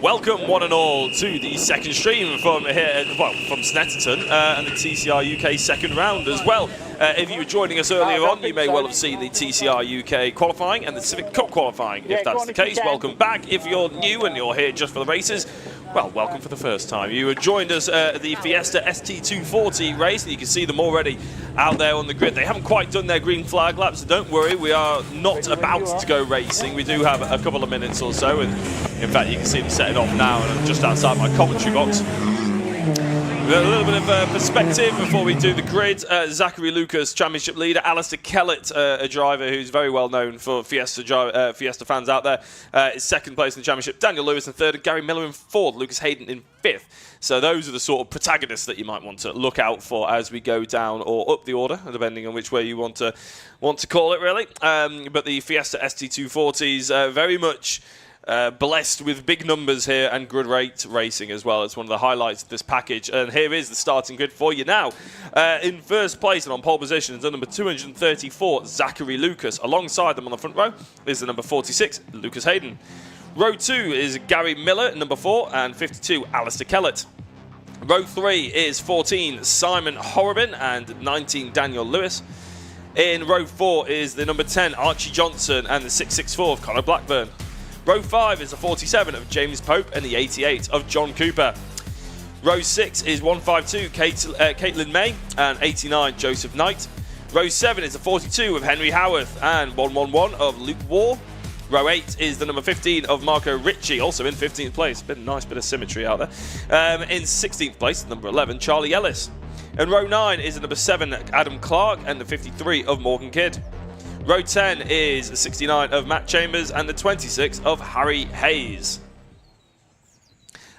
Welcome one and all to the second stream from here, from Snetterton and the TCR UK second round as well. If you were joining us earlier on, you may well have seen the TCR UK qualifying and the Civic Cup qualifying. If that's the case, welcome back. If you're new and you're here just for the races, well, welcome for the first time. You have joined us at the Fiesta ST240 race, and you can see them already out there on the grid. They haven't quite done their green flag lap, so don't worry, we are not about to go racing. We do have a couple of minutes or so, and in fact, you can see them setting off now, and I'm just outside my commentary box. A little bit of perspective before we do the grid. Zachary Lucas, championship leader. Alistair Kellett, a driver who's very well known for Fiesta fans out there, is second place in the championship. Daniel Lewis in third, and Gary Miller in fourth. Lucas Hayden in fifth. So those are the sort of protagonists that you might want to look out for as we go down or up the order, depending on which way you want to call it, really. But the Fiesta ST240s very much blessed with big numbers here and good rate racing as well. It's one of the highlights of this package. And here is the starting grid for you now. In first place and on pole position is the number 234, Zachary Lucas. Alongside them on the front row is the number 46, Lucas Hayden. Row 2 is Gary Miller, number 4, and 52, Alistair Kellett. Row 3 is 14, Simon Horrobin, and 19, Daniel Lewis. In row 4 is the number 10, Archie Johnson, and the 664 of Connor Blackburn. Row 5 is the 47 of James Pope and the 88 of John Cooper. Row 6 is 152 Caitlin May and 89 Joseph Knight. Row 7 is the 42 of Henry Howarth and 111 of Luke Waugh. Row 8 is the number 15 of Marco Ricci, also in 15th place. Been a nice bit of symmetry out there. In 16th place, number 11, Charlie Ellis. And row 9 is the number 7, Adam Clark, and the 53 of Morgan Kidd. Row 10 is the 69 of Matt Chambers and the 26 of Harry Hayes.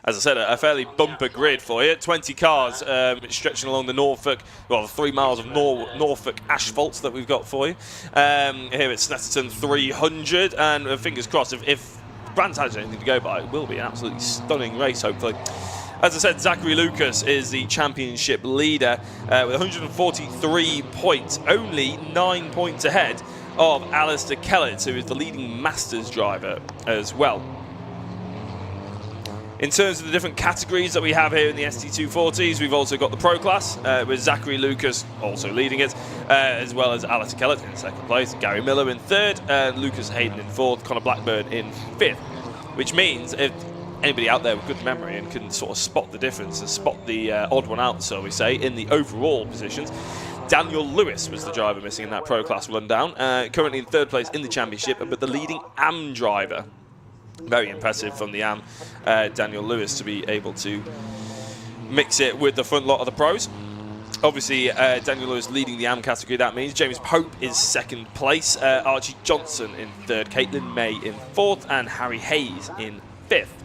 As I said, a fairly bumper grid for you. 20 cars stretching along the Norfolk, well, 3 miles of Norfolk asphalt that we've got for you. Here at Snetterton 300, and fingers crossed, if Brands has anything to go by, it will be an absolutely stunning race, hopefully. As I said, Zachary Lucas is the championship leader with 143 points, only 9 points ahead of Alistair Kellett, who is the leading Masters driver as well. In terms of the different categories that we have here in the ST240s, we've also got the Pro Class, with Zachary Lucas also leading it, as well as Alistair Kellett in second place, Gary Miller in third, and Lucas Hayden in fourth, Connor Blackburn in fifth. Which means if anybody out there with good memory and can sort of spot the difference and spot the odd one out, so we say, in the overall positions, Daniel Lewis was the driver missing in that Pro Class rundown, currently in third place in the championship, but the leading AM driver. Very impressive from the AM, Daniel Lewis, to be able to mix it with the front lot of the pros. Obviously, Daniel Lewis leading the AM category. That means James Pope is second place, Archie Johnson in third, Caitlin May in fourth, and Harry Hayes in fifth.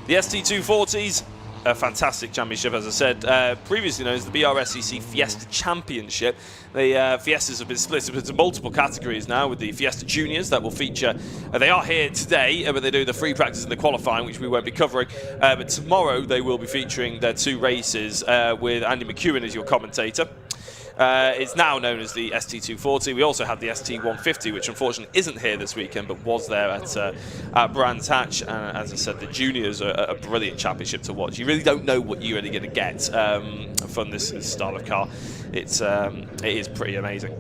The ST240s, a fantastic championship, as I said, previously known as the BRSCC Fiesta Championship. The Fiestas have been split into multiple categories now, with the Fiesta Juniors that will feature. They are here today, but they do the free practice and the qualifying, which we won't be covering. But tomorrow they will be featuring their 2 races with Andy McEwen as your commentator. It's now known as the ST240. We also have the ST150, which unfortunately isn't here this weekend, but was there at Brands Hatch. And as I said, the juniors are a brilliant championship to watch. You really don't know what you're really going to get from this style of car. It is pretty amazing.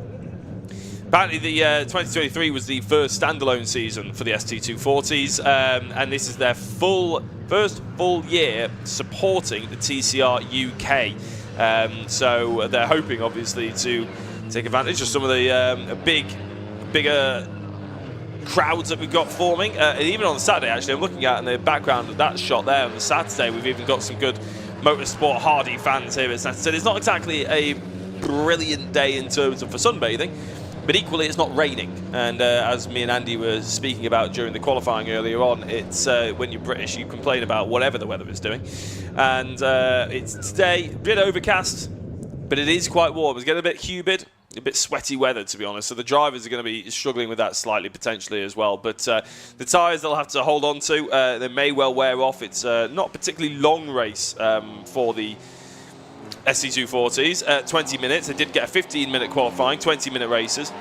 Apparently, the 2023 was the first standalone season for the ST240s, and this is their first full year supporting the TCR UK. So they're hoping, obviously, to take advantage of some of the bigger crowds that we've got forming. And even on Saturday, actually, I'm looking at in the background of that shot there on the Saturday, we've even got some good motorsport hardy fans here at Saturday. It's not exactly a brilliant day in terms of for sunbathing, but equally it's not raining. And as me and Andy were speaking about during the qualifying earlier on, it's when you're British, you complain about whatever the weather is doing. And it's today a bit overcast, but it is quite warm. It's getting a bit humid, a bit sweaty weather, to be honest. So the drivers are going to be struggling with that slightly, potentially, as well. But the tyres they'll have to hold on to, they may well wear off. It's not a particularly long race for the ST240s, 20 minutes. They did get a 15-minute qualifying, 20-minute races.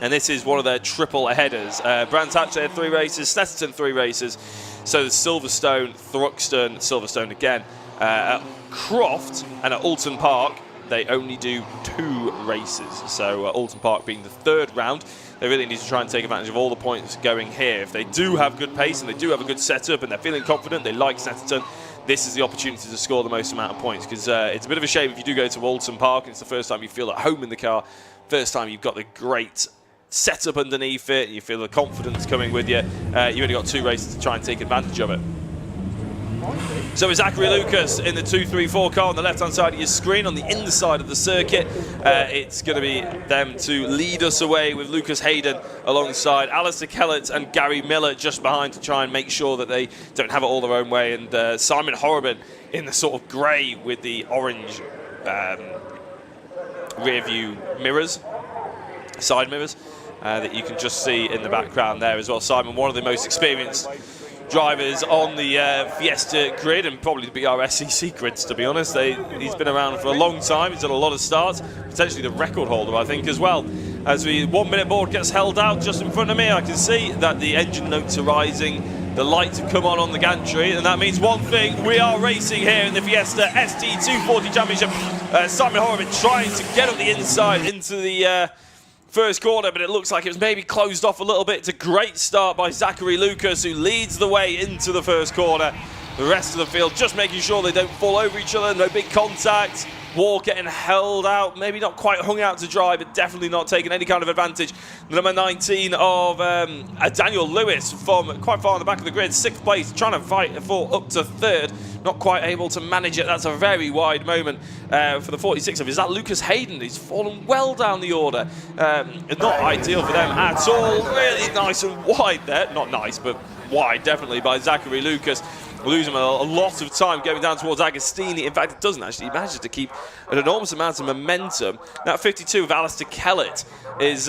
And this is one of their triple headers. Brands Hatch, they had 3 races, Snetterton 3 races. So there's Silverstone, Thruxton, Silverstone again. At Croft and at Alton Park, they only do 2 races. So Alton Park being the 3rd round. They really need to try and take advantage of all the points going here. If they do have good pace and they do have a good setup and they're feeling confident, they like Snetterton, this is the opportunity to score the most amount of points, because it's a bit of a shame if you do go to Alton Park and it's the first time you feel at home in the car, first time you've got the great setup underneath it, and you feel the confidence coming with you. You've only got 2 races to try and take advantage of it. So it's Zachary Lucas in the 234 car on the left-hand side of your screen on the inside of the circuit. It's going to be them to lead us away with Lucas Hayden alongside Alistair Kellett and Gary Miller just behind to try and make sure that they don't have it all their own way. And Simon Horrobin in the sort of grey with the orange rear view mirrors, side mirrors, that you can just see in the background there as well. Simon, one of the most experienced drivers on the Fiesta grid, and probably the BRSCC grids, to be honest. He's been around for a long time. He's done a lot of starts, potentially the record holder, I think, as well. As the 1 minute board gets held out just in front of me, I can see that the engine notes are rising, the lights have come on the gantry, and that means one thing: we are racing here in the Fiesta ST240 Championship. Simon Horrobin trying to get up the inside into the first corner, but it looks like it was maybe closed off a little bit. It's a great start by Zachary Lucas, who leads the way into the first corner. The rest of the field just making sure they don't fall over each other, no big contact. Wall getting held out, maybe not quite hung out to dry, but definitely not taking any kind of advantage. The number 19 of Daniel Lewis from quite far in the back of the grid, 6th place, trying to fight for up to 3rd. Not quite able to manage it. That's a very wide moment for the 46 of. Is that Lucas Hayden? He's fallen well down the order. Not ideal for them at all. Really nice and wide there. Not nice, but wide definitely by Zachary Lucas. Losing a lot of time going down towards Agostini. In fact, it doesn't actually. He manages to keep an enormous amount of momentum. That 52 of Alistair Kellett is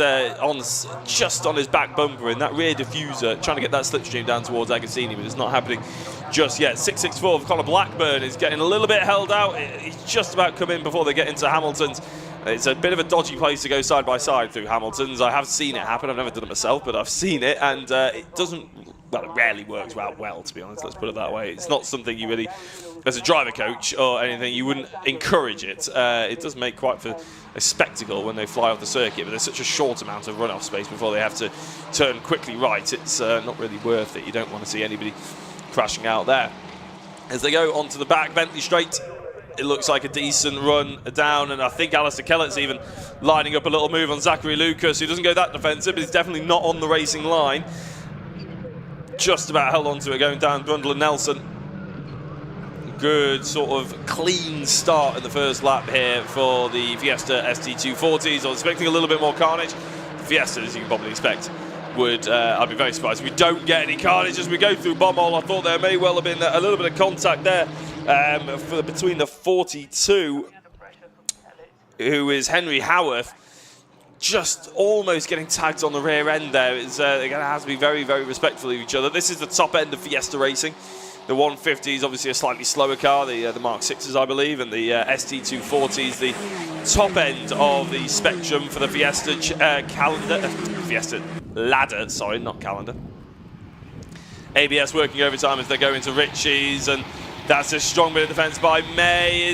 just on his back bumper in that rear diffuser, trying to get that slipstream down towards Agostini, but it's not happening just yet. 664 of Conor Blackburn is getting a little bit held out. He's just about come in before they get into Hamilton's. It's a bit of a dodgy place to go side by side through Hamilton's. I have seen it happen. I've never done it myself, but I've seen it, and it doesn't. Well, it rarely works out well, to be honest. Let's put it that way. It's not something you really, as a driver coach or anything, you wouldn't encourage it. It does make quite for a spectacle when they fly off the circuit, but there's such a short amount of runoff space before they have to turn quickly right. It's not really worth it. You don't want to see anybody crashing out there. As they go onto the back, Bentley Straight, it looks like a decent run down, and I think Alistair Kellett's even lining up a little move on Zachary Lucas, who doesn't go that defensive, but he's definitely not on the racing line. Just about held on to it going down Brundle and Nelson. Good sort of clean start in the first lap here for the Fiesta ST240s. I was expecting a little bit more carnage. The Fiesta, as you can probably expect, would, I'd be very surprised if we don't get any carnage as we go through Bomball. I thought there may well have been a little bit of contact there between the 42, who is Henry Howarth, just almost getting tagged on the rear end there. They're going to have to be very, very respectful of each other. This is the top end of Fiesta racing. The 150 is obviously a slightly slower car, the Mark 6s, I believe, and the ST240 is the top end of the spectrum for the Fiesta Fiesta ladder, sorry, not calendar. ABS working overtime as they go into Ritchie's, and that's a strong bit of defence by May.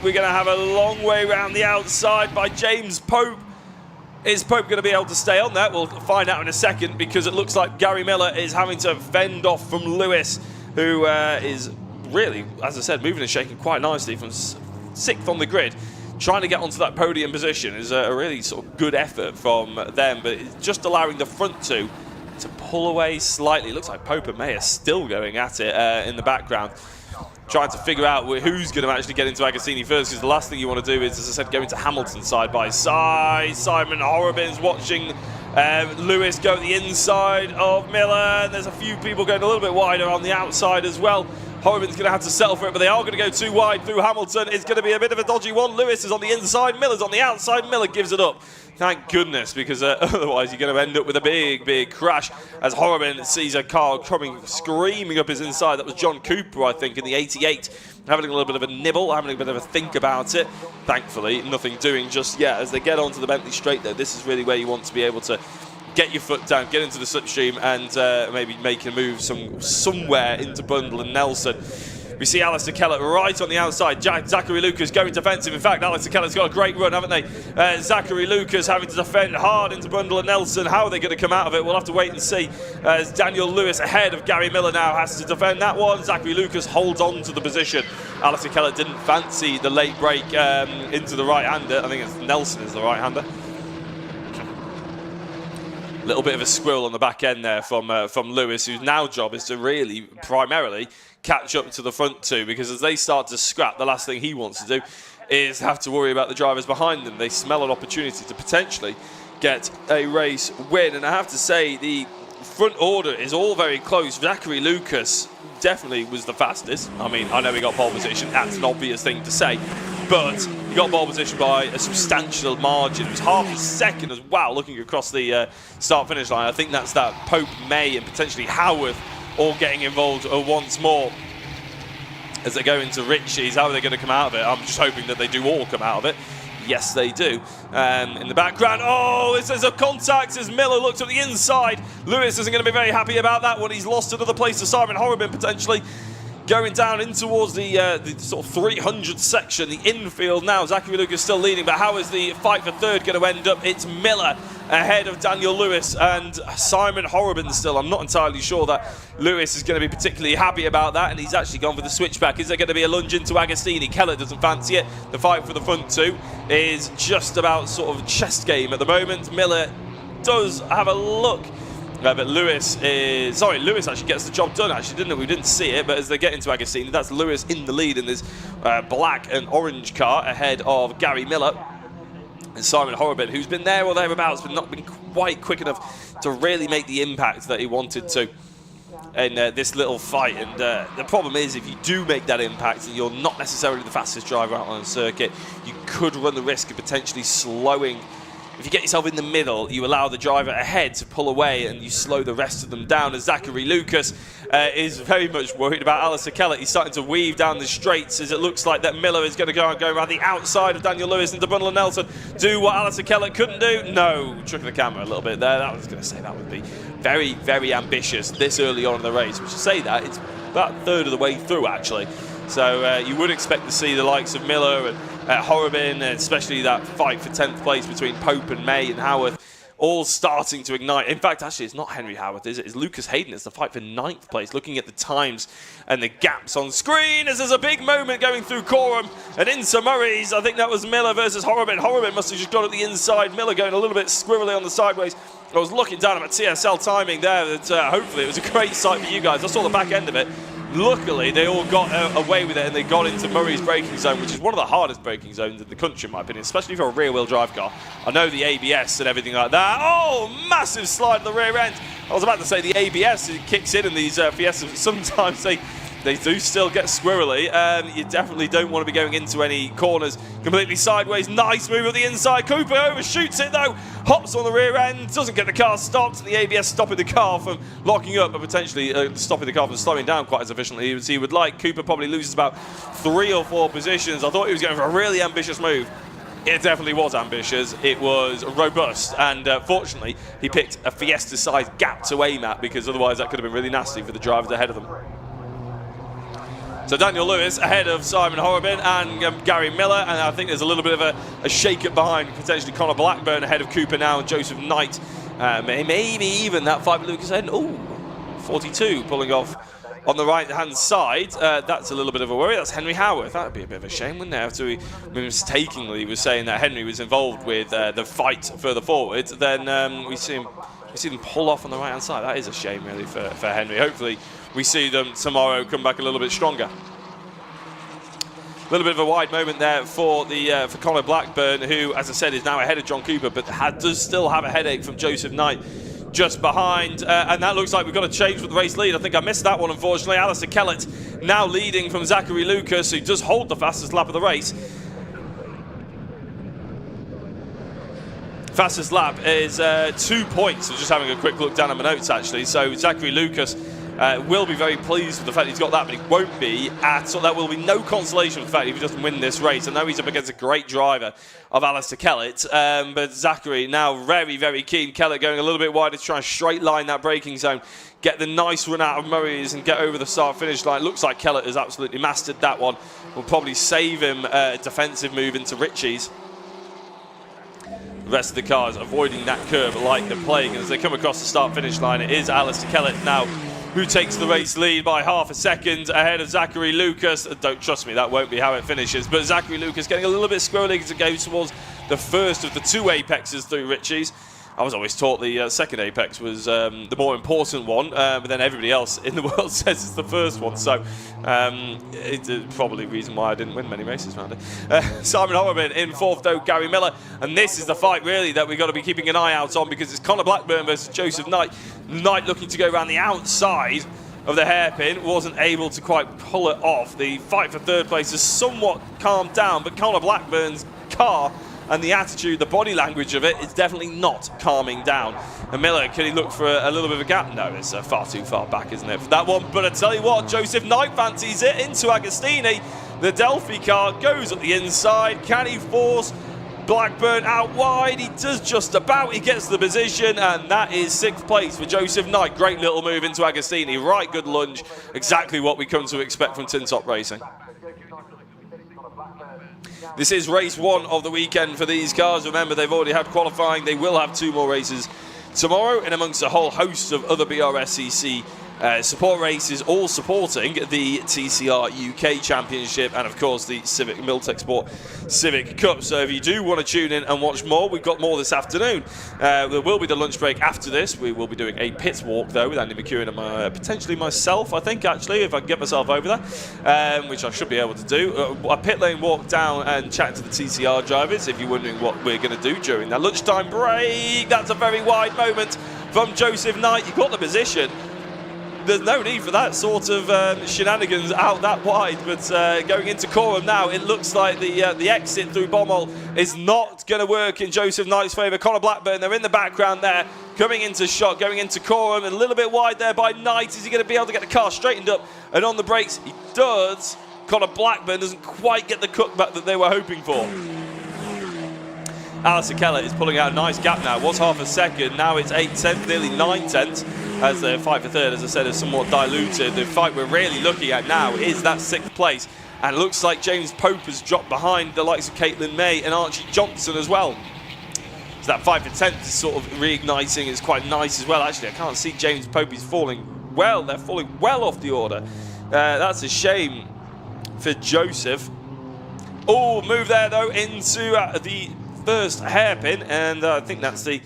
We're going to have a long way around the outside by James Pope. Is Pope going to be able to stay on that? We'll find out in a second, because it looks like Gary Miller is having to fend off from Lewis, who is really, as I said, moving and shaking quite nicely from 6th on the grid. Trying to get onto that podium position is a really sort of good effort from them, but it's just allowing the front two to pull away slightly. It looks like Pope and May are still going at it in the background, trying to figure out who's going to actually get into Agostini first, because the last thing you want to do is, as I said, go into Hamilton side by side. Simon Horrobin's watching Lewis go at the inside of Miller, and there's a few people going a little bit wider on the outside as well Horriban's going to have to settle for it, but they are going to go too wide through Hamilton. It's going to be a bit of a dodgy one. Lewis is on the inside, Miller's on the outside. Miller gives it up. Thank goodness, because otherwise you're going to end up with a big crash as Horriban sees a car coming screaming up his inside. That was John Cooper, I think, in the 88. Having a little bit of a nibble, having a bit of a think about it. Thankfully, nothing doing just yet. As they get onto the Bentley Straight, though, this is really where you want to be able to get your foot down, get into the slipstream, and maybe make a move somewhere into Bundle and Nelson. We see Alistair Kellett right on the outside. Zachary Lucas going defensive. In fact, Alistair Kellett's got a great run, haven't they? Zachary Lucas having to defend hard into Bundle and Nelson. How are they going to come out of it? We'll have to wait and see. As Daniel Lewis ahead of Gary Miller now has to defend that one. Zachary Lucas holds on to the position. Alistair Kellett didn't fancy the late break into the right-hander. I think it's Nelson is the right-hander. Little bit of a squirrel on the back end there from Lewis, whose now job is to really primarily catch up to the front two, because as they start to scrap, the last thing he wants to do is have to worry about the drivers behind them. They smell an opportunity to potentially get a race win, and I have to say the front order is all very close. Zachary Lucas definitely was the fastest. I mean, I know he got pole position, that's an obvious thing to say, but he got pole position by a substantial margin. It was half a second as well, looking across the start-finish line. I think that's that Pope, May and potentially Howarth all getting involved once more as they go into Ritchie's. How are they going to come out of it? I'm just hoping that they do all come out of it. Yes, they do. In the background, oh, there's a contact as Miller looks at the inside. Lewis isn't going to be very happy about that one. He's lost another place to Simon Horriban, potentially going down in towards the sort of 300 section, the infield now. Zachary Lucas still leading, but how is the fight for third going to end up? It's Miller ahead of Daniel Lewis and Simon Horriban still. I'm not entirely sure that Lewis is going to be particularly happy about that, and he's actually gone for the switchback. Is there going to be a lunge into Agostini? Kellett doesn't fancy it. The fight for the front two is just about sort of chest game at the moment. Miller does have a look. But Lewis actually gets the job done, actually, didn't it? We didn't see it, but as they get into Agostini, that's Lewis in the lead in this black and orange car ahead of Gary Miller and Simon Horriban, who's been there or thereabouts, but not been quite quick enough to really make the impact that he wanted to in this little fight. And the problem is, if you do make that impact and you're not necessarily the fastest driver out on the circuit, you could run the risk of potentially slowing. If you get yourself in the middle, you allow the driver ahead to pull away and you slow the rest of them down. As Zachary Lucas is very much worried about Alistair Kellett. He's starting to weave down the straights as it looks like that Miller is going to go around the outside of Daniel Lewis into Bundle and Nelson. Do what Alistair Kellett couldn't do? No. Tricking the camera a little bit there. That was going to say that would be very, very ambitious this early on in the race. Which to say that, it's about a third of the way through, actually. So you would expect to see the likes of Miller and Horriban, and especially that fight for 10th place between Pope and May and Howarth, all starting to ignite. In fact, actually, it's not Henry Howarth, is it? It's Lucas Hayden. It's the fight for 9th place. Looking at the times and the gaps on screen, as there's a big moment going through Coram and into Murray's. I think that was Miller versus Horriban. Horriban must have just got at the inside. Miller going a little bit squirrely on the sideways. I was looking down at my TSL timing there. That hopefully it was a great sight for you guys. I saw the back end of it. Luckily, they all got away with it and they got into Murray's braking zone, which is one of the hardest braking zones in the country, in my opinion, especially for a rear-wheel drive car. I know the ABS and everything like that. Oh, massive slide at the rear end. I was about to say the ABS kicks in these Fiestas. Sometimes they do still get squirrely, and you definitely don't want to be going into any corners completely sideways. Nice move at the inside. Cooper overshoots it though, hops on the rear end, doesn't get the car stopped, and the ABS stopping the car from locking up, but potentially stopping the car from slowing down quite as efficiently as he would like. Cooper probably loses about 3 or 4 positions. I thought he was going for a really ambitious move. It definitely was ambitious. It was robust, and fortunately he picked a Fiesta-sized gap to aim at, because otherwise that could have been really nasty for the drivers ahead of them. So Daniel Lewis ahead of Simon Horriban and Gary Miller, and I think there's a little bit of a shake-up behind, potentially Connor Blackburn ahead of Cooper now and Joseph Knight. Maybe even that fight with Lucas Hayden. Oh, 42 pulling off on the right-hand side. That's a little bit of a worry. That's Henry Howarth. That would be a bit of a shame, wouldn't it? After we mistakenly was saying that Henry was involved with the fight further forward, then we see them pull off on the right-hand side. That is a shame, really, for Henry. Hopefully we see them tomorrow come back a little bit stronger. A little bit of a wide moment there for Connor Blackburn, who, as I said, is now ahead of John Cooper, but does still have a headache from Joseph Knight just behind. And that looks like we've got a change with the race lead. I think I missed that one, unfortunately. Alistair Kellett now leading from Zachary Lucas, who does hold the fastest lap of the race. Fastest lap is 2 points. So just having a quick look down at my notes, actually. So Zachary Lucas will be very pleased with the fact he's got that, but he won't be at all. There will be no consolation with the fact if he doesn't win this race. I know he's up against a great driver of Alistair Kellett, but Zachary now very, very keen. Kellett going a little bit wider to try and straight line that braking zone, get the nice run out of Murray's and get over the start-finish line. Looks like Kellett has absolutely mastered that one. Will probably save him a defensive move into Ritchie's. The rest of the cars avoiding that curve like the plague. And as they come across the start-finish line, it is Alistair Kellett now who takes the race lead by half a second ahead of Zachary Lucas. Don't trust me, that won't be how it finishes. But Zachary Lucas getting a little bit squirrely as it goes towards the first of the 2 apexes through Ritchie's. I was always taught the second apex was the more important one, but then everybody else in the world says it's the first one. So it's probably the reason why I didn't win many races around it. Simon Horrobin in 4th though, Gary Miller. And this is the fight really that we've got to be keeping an eye out on, because it's Connor Blackburn versus Joseph Knight. Knight looking to go around the outside of the hairpin, wasn't able to quite pull it off. The fight for 3rd place has somewhat calmed down, but Connor Blackburn's car and the attitude, the body language of it is definitely not calming down. And Miller, can he look for a little bit of a gap? No, it's far too far back, isn't it, for that one? But I tell you what, Joseph Knight fancies it into Agostini. The Delphi car goes up the inside. Can he force Blackburn out wide? He does just about. He gets the position, and that is 6th place for Joseph Knight. Great little move into Agostini. Right good lunge. Exactly what we come to expect from Tin Top Racing. This is race 1 of the weekend for these cars. Remember, they've already had qualifying. They will have 2 more races tomorrow, in amongst a whole host of other BRSCC support races, all supporting the TCR UK Championship and, of course, the Civic Miltech Sport Civic Cup. So if you do want to tune in and watch more, we've got more this afternoon. There will be the lunch break after this. We will be doing a pits walk, though, with Andy McEwen and potentially myself, I think, actually, if I can get myself over there, which I should be able to do. A pit lane walk down and chat to the TCR drivers, if you're wondering what we're going to do during that lunchtime break. That's a very wide moment from Joseph Knight. You've got the position. There's no need for that sort of shenanigans out that wide, but going into Coram now, it looks like the exit through Bommel is not going to work in Joseph Knight's favour. Connor Blackburn, they're in the background there, coming into shot, going into Coram, a little bit wide there by Knight. Is he going to be able to get the car straightened up and on the brakes? He does. Connor Blackburn doesn't quite get the cutback that they were hoping for. Alistair Kellett is pulling out a nice gap now. Was half a second, now it's 8/10, nearly 9/10, as the fight for 3rd, as I said, is somewhat diluted. The fight we're really looking at now is that 6th place, and it looks like James Pope has dropped behind the likes of Caitlin May and Archie Johnson as well. So that fight for 10th is sort of reigniting. It's quite nice as well. Actually, I can't see James Pope. He's falling well. They're falling well off the order. That's a shame for Joseph. Oh, move there though into the first hairpin, and I think that's the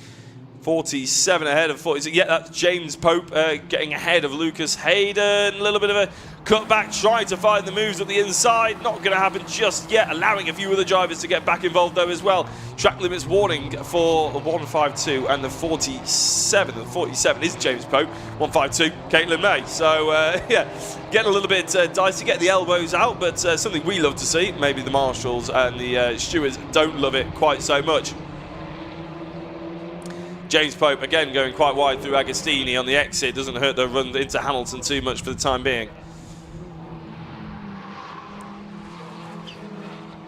47 ahead of 40. Yeah, that's James Pope getting ahead of Lucas Hayden. A little bit of a cutback, trying to find the moves at the inside. Not going to happen just yet, allowing a few other drivers to get back involved though as well. Track limits warning for the 152 and the 47. The 47 is James Pope, 152 Caitlin May. So yeah, getting a little bit dicey, get the elbows out, but something we love to see. Maybe the marshals and the stewards don't love it quite so much. James Pope again going quite wide through Agostini on the exit. Doesn't hurt the run into Hamilton too much for the time being.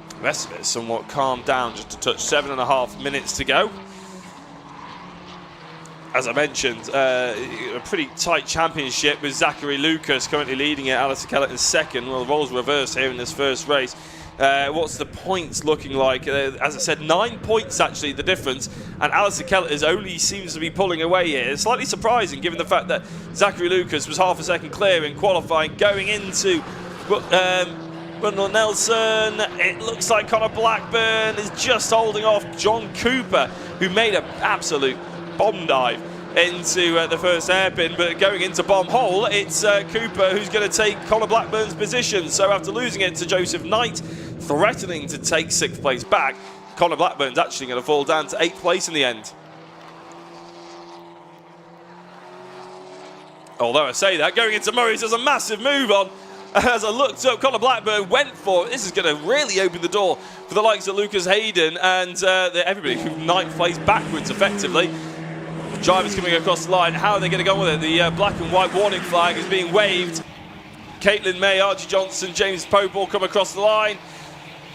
The rest of it is somewhat calmed down, just a touch. 7.5 minutes to go. As I mentioned, a pretty tight championship with Zachary Lucas currently leading it, Alistair Kellett in 2nd. Well, the roles reversed here in this first race. What's the points looking like? As I said, 9 points actually the difference, and Alistair Kellett only seems to be pulling away here. It's slightly surprising given the fact that Zachary Lucas was half a second clear in qualifying, going into Rundle Nelson. It looks like Connor Blackburn is just holding off John Cooper, who made an absolute bomb dive into the first hairpin, but going into bomb hole, it's Cooper who's going to take Connor Blackburn's position. So after losing it to Joseph Knight, threatening to take 6th place back, Connor Blackburn's actually going to fall down to 8th place in the end. Although I say that, going into Murray's, there's a massive move on. As I looked up, Conor Blackburn went for it. This is going to really open the door for the likes of Lucas Hayden and everybody who ninth place backwards effectively. Drivers coming across the line. How are they going to go with it? The black and white warning flag is being waved. Caitlin May, Archie Johnson, James Pope all come across the line.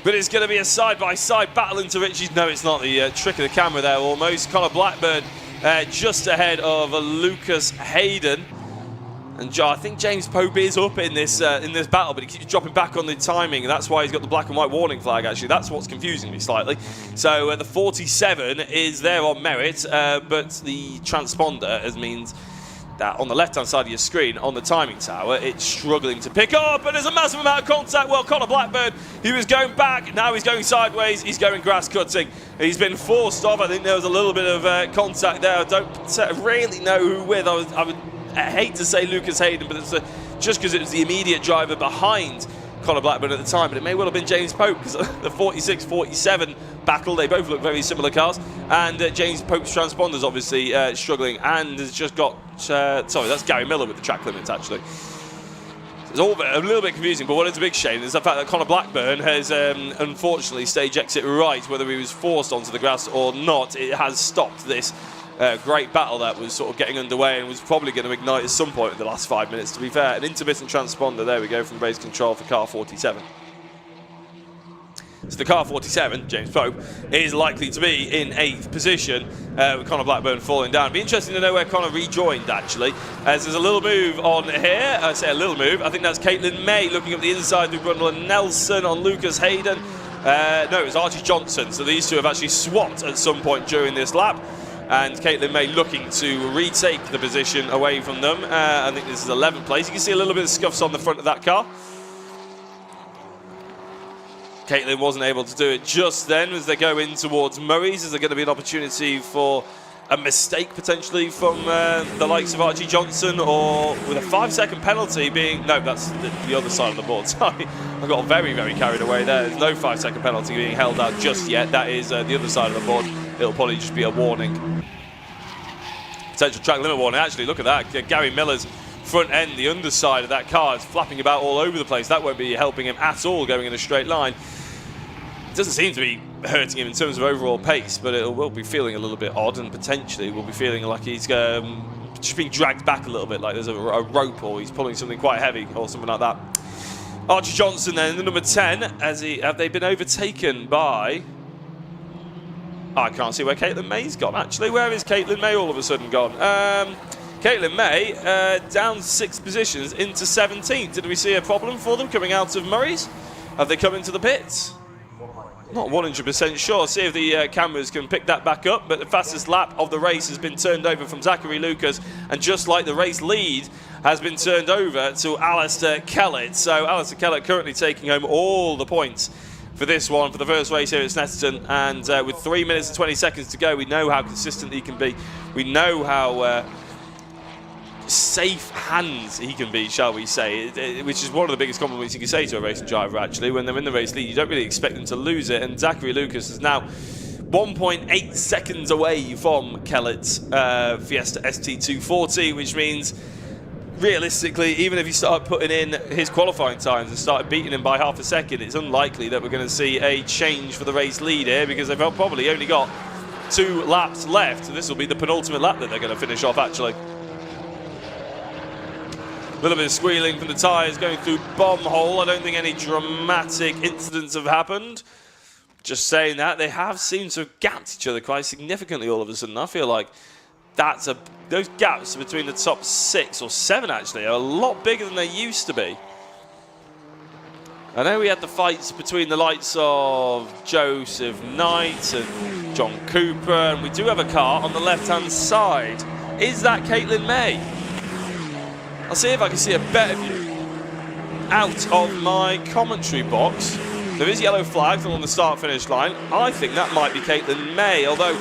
But it's going to be a side-by-side battle into Richie's. No, it's not. The trick of the camera there almost. Conor Blackburn just ahead of Lucas Hayden. And I think James Pope is up in this battle, but he keeps dropping back on the timing, and that's why he's got the black and white warning flag, actually. That's what's confusing me slightly. So the 47 is there on merit, but the transponder has means that on the left-hand side of your screen, on the timing tower, it's struggling to pick up, and there's a massive amount of contact. Well, Conor Blackburn, he was going back, now he's going sideways, he's going grass-cutting. He's been forced off. I think there was a little bit of contact there. I don't really know who with. I hate to say Lucas Hayden, but it's just because it was the immediate driver behind Conor Blackburn at the time, but it may well have been James Pope, because the 46-47 battle, they both look very similar cars, and James Pope's transponder's obviously struggling, and has just got, sorry, that's Gary Miller with the track limits, actually. It's all a little bit confusing, but what is a big shame is the fact that Conor Blackburn has, unfortunately, stage exit right, whether he was forced onto the grass or not. It has stopped this great battle that was sort of getting underway and was probably going to ignite at some point in the last 5 minutes, to be fair. An intermittent transponder, there we go, from race control for car 47. So the car 47, James Pope, is likely to be in 8th position with Conor Blackburn falling down. It'd be interesting to know where Conor rejoined, actually, as there's a little move on here. I say a little move. I think that's Caitlin May looking up the inside through Brundle and Nelson on Lucas Hayden. No, it was Archie Johnson. So these two have actually swapped at some point during this lap. And Caitlin May looking to retake the position away from them. I think this is 11th place. You can see a little bit of scuffs on the front of that car. Caitlin wasn't able to do it just then as they go in towards Murray's. Is there going to be an opportunity for a mistake potentially from the likes of Archie Johnson, or with a 5-second penalty being... No, that's the other side of the board. Sorry, I got very, very carried away there. There's no 5-second penalty being held out just yet. That is the other side of the board. It'll probably just be a warning. Potential track limit warning. Actually, look at that. Gary Miller's front end, the underside of that car, is flapping about all over the place. That won't be helping him at all going in a straight line. It doesn't seem to be hurting him in terms of overall pace, but it will be feeling a little bit odd, and potentially will be feeling like he's just being dragged back a little bit, like there's a rope, or he's pulling something quite heavy or something like that. Archie Johnson then, the number 10, have they been overtaken by... I can't see where Caitlin May's gone, actually. Where is Caitlin May all of a sudden gone? Caitlin May down 6 positions into 17th. Did we see a problem for them coming out of Murray's? Have they come into the pits? Not 100% sure. See if the cameras can pick that back up. But the fastest lap of the race has been turned over from Zachary Lucas. And just like the race lead has been turned over to Alistair Kellett. So Alistair Kellett currently taking home all the points for this one, for the first race here at Snetterton. And with 3 minutes and 20 seconds to go, we know how consistent he can be. We know how safe hands he can be, shall we say, which is one of the biggest compliments you can say to a racing driver, actually. When they're in the race lead, you don't really expect them to lose it. And Zachary Lucas is now 1.8 seconds away from Kellett's Fiesta ST240, which means realistically, even if you start putting in his qualifying times and started beating him by half a second, it's unlikely that we're going to see a change for the race lead here, because they've probably only got 2 laps left. This will be the penultimate lap that they're going to finish off, actually. A little bit of squealing from the tyres going through bomb hole. I don't think any dramatic incidents have happened. Just saying that, they have seemed to have gapped each other quite significantly all of a sudden. I feel like those gaps between the top 6 or 7 actually are a lot bigger than they used to be. I know we had the fights between the likes of Joseph Knight and John Cooper, and we do have a car on the left-hand side. Is that Caitlin May? I'll see if I can see a better view out of my commentary box. There is yellow flags along the start-finish line. I think that might be Caitlin May, although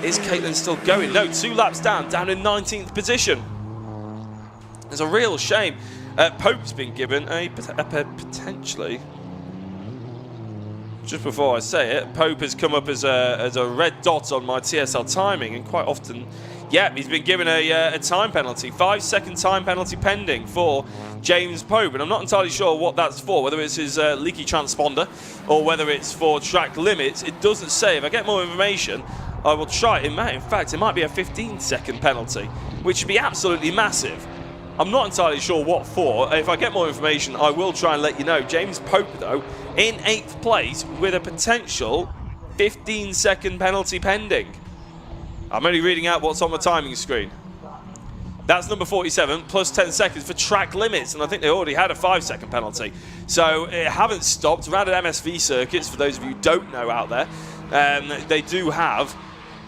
is Caitlin still going? No, 2 laps down in 19th position. It's a real shame. Pope's been given a potentially... Just before I say it, Pope has come up as a red dot on my TSL timing, and quite often Yeah, he's been given a time penalty, 5-second time penalty pending for James Pope, and I'm not entirely sure what that's for, whether it's his leaky transponder or whether it's for track limits. It doesn't say. If I get more information, I will try. In fact, it might be a 15-second penalty, which would be absolutely massive. I'm not entirely sure what for. If I get more information, I will try and let you know. James Pope, though, in 8th place with a potential 15-second penalty pending. I'm only reading out what's on the timing screen. That's number 47, plus 10 seconds for track limits, and I think they already had a 5-second penalty. So it haven't stopped. Around at MSV circuits, for those of you who don't know out there, they do have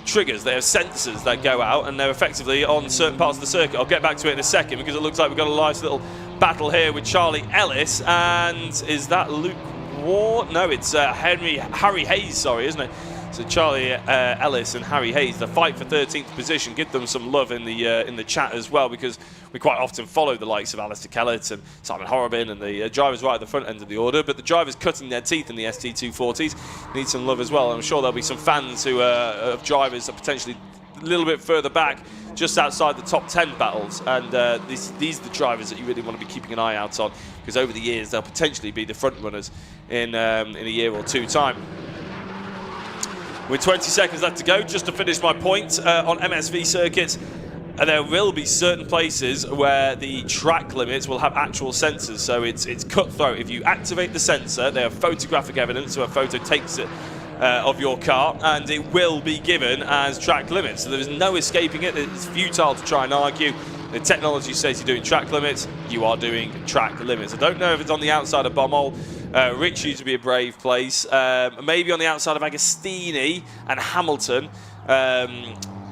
triggers. They have sensors that go out, and they're effectively on certain parts of the circuit. I'll get back to it in a second, because it looks like we've got a nice little battle here with Charlie Ellis, and is that Luke Ward? No, it's Harry Hayes, sorry, isn't it? So Charlie Ellis and Harry Hayes, the fight for 13th position. Give them some love in the chat as well, because we quite often follow the likes of Alistair Kellett and Simon Horrobin and the drivers right at the front end of the order. But the drivers cutting their teeth in the ST240s need some love as well. I'm sure there'll be some fans who of drivers are potentially a little bit further back, just outside the top 10 battles. And these are the drivers that you really want to be keeping an eye out on, because over the years they'll potentially be the front runners in a year or two time. With 20 seconds left to go, just to finish my point, on MSV circuits, there will be certain places where the track limits will have actual sensors, so it's cutthroat. If you activate the sensor, they have photographic evidence, so a photo takes it of your car, and it will be given as track limits. So there's no escaping it. It's futile to try and argue. The technology says you're doing track limits, you are doing track limits. I don't know if it's on the outside of Bommel. Rich used to be a brave place. Maybe on the outside of Agostini and Hamilton.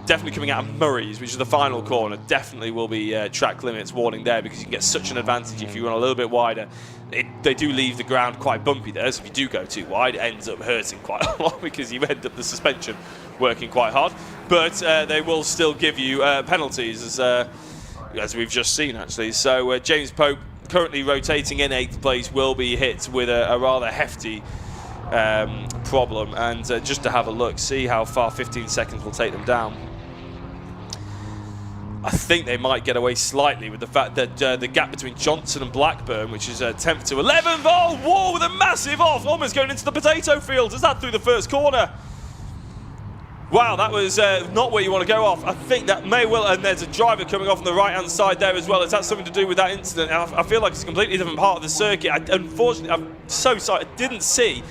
Definitely coming out of Murray's, which is the final corner. Definitely will be track limits warning there, because you can get such an advantage if you run a little bit wider. They do leave the ground quite bumpy there, so if you do go too wide, it ends up hurting quite a lot, because you end up the suspension working quite hard. But they will still give you penalties, as we've just seen, actually. So James Pope, currently rotating in 8th place, will be hit with a rather hefty problem. And just to have a look, see how far 15 seconds will take them down. I think they might get away slightly with the fact that the gap between Johnson and Blackburn, which is 10th to 11th. Oh, War with a massive off, almost going into the potato field. Is that through the first corner? Wow, that was not where you want to go off. I think that may well, and there's a driver coming off on the right-hand side there as well. Is that something to do with that incident? I feel like it's a completely different part of the circuit. Unfortunately, I'm so sorry, I didn't see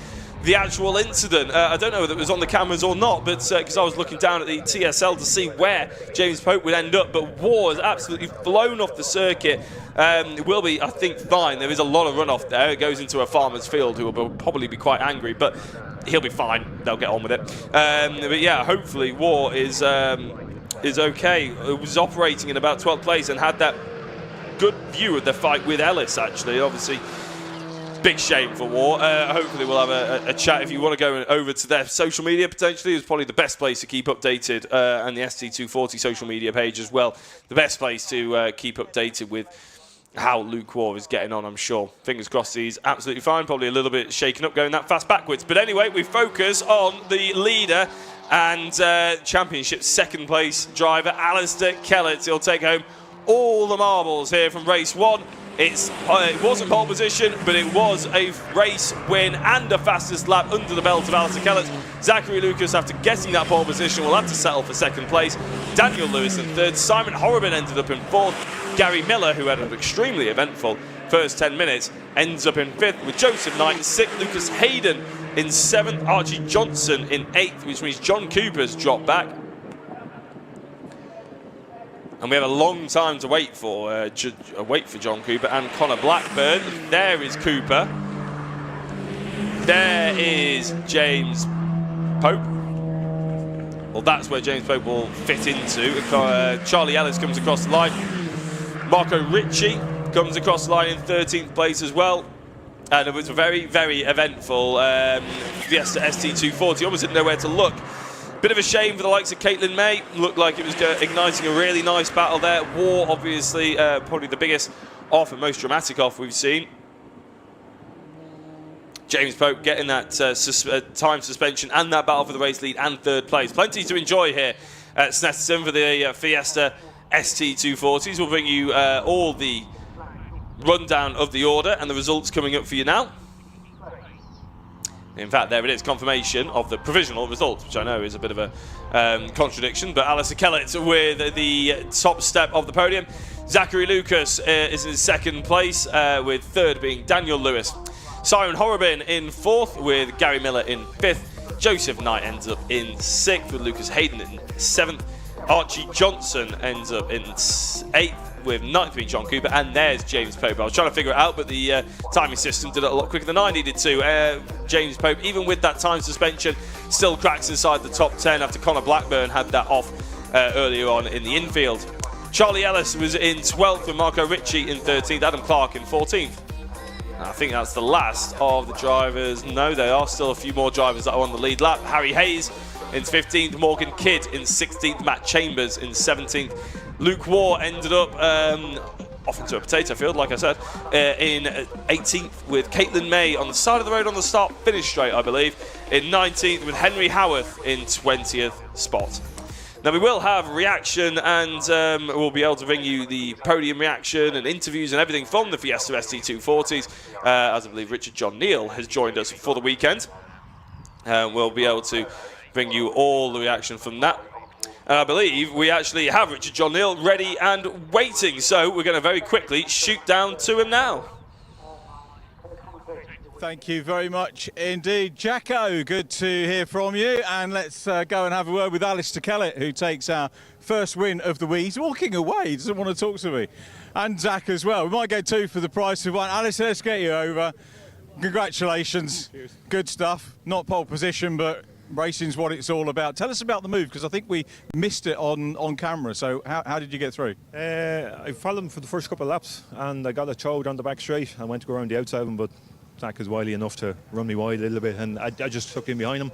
the actual incident. I don't know whether it was on the cameras or not, but because I was looking down at the TSL to see where James Pope would end up, but War has absolutely flown off the circuit. It will be, I think, fine. There is a lot of runoff there. It goes into a farmer's field, who will probably be quite angry, but he'll be fine. They'll get on with it. But yeah, hopefully War is okay. It was operating in about 12th place and had that good view of the fight with Ellis, actually. Obviously, big shame for War. Hopefully we'll have a chat. If you want to go over to their social media, potentially, it's probably the best place to keep updated, and the ST240 social media page as well. The best place to keep updated with how Luke War is getting on, I'm sure. Fingers crossed he's absolutely fine. Probably a little bit shaken up going that fast backwards. But anyway, we focus on the leader and championship second place driver, Alistair Kellett. He'll take home all the marbles here from race 1. It wasn't pole position, but it was a race win and a fastest lap under the belt of Alistair Kellett. Zachary Lucas, after getting that pole position, will have to settle for second place. Daniel Lewis in third. Simon Horrobin ended up in fourth. Gary Miller, who had an extremely eventful first 10 minutes, ends up in fifth, with Joseph Knight in sixth, Lucas Hayden in seventh, Archie Johnson in eighth, which means John Cooper's dropped back. And we have a long time to wait for John Cooper and Connor Blackburn. There is Cooper. There is James Pope. Well, that's where James Pope will fit into. Charlie Ellis comes across the line. Marco Ricci comes across the line in 13th place as well. And it was a very, very eventful Fiesta ST240. Almost didn't know where to look. Bit of a shame for the likes of Caitlin May. Looked like it was igniting a really nice battle there. War, obviously, probably the biggest off and most dramatic off we've seen. James Pope getting that time suspension and that battle for the race lead and third place. Plenty to enjoy here at Snetterton for the Fiesta ST240s. We'll bring you all the rundown of the order and the results coming up for you now. In fact, there it is, confirmation of the provisional results, which I know is a bit of a contradiction, but Alistair Kellett with the top step of the podium. Zachary Lucas is in second place, with third being Daniel Lewis. Simon Horrobin in fourth, with Gary Miller in fifth. Joseph Knight ends up in sixth, with Lucas Hayden in seventh. Archie Johnson ends up in eighth, with ninth being John Cooper, and there's James Pope. I was trying to figure it out, but the timing system did it a lot quicker than I needed to. James Pope, even with that time suspension, still cracks inside the top 10 after Connor Blackburn had that off earlier on in the infield. Charlie Ellis was in 12th, with Marco Ricci in 13th, Adam Clark in 14th. I think that's the last of the drivers. No, there are still a few more drivers that are on the lead lap. Harry Hayes in 15th, Morgan Kidd in 16th, Matt Chambers in 17th. Luke Waugh ended up off into a potato field, like I said, in 18th, with Caitlin May on the side of the road on the start, finished straight, I believe, in 19th, with Henry Howarth in 20th spot. Now we will have reaction, and we'll be able to bring you the podium reaction and interviews and everything from the Fiesta ST240s, as I believe Richard John Neal has joined us for the weekend. We'll be able to bring you all the reaction from that. And I believe we actually have Richard John Neal ready and waiting, so we're going to very quickly shoot down to him now. Thank you very much indeed, Jacko. Good to hear from you. And let's go and have a word with Alistair Kellett, who takes our first win of the week. He's walking away, he doesn't want to talk to me. And Zach as well. We might go two for the price of one. Alistair, let's get you over. Congratulations. Cheers. Good stuff. Not pole position, but racing's what it's all about. Tell us about the move, because I think we missed it on camera. So how did you get through? I followed him for the first couple of laps, and I got a chow down the back straight. I went to go around the outside of him, but Zach was wily enough to run me wide a little bit, and I just took in behind him.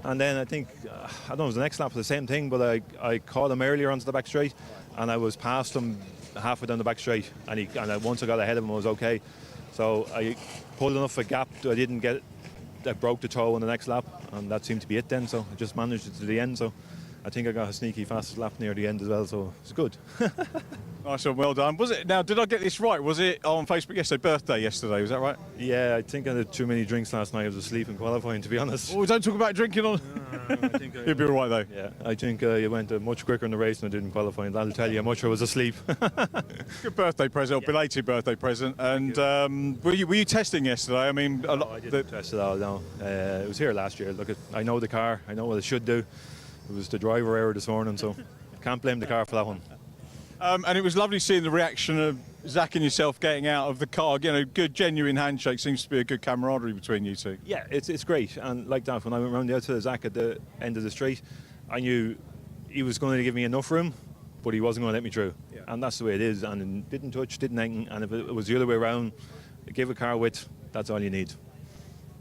And then I think, I don't know, it was the next lap the same thing, but I caught him earlier onto the back straight, and I was past him halfway down the back straight, and once I got ahead of him, I was okay. So I pulled enough of a gap that I didn't get, that broke the toe on the next lap, and that seemed to be it then. So I just managed it to the end. So I think I got a sneaky fastest lap near the end as well. So it's good. Nice one, well done. Was it, now, did I get this right? Was it on Facebook yesterday, birthday yesterday, was that right? Yeah, I think I had too many drinks last night. I was asleep in qualifying, to be honest. Oh, don't talk about drinking on. I think You'll be all right though. Yeah, I think you went much quicker in the race than I did in qualifying. That'll tell you how much I was asleep. Good birthday present, or belated birthday present. And were you testing yesterday? I mean, I didn't test it all, no. It was here last year. Look, I know the car, I know what it should do. It was the driver error this morning, so can't blame the car for that one. And it was lovely seeing the reaction of Zach and yourself getting out of the car. You know, good, genuine handshake. Seems to be a good camaraderie between you two. Yeah, it's great. And like that, when I went round the outside of Zach at the end of the straight, I knew he was going to give me enough room, but he wasn't going to let me through. Yeah. And that's the way it is. And didn't touch, didn't hang. And if it was the other way around, give a car width, that's all you need.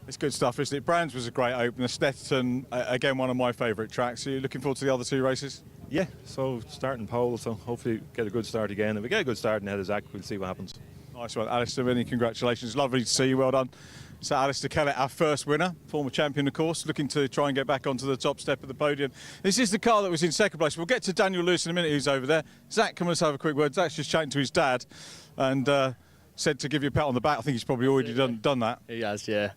It's good stuff, isn't it? Brands was a great opener. Snetterton, again, one of my favourite tracks. Are you looking forward to the other two races? Yeah, so starting pole, so hopefully get a good start again. If we get a good start in ahead of Zach, we'll see what happens. Nice one, Alistair, many congratulations. Lovely to see you, well done. So Alistair Kellett, our first winner, former champion of course, looking to try and get back onto the top step of the podium. This is the car that was in second place. We'll get to Daniel Lewis in a minute, who's over there. Zach, come on, let's have a quick word. Zach's just chatting to his dad and said to give you a pat on the back. I think he's probably already done that. He has, yeah.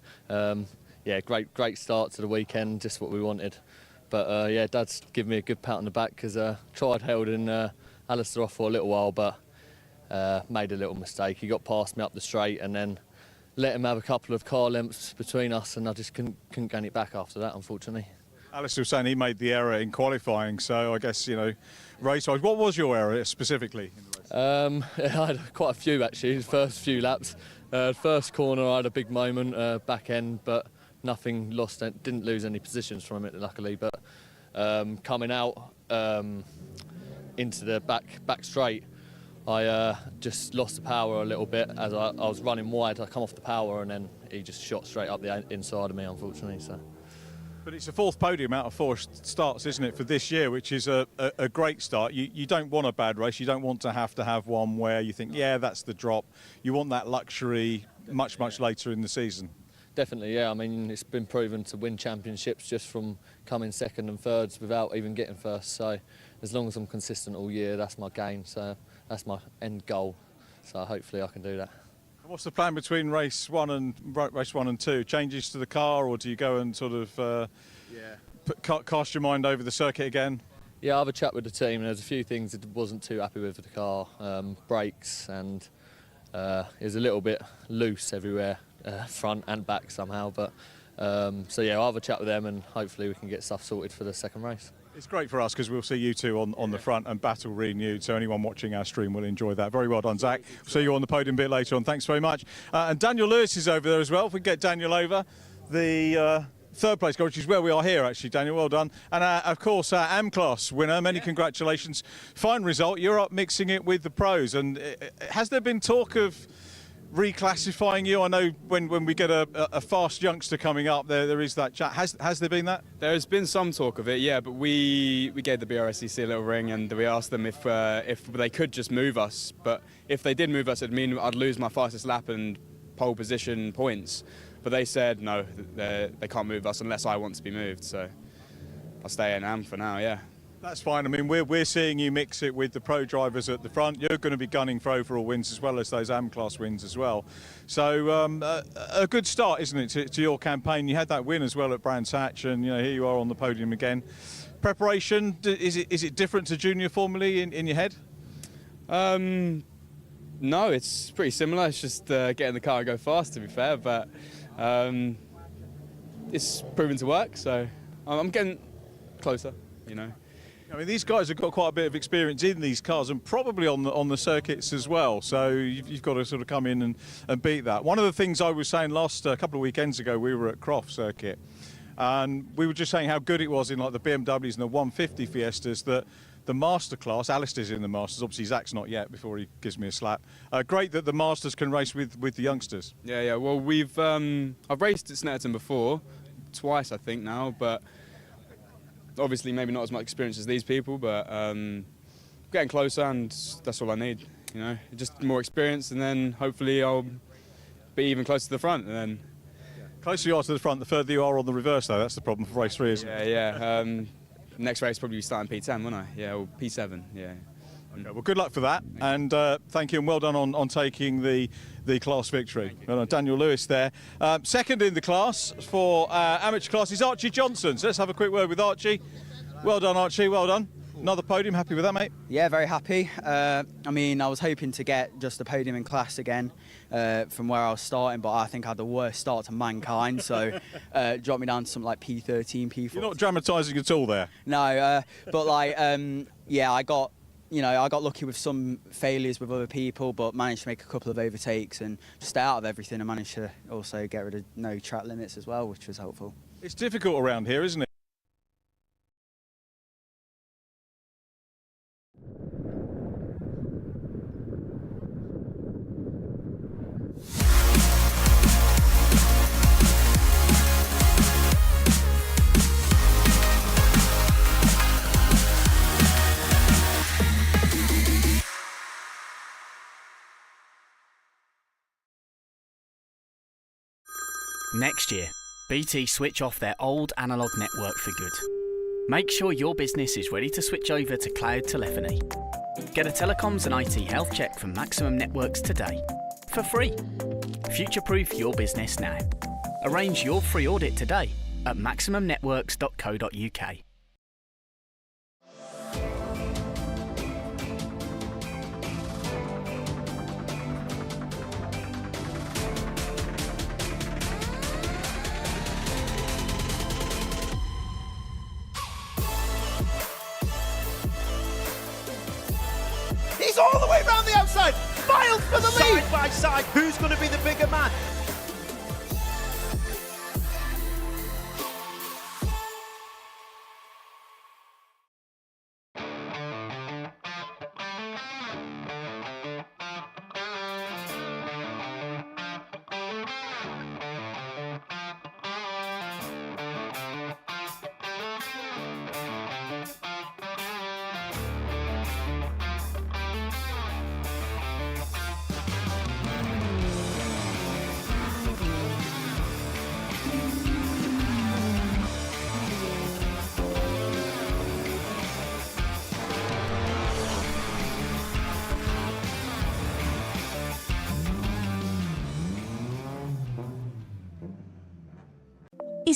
Yeah, great start to the weekend, just what we wanted. But yeah, Dad's given me a good pat on the back because tried holding Alistair off for a little while, but made a little mistake. He got past me up the straight and then let him have a couple of car lengths between us, and I just couldn't gain it back after that, unfortunately. Alistair was saying he made the error in qualifying, so I guess, you know, race-wise, what was your error specifically in the race? I had quite a few actually, the first few laps. First corner I had a big moment, back end, but nothing lost, didn't lose any positions from it luckily, but coming out into the back straight, I just lost the power a little bit as I was running wide. I come off the power and then he just shot straight up the inside of me, unfortunately. So. But it's a fourth podium out of 4 starts, isn't it, for this year, which is a great start. You don't want a bad race. You don't want to have one where you think, yeah, that's the drop. You want that luxury much later in the season. Definitely, yeah. I mean, it's been proven to win championships just from coming second and thirds without even getting first. So as long as I'm consistent all year, that's my game. So that's my end goal. So hopefully I can do that. What's the plan between race one and two? Changes to the car, or do you go and sort of cast your mind over the circuit again? Yeah, I have a chat with the team. There's a few things that wasn't too happy with the car, brakes, and it was a little bit loose everywhere, front and back somehow. But so yeah, I'll have a chat with them, and hopefully we can get stuff sorted for the second race. It's great for us because we'll see you two on the front and battle renewed, so anyone watching our stream will enjoy that. Very well done, Zach. See you on the podium a bit later on. Thanks very much. And Daniel Lewis is over there as well. If we can get Daniel over, the third place goal, which is where we are here actually, Daniel, well done. And of course our AM-class winner, many congratulations. Fine result, you're up mixing it with the pros. And has there been talk of reclassifying you? I know when we get a fast youngster coming up, there is that chat. Has there been that? There's been some talk of it, yeah, but we gave the BRSCC a little ring and we asked them if they could just move us. But if they did move us, it'd mean I'd lose my fastest lap and pole position points. But they said no, they can't move us unless I want to be moved. So I'll stay in AM for now, yeah. That's fine. I mean, we're seeing you mix it with the pro drivers at the front. You're going to be gunning for overall wins as well as those AM-class wins as well. So a good start, isn't it, to your campaign? You had that win as well at Brands Hatch, and you know here you are on the podium again. Preparation, is it different to junior formally in your head? No, it's pretty similar. It's just getting the car to go fast, to be fair. But it's proven to work, so I'm getting closer, you know. I mean, these guys have got quite a bit of experience in these cars and probably on the circuits as well. So you've got to sort of come in and beat that. One of the things I was saying a couple of weekends ago, we were at Croft Circuit, and we were just saying how good it was in like the BMWs and the 150 Fiestas that the Master class, Alistair's in the Masters, obviously Zach's not yet before he gives me a slap. Great that the Masters can race with the youngsters. Yeah. Well, I've raced at Snetterton before, twice I think now, but obviously maybe not as much experience as these people, but getting closer, and that's all I need, you know. Just more experience, and then hopefully I'll be even closer to the front. And then closer you are to the front, the further you are on the reverse, though. That's the problem for race 3, isn't it? Yeah. Next race probably be starting P10, won't I? Yeah, or P7. Yeah. Okay, well, good luck for that, and thank you, and well done on taking the class victory. Well done, Daniel Lewis there. Second in the class for amateur class is Archie Johnson. So let's have a quick word with Archie. Well done, Archie, well done. Another podium, happy with that, mate? Yeah, very happy. I mean, I was hoping to get just a podium in class again from where I was starting, but I think I had the worst start to mankind, so dropped me down to something like P13, P14. You're not dramatising at all there. No, but like, yeah, I got lucky with some failures with other people, but managed to make a couple of overtakes and just stay out of everything, and managed to also get rid of no track limits as well, which was helpful. It's difficult around here, isn't it? Next year, BT switch off their old analogue network for good. Make sure your business is ready to switch over to cloud telephony. Get a telecoms and IT health check from Maximum Networks today, for free. Future-proof your business now. Arrange your free audit today at maximumnetworks.co.uk. He's all the way around the outside, miles for the lead. Side by side, who's going to be the bigger man?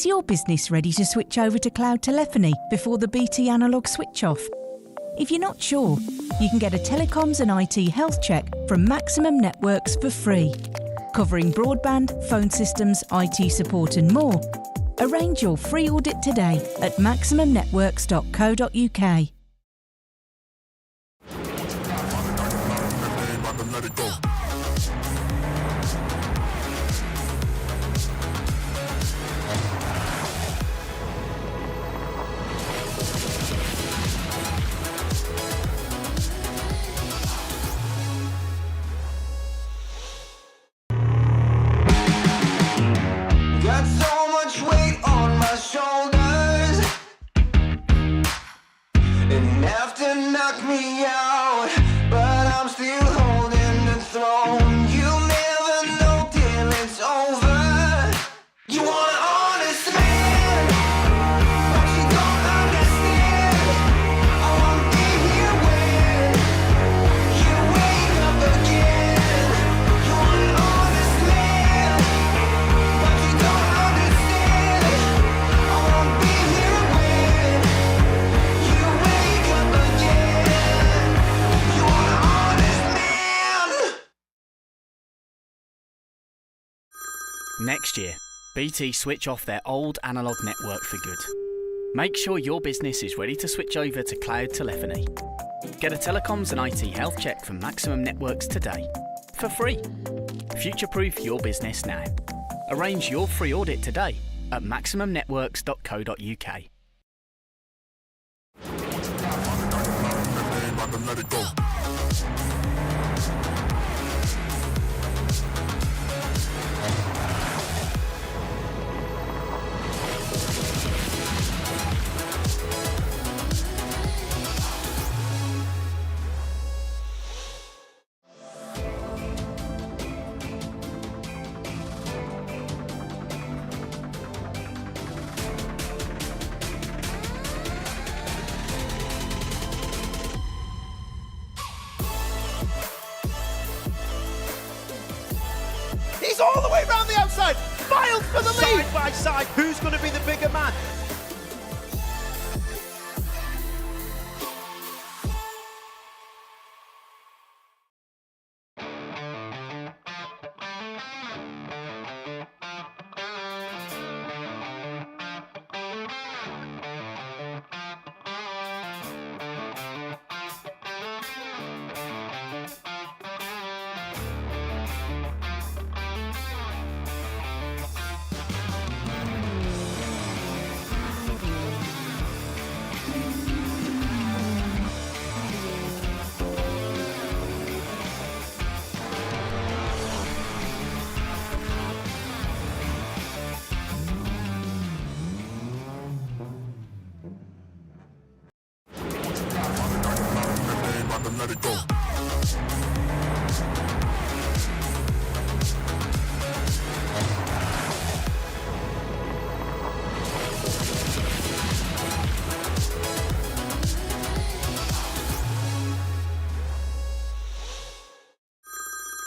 Is your business ready to switch over to cloud telephony before the BT analogue switch off? If you're not sure, you can get a telecoms and IT health check from Maximum Networks for free, covering broadband, phone systems, IT support and more. Arrange your free audit today at maximumnetworks.co.uk. Got so much weight on my shoulders, enough to knock me out, but I'm still holding the throne. You'll never know till it's over. You want an honest man, but you don't understand. I won't be here when you wake up again. You want an honest man, but you don't understand. I won't be here when you wake up again. You want an honest man. Next year, BT switch off their old analogue network for good. Make sure your business is ready to switch over to cloud telephony. Get a telecoms and IT health check from Maximum Networks today, for free. Future-proof your business now. Arrange your free audit today at maximumnetworks.co.uk. He's all the way round the outside. Miles for the lead. Side by side, who's going to be the bigger man?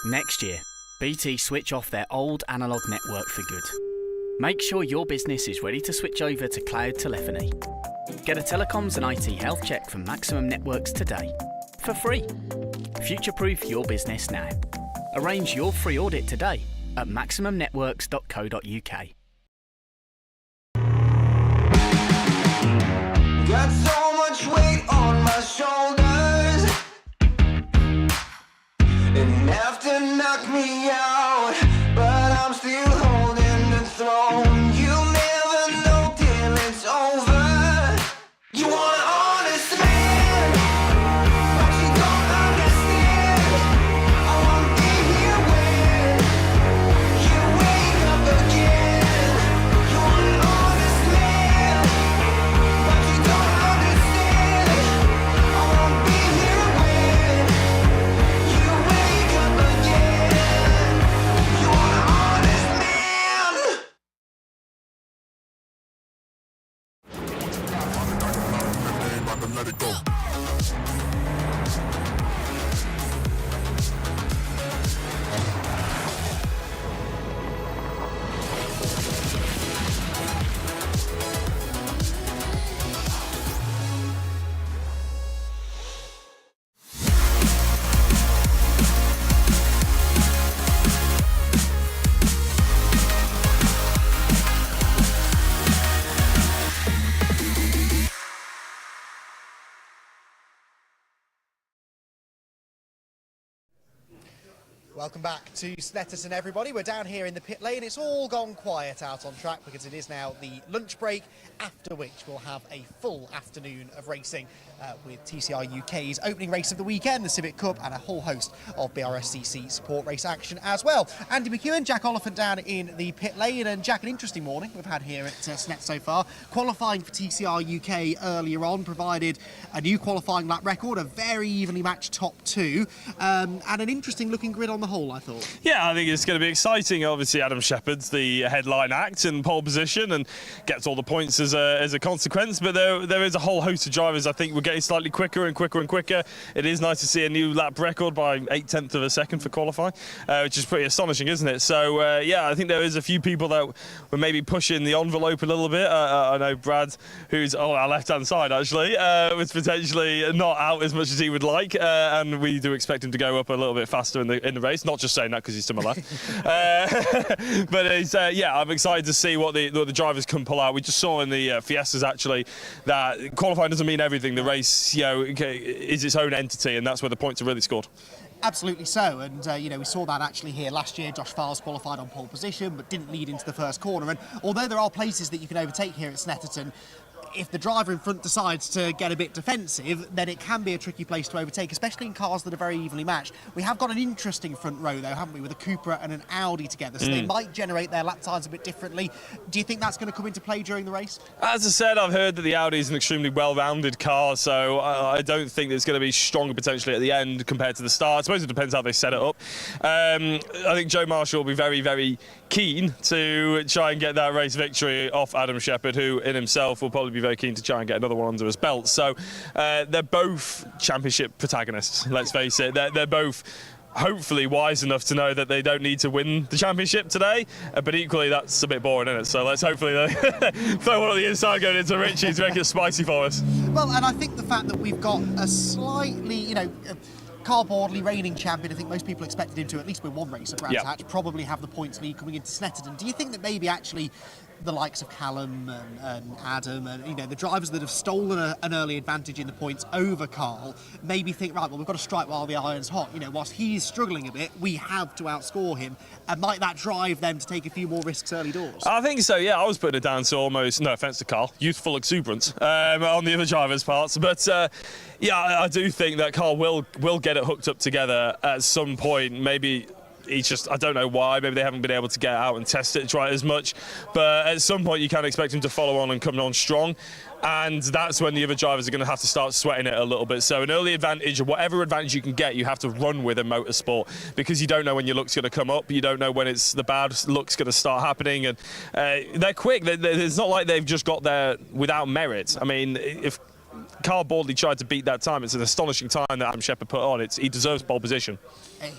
Next year, BT switch off their old analogue network for good. Make sure your business is ready to switch over to cloud telephony. Get a telecoms and IT health check from Maximum Networks today, for free. Future-proof your business now. Arrange your free audit today at maximumnetworks.co.uk. Got so much weight on my shoulders, enough to knock me out, but I'm still holding the throne. You'll never know till it's over. You want an honest man, but you don't understand. I won't be here when you wake up again. You want an honest man, but you don't understand. I won't be here when you wake up again. You want an honest man. Let it go. Welcome back to Snetterton, everybody. We're down here in the pit lane. It's all gone quiet out on track because it is now the lunch break, after which we'll have a full afternoon of racing with TCR UK's opening race of the weekend, the Civic Cup, and a whole host of BRSCC support race action as well. Andy McEwen, Jack Oliphant down in the pit lane. And Jack, an interesting morning we've had here at Snet so far. Qualifying for TCR UK earlier on provided a new qualifying lap record, a very evenly matched top two, and an interesting looking grid on the whole, I thought. Yeah, I think it's going to be exciting. Obviously, Adam Shepherd's the headline act in pole position and gets all the points as a consequence. But there is a whole host of drivers. I think we're getting slightly quicker and quicker and quicker. It is nice to see a new lap record by 0.8 of a second for qualifying, which is pretty astonishing, isn't it? So, yeah, I think there is a few people that were maybe pushing the envelope a little bit. I know Brad, who's on our left-hand side, actually, was potentially not out as much as he would like. And we do expect him to go up a little bit faster in the race. Not just saying that because he's to my left. But it's, yeah, I'm excited to see what the drivers can pull out. We just saw in the Fiestas, actually, that qualifying doesn't mean everything. The race, you know, is its own entity, and that's where the points are really scored. Absolutely so, and you know, we saw that actually here last year. Josh Farles qualified on pole position but didn't lead into the first corner, and although there are places that you can overtake here at Snetterton, if the driver in front decides to get a bit defensive, then it can be a tricky place to overtake, especially in cars that are very evenly matched. We have got an interesting front row, though, haven't we, with a Cupra and an Audi together, so they might generate their lap times a bit differently. Do you think that's going to come into play during the race? As I said, I've heard that the Audi is an extremely well-rounded car, so I don't think it's going to be stronger potentially at the end compared to the start. I suppose it depends how they set it up. I think Joe Marshall will be very, very keen to try and get that race victory off Adam Shepherd, who in himself will probably be very keen to try and get another one under his belt. So they're both championship protagonists, let's face it. They're both hopefully wise enough to know that they don't need to win the championship today, but equally that's a bit boring, isn't it? So let's hopefully throw one on the inside going into Richie to make it spicy for us. Well, and I think the fact that we've got a slightly, you know, Carl Bordley, reigning champion, I think most people expected him to at least win one race at Brands Hatch, probably have the points lead coming into Snetterton. Do you think that maybe actually the likes of Callum and Adam and, you know, the drivers that have stolen an early advantage in the points over Carl maybe think, right, well, we've got to strike while the iron's hot. You know, whilst he's struggling a bit, we have to outscore him. And might that drive them to take a few more risks early doors? I think so, yeah. I was putting it down to almost, no offence to Carl, youthful exuberance on the other drivers' parts. But, yeah, I do think that Carl will get it hooked up together at some point. Maybe he's just, I don't know why, maybe they haven't been able to get out and test it, try it as much. But at some point you can expect him to follow on and come on strong. And that's when the other drivers are going to have to start sweating it a little bit. So an early advantage, or whatever advantage you can get, you have to run with in motorsport, because you don't know when your luck's going to come up. You don't know when the bad luck's going to start happening. And they're quick. It's not like they've just got there without merit. I mean, if Carl Bordley tried to beat that time, it's an astonishing time that Adam Shepherd put on. He deserves pole position.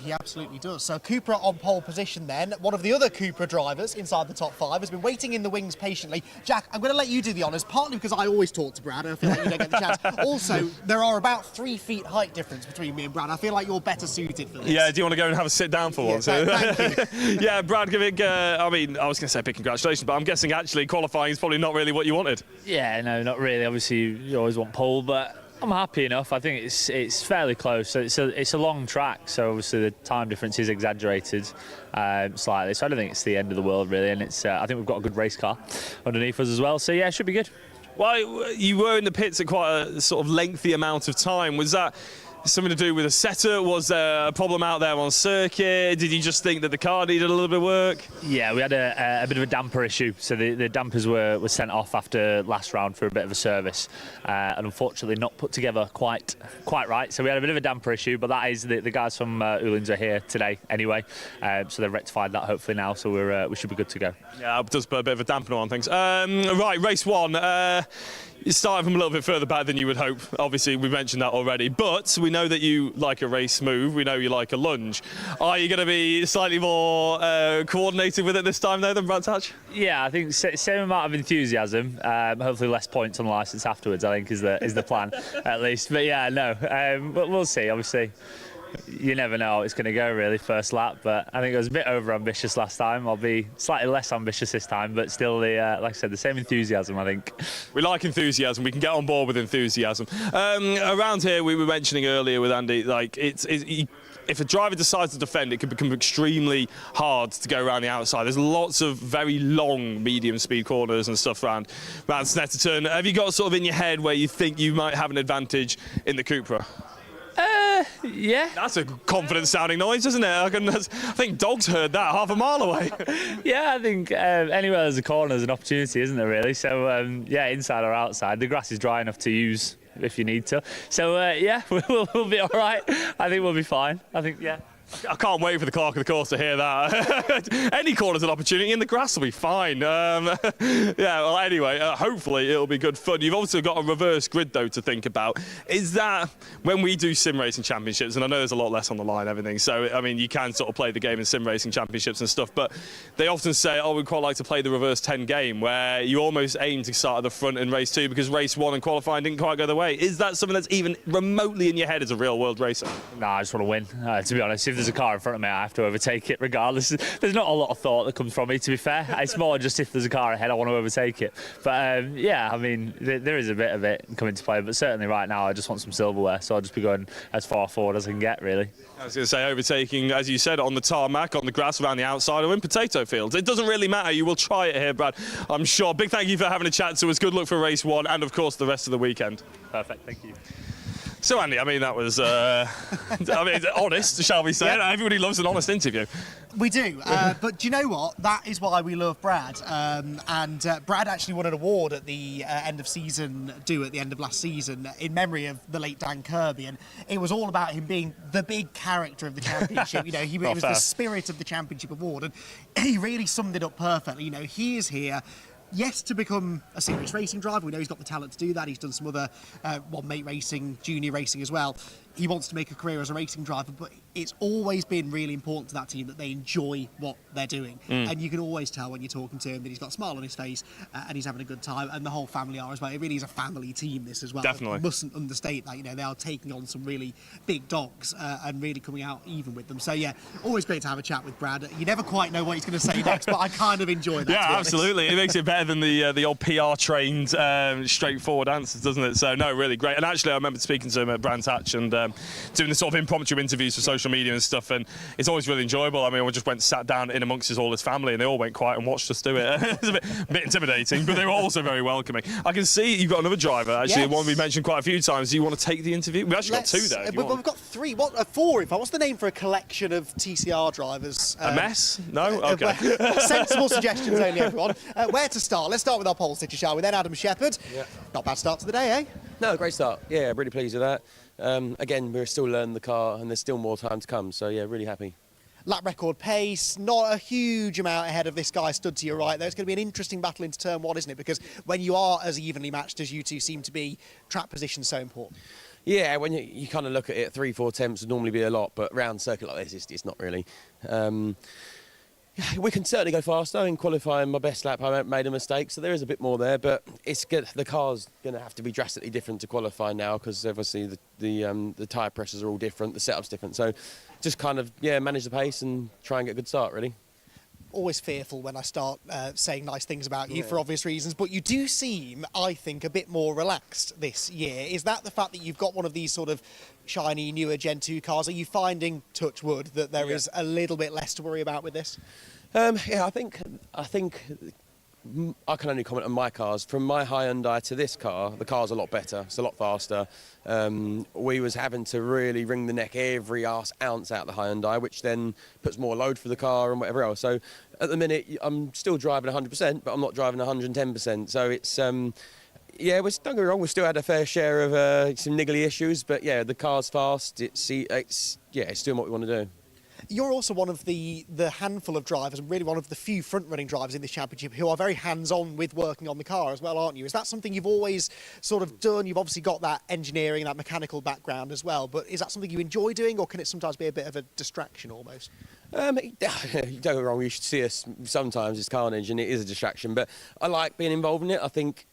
He absolutely does. So Cupra on pole position then. One of the other Cupra drivers inside the top five has been waiting in the wings patiently. Jack, I'm going to let you do the honours, partly because I always talk to Brad and I feel like you don't get the chance. Also, there are about 3 feet height difference between me and Brad. I feel like you're better suited for this. Yeah, do you want to go and have a sit down for once? Thank you. Yeah, Brad, I mean, I was going to say big congratulations, but I'm guessing actually qualifying is probably not really what you wanted. Yeah, no, not really. Obviously, you always want pole, but I'm happy enough. I think it's fairly close. So it's a long track, so obviously the time difference is exaggerated slightly. So I don't think it's the end of the world really, and it's I think we've got a good race car underneath us as well. So yeah, it should be good. Well, you were in the pits at quite a sort of lengthy amount of time. Was that something to do with a setter? Was there a problem out there on circuit? Did you just think that the car needed a little bit of work? Yeah, we had a bit of a damper issue. So the dampers were sent off after last round for a bit of a service, and unfortunately not put together quite right. So we had a bit of a damper issue, but that is the guys from Uhlins are here today anyway, so they've rectified that hopefully now. So we should be good to go. Yeah, it does put a bit of a dampener on things. Right, race one. You're starting from a little bit further back than you would hope. Obviously, we mentioned that already. But we know that you like a race move. We know you like a lunge. Are you going to be slightly more coordinated with it this time, though, than Brands Hatch? Yeah, I think same amount of enthusiasm. Hopefully, less points on the licence afterwards, I think, is the plan, at least. But yeah, no. But we'll see, obviously. You never know how it's going to go, really, first lap. But I think it was a bit over-ambitious last time. I'll be slightly less ambitious this time, but still, like I said, the same enthusiasm, I think. We like enthusiasm. We can get on board with enthusiasm. Around here, we were mentioning earlier with Andy, like if a driver decides to defend, it can become extremely hard to go around the outside. There's lots of very long medium speed corners and stuff around Snetterton. Have you got sort of in your head where you think you might have an advantage in the Cupra? Yeah. That's a confident sounding noise, isn't it? I think dogs heard that half a mile away. Yeah, I think anywhere there's a corner, there's an opportunity, isn't there, really? So, yeah, inside or outside, the grass is dry enough to use if you need to. So, yeah, we'll be all right. I think we'll be fine. I think, yeah. I can't wait for the clerk of the course to hear that. Any corner's an opportunity and the grass will be fine. Yeah, well, anyway, hopefully it'll be good fun. You've also got a reverse grid, though, to think about. Is that when we do sim racing championships, and I know there's a lot less on the line and everything, so, I mean, you can sort of play the game in sim racing championships and stuff, but they often say, oh, we'd quite like to play the reverse 10 game, where you almost aim to start at the front in race 2 because race 1 and qualifying didn't quite go the way. Is that something that's even remotely in your head as a real-world racer? No, I just want to win, to be honest. If there's a car in front of me, I have to overtake it regardless. There's not a lot of thought that comes from me, to be fair. It's more just if there's a car ahead, I want to overtake it. But yeah, I mean, there is a bit of it coming to play, but certainly right now I just want some silverware, so I'll just be going as far forward as I can get, really. I was going to say, overtaking, as you said, on the tarmac, on the grass around the outside, or in potato fields. It doesn't really matter. You will try it here, Brad, I'm sure. Big thank you for having a chat to us. Good luck for race 1 and, of course, the rest of the weekend. Perfect, thank you. So, Andy, I mean, that was, honest, shall we say. Yeah. Everybody loves an honest interview. We do, but do you know what? That is why we love Brad. Brad actually won an award at the end of season do at the end of last season in memory of the late Dan Kirby, and it was all about him being the big character of the championship. You know, it was the spirit of the championship award, and he really summed it up perfectly. You know, he is here. Yes, to become a serious racing driver. We know he's got the talent to do that. He's done some other one-mate racing, junior racing as well. He wants to make a career as a racing driver, but it's always been really important to that team that they enjoy what they're doing. And you can always tell when you're talking to him that he's got a smile on his face and he's having a good time, and the whole family are as well. It really is a family team, this as well. Definitely. You mustn't understate that. You know, they are taking on some really big dogs and really coming out even with them. So, yeah, always great to have a chat with Brad. You never quite know what he's going to say next, but I kind of enjoy that. Yeah, absolutely. It makes it better than the old PR-trained, straightforward answers, doesn't it? So, no, really great. And actually, I remember speaking to him at Brands Hatch and doing the sort of impromptu interviews for social media and stuff, and it's always really enjoyable. I mean, we just sat down in amongst all his family, and they all went quiet and watched us do it. It's a bit intimidating, but they were also very welcoming. I can see you've got another driver, actually, Yes. one we mentioned quite a few times. Do you want to take the interview? We've actually got 2 there. We've got 3. Four, in fact. What's the name for a collection of TCR drivers? A mess? No? Okay. Sensible suggestions only, everyone. Where to start? Let's start with our pole sitter, shall we? Then Adam Shepherd. Yeah. Not bad start to the day, eh? No, great start. Yeah, really pleased with that. Again, we're still learning the car and there's still more time to come, so yeah, really happy. Lap record pace, not a huge amount ahead of this guy stood to your right, though. It's going to be an interesting battle into turn 1, isn't it? Because when you are as evenly matched as you two seem to be, track position's so important. Yeah, when you kind of look at it, 3-4 attempts would normally be a lot, but round circuit like this, it's not really. We can certainly go faster. In qualifying my best lap, I made a mistake, so there is a bit more there. But it's good. The car's going to have to be drastically different to qualify now because obviously the tyre pressures are all different, the setup's different. So just kind of manage the pace and try and get a good start, really. Always fearful when I start saying nice things about you for obvious reasons, but you do seem, I think, a bit more relaxed this year. Is that the fact that you've got one of these sort of shiny, newer Gen 2 cars? Are you finding, touch wood, that there is a little bit less to worry about with this? Yeah, I think I can only comment on my cars. From my Hyundai to this car, the car's a lot better. It's a lot faster. We was having to really wring the neck every ounce out of the Hyundai, which then puts more load for the car and whatever else. So at the minute, I'm still driving 100%, but I'm not driving 110%. So it's don't get me wrong, we've still had a fair share of some niggly issues, but yeah, the car's fast. It's doing what we want to do. You're also one of the handful of drivers, and really one of the few front-running drivers in this championship who are very hands-on with working on the car as well, aren't you? Is that something you've always sort of done? You've obviously got that engineering, that mechanical background as well, but is that something you enjoy doing, or can it sometimes be a bit of a distraction almost? Don't get me wrong, you should see us sometimes, it's carnage and it is a distraction, but I like being involved in it. I think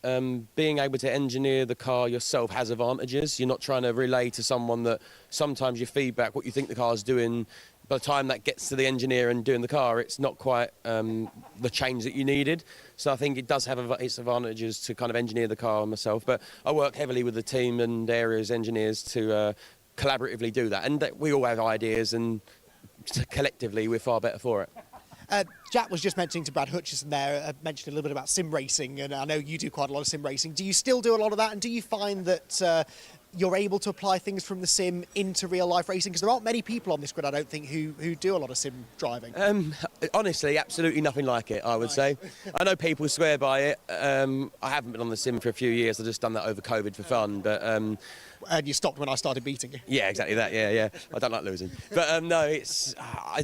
being able to engineer the car yourself has advantages. You're not trying to relay to someone that sometimes your feedback, what you think the car's doing, by the time that gets to the engineer and doing the car, it's not quite the change that you needed. So I think it does have its advantages to kind of engineer the car myself. But I work heavily with the team and areas engineers to collaboratively do that. And we all have ideas, and collectively we're far better for it. Jack was just mentioning to Brad Hutchison there, mentioned a little bit about sim racing, and I know you do quite a lot of sim racing. Do you still do a lot of that, and do you find that you're able to apply things from the sim into real life racing? Because there aren't many people on this grid, I don't think, who do a lot of sim driving. Honestly, absolutely nothing like it, I would say. I know people swear by it. I haven't been on the sim for a few years. I've just done that over COVID for fun. But and you stopped when I started beating you. Yeah, exactly that. Yeah. I don't like losing. But no, it's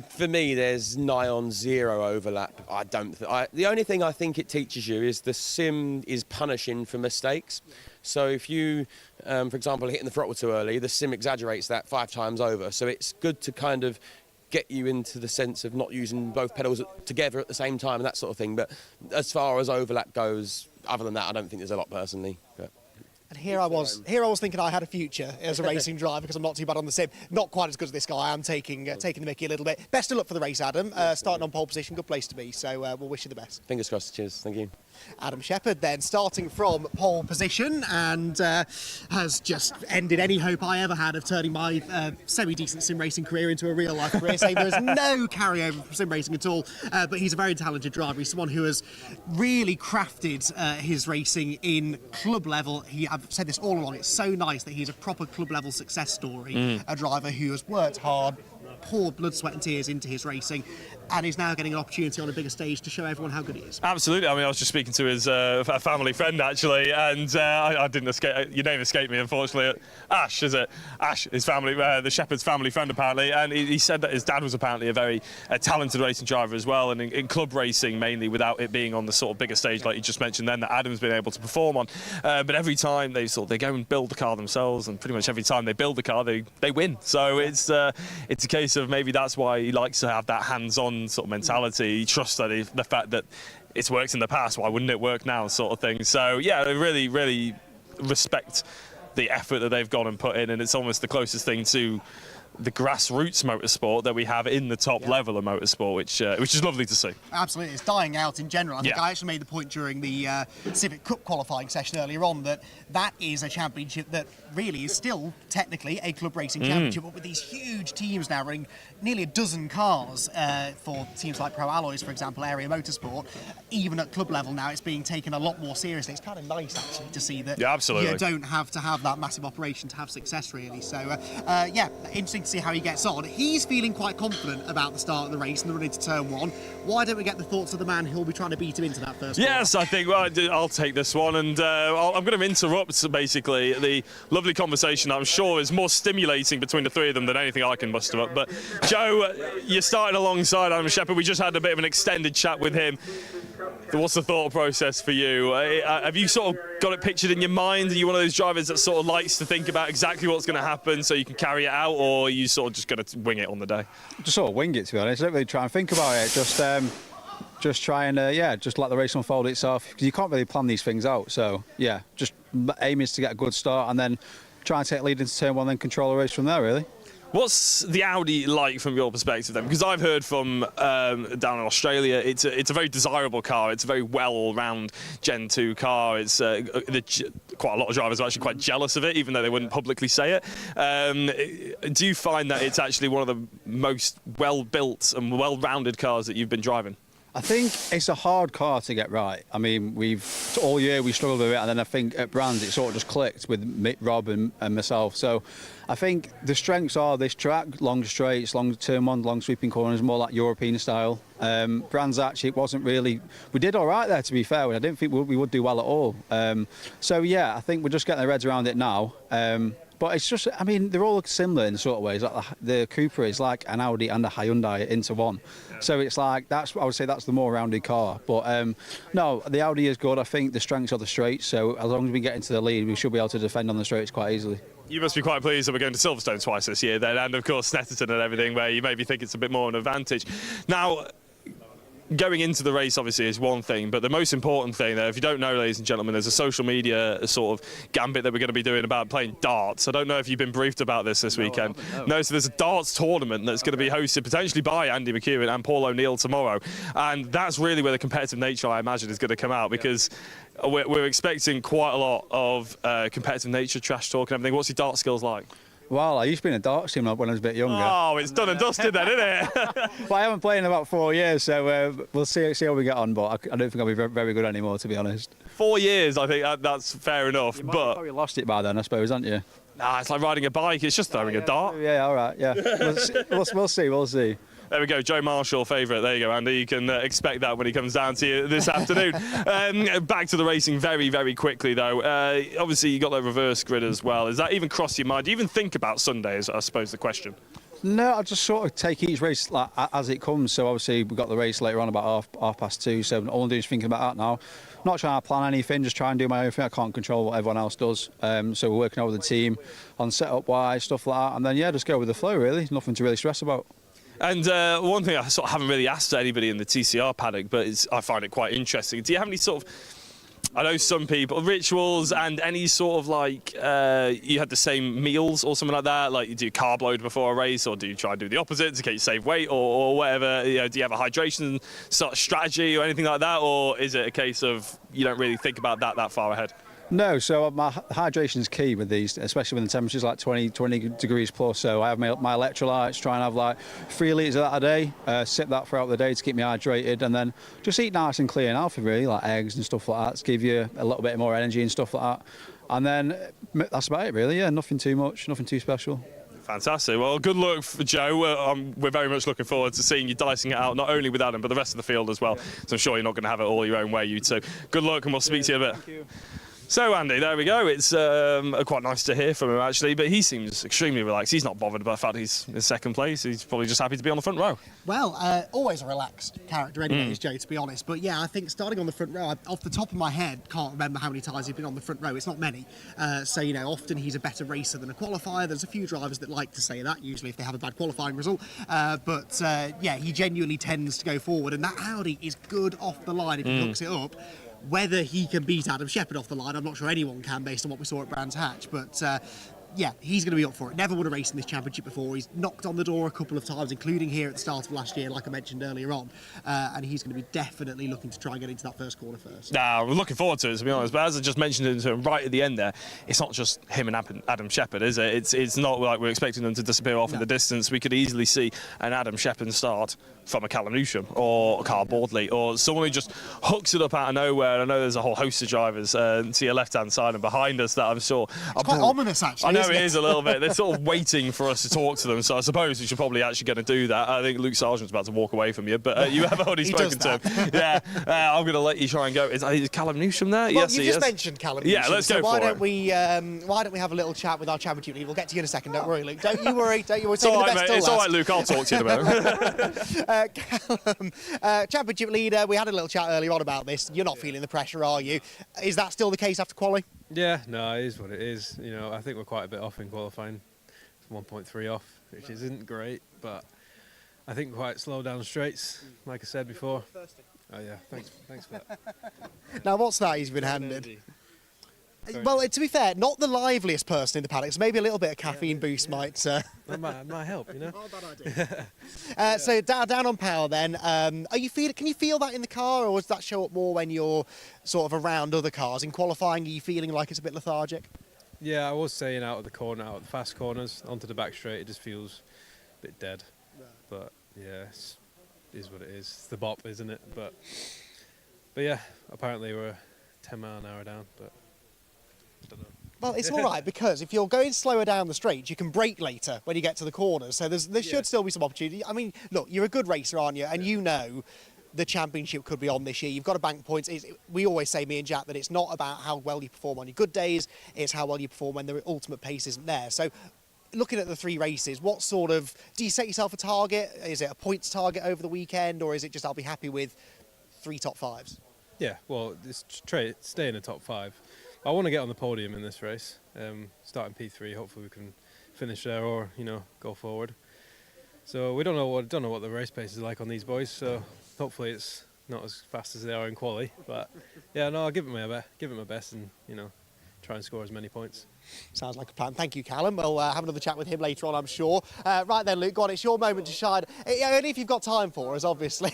for me. There's nigh on zero overlap. The only thing I think it teaches you is the sim is punishing for mistakes. So if you, for example, hitting the throttle too early, the sim exaggerates that 5 times over. So it's good to kind of get you into the sense of not using both pedals together at the same time and that sort of thing. But as far as overlap goes, other than that, I don't think there's a lot personally. But. And here I was thinking I had a future as a racing driver because I'm not too bad on the sim. Not quite as good as this guy. I am taking the mickey a little bit. Best of luck for the race, Adam. Starting on pole position, good place to be. So we'll wish you the best. Fingers crossed. Cheers. Thank you. Adam Shepherd then starting from pole position and has just ended any hope I ever had of turning my semi-decent sim racing career into a real life career, saying there is no carryover from sim racing at all. But he's a very talented driver. He's someone who has really crafted his racing in club level. I've said this all along, it's so nice that he's a proper club level success story, a driver who has worked hard, poured blood, sweat and tears into his racing, and is now getting an opportunity on a bigger stage to show everyone how good he is. Absolutely. I mean, I was just speaking to his a family friend, actually, and I didn't escape. Your name escaped me, unfortunately. Ash, is it? Ash, his family, the Shepherd's family friend, apparently, and he said that his dad was apparently a very talented racing driver as well, and in club racing mainly, without it being on the sort of bigger stage like you just mentioned then, that Adam's been able to perform on. But every time they go and build the car themselves, and pretty much every time they build the car, they win. So it's a case of maybe that's why he likes to have that hands-on sort of mentality. He trusts that the fact that it's worked in the past, why wouldn't it work now, sort of thing. So yeah, I really, really respect the effort that they've gone and put in, and it's almost the closest thing to the grassroots motorsport that we have in the top level of motorsport, which is lovely to see. Absolutely, it's dying out in general. I think I actually made the point during the Civic Cup qualifying session earlier on that is a championship that really is still technically a club racing championship, but with these huge teams now running nearly a dozen cars for teams like Pro Alloys, for example, Area Motorsport. Even at club level now, it's being taken a lot more seriously. It's kind of nice actually to see that you don't have to have that massive operation to have success, really. So interesting to see how he gets on. He's feeling quite confident about the start of the race and the run into turn 1. Why don't we get the thoughts of the man who'll be trying to beat him into that first Yes, corner? I think I'll take this one, and I'm going to interrupt basically the lovely conversation I'm sure is more stimulating between the three of them than anything I can muster up. But Joe, you're starting alongside Adam Shepherd. We just had a bit of an extended chat with him. What's the thought process for you? Have you sort of got it pictured in your mind? Are you one of those drivers that sort of likes to think about exactly what's going to happen so you can carry it out, or are you sort of just going to wing it on the day? Just sort of wing it, to be honest. I don't really try and think about it. Just try and, just let the race unfold itself. Because you can't really plan these things out. So, yeah, just aim is to get a good start and then try and take lead into turn 1 and then control the race from there, really. What's the Audi like from your perspective then? Because I've heard from down in Australia, it's a very desirable car. It's a very well all-round Gen 2 car. It's quite a lot of drivers are actually quite jealous of it, even though they wouldn't publicly say it. Do you find that it's actually one of the most well-built and well-rounded cars that you've been driving? I think it's a hard car to get right. I mean, all year we struggled with it, and then I think at Brands it sort of just clicked with Rob and myself. So I think the strengths are this track, long straights, long turn 1, long sweeping corners, more like European style. Brands actually, it wasn't really, we did all right there, to be fair. I didn't think we would do well at all. So yeah, I think we're just getting our heads around it now. But it's just, I mean, they're all similar in sort of ways. Like the Cooper is like an Audi and a Hyundai into one. Yeah. So it's like, I would say that's the more rounded car. But no, the Audi is good. I think the strengths are the straights. So as long as we get into the lead, we should be able to defend on the straights quite easily. You must be quite pleased that we're going to Silverstone twice this year then, and of course Snetterton and everything, where you maybe think it's a bit more an advantage. Now, going into the race obviously is one thing, but the most important thing there, if you don't know, ladies and gentlemen, there's a social media sort of gambit that we're going to be doing about playing darts. I don't know if you've been briefed about this weekend. No, so there's a darts tournament that's going to be hosted potentially by Andy McEwen and Paul O'Neill tomorrow, and that's really where the competitive nature, I imagine, is going to come out, because we're expecting quite a lot of competitive nature, trash talk and everything. What's your dart skills like? Well, I used to be in a darts team when I was a bit younger. Oh, it's done and dusted then, isn't it? But I haven't played in about 4 years, so we'll see how we get on. But I don't think I'll be very good anymore, to be honest. 4 years, I think that's fair enough. You might have probably lost it by then, I suppose, haven't you? Nah, it's like riding a bike. It's just throwing a dart. Yeah, all right, yeah. We'll see. There we go, Joe Marshall favourite. There you go, Andy. You can expect that when he comes down to you this afternoon. Back to the racing very, very quickly, though. Obviously, you got the reverse grid as well. Has that even crossed your mind? Do you even think about Sundays, I suppose, the question? No, I just sort of take each race like as it comes. So obviously we've got the race later on about half past 2. So all I'm doing is thinking about that now. Not trying to plan anything, just try and do my own thing. I can't control what everyone else does. So we're working over the team on setup wise, stuff like that, and then just go with the flow. Really, nothing to really stress about. And one thing I sort of haven't really asked anybody in the TCR paddock, but I find it quite interesting. Do you have any sort of, I know some people, rituals and any sort of like, you had the same meals or something like that? Like you do carb load before a race, or do you try and do the opposite to get you save weight or whatever? You know, do you have a hydration sort of strategy or anything like that? Or is it a case of you don't really think about that far ahead? No, so my hydration is key with these, especially when the temperature's like 20 degrees plus. So I have my electrolytes, try and have like 3 litres of that a day, sip that throughout the day to keep me hydrated, and then just eat nice and clean and healthy, really, like eggs and stuff like that, to give you a little bit more energy and stuff like that. And then that's about it, really, yeah, nothing too much, nothing too special. Fantastic. Well, good luck for Joe. We're very much looking forward to seeing you dicing it out, not only with Adam, but the rest of the field as well. So I'm sure you're not going to have it all your own way, you two. Good luck, and we'll speak to you in a bit. Thank you. So, Andy, there we go. It's quite nice to hear from him, actually, but he seems extremely relaxed. He's not bothered by the fact he's in second place. He's probably just happy to be on the front row. Well, always a relaxed character anyway, is Joe, to be honest. But yeah, I think starting on the front row, off the top of my head, can't remember how many times he's been on the front row. It's not many. So, you know, often he's a better racer than a qualifier. There's a few drivers that like to say that, usually if they have a bad qualifying result. But yeah, he genuinely tends to go forward. And that Audi is good off the line if he hooks it up. Whether he can beat Adam Shepherd off the line, I'm not sure anyone can based on what we saw at Brands Hatch, but yeah, he's going to be up for it. Never won a race in this championship before. He's knocked on the door a couple of times, including here at the start of last year, like I mentioned earlier on, and he's going to be definitely looking to try and get into that first corner first. Nah, we're looking forward to it, to be honest, but as I just mentioned to him right at the end there, it's not just him and Adam Shepherd, is it? It's not like we're expecting them to disappear off in the distance. We could easily see an Adam Shepherd start from a Callum Newsham or a Carl Bordley or someone who just hooks it up out of nowhere. And I know there's a whole host of drivers to your left-hand side and behind us that I'm sure... It's quite ominous, actually. I know it is a little bit. They're sort of waiting for us to talk to them, so I suppose we should probably actually going to do that. I think Luke Sargent's about to walk away from you, but you have already spoken to him. Yeah, I'm going to let you try and go. Is Callum Newsham there? Well, yes, you he just is. mentioned Callum Newsham. Yeah, let's go why for don't it. Why don't we have a little chat with our championship lead? We'll get to you in a second. Don't worry, Luke. Don't you worry. It's all right, mate. It's all right, Luke. I'll talk to you in a minute. Callum, championship leader. We had a little chat earlier on about this. You're not feeling the pressure, are you? Is that still the case after quali? Yeah, no, it is what it is. You know, I think we're quite a bit off in qualifying. 1.3 off, which isn't great, but I think quite slow down straights, like I said before. Oh yeah, thanks for that. Now, what's that he's been handed? Well, to be fair, not the liveliest person in the paddock, so maybe a little bit of caffeine boost might... That might help, you know? Oh, bad idea. So down on power then, can you feel that in the car, or does that show up more when you're sort of around other cars? In qualifying, are you feeling like it's a bit lethargic? Yeah, I was saying out of the corner, out of the fast corners, onto the back straight, it just feels a bit dead. Right. But yeah, it is what it is. It's the bop, isn't it? But yeah, apparently we're 10 mile an hour down, but I don't know. Well, it's all right, because if you're going slower down the straight, you can brake later when you get to the corners. So there should still be some opportunity. I mean, look, you're a good racer, aren't you? And you know the championship could be on this year. You've got to bank points. We always say, me and Jack, that it's not about how well you perform on your good days, it's how well you perform when the ultimate pace isn't there. So looking at the 3 races, what sort of, do you set yourself a target? Is it a points target over the weekend, or is it just I'll be happy with 3 top 5s? Yeah, well, stay in the top 5. I want to get on the podium in this race, starting P3. Hopefully we can finish there, or go forward. So we don't know what the race pace is like on these boys. So hopefully it's not as fast as they are in quali. But yeah, no, I'll give it my best, and try and score as many points. Sounds like a plan. Thank you, Callum. We'll have another chat with him later on, I'm sure. Right then, Luke, go on, it's your moment to shine. Only if you've got time for us, obviously.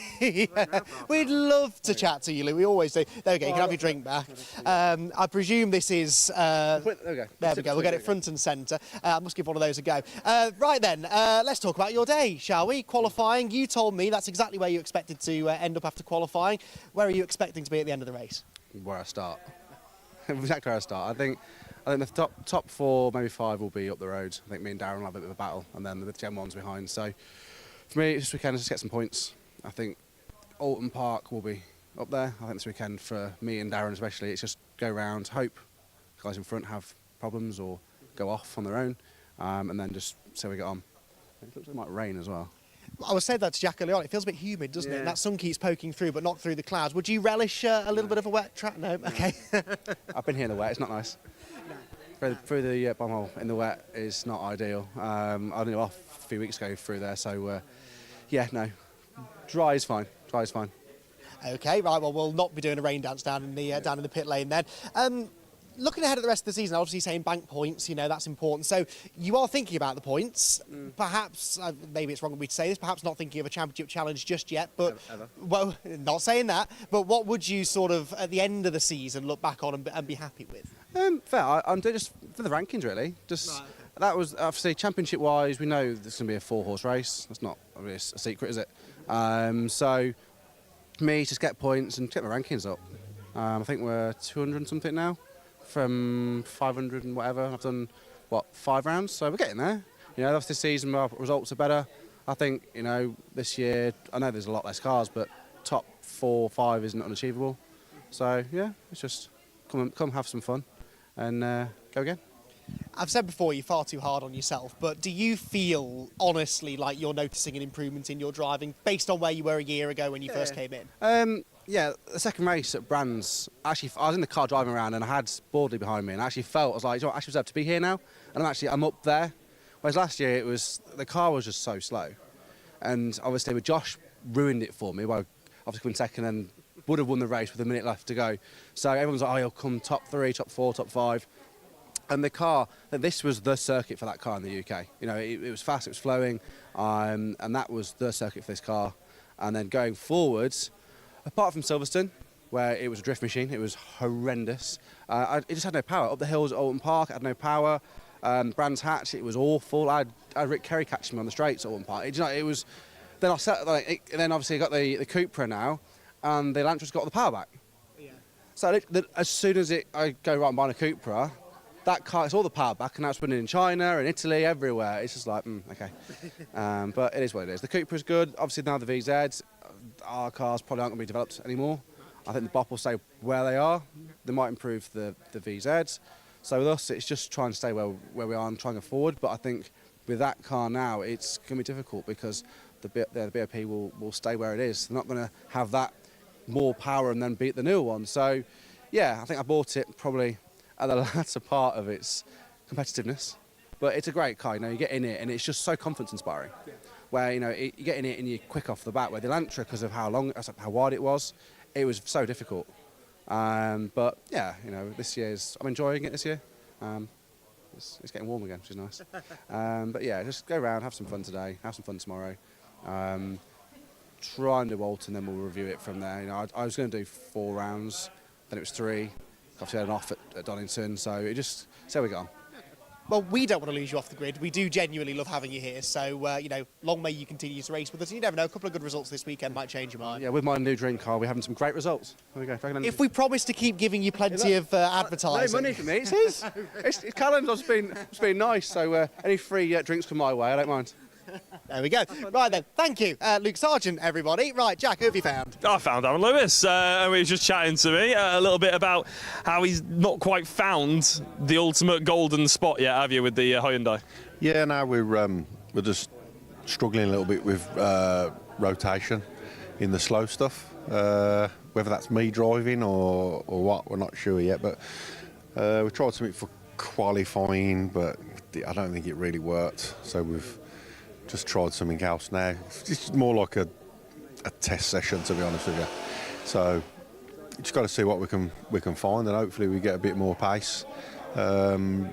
We'd love to chat to you, Luke. We always do. There we go, you can have your drink back. I presume this is... there we go. We'll get it front and centre. I must give one of those a go. Right then, let's talk about your day, shall we? Qualifying. You told me that's exactly where you expected to end up after qualifying. Where are you expecting to be at the end of the race? Where I start. Exactly where I start. I think the top 4, maybe 5 will be up the road. I think me and Darren will have a bit of a battle, and then the Gen 1's behind. So for me, this weekend is just get some points. I think Alton Park will be up there. I think this weekend for me and Darren especially, it's just go round, hope guys in front have problems or go off on their own, and then just see how we get on. It looks like it might rain as well. I was saying that to Jack early on. It feels a bit humid, doesn't it? And that sun keeps poking through, but not through the clouds. Would you relish a little bit of a wet track? No? OK. I've been here in the wet. It's not nice. Through the bomb hole in the wet is not ideal. I was off a few weeks ago through there, so yeah, no. Dry is fine. Dry is fine. OK, right. Well, we'll not be doing a rain dance down in the pit lane then. Looking ahead at the rest of the season, obviously saying bank points, you know, that's important. So you are thinking about the points. Perhaps, maybe it's wrong of me to say this, perhaps not thinking of a championship challenge just yet, but, well, not saying that, but what would you sort of, at the end of the season, look back on and be happy with? Fair. I'm doing just for the rankings, really. Just right, okay. That was, obviously, championship-wise, we know this is going to be a 4-horse race. That's not really a secret, is it? So, me, just get points and get my rankings up. I think we're 200 and something now. From 500 and whatever. I've done, 5 rounds? So we're getting there. You know, this season our results are better. I think, you know, this year, I know there's a lot less cars, but top 4 or 5 isn't unachievable. So, yeah, it's just come have some fun and go again. I've said before, you're far too hard on yourself, but do you feel, honestly, like you're noticing an improvement in your driving based on where you were a year ago when you first came in? Yeah, the second race at Brands, actually, I was in the car driving around and I had Boardley behind me and I actually felt, I was like, you know, I actually deserve to be here now. And I'm up there. Whereas last year, the car was just so slow. And obviously with Josh ruined it for me. Well, obviously coming second and would have won the race with a minute left to go. So everyone's like, oh, he'll come top 3, top 4, top 5. And the car, this was the circuit for that car in the UK. You know, it was fast, it was flowing, and that was the circuit for this car. And then going forwards, apart from Silverstone, where it was a drift machine, it was horrendous. It just had no power. Up the hills at Alton Park, it had no power. Brands Hatch, it was awful. I had Rick Kerry catching me on the straights at Alton Park. It was. Then then obviously I got the Cupra now, and the Elantra's got the power back. Yeah. So as soon as I go right and buy a Cupra, that car, it's all the power back, and now it's running in China and Italy, everywhere. It's just like, okay. But it is what it is. The Cupra's good. Obviously now the VZs, our cars probably aren't going to be developed anymore. I think the BOP will stay where they are. They might improve the VZs. So with us, it's just trying to stay where we are and trying to go forward. But I think with that car now, it's going to be difficult because the BOP will stay where it is. They're not going to have that more power and then beat the newer one. So, yeah, I think I bought it probably at the latter part of its competitiveness. But it's a great car, you know, you get in it and it's just so confidence inspiring. Yeah. Where, you know, you get in it and you're quick off the bat, where the Elantra, because of how wide it was so difficult. But yeah, you know, I'm enjoying it this year. It's getting warm again, which is nice. But yeah, just go around, have some fun today, have some fun tomorrow. Try and do Alton, then we'll review it from there. You know, I was going to do 4 rounds, then it was 3. Obviously had an off at Donington, so it just, see how we go on. Well, we don't want to lose you off the grid. We do genuinely love having you here. So, you know, long may you continue to race with us. You never know, a couple of good results this weekend might change your mind. Yeah, with my new dream car, we're having some great results. There we go. If we promise to keep giving you plenty of advertising. No money for me, it's his. It's Callum's just been nice, so any free drinks come my way, I don't mind. There we go. Right then, thank you, Luke Sargent, everybody. Right, Jack, who have you found? I found Aaron Lewis, and he was just chatting to me a little bit about how he's not quite found the ultimate golden spot yet, have you, with the Hyundai? Yeah, no, we're just struggling a little bit with rotation in the slow stuff. Whether that's me driving or what, we're not sure yet. But we tried something for qualifying, but I don't think it really worked. So we've just tried something else now. It's more like a test session, to be honest with you. So just got to see what we can find, and hopefully we get a bit more pace. But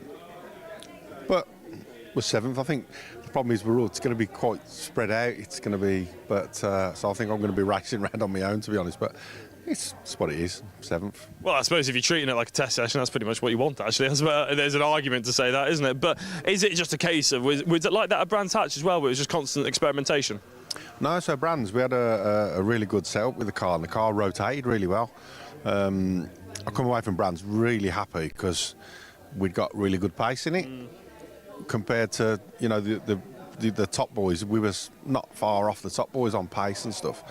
we're 7th. I think the problem is it's going to be quite spread out. It's going to be, so I think I'm going to be racing around on my own, to be honest. But it's what it is, 7th. Well, I suppose if you're treating it like a test session, that's pretty much what you want, actually. There's an argument to say that, isn't it? But is it just a case of, was it like that at Brands Hatch as well, where it was just constant experimentation? No, so Brands, we had a really good setup with the car, and the car rotated really well. I come away from Brands really happy because we'd got really good pace in it. Compared to, you know, the top boys, we was not far off the top boys on pace and stuff.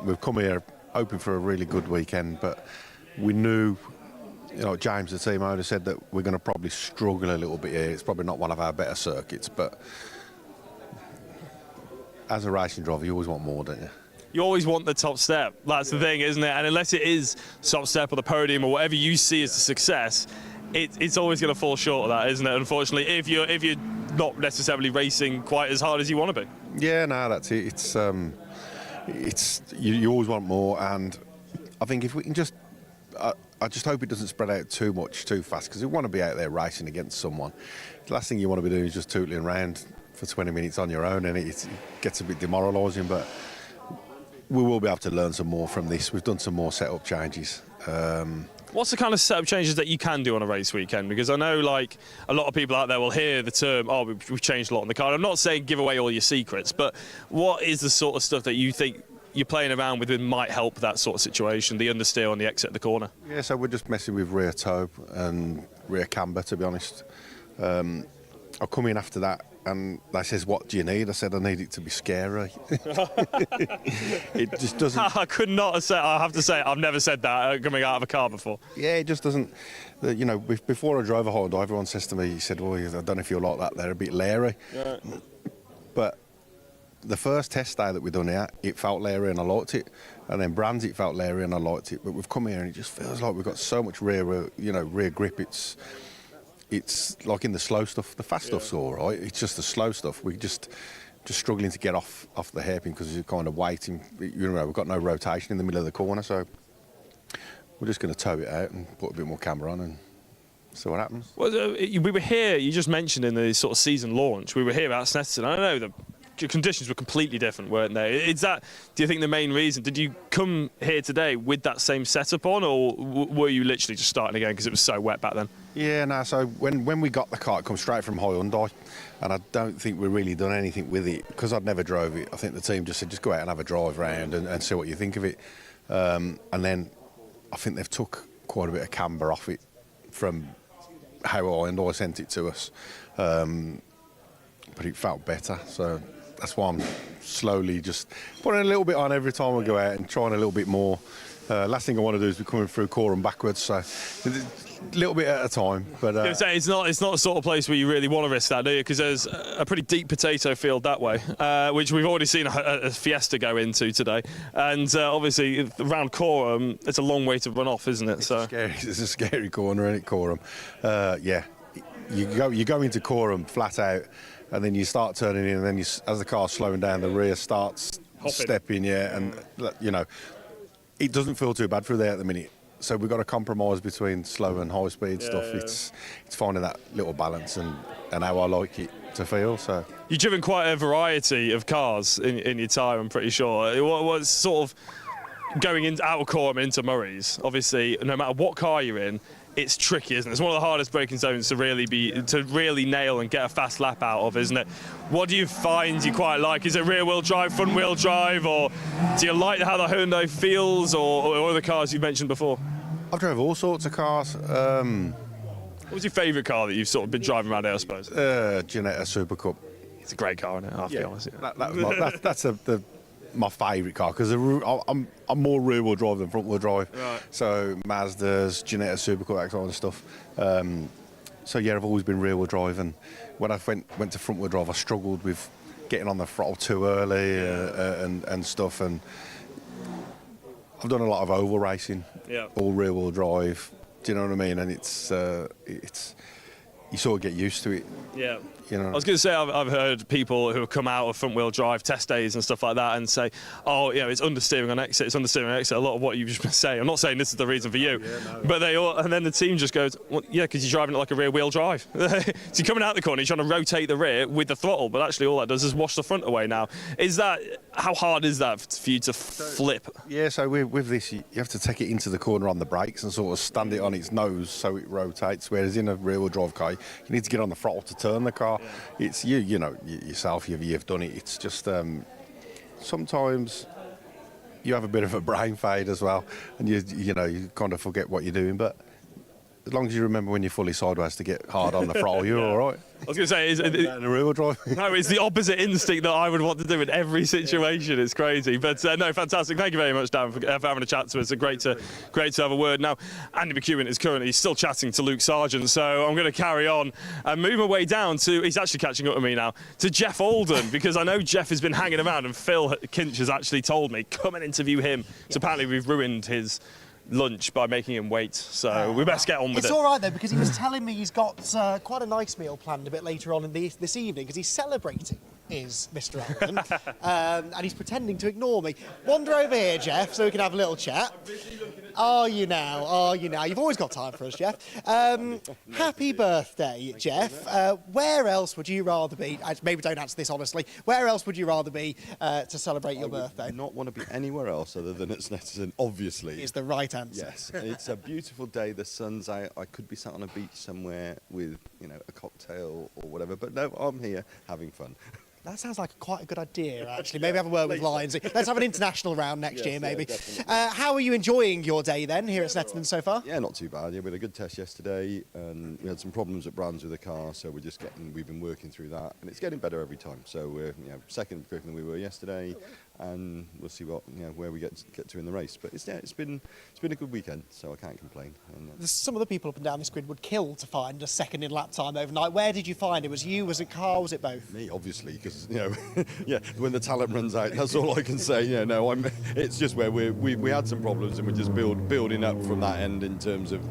We've come here hoping for a really good weekend, but we knew, you know, James, the team owner, said that we're going to probably struggle a little bit here. It's probably not one of our better circuits, but as a racing driver, you always want more, don't you? You always want the top step. That's the thing, isn't it? And unless it is top step or the podium or whatever you see as a success, it's always going to fall short of that, isn't it? Unfortunately, if you're not necessarily racing quite as hard as you want to be. Yeah, no, that's it. You always want more, and I think if we can just, I just hope it doesn't spread out too much too fast, because you want to be out there racing against someone. The last thing you want to be doing is just tootling around for 20 minutes on your own, and it gets a bit demoralising. But we will be able to learn some more from this. We've done some more setup changes. What's the kind of setup changes that you can do on a race weekend? Because I know, like, a lot of people out there will hear the term, oh, we've changed a lot on the car. I'm not saying give away all your secrets, but what is the sort of stuff that you think you're playing around with and might help that sort of situation, the understeer on the exit of the corner? Yeah, so we're just messing with rear toe and rear camber, to be honest. I'll come in after that, and they says, what do you need? I said, I need it to be scary. It just doesn't... I could not have said, I have to say, I've never said that coming out of a car before. Yeah, it just doesn't... You know, before I drove a Honda, everyone says to me, he said, well, I don't know if you're like that, they're a bit leery. Right. But the first test day that we done here, it felt leery and I liked it. And then Brands, it felt leery and I liked it. But we've come here and it just feels like we've got so much rear grip. It's like in the slow stuff. The fast stuff's all right. It's just the slow stuff. We're just struggling to get off the hairpin because you're kind of waiting. You know, we've got no rotation in the middle of the corner, so we're just going to tow it out and put a bit more camber on and see what happens. Well, we were here. You just mentioned in the sort of season launch, we were here at Snetterton. I know the conditions were completely different, weren't they? Is that, do you think, the main reason? Did you come here today with that same setup on, or were you literally just starting again because it was so wet back then? Yeah, no, so when we got the car, it come straight from Hyundai, and I don't think we really done anything with it, because I'd never drove it. I think the team just said, just go out and have a drive round and see what you think of it. And then I think they've took quite a bit of camber off it from how Hyundai sent it to us. But it felt better, so that's why I'm slowly just putting a little bit on every time I go out and trying a little bit more. Last thing I want to do is be coming through Coram backwards, so a little bit at a time. But it's not the sort of place where you really want to risk that, do you? Because there's a pretty deep potato field that way, which we've already seen a Fiesta go into today, and obviously around Coram, it's a long way to run off, isn't it? It's a scary corner, isn't it, Coram? Yeah, you go into Coram flat out, and then you start turning in, and then as the car's slowing down, the rear starts stepping, and you know, it doesn't feel too bad through there at the minute. So we've got to compromise between slow and high speed stuff. Yeah. It's finding that little balance and how I like it to feel. So you've driven quite a variety of cars in your time, I'm pretty sure. What's sort of going out of Coram into Murray's? Obviously, no matter what car you're in, it's tricky, isn't it? It's one of the hardest braking zones to really nail and get a fast lap out of, isn't it? What do you find you quite like? Is it rear-wheel drive, front-wheel drive, or do you like how the Hyundai feels, or other cars you've mentioned before? I've drove all sorts of cars. What was your favourite car that you've sort of been driving around here, I suppose? Ginetta Super Cup. It's a great car, isn't it? I have to be honest. That's my favourite car, because I'm more rear-wheel drive than front-wheel drive. Right. So Mazdas, Ginetta Super Cup, that kind of stuff. So yeah, I've always been rear-wheel drive, and when I went to front-wheel drive, I struggled with getting on the throttle too early and stuff. And I've done a lot of oval racing, all rear-wheel drive. Do you know what I mean? And it's you sort of get used to it. Yeah. You know. I was going to say I've heard people who have come out of front-wheel drive test days and stuff like that and say, oh, you know, it's understeering on exit, it's understeering on exit. A lot of what you've just been saying. I'm not saying this is the reason for you, but they all, and then the team just goes, well, yeah, because you're driving it like a rear-wheel drive. So you're coming out the corner, you're trying to rotate the rear with the throttle, but actually all that does is wash the front away now. How hard is that for you to flip? Yeah, so with this, you have to take it into the corner on the brakes and sort of stand it on its nose so it rotates, whereas in a rear-wheel drive car, you need to get on the throttle to turn the car. Yeah. It's you know, yourself, you've done it. It's just sometimes you have a bit of a brain fade as well, and you know, you kind of forget what you're doing, but as long as you remember when you're fully sideways to get hard on the throttle, you're all right. I was going to say, in the rear-wheel drive. No, it's the opposite instinct that I would want to do in every situation. It's crazy, but no, fantastic. Thank you very much, Dan, for having a chat to us. It's great to have a word. Now, Andy McEwen is currently still chatting to Luke Sargent, so I'm going to carry on and move my way down to. He's actually catching up with me now to Jeff Alden, because I know Jeff has been hanging around, and Phil Kinch has actually told me come and interview him. So apparently we've ruined his lunch by making him wait, so we best get on with it. It's all right though, because he was telling me he's got quite a nice meal planned a bit later on in this evening, because he's celebrating is Mr. Alden, and he's pretending to ignore me. Wander over here, Jeff, so we can have a little chat. Are you now? Are you now? You've always got time for us, Jeff. Happy birthday, Jeff. Where else would you rather be? Maybe don't answer this honestly. Where else would you rather be to celebrate your birthday? I would not want to be anywhere else other than at Snetterton, obviously. Is the right answer. Yes. It's a beautiful day. The sun's out. I could be sat on a beach somewhere with, you know, a cocktail or whatever. But no, I'm here having fun. That sounds like quite a good idea, actually. Maybe have a word with Lions. Let's have an international round next year, maybe. How are you enjoying your day then here at Snetterton so far? Yeah, not too bad. Yeah, we had a good test yesterday, and we had some problems at Brands with the car, so we've been working through that, and it's getting better every time. So we're second quicker than we were yesterday, and we'll see where we get to in the race. But it's been a good weekend, so I can't complain. And, some of the people up and down this grid would kill to find a second in lap time overnight. Where did you find it? Was you? Was it car? Was it both? Me, obviously, because yeah, when the talent runs out, that's all I can say. Yeah, no, it's just where we had some problems, and we're just building up from that end in terms of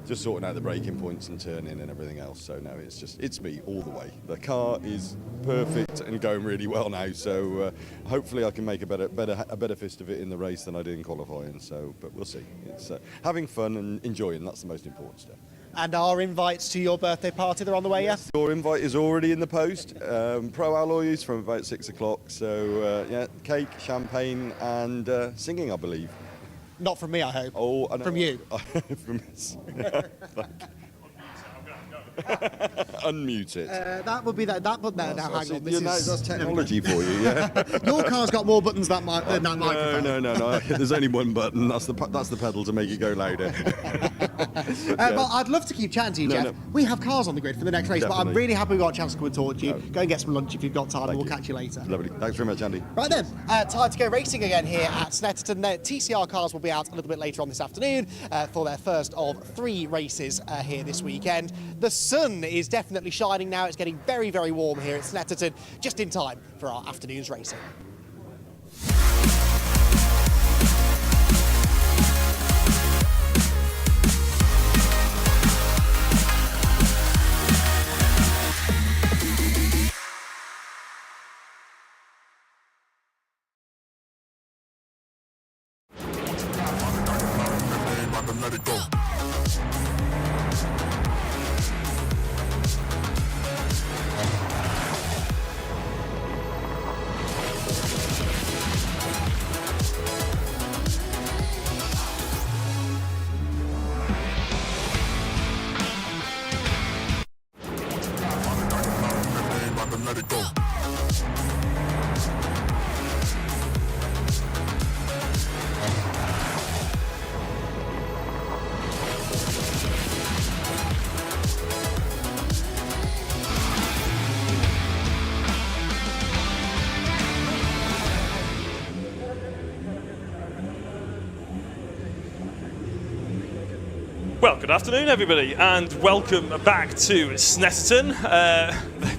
just sorting out the braking points and turning and everything else. So no, it's me all the way. The car is perfect and going really well now. So hopefully I can make a better fist of it in the race than I did in qualifying. So, but we'll see. It's having fun and enjoying. That's the most important step. And our invites to your birthday party, they're on the way, yes? Your invite is already in the post. Pro Alloys from about 6 o'clock. So yeah, cake, champagne, and singing, I believe. Not from me, I hope. Oh, I know. From you. From us. Unmute it. That would be that. That button there. Now, hang on. That's technology for you. Yeah. Your car's got more buttons than that microphone. No. There's only one button. That's the pedal to make it go louder. But I'd love to keep chatting to you, Jeff. No. We have cars on the grid for the next race, Definitely. but I'm really happy we got a chance to come and talk to you. Go and get some lunch if you've got time, and we'll you. catch you later. Lovely. Thanks very much, Andy. Right then, time to go racing again here at Snetterton. The TCR cars will be out a little bit later on this afternoon for their first of 3 races here this weekend. The sun is definitely shining now. It's getting very, very warm here at Snetterton, just in time for our afternoon's racing. Let it go. Let it go. Well, good afternoon, everybody, and welcome back to Snetterton.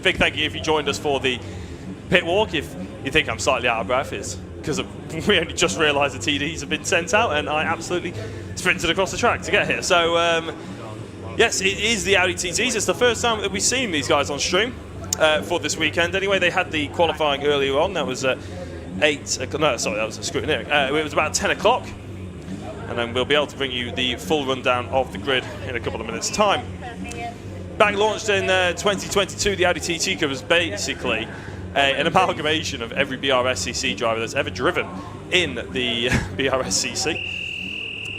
Big thank you if you joined us for the pit walk. If you think I'm slightly out of breath, it's because we only just realised the TDs have been sent out, and I absolutely sprinted across the track to get here. So Yes, it is the Audi TTs. It's the first time that we've seen these guys on stream for this weekend. Anyway, they had the qualifying earlier on. That was that was a scrutineering. It was about 10 o'clock. And then we'll be able to bring you the full rundown of the grid in a couple of minutes' time. Back launched in 2022, the Audi TT Cup was basically an amalgamation of every BRSCC driver that's ever driven in the BRSCC.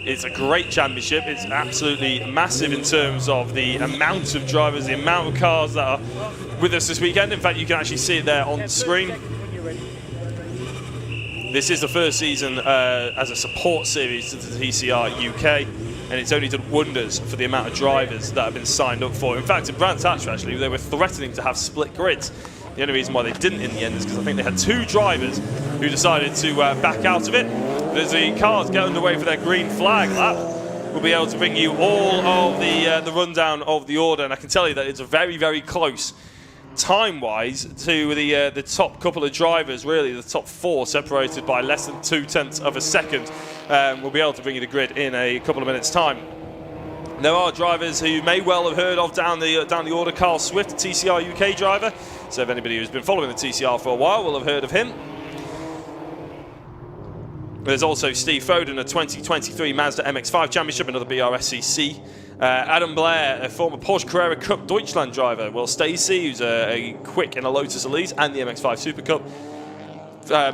It's a great championship. It's absolutely massive in terms of the amount of drivers, the amount of cars that are with us this weekend. In fact, you can actually see it there on the screen. This is the first season as a support series to the TCR UK, and it's only done wonders for the amount of drivers that have been signed up for it. In fact, in Brands Hatch, actually, they were threatening to have split grids. The only reason why they didn't in the end is because I think they had 2 drivers who decided to back out of it. But as the cars get underway for their green flag lap, we'll be able to bring you all of the rundown of the order, and I can tell you that it's a very, very close time-wise to the top couple of drivers, really the top 4 separated by less than 0.2 of a second. We'll be able to bring you the grid in a couple of minutes' time. There are drivers who you may well have heard of down the order. Carl Swift, TCR UK driver. So if anybody who's been following the TCR for a while will have heard of him. There's also Steve Foden, a 2023 Mazda MX-5 Championship, another BRSCC. Adam Blair, a former Porsche Carrera Cup Deutschland driver. Will Stacey, who's a quick in a Lotus Elise and the MX-5 Super Cup.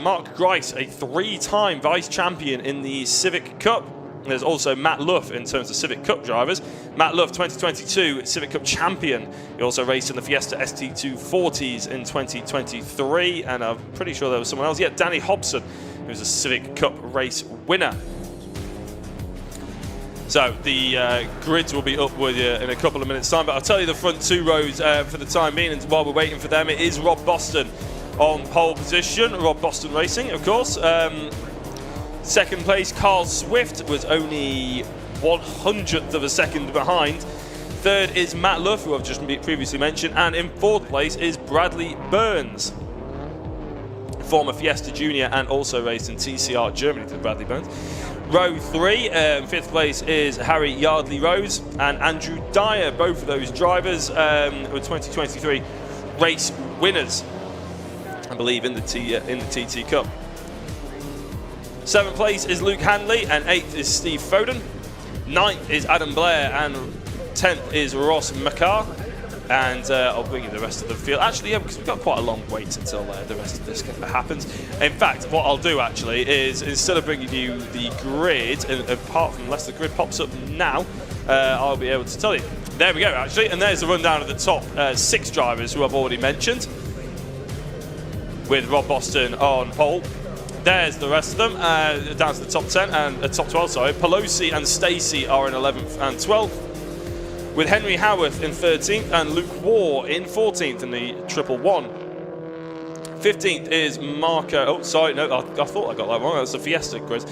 Mark Grice, a 3-time vice champion in the Civic Cup. There's also Matt Luff in terms of Civic Cup drivers. Matt Luff, 2022 Civic Cup champion. He also raced in the Fiesta ST240s in 2023, and I'm pretty sure there was someone else. Yeah, Danny Hobson, who's a Civic Cup race winner. So the grids will be up with you in a couple of minutes' time, but I'll tell you the front 2 rows for the time being, and while we're waiting for them, it is Rob Boston on pole position. Rob Boston Racing, of course. Second place, Carl Swift, was only 1/100th of a second behind. Third is Matt Luff, who I've just previously mentioned, and in 4th place is Bradley Burns, former Fiesta Junior and also raced in TCR Germany to Bradley Burns. Row 3, 5th place is Harry Yardley Rose and Andrew Dyer. Both of those drivers were 2023 race winners, I believe, in the TT Cup. 7th place is Luke Handley, and 8th is Steve Foden. 9th is Adam Blair, and 10th is Ross McCarr. And I'll bring you the rest of the field. Actually, yeah, because we've got quite a long wait until the rest of this happens. In fact, what I'll do actually is, instead of bringing you the grid, apart from unless the grid pops up now, I'll be able to tell you. There we go, actually, and there's the rundown of the top 6 drivers who I've already mentioned, with Rob Boston on pole. There's the rest of them, down to the top 10 and top 12. Sorry, Pelosi and Stacey are in 11th and 12th, with Henry Howarth in 13th and Luke Waugh in 14th in the 111. 15th is Marco. Oh, sorry, no, I thought I got that wrong. That's the Fiesta grid.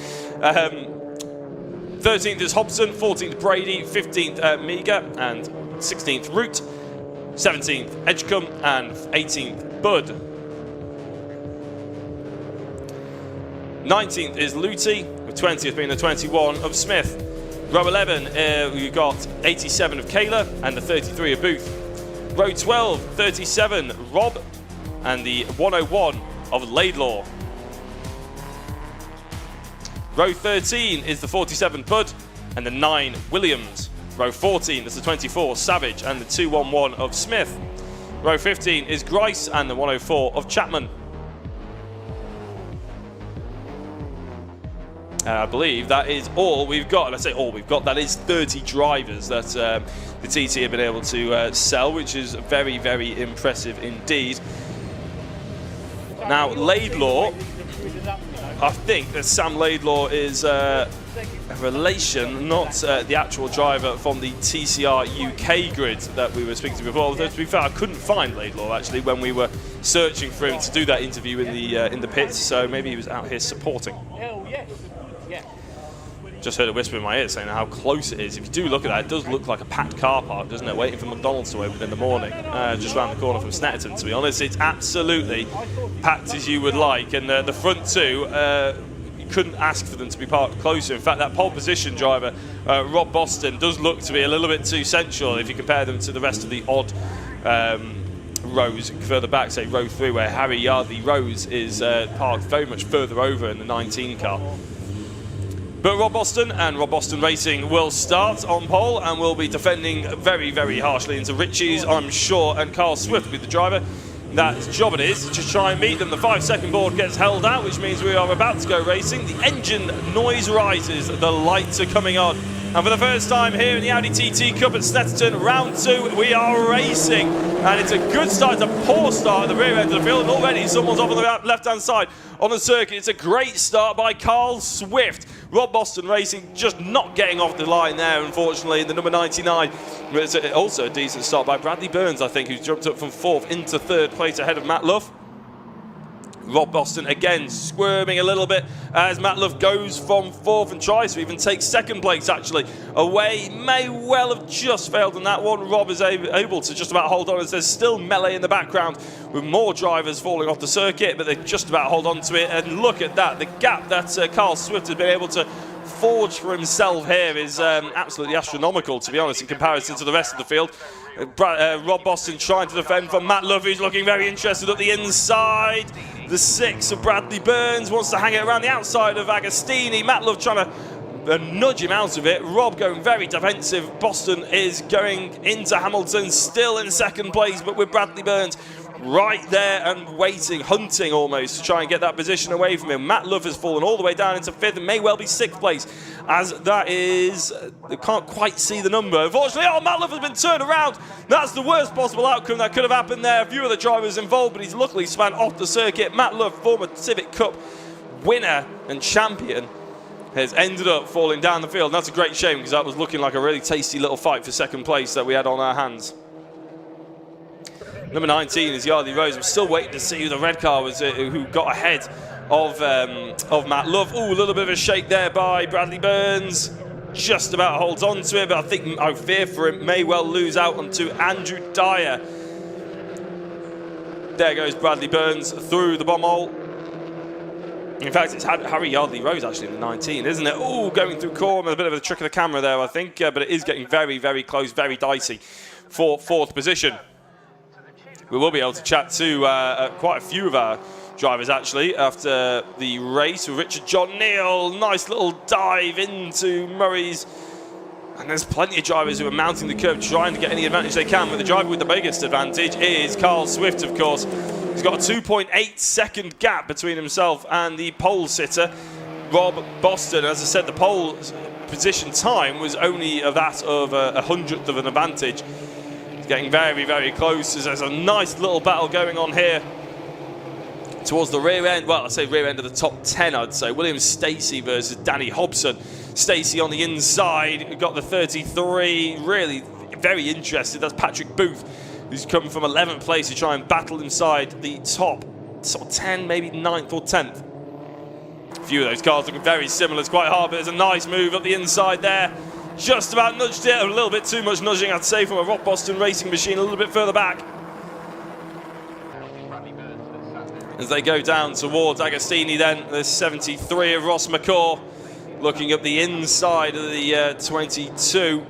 13th is Hobson, 14th Brady, 15th Miga, and 16th Root, 17th Edgecombe, and 18th Bud. 19th is Luty, with 20th being the 21 of Smith. Row 11, we've got 87 of Kayla and the 33 of Booth. Row 12, 37 Rob and the 101 of Laidlaw. Row 13 is the 47 Bud and the 9 Williams. Row 14 is the 24 Savage and the 211 of Smith. Row 15 is Grice and the 104 of Chapman. I believe that is all we've got. And I say all we've got, that is 30 drivers that the TT have been able to sell, which is very, very impressive indeed. Now, Laidlaw, I think that Sam Laidlaw is a relation, not the actual driver from the TCR UK grid that we were speaking to before. Although, to be fair, I couldn't find Laidlaw actually when we were searching for him to do that interview in the pits, so maybe he was out here supporting. Just heard a whisper in my ear saying how close it is. If you do look at that, it does look like a packed car park, doesn't it? Waiting for McDonald's to open in the morning, just round the corner from Snetterton, to be honest. It's absolutely packed as you would like. And the front 2, couldn't ask for them to be parked closer. In fact, that pole position driver, Rob Boston, does look to be a little bit too central if you compare them to the rest of the odd rows further back, say row 3, where Harry Yardley Rose is parked very much further over in the 19 car. But Rob Boston and Rob Boston Racing will start on pole and will be defending very, very harshly into Ritchie's, I'm sure, and Carl Swift will be the driver. That job it is to try and meet them. The 5-second board gets held out, which means we are about to go racing. The engine noise rises, the lights are coming on. And for the first time here in the Audi TT Cup at Snetterton, round 2, we are racing. And it's a good start, it's a poor start at the rear end of the field. And already someone's off on the left-hand side on the circuit. It's a great start by Carl Swift. Rob Boston Racing just not getting off the line there, unfortunately, in the number 99. It's also a decent start by Bradley Burns, I think, who's jumped up from 4th into 3rd place ahead of Matt Luff. Rob Boston again squirming a little bit as Matt Luff goes from 4th and tries to even take 2nd place actually away. May well have just failed on that one. Rob is able to just about hold on as there's still melee in the background with more drivers falling off the circuit, but they just about hold on to it. And look at that, the gap that Carl Swift has been able to forge for himself here is absolutely astronomical, to be honest, in comparison to the rest of the field. Rob Boston trying to defend from Matt Luff, who's looking very interested at the inside. The 6 of Bradley Burns wants to hang it around the outside of Agostini. Matt Luff trying to nudge him out of it. Rob going very defensive. Boston is going into Hamilton, still in 2nd place, but with Bradley Burns right there and waiting, hunting almost to try and get that position away from him. Matt Luff has fallen all the way down into 5th and may well be 6th place, as that is, they can't quite see the number. Unfortunately, Matt Luff has been turned around. That's the worst possible outcome that could have happened there. A few of the drivers involved, but he's luckily spun off the circuit. Matt Luff, former Civic Cup winner and champion, has ended up falling down the field. And that's a great shame, because that was looking like a really tasty little fight for 2nd place that we had on our hands. Number 19 is Yardley Rose. I'm still waiting to see who the red car was, who got ahead of Matt Luff. Ooh, a little bit of a shake there by Bradley Burns. Just about holds on to it, but I think, I fear for him, may well lose out onto Andrew Dyer. There goes Bradley Burns through the bomb hole. In fact, it's Harry Yardley Rose actually in the 19, isn't it? Ooh, going through corner, a bit of a trick of the camera there, I think, but it is getting very, very close, very dicey for 4th position. We will be able to chat to quite a few of our drivers actually after the race with Richard John Neal. Nice little dive into Murray's. And there's plenty of drivers who are mounting the curve trying to get any advantage they can, but the driver with the biggest advantage is Carl Swift, of course. He's got a 2.8 second gap between himself and the pole sitter, Rob Boston. As I said, the pole position time was only that of a 100th of an advantage. Getting very, very close. There's a nice little battle going on here towards the rear end. Well, I say rear end of the top 10, I'd say. William Stacey versus Danny Hobson. Stacey on the inside, got the 33. Really very interested. That's Patrick Booth, who's come from 11th place to try and battle inside the top sort of 10, maybe 9th or 10th. A few of those cars looking very similar. It's quite hard, but there's a nice move up the inside there. Just about nudged it, a little bit too much nudging, I'd say, from a Rob Boston Racing machine, a little bit further back. As they go down towards Agostini then, there's 73 of Ross McCaw, looking up the inside of the 22.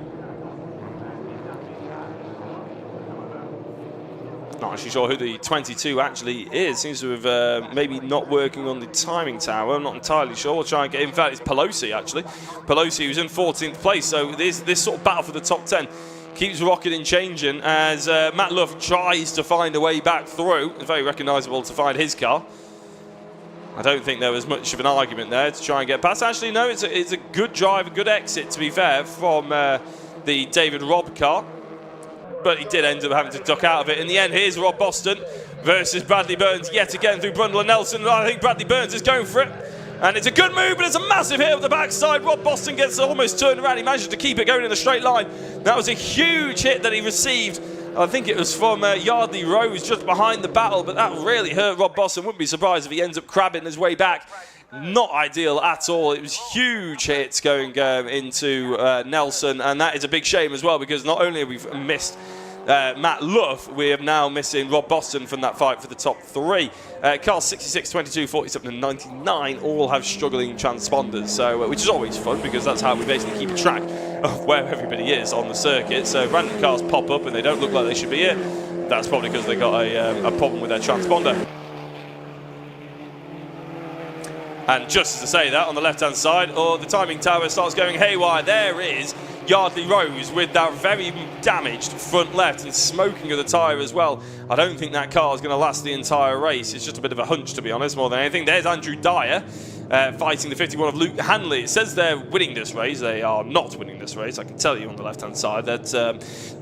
Not actually sure who the 22 actually is. Seems to have maybe not working on the timing tower. I'm not entirely sure. We'll try and get him. In fact, it's Pelosi actually. Pelosi, who's in 14th place. So this sort of battle for the top 10 keeps rocking and changing as Matt Luff tries to find a way back through. It's very recognisable to find his car. I don't think there was much of an argument there to try and get past. Actually, no, it's a good drive, a good exit, to be fair, from the David Robb car. But he did end up having to duck out of it. In the end, here's Rob Boston versus Bradley Burns yet again through Brundle and Nelson. I think Bradley Burns is going for it. And it's a good move, but it's a massive hit up the backside. Rob Boston gets almost turned around. He manages to keep it going in a straight line. That was a huge hit that he received. I think it was from Yardley Rose just behind the battle, but that really hurt Rob Boston. Wouldn't be surprised if he ends up crabbing his way back. Not ideal at all. It was huge hits going into Nelson, and that is a big shame as well, because not only have we missed Matt Luff, we are now missing Rob Boston from that fight for the top 3. Cars 66, 22, 47 and 99 all have struggling transponders, so which is always fun because that's how we basically keep track of where everybody is on the circuit. So if random cars pop up and they don't look like they should be here, that's probably because they got a problem with their transponder. And just as I say that, on the left-hand side, the timing tower starts going haywire. There is Yardley Rose with that very damaged front left and smoking of the tyre as well. I don't think that car is going to last the entire race. It's just a bit of a hunch, to be honest, more than anything. There's Andrew Dyer fighting the 51 of Luke Hanley. It says they're winning this race. They are not winning this race. I can tell you on the left-hand side that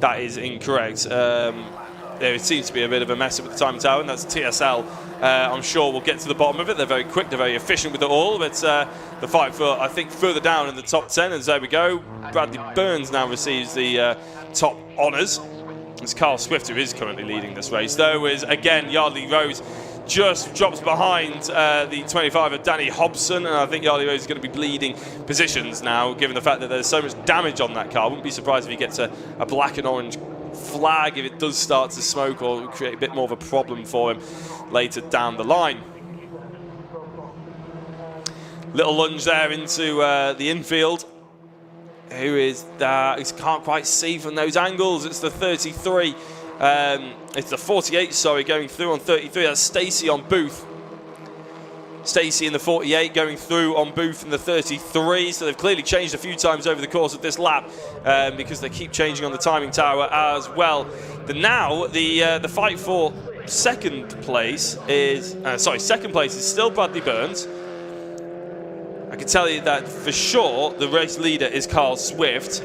that is incorrect. There seems to be a bit of a mess up with the timing tower, and that's TSL. I'm sure we'll get to the bottom of it. They're very quick, they're very efficient with it all, but the fight for, I think, further down in the top 10, and there we go. Bradley Burns now receives the top honours. It's Carl Swift who is currently leading this race, though, is again Yardley Rose just drops behind the 25 of Danny Hobson, and I think Yardley Rose is going to be bleeding positions now, given the fact that there's so much damage on that car. I wouldn't be surprised if he gets a black and orange flag if it does start to smoke, or create a bit more of a problem for him later down the line. Little lunge there into the infield. Who is that? He can't quite see from those angles. It's the 33. It's the 48, sorry, going through on 33. That's Stacey on Booth. Stacey in the 48 going through on Booth in the 33. So they've clearly changed a few times over the course of this lap because they keep changing on the timing tower as well. The fight for second place is still Bradley Burns. I can tell you that for sure the race leader is Carl Swift.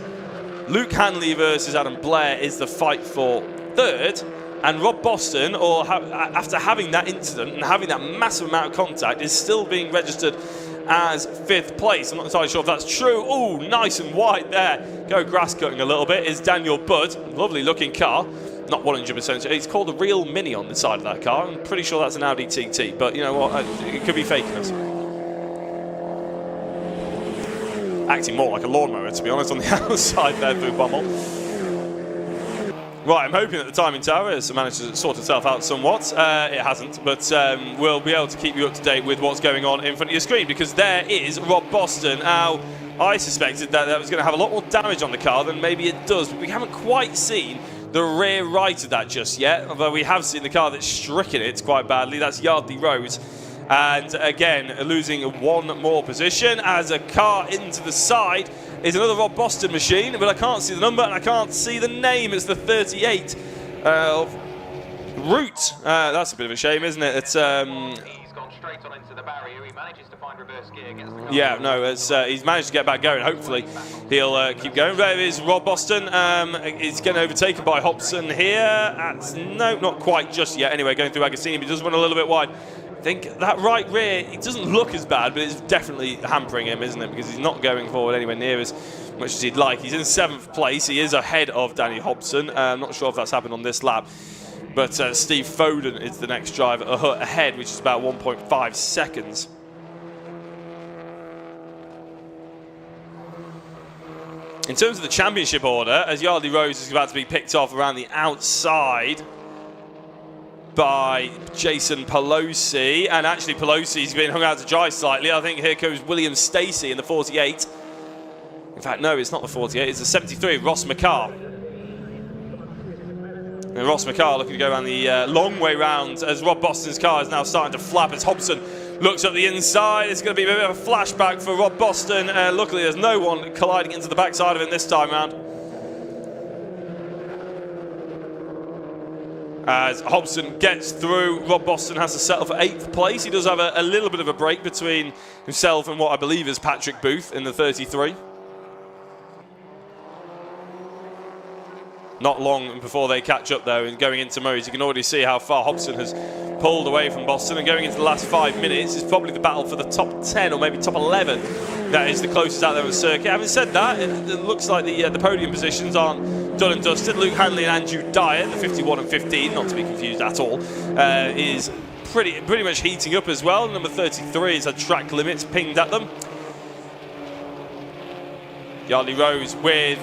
Luke Hanley versus Adam Blair is the fight for third. And Rob Boston, after having that incident and having that massive amount of contact, is still being registered as 5th place. I'm not entirely sure if that's true. Oh, nice and wide there. Go grass cutting a little bit is Daniel Budd. Lovely looking car. Not 100%. It's called a Real Mini on the side of that car. I'm pretty sure that's an Audi TT, but you know what? It could be faking us. Acting more like a lawnmower, to be honest, on the outside there through Bummel. Right, I'm hoping that the timing tower has managed to sort itself out somewhat. It hasn't, but we'll be able to keep you up to date with what's going on in front of your screen, because there is Rob Boston. Now, I suspected that was going to have a lot more damage on the car than maybe it does, but we haven't quite seen the rear right of that just yet, although we have seen the car that's stricken it quite badly. That's Yardley Rose. And again, losing one more position as a car into the side is another Rob Boston machine, but I can't see the number and I can't see the name. It's the 38 of Root. That's a bit of a shame, isn't it? It's He's gone straight on into the barrier. He manages to find reverse gear against the car. yeah, no, he's managed to get back going. Hopefully, he'll keep going. There is Rob Boston. He's getting overtaken by Hobson here. No, not quite just yet. Anyway, going through Agassini, but he does run a little bit wide. I think that right rear, it doesn't look as bad, but it's definitely hampering him, isn't it? Because he's not going forward anywhere near as much as he'd like. He's in 7th place. He is ahead of Danny Hobson. I'm not sure if that's happened on this lap. But Steve Foden is the next driver ahead, which is about 1.5 seconds. In terms of the championship order, as Yardley Rose is about to be picked off around the outside by Jason Pelosi, and actually Pelosi's been hung out to dry slightly. I think here goes William Stacey in the 48. In fact, no, it's not the 48, it's the 73, Ross McCarr. And Ross McCarr looking to go around the long way round as Rob Boston's car is now starting to flap as Hobson looks up the inside. It's going to be a bit of a flashback for Rob Boston. Luckily, there's no one colliding into the backside of him this time round. As Hobson gets through, Rob Boston has to settle for 8th place. He does have a little bit of a break between himself and what I believe is Patrick Booth in the 33. Not long before they catch up, though, and going into Murray's, you can already see how far Hobson has pulled away from Boston. And going into the last 5 minutes is probably the battle for the top 10 or maybe top 11. That is the closest out there on the circuit. Having said that, it looks like the podium positions aren't done and dusted. Luke Hanley and Andrew Dyer, the 51 and 15, not to be confused at all, is pretty much heating up as well. Number 33 has had track limits pinged at them. Yardley Rose with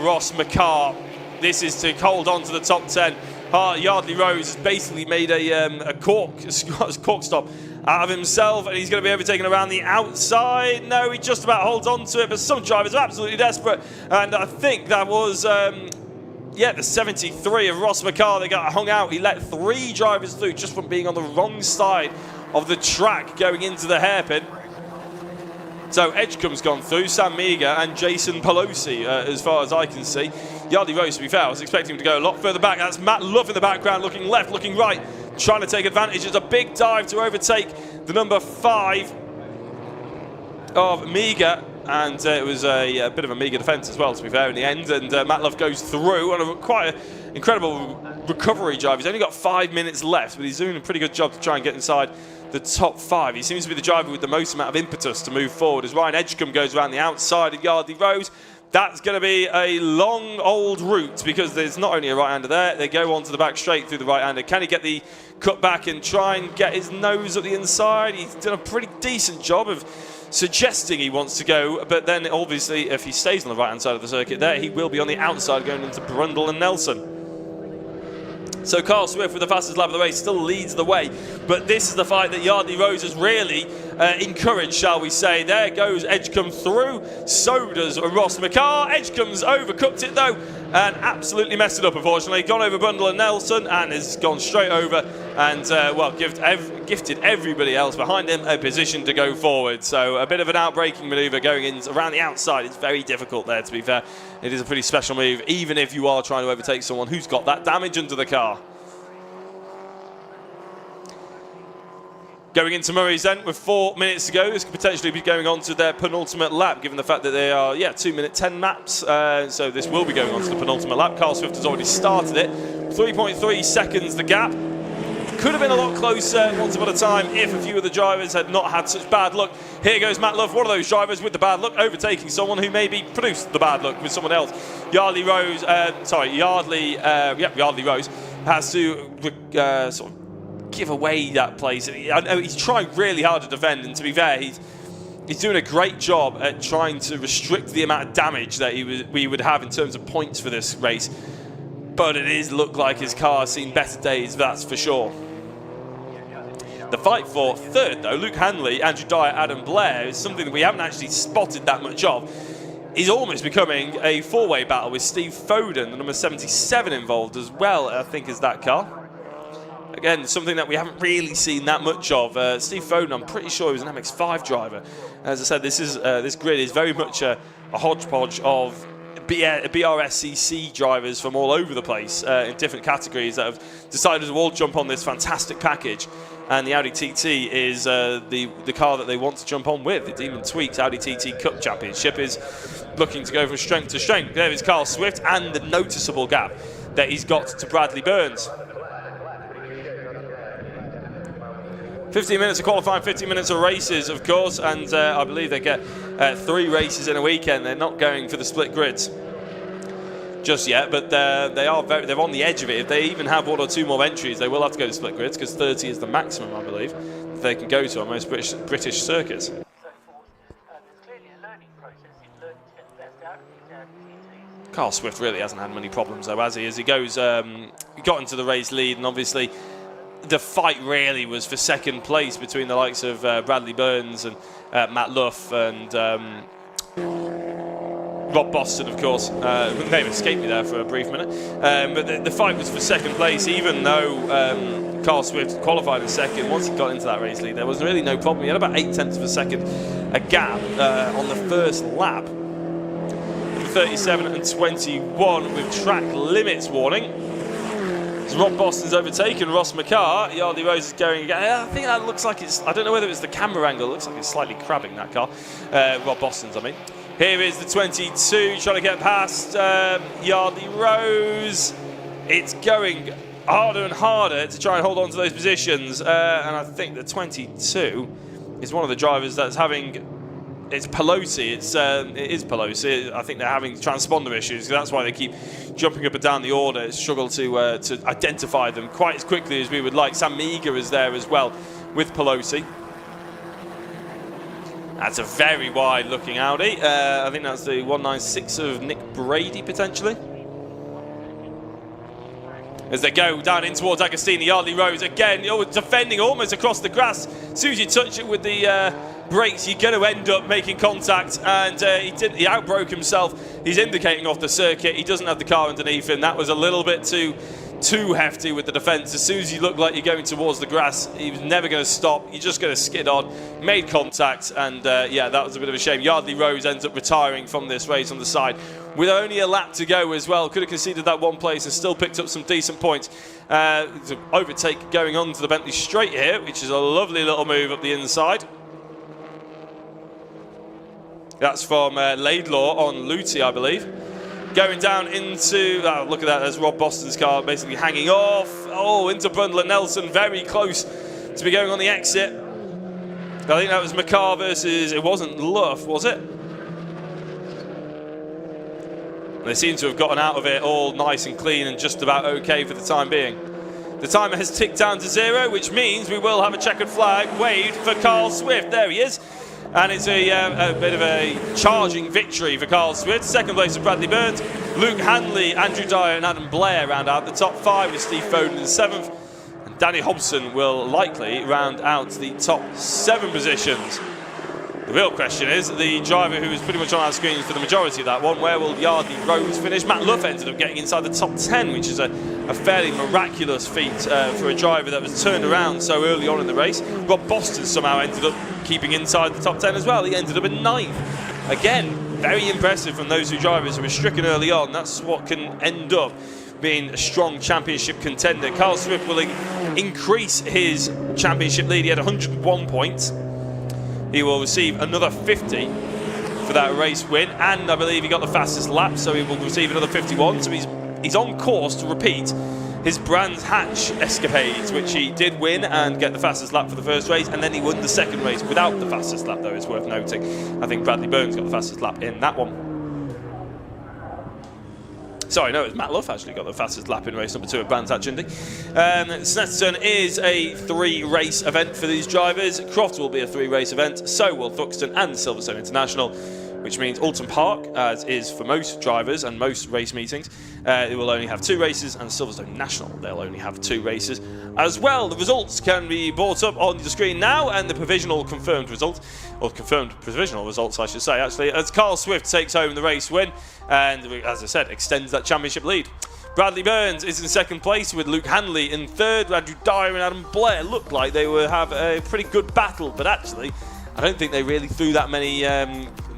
Ross McCarr This is to hold on to the top 10. Yardley Rose has basically made a cork stop out of himself, and he's going to be overtaken around the outside. No, he just about holds on to it, but some drivers are absolutely desperate, and I think that was the 73 of Ross McCarr. They got hung out. He let 3 drivers through just from being on the wrong side of the track going into the hairpin. So Edgecombe's gone through, Sam Meager and Jason Pelosi, as far as I can see. Yardley Rose, to be fair, I was expecting him to go a lot further back. That's Matt Luff in the background, looking left, looking right, trying to take advantage. It's a big dive to overtake the number 5 of Meager. And it was a bit of a meagre defence as well, to be fair, in the end. And Matt Luff goes through on quite an incredible recovery drive. He's only got 5 minutes left, but he's doing a pretty good job to try and get inside the top 5. He seems to be the driver with the most amount of impetus to move forward. As Ryan Edgecombe goes around the outside of Yardley Rose, that's going to be a long old route, because there's not only a right-hander there, they go onto the back straight through the right-hander. Can he get the cut back and try and get his nose at the inside? He's done a pretty decent job of suggesting he wants to go, but then obviously if he stays on the right-hand side of the circuit there, he will be on the outside going into Brundle and Nelson. So Carl Swift, with the fastest lap of the race, still leads the way, but this is the fight that Yardley Rose has really encouraged, shall we say. There goes Edgecombe through, so does Ross McCarr. Edgecombe's overcooked it though, and absolutely messed it up, unfortunately. Gone over Brundle and Nelson, and has gone straight over, and gifted everybody else behind him a position to go forward. So a bit of an outbraking manoeuvre going in around the outside. It's very difficult there, to be fair. It is a pretty special move, even if you are trying to overtake someone who's got that damage under the car. Going into Murray's then with 4 minutes to go. This could potentially be going on to their penultimate lap, given the fact that they are 2 minute 10 laps. So this will be going on to the penultimate lap. Carl Swift has already started it. 3.3 seconds the gap. Could have been a lot closer once upon a time if a few of the drivers had not had such bad luck. Here goes Matt Love, one of those drivers with the bad luck, overtaking someone who maybe produced the bad luck with someone else. Yardley Rose has to sort of give away that place. I know he's trying really hard to defend, and to be fair, he's doing a great job at trying to restrict the amount of damage that we would have in terms of points for this race. But it is look like his car has seen better days, that's for sure. The fight for third, though, Luke Hanley, Andrew Dyer, Adam Blair, is something that we haven't actually spotted that much of. Is almost becoming a 4-way battle with Steve Foden, the number 77 involved as well, I think, is that car. Again, something that we haven't really seen that much of. Steve Foden, I'm pretty sure he was an MX-5 driver. As I said, this grid is very much a hodgepodge of BRSCC drivers from all over the place in different categories that have decided to all jump on this fantastic package. And the Audi TT is the car that they want to jump on with. The Demon Tweaked Audi TT Cup Championship is looking to go from strength to strength. There is Carl Swift, and the noticeable gap that he's got to Bradley Burns. 15 minutes of qualifying, 15 minutes of races, of course, and I believe they get 3 races in a weekend. They're not going for the split grids just yet, but they're on the edge of it. If they even have 1 or 2 more entries, they will have to go to split grids, because 30 is the maximum, I believe, that they can go to on most British circuits. Carl Swift really hasn't had many problems, though, has he? As he goes, he got into the race lead, and obviously the fight really was for second place between the likes of Bradley Burns and Matt Luff and Rob Boston, of course. Name escaped me there for a brief minute. But the fight was for second place, even though Carl Swift qualified in second. Once he got into that race lead, there was really no problem. He had about 0.8 of a second a gap on the first lap. 37 and 21 with track limits warning. As Rob Boston's overtaken Ross McCarr, Yardley Rose is going again. I think that looks like it's, I don't know whether it's the camera angle, it looks like it's slightly crabbing, that car. Rob Boston's, I mean. Here is the 22 trying to get past Yardley Rose. It's going harder and harder to try and hold on to those positions. And I think the 22 is one of the drivers that's having, it's Pelosi. It is Pelosi. I think they're having transponder issues. That's why they keep jumping up and down the order. Struggle to identify them quite as quickly as we would like. Sam Meager is there as well with Pelosi. That's a very wide-looking Audi. I think that's the 196 of Nick Brady, potentially. as they go down in towards Agostini. Yardley Rose again, defending almost across the grass. As soon as you touch it with the brakes, you're going to end up making contact, and he outbroke himself. He's indicating off the circuit. He doesn't have the car underneath him. That was a little bit too hefty with the defence. As soon as you look like you're going towards the grass, he was never going to stop. You're just going to skid on. Made contact, and yeah, that was a bit of a shame. Yardley Rose ends up retiring from this race on the side with only a lap to go as well. Could have conceded that one place and still picked up some decent points. Overtake going on to the Bentley straight here, which is a lovely little move up the inside. That's from Laidlaw on Luty, I believe. Going down into, oh, look at that, there's Rob Boston's car basically hanging off. Oh, into Brundle and Nelson, very close to be going on the exit. I think that was McCarr versus, it wasn't Luff, was it? They seem to have gotten out of it all nice and clean and just about okay for the time being. The timer has ticked down to 0, which means we will have a checkered flag waved for Carl Swift. There he is. And it's a bit of a charging victory for Carl Swift. Second place for Bradley Burns. Luke Hanley, Andrew Dyer and Adam Blair round out the top 5 with Steve Foden in 7th. And Danny Hobson will likely round out the top 7 positions. The real question is, the driver who was pretty much on our screens for the majority of that one, where will Yardley Rose finish? Matt Luff ended up getting inside the top 10, which is a fairly miraculous feat for a driver that was turned around so early on in the race. Rob Boston somehow ended up keeping inside the top 10 as well. He ended up in 9th. Again, very impressive from those two drivers who were stricken early on. That's what can end up being a strong championship contender. Carl Swift will increase his championship lead. He had 101 points. He will receive another 50 for that race win, and I believe he got the fastest lap, so he will receive another 51. So he's on course to repeat his Brands Hatch escapades, which he did win and get the fastest lap for the first race, and then he won the second race without the fastest lap, though, it's worth noting. I think Bradley Burns got the fastest lap in that one. Sorry, no, it was Matt Luff actually got the fastest lap in race number 2 at Brands Hatch Indy. Snetterton is a 3-race event for these drivers. Croft will be a 3-race event, so will Thuxton and Silverstone International, which means Alton Park, as is for most drivers and most race meetings, it will only have 2 races, and Silverstone National, they'll only have 2 races as well. The results can be brought up on the screen now, and the provisional confirmed result, or confirmed provisional results I should say actually, as Carl Swift takes home the race win, and as I said, extends that championship lead. Bradley Burns is in 2nd place with Luke Hanley in 3rd. Andrew Dyer and Adam Blair looked like they would have a pretty good battle, but actually I don't think they really threw that many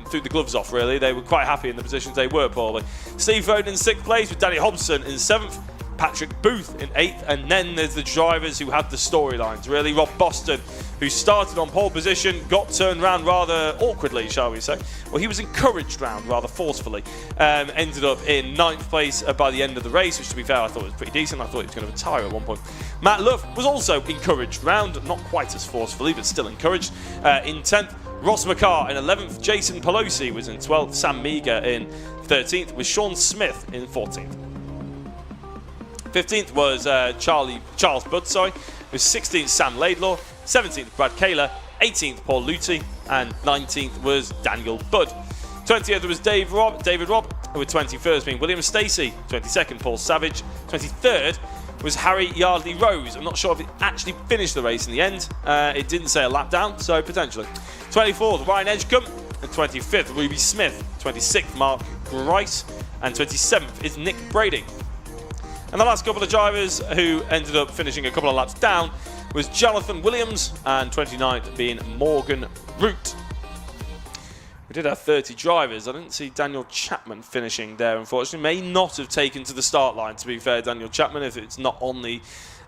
threw the gloves off really. They were quite happy in the positions they were, probably. Steve Foden in 6th place with Danny Hobson in 7th. Patrick Booth in 8th, and then there's the drivers who had the storylines really. Rob Boston, who started on pole position, got turned round rather awkwardly, shall we say. Well, he was encouraged round rather forcefully. Ended up in 9th place by the end of the race, which to be fair I thought was pretty decent. I thought he was going to retire at one point. Matt Luff was also encouraged round, not quite as forcefully, but still encouraged. In 10th, Ross McCarr in 11th, Jason Pelosi was in 12th, Sam Meager in 13th, with Sean Smith in 14th. 15th was Charles Budd, with 16th Sam Laidlaw, 17th Brad Kaler, 18th Paul Luty, and 19th was Daniel Budd. 20th was David Robb, with 21st being William Stacey, 22nd Paul Savage, 23rd was Harry Yardley Rose. I'm not sure if he actually finished the race in the end. It didn't say a lap down, so potentially. 24th Ryan Edgecombe, and 25th Ruby Smith, 26th Mark Grice, and 27th is Nick Brady. And the last couple of drivers who ended up finishing a couple of laps down was Jonathan Williams, and 29th being Morgan Root. We did have 30 drivers. I didn't see Daniel Chapman finishing there, unfortunately. May not have taken to the start line, to be fair, Daniel Chapman, if it's not on the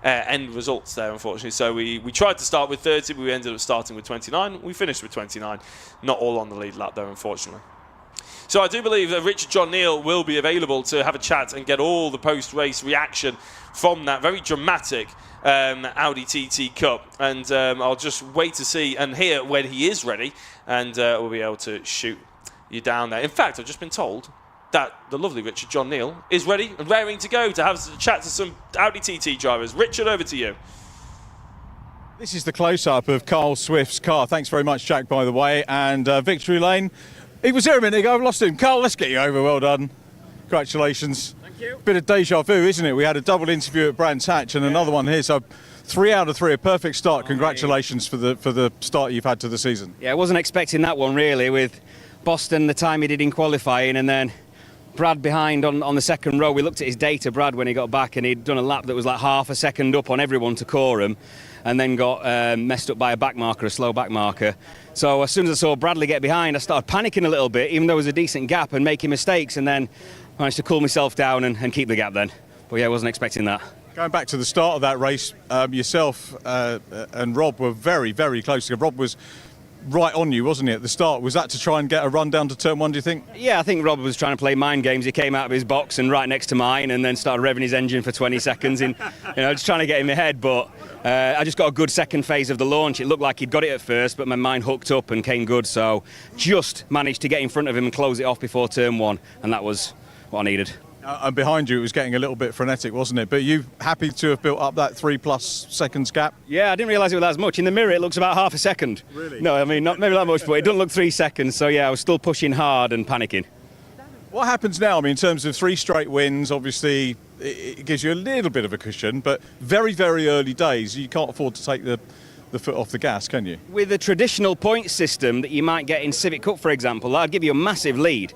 end results there, unfortunately. So we tried to start with 30, but we ended up starting with 29. We finished with 29. Not all on the lead lap, though, unfortunately. So I do believe that Richard John Neal will be available to have a chat and get all the post-race reaction from that very dramatic Audi TT Cup. And I'll just wait to see and hear when he is ready, and we'll be able to shoot you down there. In fact, I've just been told that the lovely Richard John Neal is ready and raring to go to have a chat to some Audi TT drivers. Richard, over to you. This is the close-up of Carl Swift's car. Thanks very much, Jack, by the way. And Victory Lane. He was here a minute ago. I've lost him. Carl, let's get you over. Well done. Congratulations. Thank you. Bit of deja vu, isn't it? We had a double interview at Brands Hatch and another one here, so 3 out of 3, a perfect start. Congratulations for the start you've had to the season. Yeah, I wasn't expecting that one really, with Boston the time he did in qualifying, and then Brad behind on the second row. We looked at his data, Brad, when he got back, and he'd done a lap that was like half a second up on everyone to core him, and then got messed up by a back marker, a slow back marker. So as soon as I saw Bradley get behind, I started panicking a little bit, even though it was a decent gap, and making mistakes, and then managed to cool myself down and keep the gap then. But yeah, I wasn't expecting that. Going back to the start of that race, yourself and Rob were very, very close. Rob was right on you, wasn't he, at the start? Was that to try and get a run down to turn 1, do you think? Yeah, I think Rob was trying to play mind games. He came out of his box and right next to mine, and then started revving his engine for 20 seconds, in, just trying to get him ahead. But I just got a good second phase of the launch. It looked like he'd got it at first, but my mind hooked up and came good. So just managed to get in front of him and close it off before turn 1, and that was what I needed. And behind you, it was getting a little bit frenetic, wasn't it? But you happy to have built up that 3+ seconds gap? Yeah, I didn't realise it was as much. In the mirror, it looks about half a second. Really? No, I mean, not maybe that much, but it doesn't look 3 seconds. So yeah, I was still pushing hard and panicking. What happens now? I mean, in terms of 3 straight wins, obviously it gives you a little bit of a cushion, but very, very early days, you can't afford to take the foot off the gas, can you? With a traditional point system that you might get in Civic Cup, for example, that'd give you a massive lead.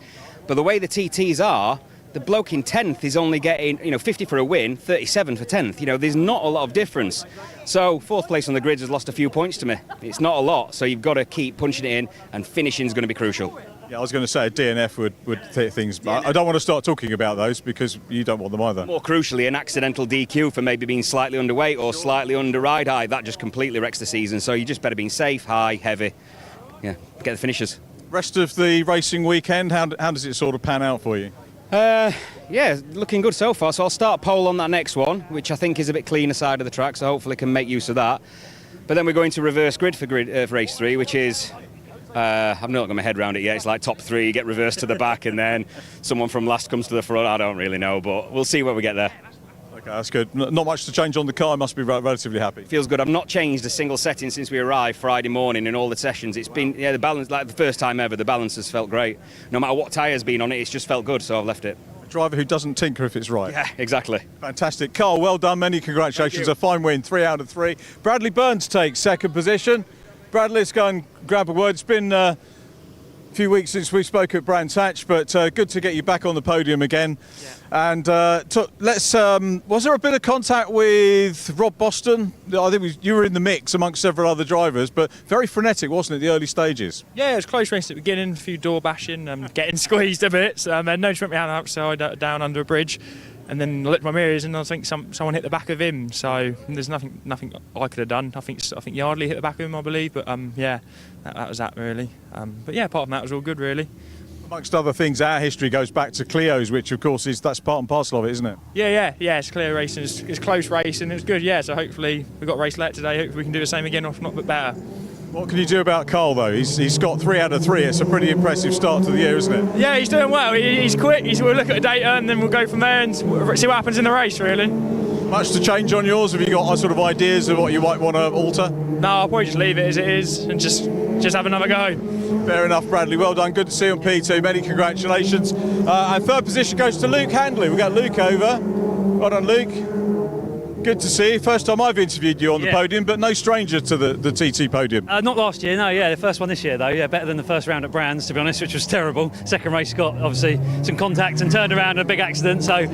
But the way the TTs are, the bloke in 10th is only getting, 50 for a win, 37 for 10th. There's not a lot of difference. So 4th place on the grid has lost a few points to me. It's not a lot, so you've got to keep punching it in, and finishing is going to be crucial. Yeah, I was going to say a DNF would hit things, but I don't want to start talking about those because you don't want them either. More crucially, an accidental DQ for maybe being slightly underweight or slightly under ride high, that just completely wrecks the season. So you just better be safe, high, heavy, get the finishers. Rest of the racing weekend, how does it sort of pan out for you? Yeah, looking good so far. So I'll start pole on that next one, which I think is a bit cleaner side of the track, so hopefully can make use of that. But then we're going to reverse grid for race 3, which is, I've not got my head around it yet. It's like top 3, get reversed to the back, and then someone from last comes to the front. I don't really know, but we'll see where we get there. Okay, that's good. Not much to change on the car. I must be relatively happy. Feels good. I've not changed a single setting since we arrived Friday morning in all the sessions. It's been, the balance, like the first time ever, the balance has felt great. No matter what tyre's been on it, it's just felt good, so I've left it. A driver who doesn't tinker if it's right. Yeah, exactly. Fantastic. Carl, well done. Many congratulations. A fine win, 3 out of 3. Bradley Burns takes 2nd position. Bradley, let's go and grab a word. It's been a few weeks since we spoke at Brands Hatch, but good to get you back on the podium again. Yeah. And was there a bit of contact with Rob Boston? I think you were in the mix amongst several other drivers, but very frenetic, wasn't it, the early stages? Yeah, it was close race at the beginning, a few door bashing, getting squeezed a bit. So, Nose went behind outside, down under a bridge, and then I looked at my mirrors and I think someone hit the back of him. So there's nothing I could have done. I think Yardley hit the back of him, I believe. But yeah, that was that really. But yeah, apart from that, it was all good really. Amongst other things, our history goes back to Clio's, which of course that's part and parcel of it, isn't it? Yeah. It's Clio racing. It's close racing. It's good. Yeah. So hopefully we've got a race left today. Hopefully we can do the same again, if not a bit better. What can you do about Carl though? He's got 3 out of 3. It's a pretty impressive start to the year, isn't it? Yeah, he's doing well. He's quick. We'll look at the data and then we'll go from there and see what happens in the race. Really. Much to change on yours? Have you got sort of ideas of what you might want to alter? No, I'll probably just leave it as it is and just have another go. Fair enough, Bradley. Well done. Good to see you on P2. Many congratulations. And 3rd position goes to Luke Handley. We've got Luke over. Well done, Luke. Good to see you. First time I've interviewed you on the podium, but no stranger to the TT podium. Not last year, no, the first one this year though, better than the first round at Brands, to be honest, which was terrible. Second race got obviously some contact and turned around a big accident, so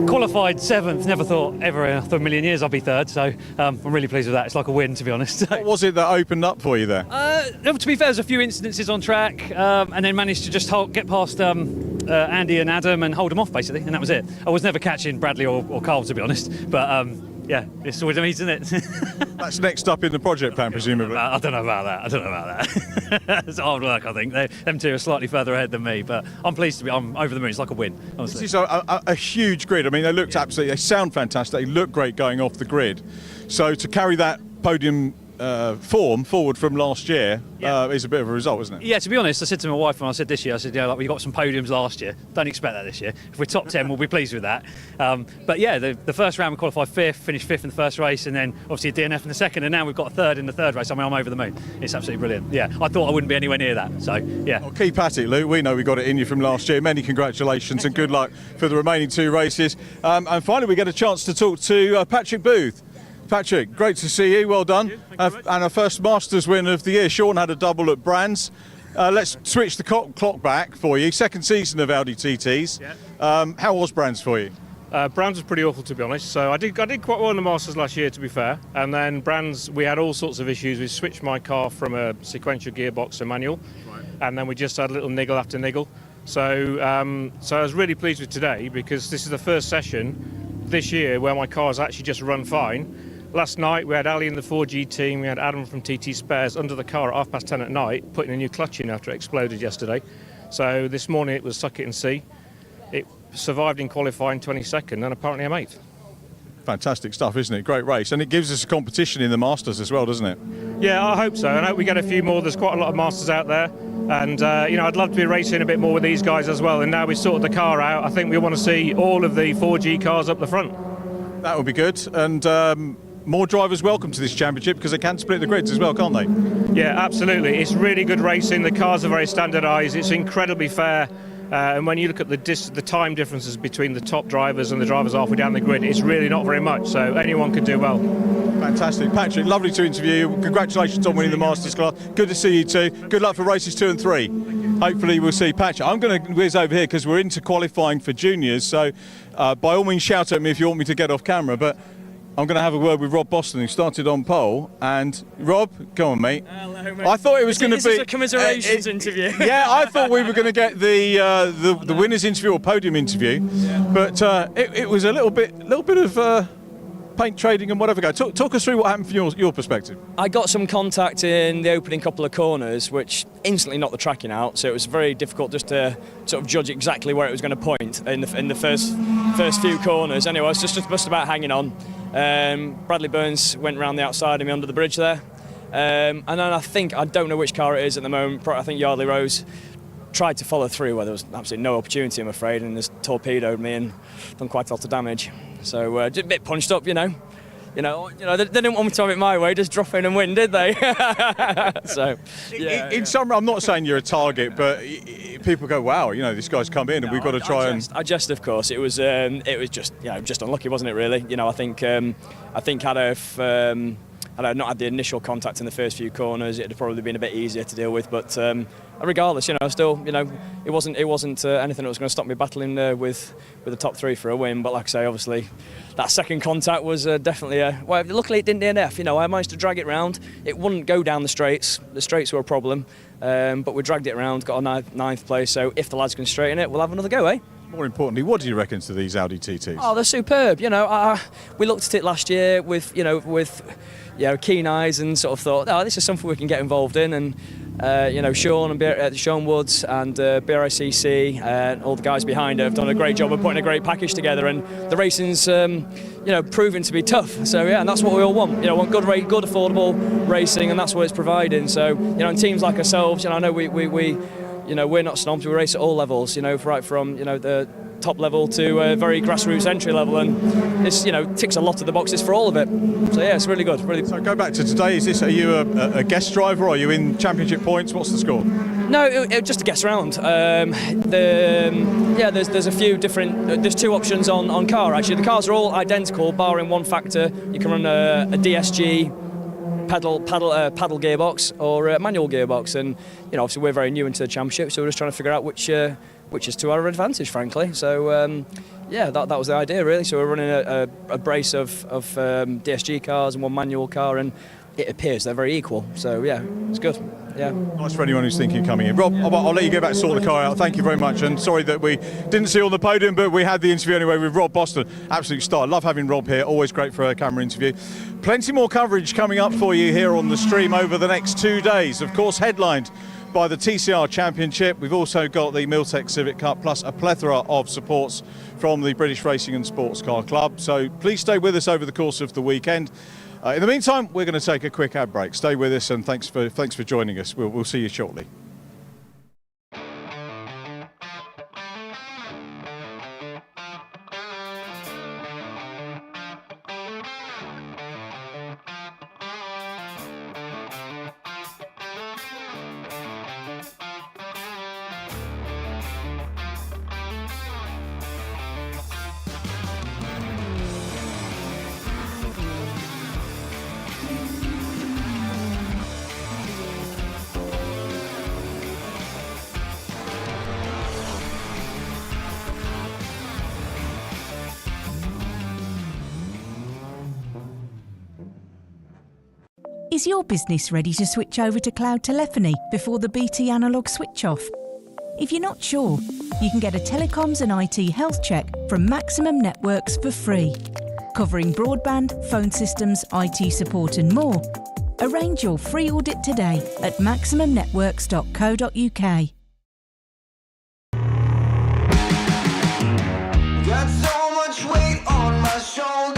qualified 7th, never thought ever for a million years I'd be 3rd, so I'm really pleased with that. It's like a win, to be honest. What was it that opened up for you there? To be fair, there's a few incidences on track, and then managed to just get past Andy and Adam and hold them off basically, and that was it. I was never catching Bradley or Carl, to be honest, but yeah, it's always amazing, isn't it? That's next up in the project plan, presumably. I don't know about that. It's hard work, I think. Them two are slightly further ahead than me, but I'm pleased I'm over the moon. It's like a win, honestly. This is a huge grid. I mean, they sound fantastic. They look great going off the grid. So to carry that podium form forward from last year is a bit of a result, isn't it? Yeah, to be honest, I said to my wife when I said this year, I said, like we got some podiums last year. Don't expect that this year. If we're top 10, we'll be pleased with that. But yeah, the first round we qualified 5th, finished 5th in the first race, and then obviously a DNF in the second, and now we've got a 3rd in the 3rd race. I mean, I'm over the moon. It's absolutely brilliant. Yeah, I thought I wouldn't be anywhere near that. So yeah. Well, keep at it, Luke. We know we got it in you from last year. Many congratulations and good luck for the remaining 2 races. And finally, we get a chance to talk to Patrick Booth. Patrick, great to see you. Well done. And our first Masters win of the year. Sean had a double at Brands. Let's switch the clock back for you. 2nd season of Audi TTs. How was Brands for you? Brands was pretty awful, to be honest. So I did quite well in the Masters last year, to be fair. And then Brands, we had all sorts of issues. We switched my car from a sequential gearbox to manual, and then we just had a little niggle after niggle. So I was really pleased with today because this is the first session this year where my car's actually just run fine. Last night we had Ali in the 4G team, we had Adam from TT Spares under the car at 10:30 at night, putting a new clutch in after it exploded yesterday. So this morning it was suck it and see. It survived in qualifying 22nd and apparently I'm 8th. Fantastic stuff, isn't it? Great race. And it gives us a competition in the Masters as well, doesn't it? Yeah, I hope so. I hope we get a few more. There's quite a lot of Masters out there. And, I'd love to be racing a bit more with these guys as well. And now we've sorted the car out, I think we want to see all of the 4G cars up the front. That would be good. And more drivers welcome to this championship because they can split the grids as well, can't they? Yeah, absolutely. It's really good racing. The cars are very standardised. It's incredibly fair. And when you look at the time differences between the top drivers and the drivers halfway down the grid, it's really not very much. So anyone can do well. Fantastic. Patrick, lovely to interview you. Congratulations on winning the Masters class. Good to see you too. Good luck for races 2 and 3. Hopefully we'll see Patrick. I'm going to whiz over here because we're into qualifying for juniors. So by all means shout at me if you want me to get off camera. But I'm going to have a word with Rob Boston, who started on pole. And Rob, go on, mate. Hello, mate. I thought it was going to be... This is a commiserations interview. Yeah, I thought we were going to get the winners interview or podium interview, but it was a little bit of paint trading and whatever. Talk us through what happened from your perspective. I got some contact in the opening couple of corners, which instantly knocked the tracking out. So it was very difficult just to sort of judge exactly where it was going to point in the first few corners. Anyway, I was just about hanging on. Bradley Burns went round the outside of me under the bridge there. And then I don't know which car it is at the moment, I think Yardley Rose tried to follow through where there was absolutely no opportunity, I'm afraid, and just torpedoed me and done quite a lot of damage. So just a bit punched up, they didn't want me to have it my way, just drop in and win, did they? So, yeah. In some, I'm not saying you're a target, but people go, wow, this guy's come in and we've got to try I jest, of course. It was just just unlucky, wasn't it? Really, I think had I not had the initial contact in the first few corners, it'd have probably been a bit easier to deal with. But regardless, still, it wasn't anything that was going to stop me battling with the top 3 for a win. But like I say, obviously, that second contact was definitely well. Luckily, it didn't DNF. I managed to drag it round. It wouldn't go down the straights. The straights were a problem, but we dragged it around, got a ninth place. So if the lads can straighten it, we'll have another go, eh? More importantly, what do you reckon to these Audi TTs? Oh, they're superb. We looked at it last year with keen eyes and sort of thought, oh, this is something we can get involved in. And Sean Woods and BRICC and all the guys behind it have done a great job of putting a great package together. And the racing's proven to be tough. So yeah, and that's what we all want. Want good affordable racing, and that's what it's providing. So in teams like ourselves, I know we're not snobs. We race at all levels. Right from the top level to very grassroots entry level, and this ticks a lot of the boxes for all of it. So yeah, it's really good. So go back to today. Are you a guest driver, or are you in championship points? What's the score? No, it just a guest round. There's a few different. There's 2 options on car actually. The cars are all identical, barring one factor. You can run a DSG. Paddle gearbox or a manual gearbox, and obviously we're very new into the championship, so we're just trying to figure out which is to our advantage, frankly. So that was the idea really. So we're running a brace of DSG cars and one manual car, and it appears they're very equal. So yeah, it's good. Yeah. Nice for anyone who's thinking of coming in. Rob, I'll let you go back to sort the car out. Thank you very much, and sorry that we didn't see you on the podium, but we had the interview anyway with Rob Boston. Absolute star. Love having Rob here. Always great for a camera interview. Plenty more coverage coming up for you here on the stream over the next 2 days. Of course, headlined by the TCR Championship. We've also got the Miltech Civic Cup, plus a plethora of supports from the British Racing and Sports Car Club. So please stay with us over the course of the weekend. In the meantime, we're going to take a quick ad break. Stay with us, and thanks for joining us. We'll see you shortly. Is your business ready to switch over to cloud telephony before the BT analogue switch off? If you're not sure, you can get a telecoms and IT health check from Maximum Networks for free, covering broadband, phone systems, IT support and more. Arrange your free audit today at maximumnetworks.co.uk. Got so much weight on my shoulders,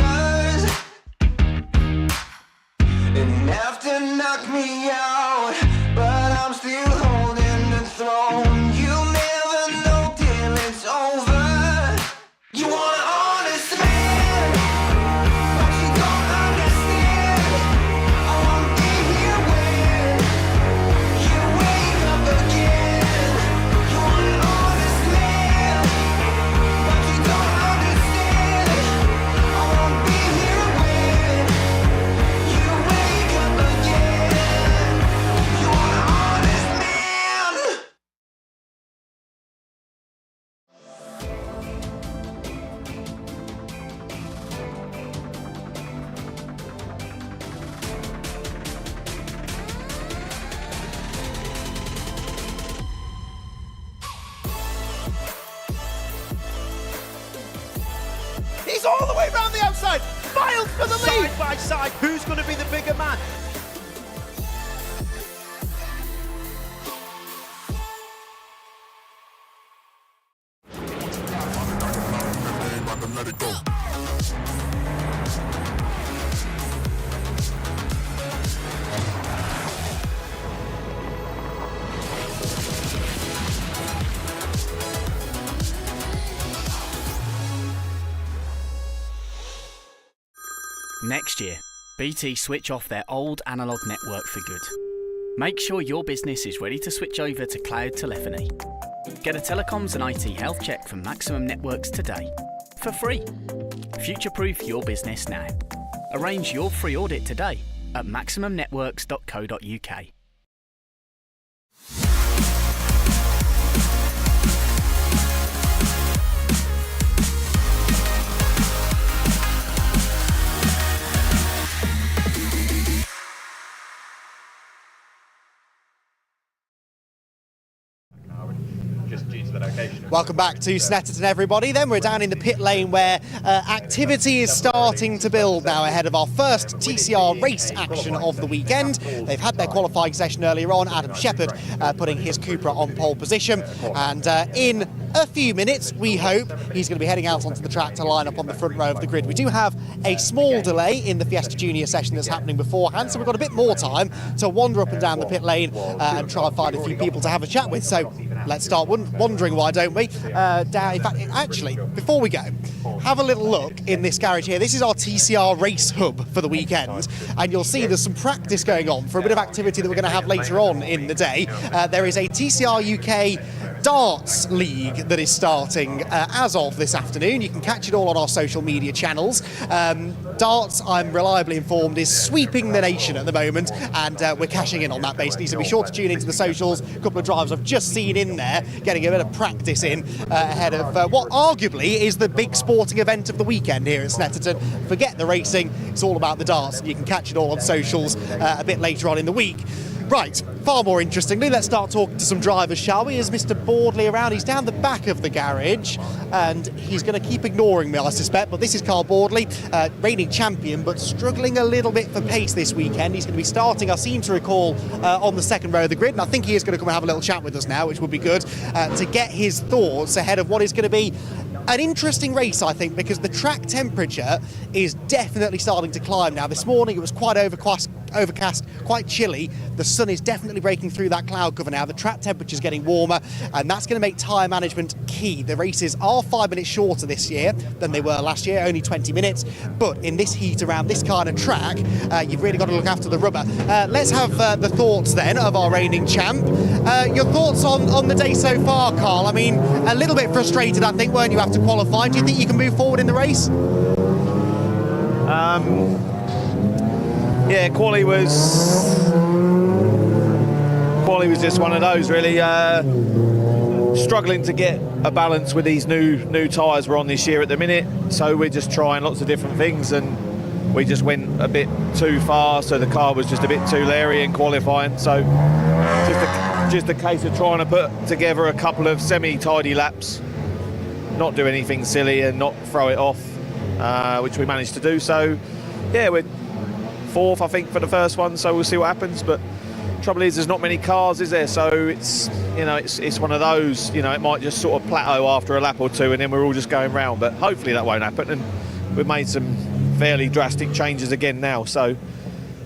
and have to knock me out, but I'm still holding the throne. You'll never know till it's over. You want an honest man, but you don't understand. I won't be here when you wake up again. You want an honest man, but you don't understand. I won't be here when you wake up again. You want an honest man. He's all the way round the outside. Miles for the lead. Side by side, who's going to be the bigger man? Next year, BT switch off their old analogue network for good. Make sure your business is ready to switch over to cloud telephony. Get a telecoms and IT health check from Maximum Networks today, for free. Future-proof your business now. Arrange your free audit today at maximumnetworks.co.uk. Just due to the location. Welcome back to Snetterton, everybody. Then we're down in the pit lane where activity is starting to build now ahead of our first TCR race action of the weekend. They've had their qualifying session earlier on. Adam Shepherd putting his Cupra on pole position. And in a few minutes, we hope, he's going to be heading out onto the track to line up on the front row of the grid. We do have a small delay in the Fiesta Junior session that's happening beforehand, so we've got a bit more time to wander up and down the pit lane and try and find a few people to have a chat with. So let's start wandering, why don't we? Down, in fact, actually, before we go, have a little look in this garage here. This is our TCR race hub for the weekend, and you'll see there's some practice going on for a bit of activity that we're going to have later on in the day. There is a TCR UK Darts League that is starting as of this afternoon. You can catch it all on our social media channels. Darts, I'm reliably informed, is sweeping the nation at the moment, and we're cashing in on that basically, so be sure to tune into the socials. A couple of drivers I've just seen in there getting a bit of practice in ahead of what arguably is the big sporting event of the weekend here at Snetterton. Forget the racing, it's all about the darts, and you can catch it all on socials a bit later on in the week. Right, far more interestingly, let's start talking to some drivers, shall we? Is Mr. Boardley around? He's down the back of the garage, and he's going to keep ignoring me, I suspect, but this is Carl Boardley, reigning champion, but struggling a little bit for pace this weekend. He's going to be starting, I seem to recall, on the second row of the grid, and I think he is going to come and have a little chat with us now, which would be good, to get his thoughts ahead of what is going to be An interesting race, I think, because the track temperature is definitely starting to climb now. This morning it was quite overcast, quite chilly. The sun is definitely breaking through that cloud cover now. The track temperature is getting warmer, and that's going to make tyre management key. The races are 5 minutes shorter this year than they were last year, only 20 minutes. But in this heat around this kind of track, you've really got to look after the rubber. Let's have the thoughts then of our reigning champ. Your thoughts on the day so far, Carl? I mean, a little bit frustrated, I think, weren't you, after qualifying? Do you think you can move forward in the race? Yeah, quali was just one of those, really. Struggling to get a balance with these new tyres we're on this year at the minute, so we're just trying lots of different things, and we just went a bit too far, so the car was just a bit too leery in qualifying. So just a case of trying to put together a couple of semi-tidy laps, not do anything silly and not throw it off, which we managed to do. So yeah, we're 4th, I think, for the first one, so we'll see what happens. But trouble is, there's not many cars, is there? So it's one of those, it might just sort of plateau after a lap or two, and then we're all just going round. But hopefully that won't happen, and we've made some fairly drastic changes again now, so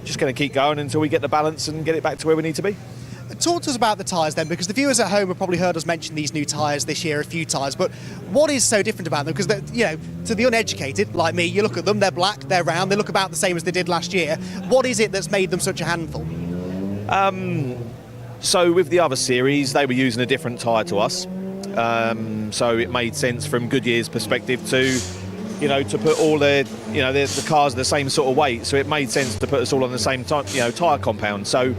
just going to keep going until we get the balance and get it back to where we need to be. Talk to us about the tyres then, because the viewers at home have probably heard us mention these new tyres this year a few times, but what is so different about them? Because, to the uneducated, like me, you look at them, they're black, they're round, they look about the same as they did last year. What is it that's made them such a handful? So with the other series, they were using a different tyre to us, so it made sense from Goodyear's perspective to put all the cars the same sort of weight, so it made sense to put us all on the same tyre compound. So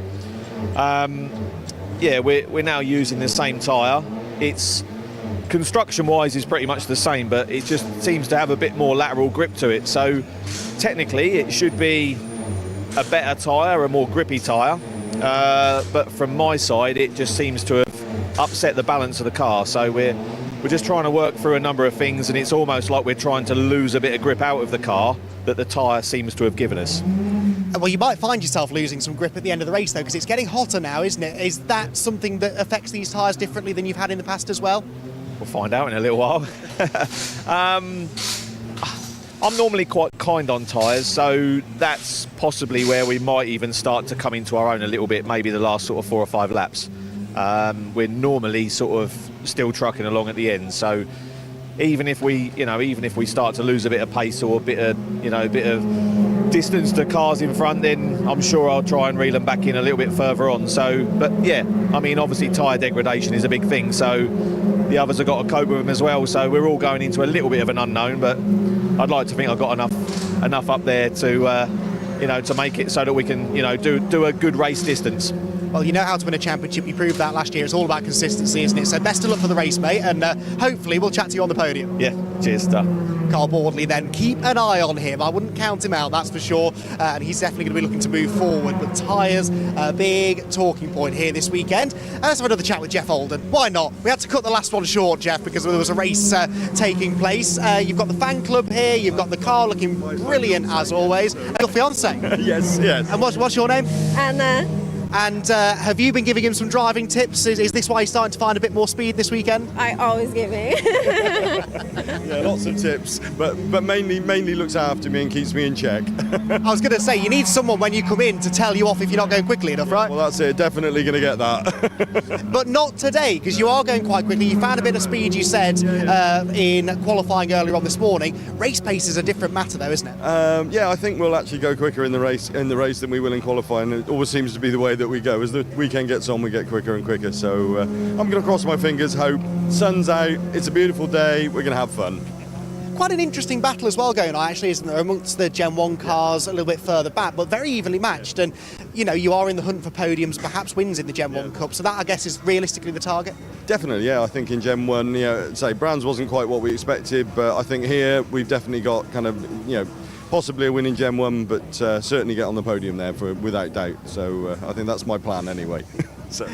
we're now using the same tyre. It's construction-wise is pretty much the same, but it just seems to have a bit more lateral grip to it. So technically, it should be a better tyre, a more grippy tyre. But from my side, it just seems to have upset the balance of the car. So we're just trying to work through a number of things, and it's almost like we're trying to lose a bit of grip out of the car that the tyre seems to have given us. Well, you might find yourself losing some grip at the end of the race, though, because it's getting hotter now, isn't it? Is that something that affects these tyres differently than you've had in the past as well? We'll find out in a little while. I'm normally quite kind on tyres, so that's possibly where we might even start to come into our own a little bit, maybe the last sort of 4 or 5 laps. We're normally sort of still trucking along at the end, so even if we start to lose a bit of pace or a bit of distance to cars in front, then I'm sure I'll try and reel them back in a little bit further on. So, but yeah, I mean, obviously tyre degradation is a big thing, so the others have got to cope with them as well. So we're all going into a little bit of an unknown, but I'd like to think I've got enough up there to make it so that we can do a good race distance. Well, you know how to win a championship. You proved that last year. It's all about consistency, isn't it? So best of luck for the race, mate, and hopefully we'll chat to you on the podium. Yeah, cheers, stuff. Carl Boardley, then, keep an eye on him. I wouldn't count him out, that's for sure, and he's definitely going to be looking to move forward. But tyres, a big talking point here this weekend. Let's have another chat with Jeff Holden. Why not? We had to cut the last one short, Jeff, because there was a race taking place. You've got the fan club here, you've got the car looking brilliant as always. Your fiancée? Yes. And what's your name? Anna. And have you been giving him some driving tips? Is this why he's starting to find a bit more speed this weekend? I always give it. Yeah, lots of tips, but mainly looks after me and keeps me in check. I was going to say, you need someone when you come in to tell you off if you're not going quickly enough, right? Well, that's it. Definitely going to get that. But not today, because you are going quite quickly. You found a bit of speed, you said, in qualifying earlier on this morning. Race pace is a different matter, though, isn't it? Yeah, I think we'll actually go quicker in the race than we will in qualifying. It always seems to be the way that we go. As the weekend gets on, we get quicker and quicker. So I'm going to cross my fingers, hope. Sun's out, it's a beautiful day, we're going to have fun. Quite an interesting battle as well going on, actually, isn't there, amongst the Gen 1 cars a little bit further back, but very evenly matched. And, you are in the hunt for podiums, perhaps wins in the Gen 1 Cup. So that, I guess, is realistically the target? Definitely, yeah. I think in Gen 1, say, Brands wasn't quite what we expected, but I think here we've definitely got kind of, possibly a win in Gen 1, but certainly get on the podium there without doubt. So I think that's my plan anyway. So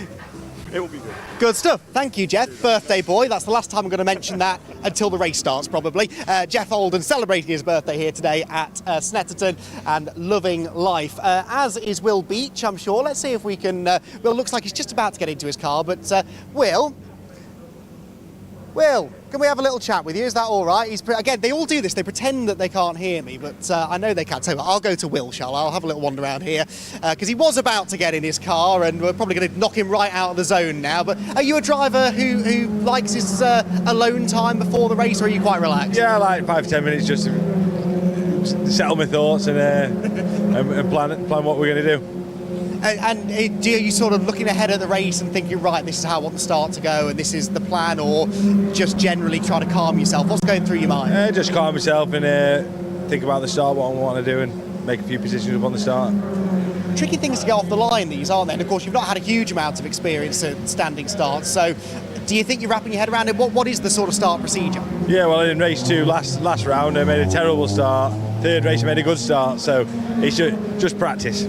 it will be good. Good stuff. Thank you, Jeff. Birthday boy. That's the last time I'm going to mention that until the race starts, probably. Jeff Holden celebrating his birthday here today at Snetterton and loving life, as is Will Beach, I'm sure. Let's see if we can... Will looks like he's just about to get into his car, but Will... Will, can we have a little chat with you? Is that all right? Again, they all do this. They pretend that they can't hear me, but I know they can. So I'll go to Will, shall I? I'll have a little wander around here because he was about to get in his car, and we're probably going to knock him right out of the zone now. But are you a driver who likes his alone time before the race, or are you quite relaxed? Yeah, like 5-10 minutes just to settle my thoughts and plan what we're going to do. And do you sort of looking ahead at the race and thinking, right, this is how I want the start to go and this is the plan, or just generally trying to calm yourself? What's going through your mind? Just calm myself and think about the start, what I want to do, and make a few positions up on the start. Tricky things to get off the line, these, aren't they? And of course, you've not had a huge amount of experience at standing starts, so do you think you're wrapping your head around it? What is the sort of start procedure? Yeah, well, in race 2, last round, I made a terrible start. Third race, I made a good start, so it's just practice.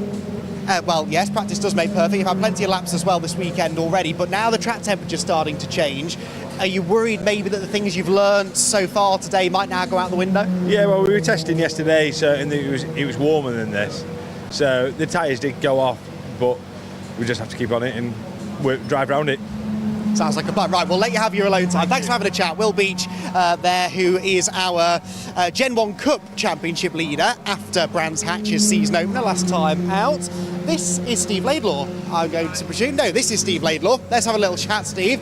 Well, yes, practice does make perfect. You've had plenty of laps as well this weekend already, but now the track temperature's starting to change. Are you worried maybe that the things you've learned so far today might now go out the window? Yeah, well, we were testing yesterday, so it was warmer than this. So the tyres did go off, but we just have to keep on it and drive around it. Sounds like a plan. Right, we'll let you have your alone time. Thanks for having a chat. Will Beach there, who is our Gen 1 Cup Championship leader after Brands Hatch's season opener last time out. This is Steve Laidlaw, I'm going to presume. No, this is Steve Laidlaw. Let's have a little chat, Steve.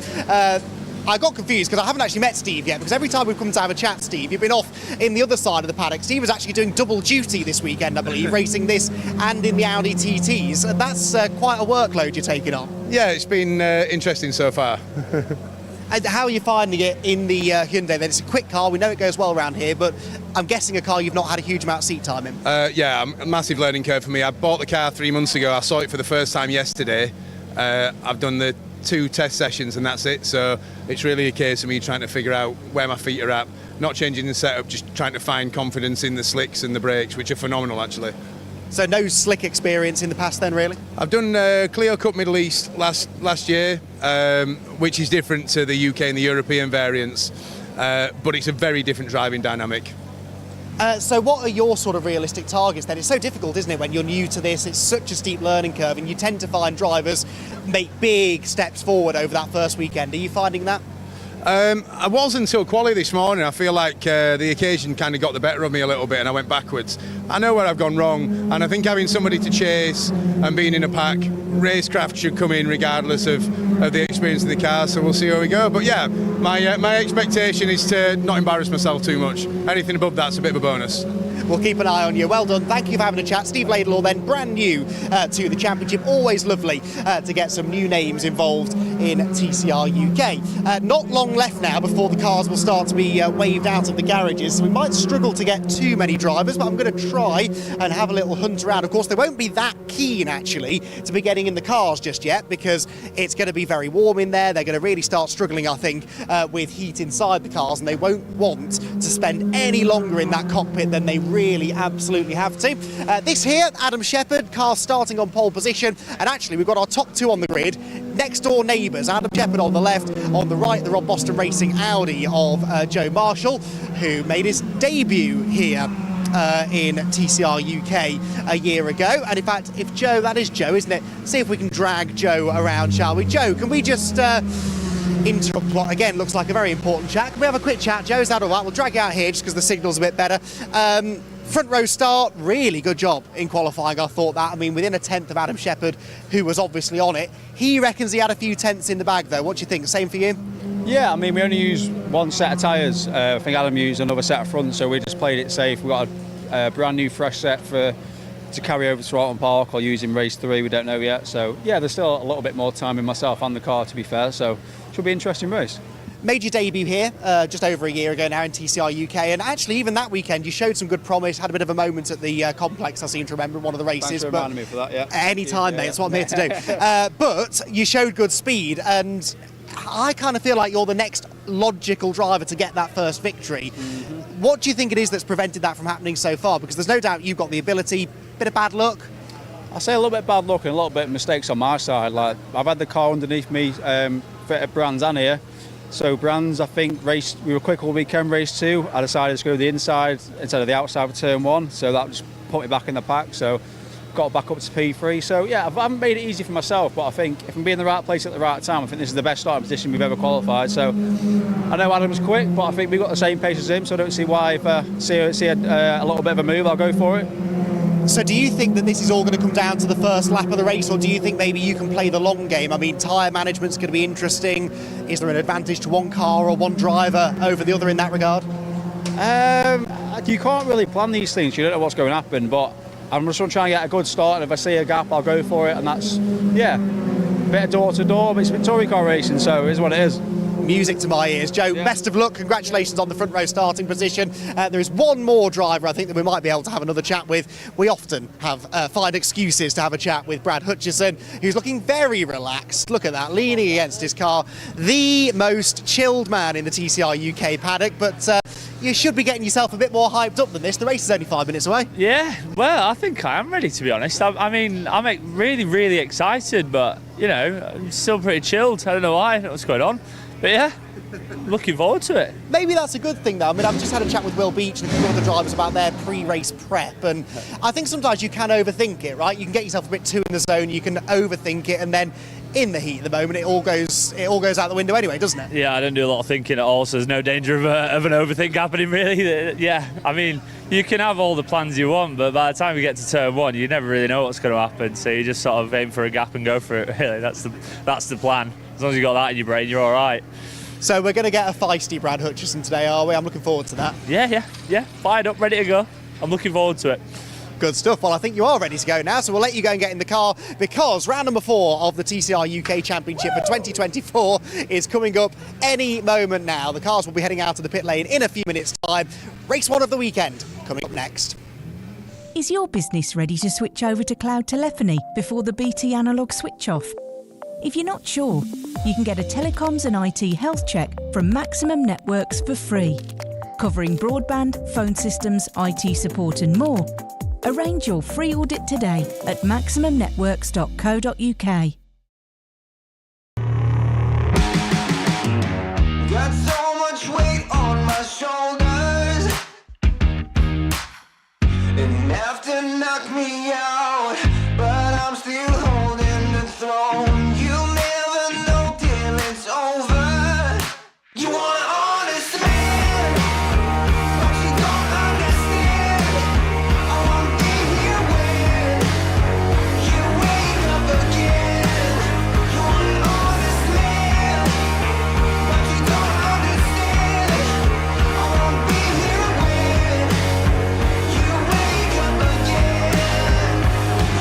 I got confused because I haven't actually met Steve yet, because every time we've come to have a chat, Steve, you've been off in the other side of the paddock. Steve was actually doing double duty this weekend, I believe, racing this and in the Audi TTs. That's quite a workload you're taking on. Yeah, it's been interesting so far. And how are you finding it in the Hyundai then? It's a quick car, we know it goes well around here, but I'm guessing a car you've not had a huge amount of seat time in. Yeah, a massive learning curve for me. I bought the car 3 months ago. I saw it for the first time yesterday. I've done the 2 test sessions and that's it, so it's really a case of me trying to figure out where my feet are at, not changing the setup, just trying to find confidence in the slicks and the brakes, which are phenomenal actually. So no slick experience in the past then, really? I've done Clio Cup Middle East last year, which is different to the UK and the European variants, but it's a very different driving dynamic. So what are your sort of realistic targets then? It's so difficult, isn't it, when you're new to this? It's such a steep learning curve, and you tend to find drivers make big steps forward over that first weekend. Are you finding that? I was until quali this morning. I feel like the occasion kind of got the better of me a little bit and I went backwards. I know where I've gone wrong, and I think having somebody to chase and being in a pack, racecraft should come in regardless of the experience of the car, so we'll see where we go. But yeah, my expectation is to not embarrass myself too much. Anything above that's a bit of a bonus. We'll keep an eye on you. Well done. Thank you for having a chat. Steve Laidlaw then, brand new to the championship. Always lovely to get some new names involved in TCR UK. Not long left now before the cars will start to be waved out of the garages, so we might struggle to get too many drivers, but I'm going to try and have a little hunt around. Of course, they won't be that keen actually to be getting in the cars just yet, because it's going to be very warm in there. They're going to really start struggling, I think, with heat inside the cars, and they won't want to spend any longer in that cockpit than they really absolutely have to. This here, Adam Shepherd, car starting on pole position, and actually we've got our top 2 on the grid, next door neighbours. Adam Shepherd on the left, on the right the Rob Boston Racing Audi of Joe Marshall, who made his debut here in TCR UK a year ago. And in fact, if Joe, that is Joe, isn't it? See if we can drag Joe around, shall we? Joe, can we just interrupt what again looks like a very important chat? Can we have a quick chat, Joe? Is that all right? We'll drag you out here just because the signal's a bit better. Front row start, really good job in qualifying, I thought that. I mean, within a tenth of Adam Shepherd, who was obviously on it. He reckons he had a few tenths in the bag though. What do you think? Same for you? Yeah, I mean, we only used 1 set of tyres. I think Adam used another set of front, so we just played it safe. We got a brand new fresh set to carry over to Alton Park or use in race 3, we don't know yet. So yeah, there's still a little bit more time in myself and the car, to be fair, so should be an interesting race. Made your debut here just over a year ago now in TCR UK, and actually even that weekend you showed some good promise, had a bit of a moment at the complex, I seem to remember, in one of the races. Thanks for reminding me for that, yeah. Any time, mate, that's what I'm here to do. But you showed good speed, and I kind of feel like you're the next logical driver to get that first victory. Mm-hmm. What do you think it is that's prevented that from happening so far? Because there's no doubt you've got the ability, bit of bad luck. I say a little bit of bad luck and a little bit of mistakes on my side. Like, I've had the car underneath me at Brands and here. So Brands, I think, we were quick all weekend, race 2. I decided to go the inside instead of the outside for turn 1, so that just put me back in the pack. So got back up to P3. So yeah, I haven't made it easy for myself, but I think if I'm being in the right place at the right time, I think this is the best starting position we've ever qualified. So I know Adam's quick, but I think we've got the same pace as him, so I don't see why if I see a little bit of a move, I'll go for it. So do you think that this is all going to come down to the first lap of the race, or do you think maybe you can play the long game? I mean, tyre management's going to be interesting. Is there an advantage to one car or one driver over the other in that regard? You can't really plan these things. You don't know what's going to happen, but I'm just going to try and get a good start, and if I see a gap, I'll go for it, and that's, yeah, a bit of door-to-door, but it's Victoria car racing, so it is what it is. Music to my ears. Joe, best of luck. Congratulations on the front row starting position. There is one more driver I think that we might be able to have another chat with. We often find excuses to have a chat with Brad Hutchison, who's looking very relaxed. Look at that, leaning against his car. The most chilled man in the TCR UK paddock, but you should be getting yourself a bit more hyped up than this. The race is only 5 minutes away. Yeah, well, I think I am ready, to be honest. I mean, I'm really, really excited, but, you know, I'm still pretty chilled. I don't know why, I don't know what's going on. But yeah, looking forward to it. Maybe that's a good thing, though. I mean, I've just had a chat with Will Beach and a few other drivers about their pre-race prep, and I think sometimes you can overthink it, right? You can get yourself a bit too in the zone, you can overthink it, and then in the heat of the moment, it all goes out the window anyway, doesn't it? Yeah, I don't do a lot of thinking at all, so there's no danger of an overthink happening, really. Yeah, I mean, you can have all the plans you want, but by the time you get to turn one, you never really know what's going to happen, so you just sort of aim for a gap and go for it, really. That's the plan. As long as you've got that in your brain, you're all right. So we're going to get a feisty Brad Hutchison today, are we? I'm looking forward to that. Yeah. Fired up, ready to go. I'm looking forward to it. Good stuff. Well, I think you are ready to go now, so we'll let you go and get in the car, because round number 4 of the TCR UK Championship for 2024 is coming up any moment now. The cars will be heading out of the pit lane in a few minutes' time. Race 1 of the weekend coming up next. Is your business ready to switch over to cloud telephony before the BT analogue switch off? If you're not sure, you can get a telecoms and IT health check from Maximum Networks for free, covering broadband, phone systems, IT support and more. Arrange your free audit today at maximumnetworks.co.uk. Got so much weight on my shoulders, enough to knock me out, but I'm still holding the throne. You'll never know till it's over. You want an honest man, but you don't understand. I won't be here when you wake up again. You want an honest man, but you don't understand. I won't be here when you wake up again.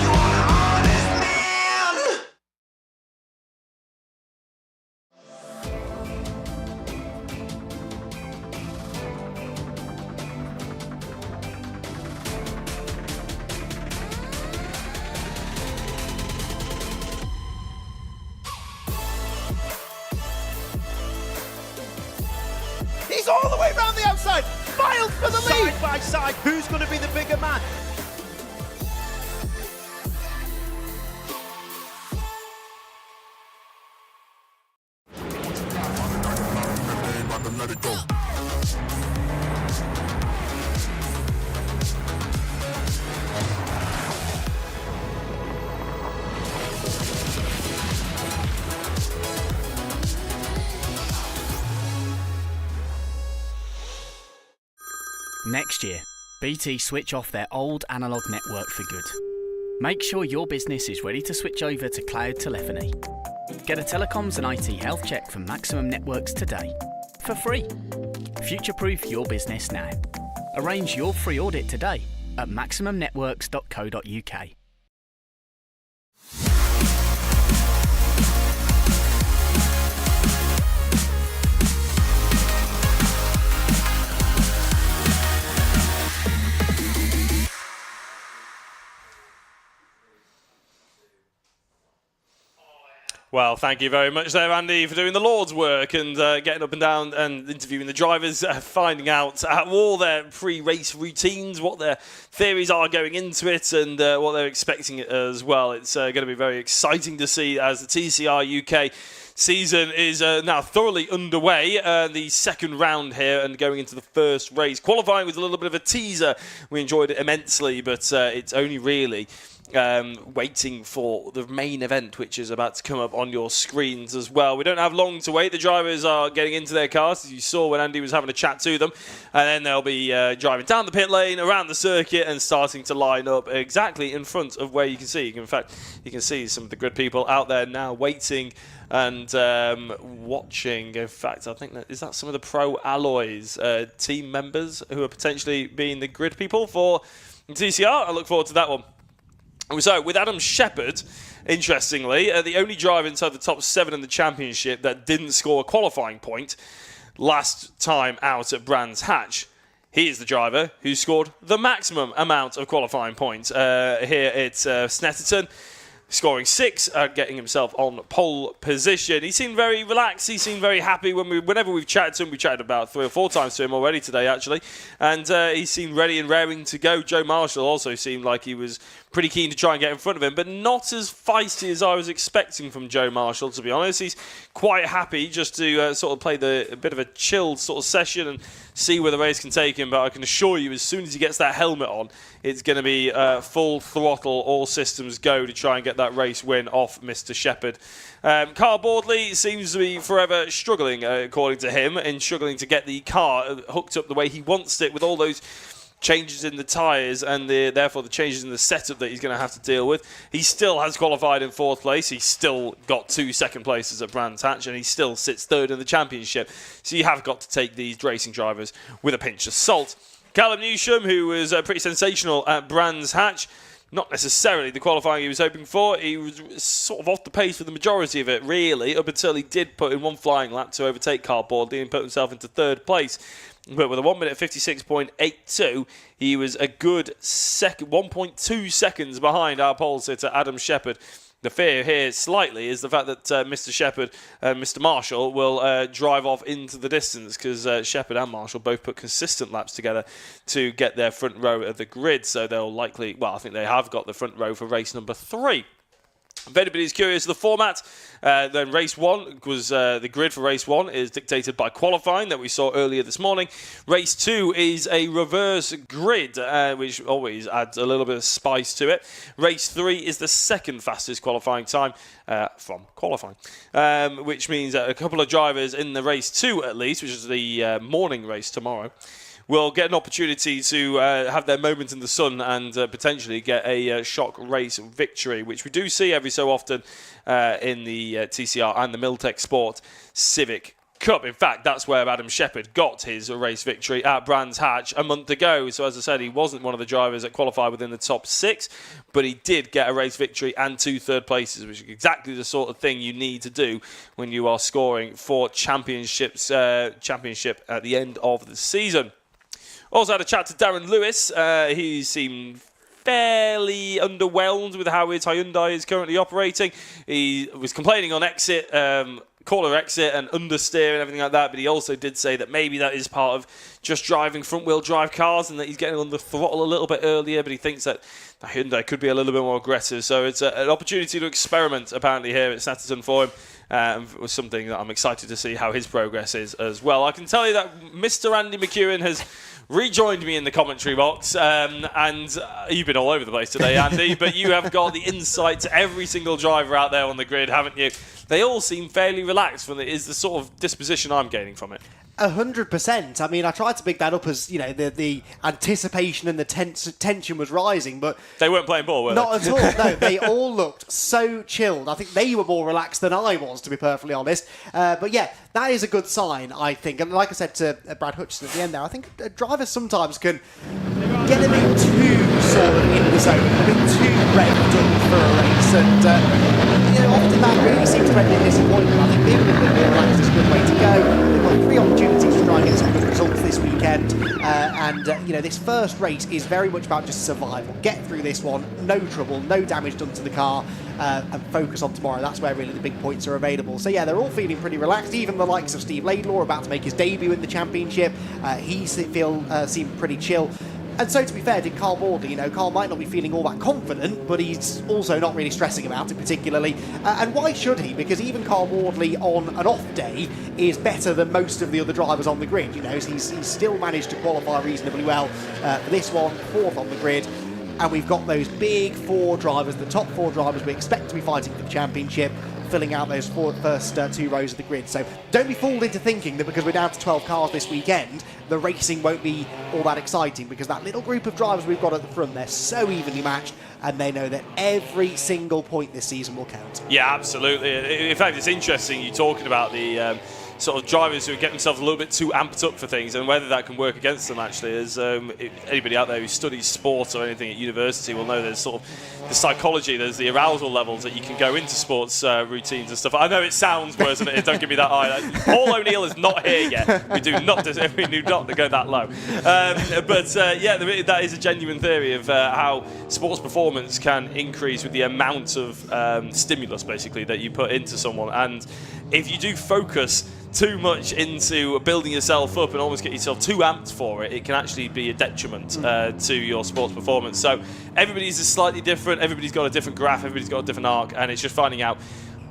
You want an honest man. He's all the way round the outside. Miles for the lead. Side by side, who's going to be the bigger man? Next year, BT switch off their old analogue network for good. Make sure your business is ready to switch over to cloud telephony. Get a telecoms and IT health check from Maximum Networks today, for free. Future-proof your business now. Arrange your free audit today at maximumnetworks.co.uk. Well, thank you very much there, Andy, for doing the Lord's work and getting up and down and interviewing the drivers, finding out all their pre-race routines, what their theories are going into it, and what they're expecting as well. It's going to be very exciting to see as the TCR UK season is now thoroughly underway. The second round here and going into the first race. Qualifying was a little bit of a teaser. We enjoyed it immensely, but it's only really waiting for the main event, which is about to come up on your screens as well. We don't have long to wait. The drivers are getting into their cars, as you saw when Andy was having a chat to them, and then they'll be driving down the pit lane, around the circuit, and starting to line up exactly in front of where you can see. In fact, you can see some of the grid people out there now waiting and watching. In fact, I think is that some of the Pro Alloys team members who are potentially being the grid people for TCR. I look forward to that one. So, with Adam Shepherd, interestingly, the only driver inside the top 7 in the championship that didn't score a qualifying point last time out at Brands Hatch. He is the driver who scored the maximum amount of qualifying points here at Snetterton, scoring 6, getting himself on pole position. He seemed very relaxed. He seemed very happy whenever we've chatted to him. We chatted about 3 or 4 times to him already today, actually. And he seemed ready and raring to go. Joe Marshall also seemed like he was pretty keen to try and get in front of him, but not as feisty as I was expecting from Joe Marshall, to be honest. He's quite happy just to sort of play a bit of a chilled sort of session and see where the race can take him. But I can assure you, as soon as he gets that helmet on, it's going to be full throttle, all systems go to try and get that race win off Mr. Shepherd. Carl Boardley seems to be forever struggling, according to him, and struggling to get the car hooked up the way he wants it, with all those changes in the tyres and therefore the changes in the setup that he's going to have to deal with. He still has qualified in 4th place. He's still got 2 second places at Brands Hatch, and he still sits 3rd in the championship. So you have got to take these racing drivers with a pinch of salt. Callum Newsham, who was pretty sensational at Brands Hatch, not necessarily the qualifying he was hoping for. He was sort of off the pace for the majority of it, really, up until he did put in one flying lap to overtake Carl Boardley and put himself into 3rd place. But with a 1 minute 56.82, he was a good 1.2 seconds behind our pole sitter, Adam Shepherd. The fear here slightly is the fact that Mr. Shepherd and Mr. Marshall will drive off into the distance, because Shepherd and Marshall both put consistent laps together to get their front row of the grid. So they'll likely, well, I think they have got the front row for race number 3. If anybody's curious of the format, then race 1 was the grid for race 1 is dictated by qualifying that we saw earlier this morning. Race 2 is a reverse grid, which always adds a little bit of spice to it. Race 3 is the second fastest qualifying time from qualifying, which means that a couple of drivers in the race 2 at least, which is the morning race tomorrow, will get an opportunity to have their moment in the sun and potentially get a shock race victory, which we do see every so often in the TCR and the Miltech Sport Civic Cup. In fact, that's where Adam Shepherd got his race victory at Brands Hatch a month ago. So as I said, he wasn't one of the drivers that qualified within the top 6, but he did get a race victory and 2 third places, which is exactly the sort of thing you need to do when you are scoring for championship at the end of the season. Also had a chat to Darren Lewis. He seemed fairly underwhelmed with how his Hyundai is currently operating. He was complaining on exit, corner exit and understeer and everything like that, but he also did say that maybe that is part of just driving front-wheel drive cars and that he's getting on the throttle a little bit earlier, but he thinks that the Hyundai could be a little bit more aggressive. So it's an opportunity to experiment, apparently, here at Snetterton for him. Was something that I'm excited to see how his progress is as well. I can tell you that Mr. Andy McEwen has rejoined me in the commentary box, and you've been all over the place today, Andy, but you have got the insight to every single driver out there on the grid, haven't you? They all seem fairly relaxed from it. Is the sort of disposition I'm gaining from it. 100%. I mean, I tried to pick that up as, you know, the anticipation and the tension was rising, but... They weren't playing ball, were they? Not at all, no. They all looked so chilled. I think they were more relaxed than I was, to be perfectly honest. But yeah, that is a good sign, I think. And like I said to Brad Hutchison at the end there, I think drivers sometimes can get a bit too sort of in the zone, a bit too revved up for a race. And, you know, often that really seems to end in disappointment. I think being a little bit more relaxed is a good way to go. They've got 3 opportunities to try and get some good results this weekend. You know, this first race is very much about just survival. Get through this one, no trouble, no damage done to the car, and focus on tomorrow. That's where really the big points are available. So yeah, they're all feeling pretty relaxed. Even the likes of Steve Laidlaw about to make his debut in the championship. He seemed pretty chill. And so, to be fair, did Carl Boardley. You know, Carl might not be feeling all that confident, but he's also not really stressing about it particularly. And why should he? Because even Carl Boardley on an off day is better than most of the other drivers on the grid. You know, he's still managed to qualify reasonably well for this one, 4th on the grid. and we've got those big 4 drivers, the top 4 drivers we expect to be fighting for the championship, filling out those first 2 rows of the grid. So don't be fooled into thinking that because we're down to 12 cars this weekend, the racing won't be all that exciting, because that little group of drivers we've got at the front, they're so evenly matched, and they know that every single point this season will count. Yeah, absolutely. In fact, it's interesting you talking about the sort of drivers who get themselves a little bit too amped up for things, and whether that can work against them actually. As anybody out there who studies sport or anything at university will know, there's sort of the psychology, there's the arousal levels that you can go into sports routines and stuff. I know it sounds worse than it is, don't give me that eye. Paul O'Neill is not here yet. We do not go that low. Yeah, that is a genuine theory of how sports performance can increase with the amount of stimulus basically that you put into someone. And if you do focus too much into building yourself up and almost get yourself too amped for it, it can actually be a detriment to your sports performance. So everybody's slightly different, everybody's got a different graph, everybody's got a different arc, and it's just finding out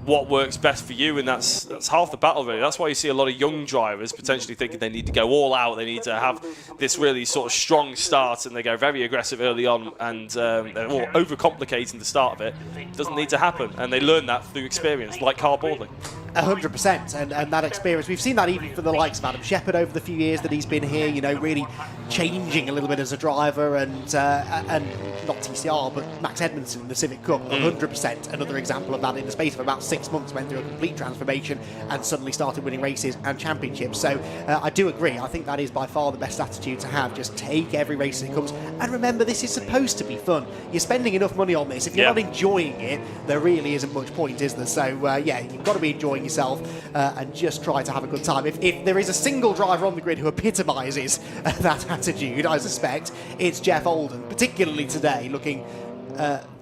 what works best for you, and that's half the battle really. That's why you see a lot of young drivers potentially thinking they need to go all out, they need to have this really sort of strong start, and they go very aggressive early on, and they're all overcomplicating the start of it. It doesn't need to happen, and they learn that through experience, like cardboarding. 100%, and that experience, we've seen that even for the likes of Adam Shepherd over the few years that he's been here, you know, really changing a little bit as a driver, and not TCR, but Max Edmondson in the Civic Cup, 100%, another example of that. In the space of about 6 months went through a complete transformation and suddenly started winning races and championships. So I do agree, I think that is by far the best attitude to have. Just take every race as it comes, and remember, this is supposed to be fun. You're spending enough money on this. If you're not enjoying it, there really isn't much point, is there? So yeah, you've got to be enjoying yourself and just try to have a good time. If there is a single driver on the grid who epitomises that attitude, I suspect it's Jeff Oldham, particularly today, looking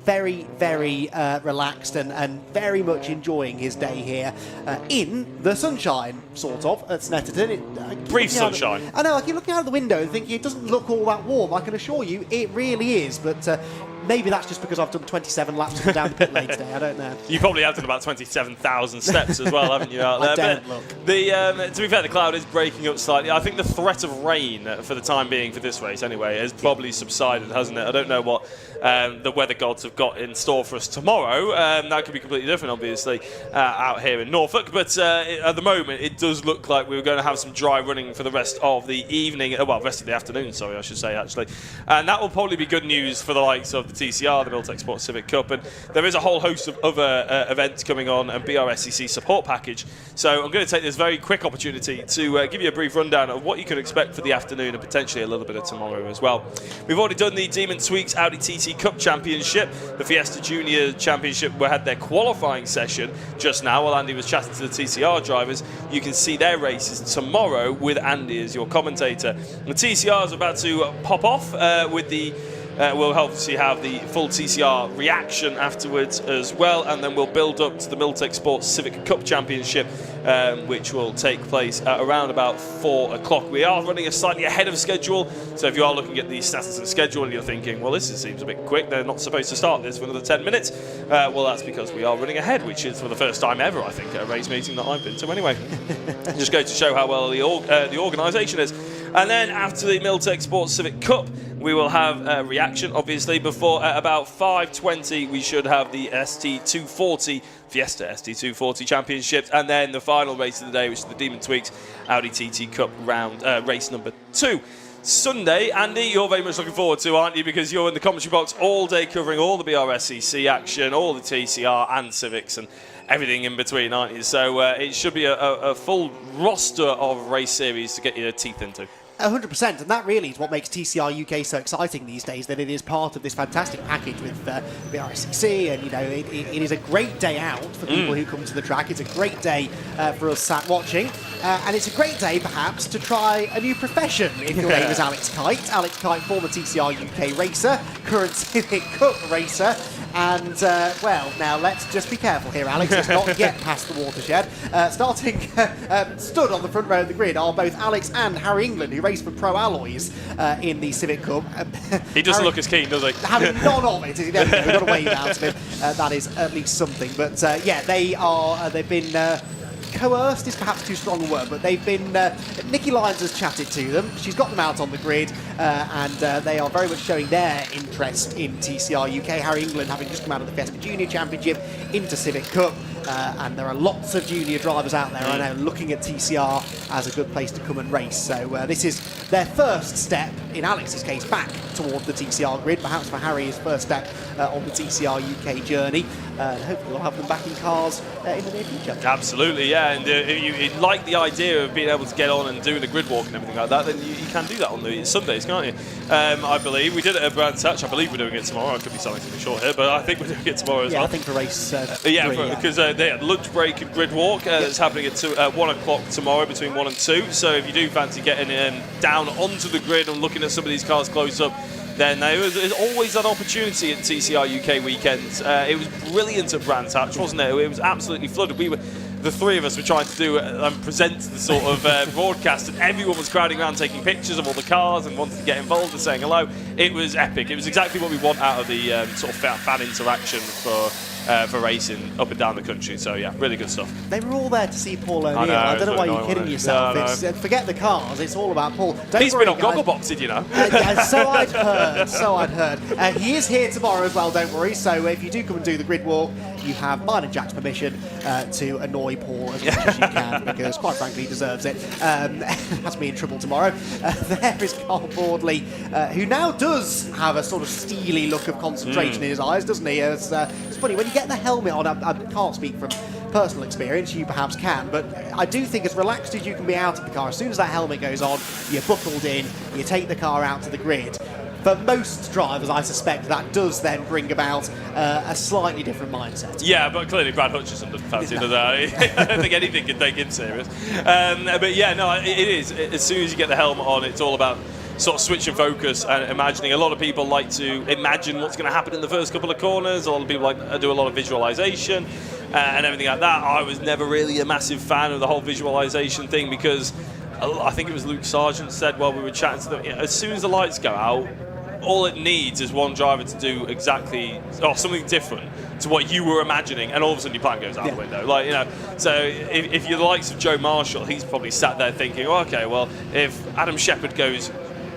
very, very relaxed and very much enjoying his day here in the sunshine, sort of, at Snetterton. Brief sunshine. I know, I keep looking out the window and thinking it doesn't look all that warm. I can assure you it really is, but maybe that's just because I've done 27 laps to down the pit lane today. I don't know. You probably have done about 27,000 steps as well, haven't you, out there? I don't look. To be fair, the cloud is breaking up slightly. I think the threat of rain, for the time being for this race anyway, has probably subsided, hasn't it? I don't know what the weather gods have got in store for us tomorrow. That could be completely different, obviously, out here in Norfolk. But at the moment, it does look like we're going to have some dry running for the rest of the evening, well, rest of the afternoon, sorry, I should say, actually. And that will probably be good news for the likes of the TCR, the Miltech Sports Civic Cup, and there is a whole host of other events coming on, and BRSCC support package. So I'm going to take this very quick opportunity to give you a brief rundown of what you can expect for the afternoon and potentially a little bit of tomorrow as well. We've already done the Demon Tweaks Audi TT Cup Championship, the Fiesta Junior Championship. We had their qualifying session just now while Andy was chatting to the TCR drivers. You can see their races tomorrow with Andy as your commentator. The TCR is about to pop off with the we'll obviously have the full TCR reaction afterwards as well, and then we'll build up to the Miltech Sports Civic Cup Championship, which will take place at around about 4 o'clock. We are running a slightly ahead of schedule, so if you are looking at the status of the schedule and you're thinking, well, this seems a bit quick, they're not supposed to start this for another 10 minutes, well, that's because we are running ahead, which is for the first time ever, I think, at a race meeting that I've been to anyway. Just go to show how well the organisation is. And then after the Miltech Sports Civic Cup, we will have a reaction, obviously. Before at about 5:20, we should have the ST240 Fiesta ST240 Championship, and then the final race of the day, which is the Demon Tweaks Audi TT Cup round race number 2. Sunday, Andy, you're very much looking forward to, aren't you? Because you're in the commentary box all day covering all the BRSCC action, all the TCR and Civics, and everything in between, aren't you? So it should be a full roster of race series to get your teeth into. 100%, and that really is what makes TCR UK so exciting these days, that it is part of this fantastic package with BRSCC, and you know, it is a great day out for people who come to the track. It's a great day for us sat watching, and it's a great day perhaps to try a new profession if your name is Alex Kite. Alex Kite, former TCR UK racer, current Civic Cup racer, and well, now let's just be careful here, Alex. It's not yet past the watershed. Starting stood on the front row of the grid are both Alex and Harry England, who raced for Pro Alloys in the Civic Cup. He doesn't look as keen, does he? Having none of it, we've got to wave out of him. That is at least something. But yeah, they've been coerced is perhaps too strong a word, but they've been, Nikki Lyons has chatted to them, she's got them out on the grid, and they are very much showing their interest in TCR UK. Harry England having just come out of the Fiesta Junior Championship into Civic Cup, and there are lots of junior drivers out there right now looking at TCR as a good place to come and race. So this is their first step, in Alex's case, back towards the TCR grid. Perhaps for Harry, his first step on the TCR UK journey. Hopefully we'll have them back in cars in the near future. Absolutely, yeah. And if you like the idea of being able to get on and do the grid walk and everything like that, then you can do that on the Sundays, can't you? I believe we did it at Brands Hatch. I believe we're doing it tomorrow. I could be something to be short here, but I think we're doing it tomorrow as well. I think for race because they had lunch break and grid walk that's happening at 1 o'clock tomorrow between 1 and 2. So if you do fancy getting down onto the grid and looking at some of these cars close up, then there's always that opportunity at TCR UK weekends. It was brilliant at Brands Hatch, wasn't it? It was absolutely flooded. The three of us were trying to do present the sort of broadcast, and everyone was crowding around taking pictures of all the cars and wanted to get involved and saying hello. It was epic. It was exactly what we want out of the sort of fan interaction for racing up and down the country. So yeah, really good stuff. They were all there to see Paul O'Neill. I don't know why you're kidding yourself. No. Forget the cars, it's all about Paul. He's been on Gogglebox, did you know? So I'd heard. He is here tomorrow as well, don't worry. So if you do come and do the grid walk, you have mine and Jack's permission to annoy Paul as much as you can, because quite frankly he deserves it. Has me in trouble tomorrow. There is Carl Broadley, who now does have a sort of steely look of concentration in his eyes, doesn't he? It's funny, when you get the helmet on, I can't speak from personal experience, you perhaps can, but I do think as relaxed as you can be out of the car, as soon as that helmet goes on, you're buckled in, you take the car out to the grid. For most drivers, I suspect that does then bring about a slightly different mindset. Yeah, but clearly Brad Hutchison doesn't fancy that. I don't think anything can take him serious. But yeah, no, it is. As soon as you get the helmet on, it's all about sort of switching focus and imagining. A lot of people like to imagine what's going to happen in the first couple of corners. A lot of people like to do a lot of visualization and everything like that. I was never really a massive fan of the whole visualization thing, because I think it was Luke Sargent said while we were chatting to them, as soon as the lights go out, all it needs is one driver to do exactly or something different to what you were imagining, and all of a sudden your plan goes out the window. Like, you know, so if you're the likes of Joe Marshall, he's probably sat there thinking, oh, okay, well, if Adam Shepherd goes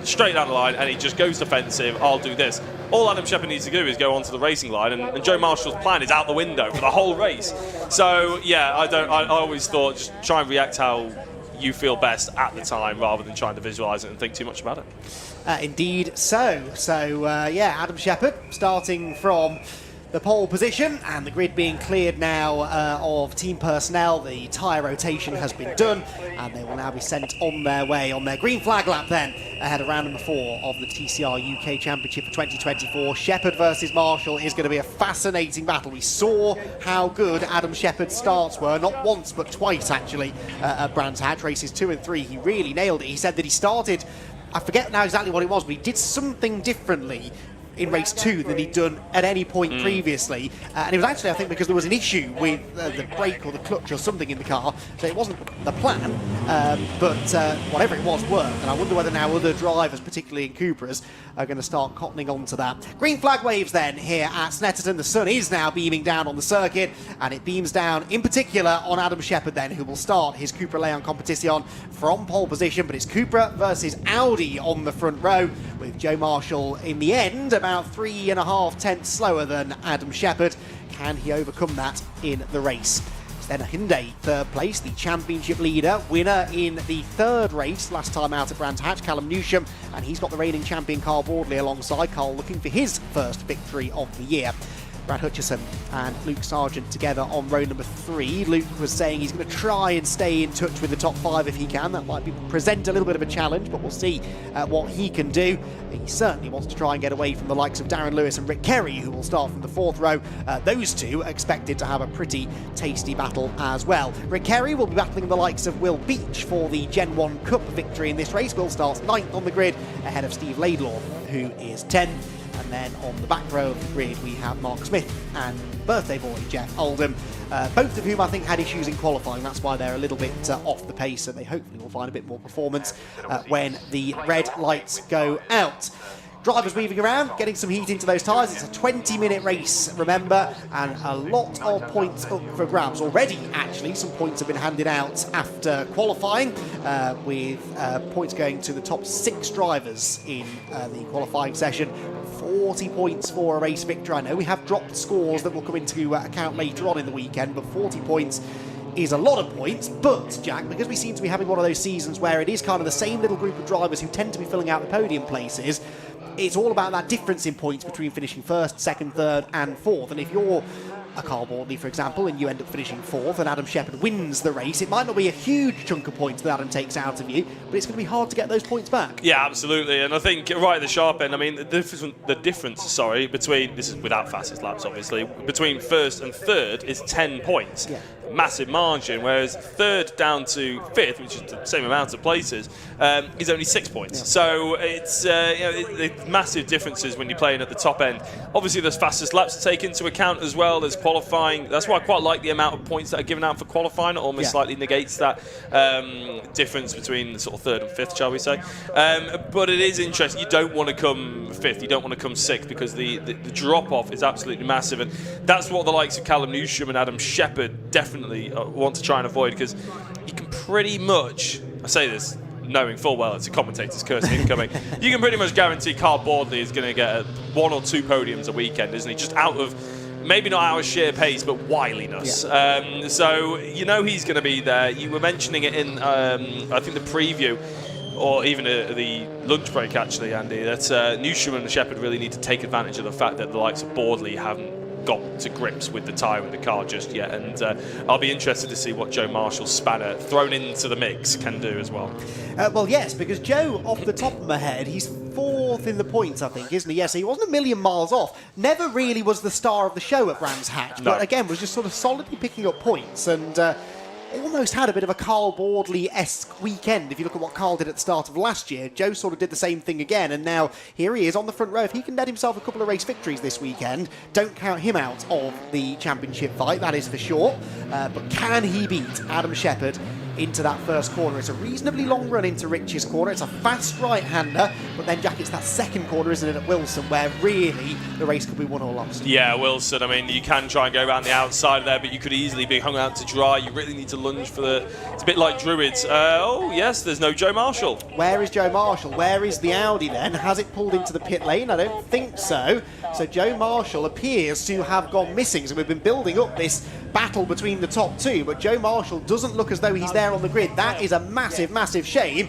straight down the line and he just goes defensive, I'll do this. All Adam Shepherd needs to do is go onto the racing line, and Joe Marshall's plan is out the window for the whole race. So yeah, I always thought just try and react how you feel best at the time, rather than trying to visualise it and think too much about it. Indeed so. So yeah, Adam Shepherd starting from the pole position, and the grid being cleared now of team personnel. The tyre rotation has been done, and they will now be sent on their way on their green flag lap then, ahead of round number 4 of the TCR UK Championship for 2024. Shepherd versus Marshall is going to be a fascinating battle. We saw how good Adam Shepherd's starts were, not once but twice actually, at Brands Hatch. Races 2 and 3, he really nailed it. He said that he started, I forget now exactly what it was, but he did something differently in race 2 than he'd done at any point previously, and it was actually, I think, because there was an issue with the brake or the clutch or something in the car, so it wasn't the plan, but whatever it was worked, and I wonder whether now other drivers, particularly in Cupras, are going to start cottoning on to that. Green flag waves then here at Snetterton. The sun is now beaming down on the circuit, and it beams down in particular on Adam Shepherd then, who will start his Cupra Leon competition from pole position, but it's Cupra versus Audi on the front row, with Joe Marshall in the end about 3.5 tenths slower than Adam Shepherd. Can he overcome that in the race? It's then a Hyundai third place, the championship leader, winner in the third race last time out at Brands Hatch, Callum Newsham, and he's got the reigning champion Carl Broadley alongside. Carl looking for his first victory of the year. Brad Hutchison and Luke Sargent together on row number 3. Luke was saying he's going to try and stay in touch with the top 5 if he can. That might present a little bit of a challenge, but we'll see what he can do. He certainly wants to try and get away from the likes of Darren Lewis and Rick Kerry, who will start from the 4th row. Those two are expected to have a pretty tasty battle as well. Rick Kerry will be battling the likes of Will Beach for the Gen 1 Cup victory in this race. Will starts 9th on the grid, ahead of Steve Laidlaw, who is 10th. And then on the back row of the grid, we have Mark Smith and birthday boy Jeff Oldham, both of whom I think had issues in qualifying. That's why they're a little bit off the pace, so they hopefully will find a bit more performance when the red lights go out. Drivers weaving around, getting some heat into those tyres. It's a 20-minute race, remember, and a lot of points up for grabs. Already, actually, some points have been handed out after qualifying, with points going to the top 6 drivers in the qualifying session. 40 points for a race victory. I know we have dropped scores that will come into account later on in the weekend, but 40 points is a lot of points. But, Jack, because we seem to be having one of those seasons where it is kind of the same little group of drivers who tend to be filling out the podium places, it's all about that difference in points between finishing first, second, third and fourth. And if you're a Carl Bordley, for example, and you end up finishing fourth and Adam Shepherd wins the race, it might not be a huge chunk of points that Adam takes out of you, but it's going to be hard to get those points back. Yeah, absolutely. And I think right at the sharp end, I mean, the difference, between, this is without fastest laps, obviously, between first and third is 10 points. Yeah. Massive margin, whereas third down to fifth, which is the same amount of places, is only 6 points. Yeah. So it's it's massive differences when you're playing at the top end. Obviously, there's fastest laps to take into account as well. There's qualifying. That's why I quite like the amount of points that are given out for qualifying. It almost slightly negates that difference between sort of third and fifth, shall we say. But it is interesting. You don't want to come fifth. You don't want to come sixth, because the drop-off is absolutely massive. And that's what the likes of Callum Newsham and Adam Shepherd definitely want to try and avoid, because you can pretty much, I say this knowing full well it's a commentator's curse incoming, you can pretty much guarantee Carl Bordley is going to get 1 or 2 podiums a weekend, isn't he? Just out of, maybe not our sheer pace, but wiliness. Yeah. So you know he's going to be there. You were mentioning it in, I think, the preview, or even the lunch break, actually, Andy, that Newsham and Shepherd really need to take advantage of the fact that the likes of Bordley haven't got to grips with the tyre and the car just yet, and I'll be interested to see what Joe Marshall's spanner thrown into the mix can do as well. Well, yes, because Joe, off the top of my head, he's fourth in the points, I think, isn't he? Yes, he wasn't a million miles off. Never really was the star of the show at Brands Hatch, but again, was just sort of solidly picking up points, and almost had a bit of a Carl Bordley-esque weekend. If you look at what Carl did at the start of last year, Joe sort of did the same thing again, and now here he is on the front row. If he can net himself a couple of race victories this weekend, don't count him out of the championship fight, that is for sure. But can he beat Adam Shepherd into that first corner? It's a reasonably long run into Rich's corner. It's a fast right-hander, but then, Jack, it's that second corner, isn't it, at Wilson, where really the race could be won or lost. Yeah, Wilson, I mean, you can try and go around the outside there, but you could easily be hung out to dry. You really need to lunge for the... It's a bit like Druids. Oh, yes, there's no Joe Marshall. Where is Joe Marshall? Where is the Audi then? Has it pulled into the pit lane? I don't think so. So Joe Marshall appears to have gone missing. So we've been building up this battle between the top two, but Joe Marshall doesn't look as though he's there on the grid. That is a massive, massive shame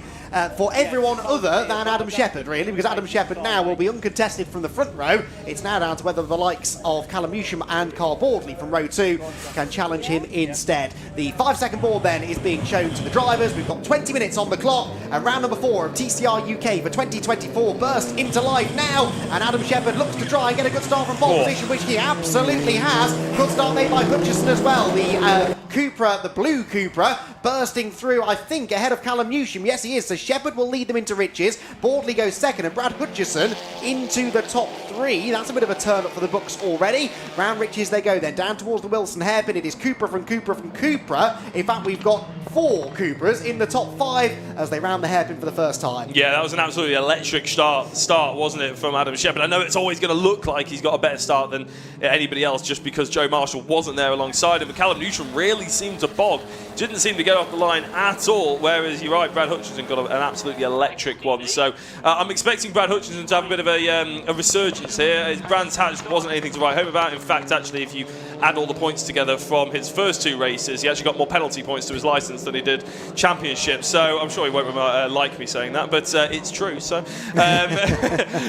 for everyone other than Adam Shepherd, really, because Adam Shepherd now will be uncontested from the front row. It's now down to whether the likes of Callum Newsham and Carl Bordley from row 2 can challenge him instead. The 5-second board then is being shown to the drivers. We've got 20 minutes on the clock, and round number 4 of TCR UK for 2024 burst into life now, and Adam Shepherd looks to try and get a good start from pole position, which he absolutely has. Good start made by Hutchison as well. The Cupra, the blue Cupra, bursting through, I think, ahead of Callum Newsham. Yes, he is. So Shepherd will lead them into Riches. Bordley goes second, and Brad Hutchison into the top 3. That's a bit of a turn up for the books already. Round Riches they go then, down towards the Wilson hairpin. It is Cupra from Cupra from Cupra. In fact, we've got 4 Cupras in the top 5 as they round the hairpin for the first time. Yeah, that was an absolutely electric start, wasn't it, from Adam Shepherd? I know it's always going to look like he's got a better start than anybody else just because Joe Marshall wasn't there alongside him. But Callum Newsham really seemed to bog. Didn't seem to get off the line at all, whereas you're right, Brad Hutchison got an absolutely electric one. So I'm expecting Brad Hutchison to have a bit of a resurgence here. His Brands Hatch wasn't anything to write home about. In fact, actually, if you add all the points together from his first 2 races, he actually got more penalty points to his licence than he did championship. So I'm sure he won't like me saying that, but it's true. So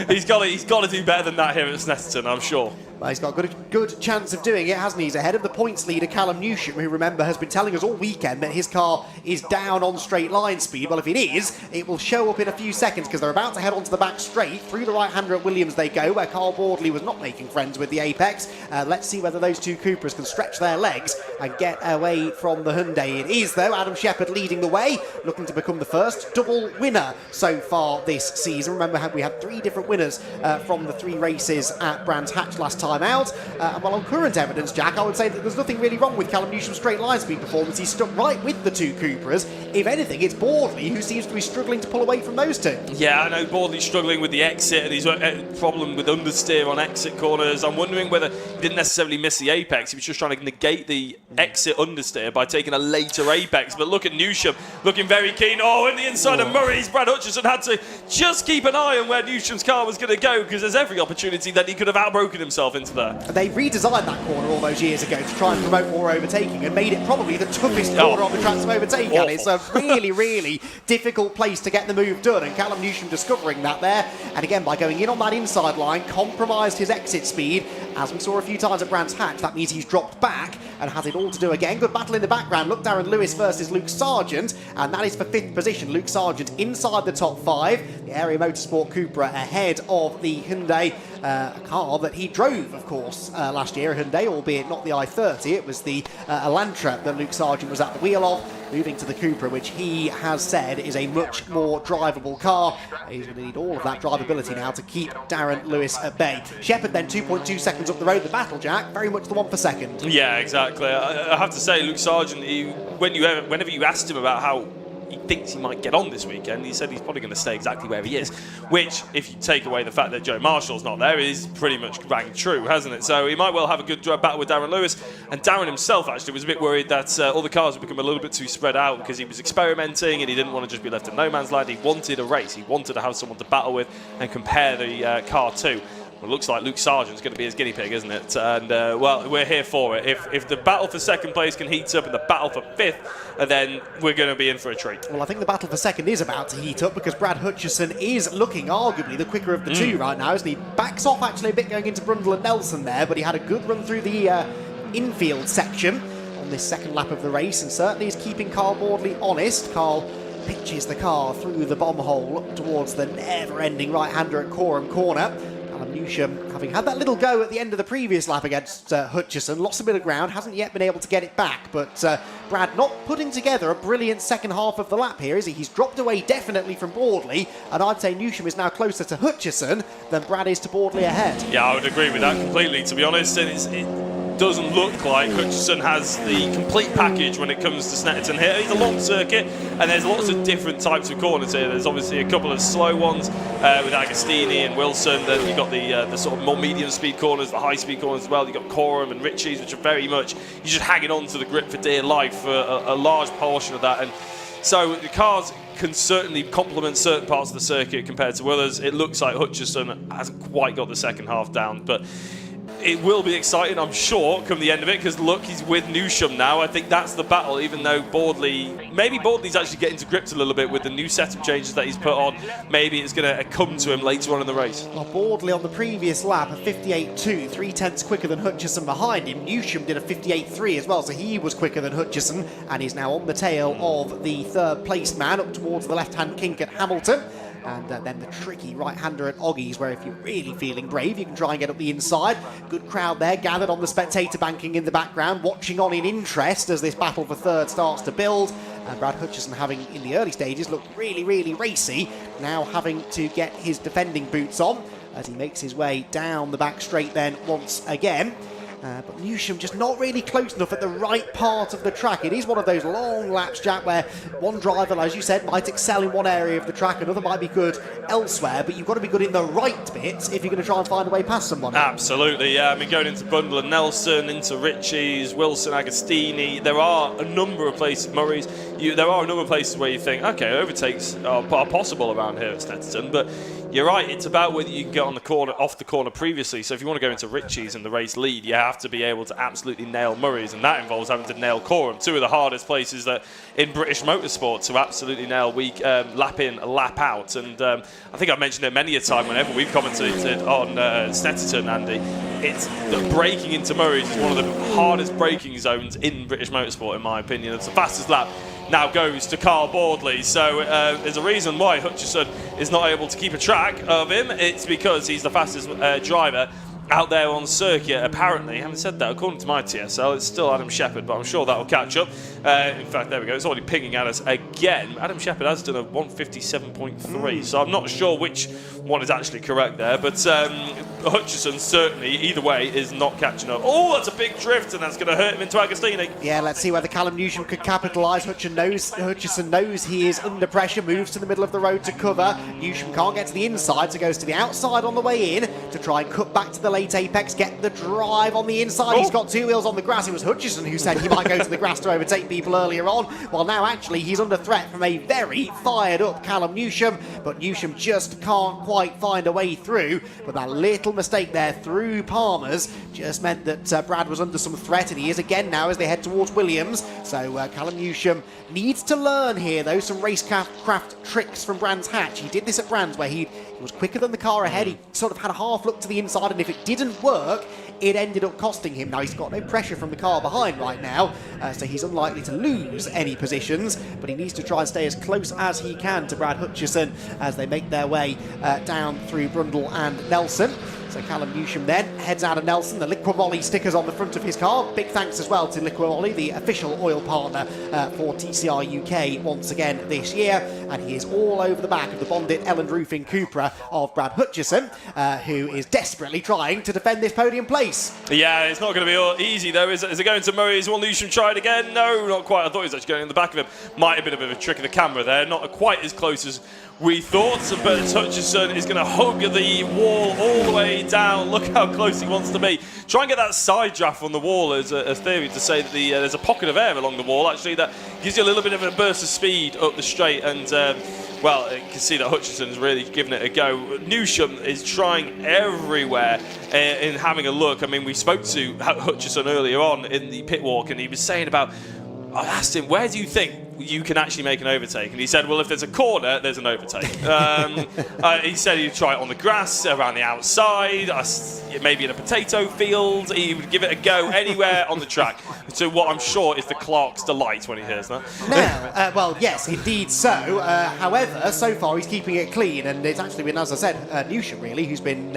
he's got to do better than that here at Snetterton, I'm sure. Well, he's got a good chance of doing it, hasn't he? He's ahead of the points leader, Callum Newsham, who, remember, has been telling us all weekend that his car is down on straight line speed. Well, if it is, it will show up in a few seconds because they're about to head onto the back straight. Through the right-hander at Williams they go, where Carl Bordley was not making friends with the apex. Let's see whether those 2 Cupras can stretch their legs and get away from the Hyundai. It is, though, Adam Shepherd leading the way, looking to become the first double winner so far this season. Remember, we had 3 different winners from the 3 races at Brands Hatch last time time out. Well, on current evidence, Jack, I would say that there's nothing really wrong with Callum Newsom's straight line speed performance. He's stuck right with the two Cupras. If anything, it's Boardley who seems to be struggling to pull away from those two. Yeah, I know Boardley's struggling with the exit, and he's a problem with understeer on exit corners. I'm wondering whether he didn't necessarily miss the apex. He was just trying to negate the exit understeer by taking a later apex. But look at Newsham looking very keen. Oh, in the inside of Murray's, Brad Hutchison had to just keep an eye on where Newsham's car was going to go, because there's every opportunity that he could have outbroken himself into there. They redesigned that corner all those years ago to try and promote more overtaking and made it probably the toughest corner on the track to overtake. And it's a really, really difficult place to get the move done, and Callum Newsham discovering that there, and again by going in on that inside line compromised his exit speed, as we saw a few times at Brands Hatch. That means he's dropped back and has it all to do again. Good battle in the background. Look, Darren Lewis versus Luke Sargent, and that is for 5th position. Luke Sargent inside the top 5. The Area Motorsport Cupra ahead of the Hyundai, a car that he drove, of course, last year, a Hyundai, albeit not the i30. It was the Elantra that Luke Sargent was at the wheel of, moving to the Cupra, which he has said is a much more drivable car. He's going to need all of that drivability now to keep Darren Lewis at bay. Shepherd then 2.2 seconds up the road. The battle, Jack, very much the one for second. Yeah, exactly. I have to say, Luke Sargent, whenever you asked him about how he thinks he might get on this weekend, he said he's probably going to stay exactly where he is, which, if you take away the fact that Joe Marshall's not there, is pretty much rang true, hasn't it? So he might well have a good battle with Darren Lewis, and Darren himself actually was a bit worried that all the cars would become a little bit too spread out, because he was experimenting and he didn't want to just be left in no man's land. He wanted a race, he wanted to have someone to battle with and compare the car to. Well, it looks like Luke Sargent's going to be his guinea pig, isn't it? And, well, we're here for it. If the battle for second place can heat up and the battle for 5th, then we're going to be in for a treat. Well, I think the battle for second is about to heat up, because Brad Hutchison is looking arguably the quicker of the two right now, isn't he? Backs off actually a bit going into Brundle and Nelson there, but he had a good run through the infield section on this second lap of the race, and certainly is keeping Carl Boardley honest. Carl pitches the car through the bomb hole towards the never-ending right-hander at Coram Corner. Newsham, having had that little go at the end of the previous lap against Hutchison, lost a bit of ground, hasn't yet been able to get it back, but Brad not putting together a brilliant second half of the lap here, is he? He's dropped away definitely from Boardley, and I'd say Newsham is now closer to Hutchison than Brad is to Boardley ahead. Yeah, I would agree with that completely, to be honest, and it doesn't look like Hutchison has the complete package when it comes to Snetterton here. It's a long circuit, and there's lots of different types of corners here. There's obviously a couple of slow ones with Agostini and Wilson. Then you've got the sort of more medium speed corners, the high speed corners as well. You've got Coram and Ritchie's, which are very much, you're just hanging on to the grip for dear life for a large portion of that. And so the cars can certainly complement certain parts of the circuit compared to others. It looks like Hutchison hasn't quite got the second half down, but it will be exciting, I'm sure, come the end of it, because look, he's with Newsham now. I think that's the battle, even though maybe Boardley's actually getting to grips a little bit with the new setup changes that he's put on. Maybe it's going to come to him later on in the race. Well, Boardley on the previous lap, a 58.2, 3/10 quicker than Hutchison behind him. Newsham did a 58.3 as well, so he was quicker than Hutchison, and he's now on the tail of the third placed man up towards the left-hand kink at Hamilton. And then the tricky right-hander at Oggies, where if you're really feeling brave, you can try and get up the inside. Good crowd there, gathered on the spectator banking in the background, watching on in interest as this battle for third starts to build. And Brad Hutchison, having in the early stages looked really, really racy, now having to get his defending boots on as he makes his way down the back straight then once again. But Newsham just not really close enough at the right part of the track. It is one of those long laps, Jack, where one driver, as you said, might excel in one area of the track, another might be good elsewhere, but you've got to be good in the right bits if you're going to try and find a way past someone. Absolutely, yeah. I mean, going into Bundle and Nelson, into Ritchie's, Wilson, Agostini, there are a number of places, Murray's, there are a number of places where you think, okay, overtakes are possible around here at Snetterton, but you're right, it's about whether you can get on the corner, off the corner previously. So if you want to go into Ritchie's and the race lead, you have to be able to absolutely nail Murray's, and that involves having to nail Coram, two of the hardest places that in British motorsport to absolutely nail lap in, lap out. And I think I've mentioned it many a time whenever we've commentated on Snetterton, Andy. It's the braking into Murray's is one of the hardest braking zones in British motorsport, in my opinion. It's the fastest lap now goes to Carl Boardley. So there's a reason why Hutchison is not able to keep a track of him. It's because he's the fastest driver out there on circuit, apparently. Having said that, according to my TSL, it's still Adam Shepherd, but I'm sure that will catch up. In fact, there we go. It's already pinging at us again. Adam Shepherd has done a 157.3, so I'm not sure which one is actually correct there, but Hutchison certainly, either way, is not catching up. Oh, that's a big drift, and that's going to hurt him into Agostini. Yeah, let's see whether Callum Newsham could capitalise. Hutchison knows he is under pressure, moves to the middle of the road to cover. Newsham can't get to the inside, so goes to the outside on the way in to try and cut back to the late apex, get the drive on the inside. He's got two wheels on the grass. It was Hutchison who said he might go to the grass to overtake people earlier on. Well, now actually he's under threat from a very fired up Callum Newsham, but Newsham just can't quite find a way through. But that little mistake there through Palmer's just meant that Brad was under some threat, and he is again now as they head towards Williams. So Callum Newsham needs to learn here, though, some racecraft tricks from Brands Hatch. He did this at Brands where he was quicker than the car ahead. He sort of had a half look to the inside, and if it didn't work, it ended up costing him. Now he's got no pressure from the car behind right now, so he's unlikely to lose any positions, but he needs to try and stay as close as he can to Brad Hutchison as they make their way down through Brundle and Nelson. So Callum Newsham then heads out of Nelson. The Liquimoly stickers on the front of his car. Big thanks as well to Liquimoly, the official oil partner for TCR UK once again this year. And he is all over the back of the Bondit Elland Roofing Cupra of Brad Hutchison, who is desperately trying to defend this podium place. Yeah, it's not going to be all easy though. Is it going to Murray's? Will Newsham try it again? No, not quite. I thought he was actually going in the back of him. Might have been a bit of a trick of the camera there. Not quite as close as we thought, but Hutchison is going to hug the wall all the way down. Look how close he wants to be. Try and get that side draft on the wall as a theory to say that there's a pocket of air along the wall, actually, that gives you a little bit of a burst of speed up the straight. And, well, you can see that Hutchison's really giving it a go. Newsham is trying everywhere in having a look. I mean, we spoke to Hutchison earlier on in the pit walk, and he was saying about, I asked him, where do you think you can actually make an overtake? And he said, well, if there's a corner, there's an overtake. He said he'd try it on the grass, around the outside, maybe in a potato field. He would give it a go anywhere on the track. So what I'm sure is the Clark's delight when he hears that. Now, well, yes, indeed so. However, so far he's keeping it clean, and it's actually been, as I said, Newsham really, who's been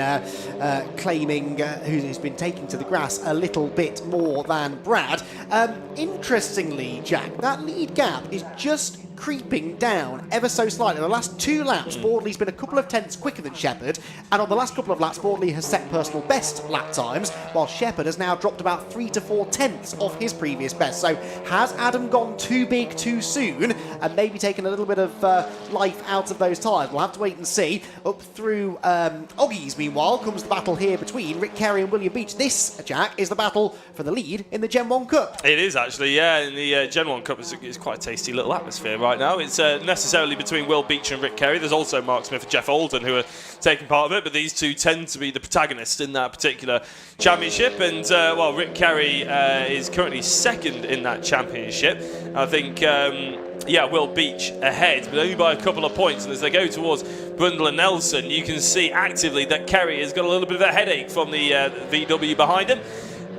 claiming, who's been taking to the grass a little bit more than Brad. Interestingly, Jack, that lead gap is just creeping down ever so slightly. The last two laps, Boardley's been a couple of tenths quicker than Shepherd, and on the last couple of laps, Boardley has set personal best lap times, while Shepherd has now dropped about 3 to 4 tenths off his previous best. So has Adam gone too big too soon and maybe taken a little bit of life out of those tyres? We'll have to wait and see. Up through Oggies, meanwhile, comes the battle here between Rick Carey and William Beach. This, Jack, is the battle for the lead in the Gen 1 Cup. It is actually, yeah. In the Gen 1 Cup, it's quite a tasty little atmosphere right now. It's necessarily between Will Beach and Rick Carey. There's also Mark Smith and Jeff Alden who are taking part of it, but these two tend to be the protagonists in that particular championship. And well, Rick Carey is currently second in that championship. I think, yeah, Will Beach ahead, but only by a couple of points. And as they go towards Brundle and Nelson, you can see actively that Carey has got a little bit of a headache from the VW behind him.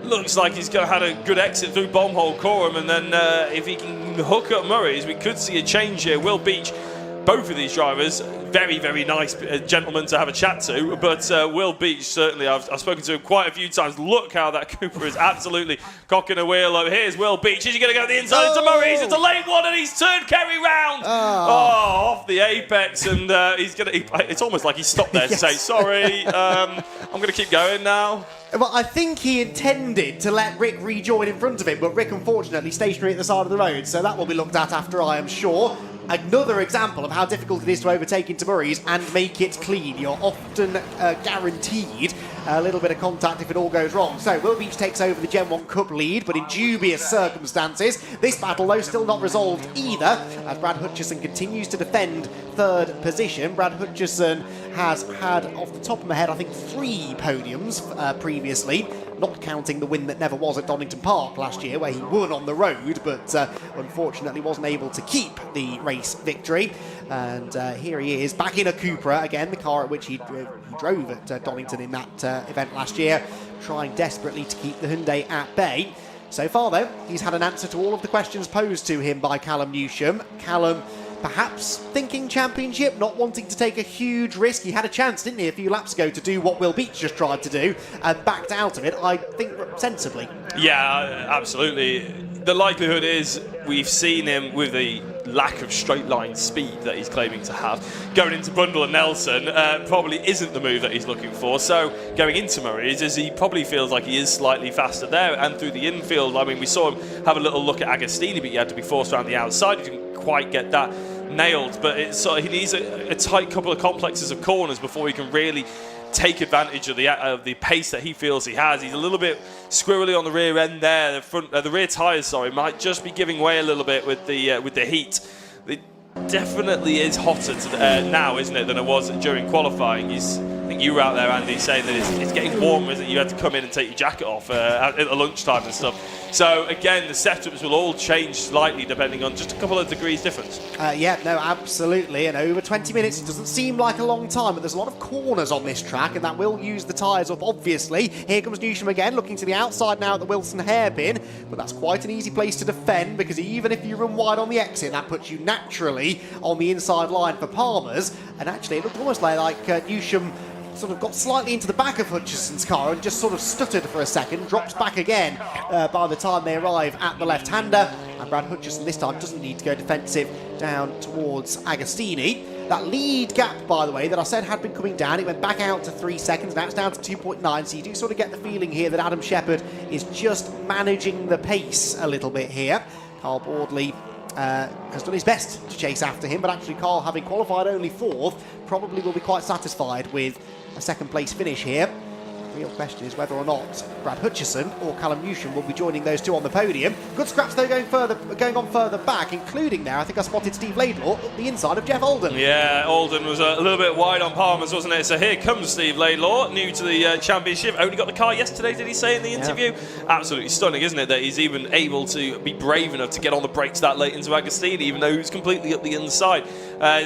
Looks like he's had a good exit through Bombhole Coram, and then if he can hook up Murray's, we could see a change here. Will Beach, both of these drivers, very, very nice gentlemen to have a chat to, but Will Beach, certainly, I've spoken to him quite a few times. Look how that Cooper is absolutely cocking a wheel up. Here's Will Beach. Is he going to go to the inside into Murray's? It's a late one, and he's turned Kerry round. Off the apex, and he's going to. It's almost like he stopped there to say, sorry, I'm going to keep going now. Well, I think he intended to let Rick rejoin in front of him, but Rick, unfortunately, stationary at the side of the road, so that will be looked at after, I am sure. Another example of how difficult it is to overtake into Murray's and make it clean. You're often guaranteed a little bit of contact if it all goes wrong. So Will Beach takes over the Gen 1 Cup lead, but in dubious circumstances. This battle, though, still not resolved either, as Brad Hutchison continues to defend third position. Brad Hutchison has had, off the top of my head, I think 3 podiums previously, not counting the win that never was at Donington Park last year, where he won on the road, but unfortunately wasn't able to keep the race victory. And here he is, back in a Cupra, again, the car at which he drove at Donington in that event last year, trying desperately to keep the Hyundai at bay. So far, though, he's had an answer to all of the questions posed to him by Callum Newsham. Callum perhaps thinking championship, not wanting to take a huge risk. He had a chance, didn't he, a few laps ago to do what Will Beach just tried to do and backed out of it, I think, sensibly. Yeah, absolutely. The likelihood is we've seen him with the lack of straight line speed that he's claiming to have. Going into Brundle and Nelson probably isn't the move that he's looking for. So going into Murray's, as he probably feels like he is slightly faster there. And through the infield, I mean, we saw him have a little look at Agostini, but he had to be forced around the outside. He didn't quite get that nailed, but it's sort of, he needs a tight couple of complexes of corners before he can really take advantage of the pace that he feels he has. He's a little bit squirrely on the rear end there. The rear tyres, might just be giving way a little bit with the heat. It definitely is hotter now, isn't it, than it was during qualifying. I think you were out there, Andy, saying that it's getting warmer, isn't it? You had to come in and take your jacket off at the lunchtime and stuff. So again, the setups will all change slightly depending on just a couple of degrees difference. Yeah, no, absolutely. And over 20 minutes, it doesn't seem like a long time, but there's a lot of corners on this track, and that will use the tyres up, obviously. Here comes Newsham again, looking to the outside now at the Wilson hairpin, but that's quite an easy place to defend, because even if you run wide on the exit, that puts you naturally on the inside line for Palmer's. And actually, it looked almost like Newsham sort of got slightly into the back of Hutchison's car and just sort of stuttered for a second, drops back again by the time they arrive at the left-hander. And Brad Hutchison this time doesn't need to go defensive down towards Agostini. That lead gap, by the way, that I said had been coming down, it went back out to 3 seconds, now it's down to 2.9, so you do sort of get the feeling here that Adam Shepherd is just managing the pace a little bit here. Carl Boardley has done his best to chase after him, but actually Carl, having qualified only 4th, probably will be quite satisfied with a second place finish here. The real question is whether or not Brad Hutchison or Callum Newsham will be joining those two on the podium. Good scraps though going on further back, including there, I think I spotted Steve Laidlaw up the inside of Jeff Alden. Yeah, Alden was a little bit wide on Palmer's, wasn't it? So here comes Steve Laidlaw, new to the championship. Only got the car yesterday, did he say in the interview? Yeah. Absolutely stunning, isn't it, that he's even able to be brave enough to get on the brakes that late into Agostini, even though he's completely up the inside.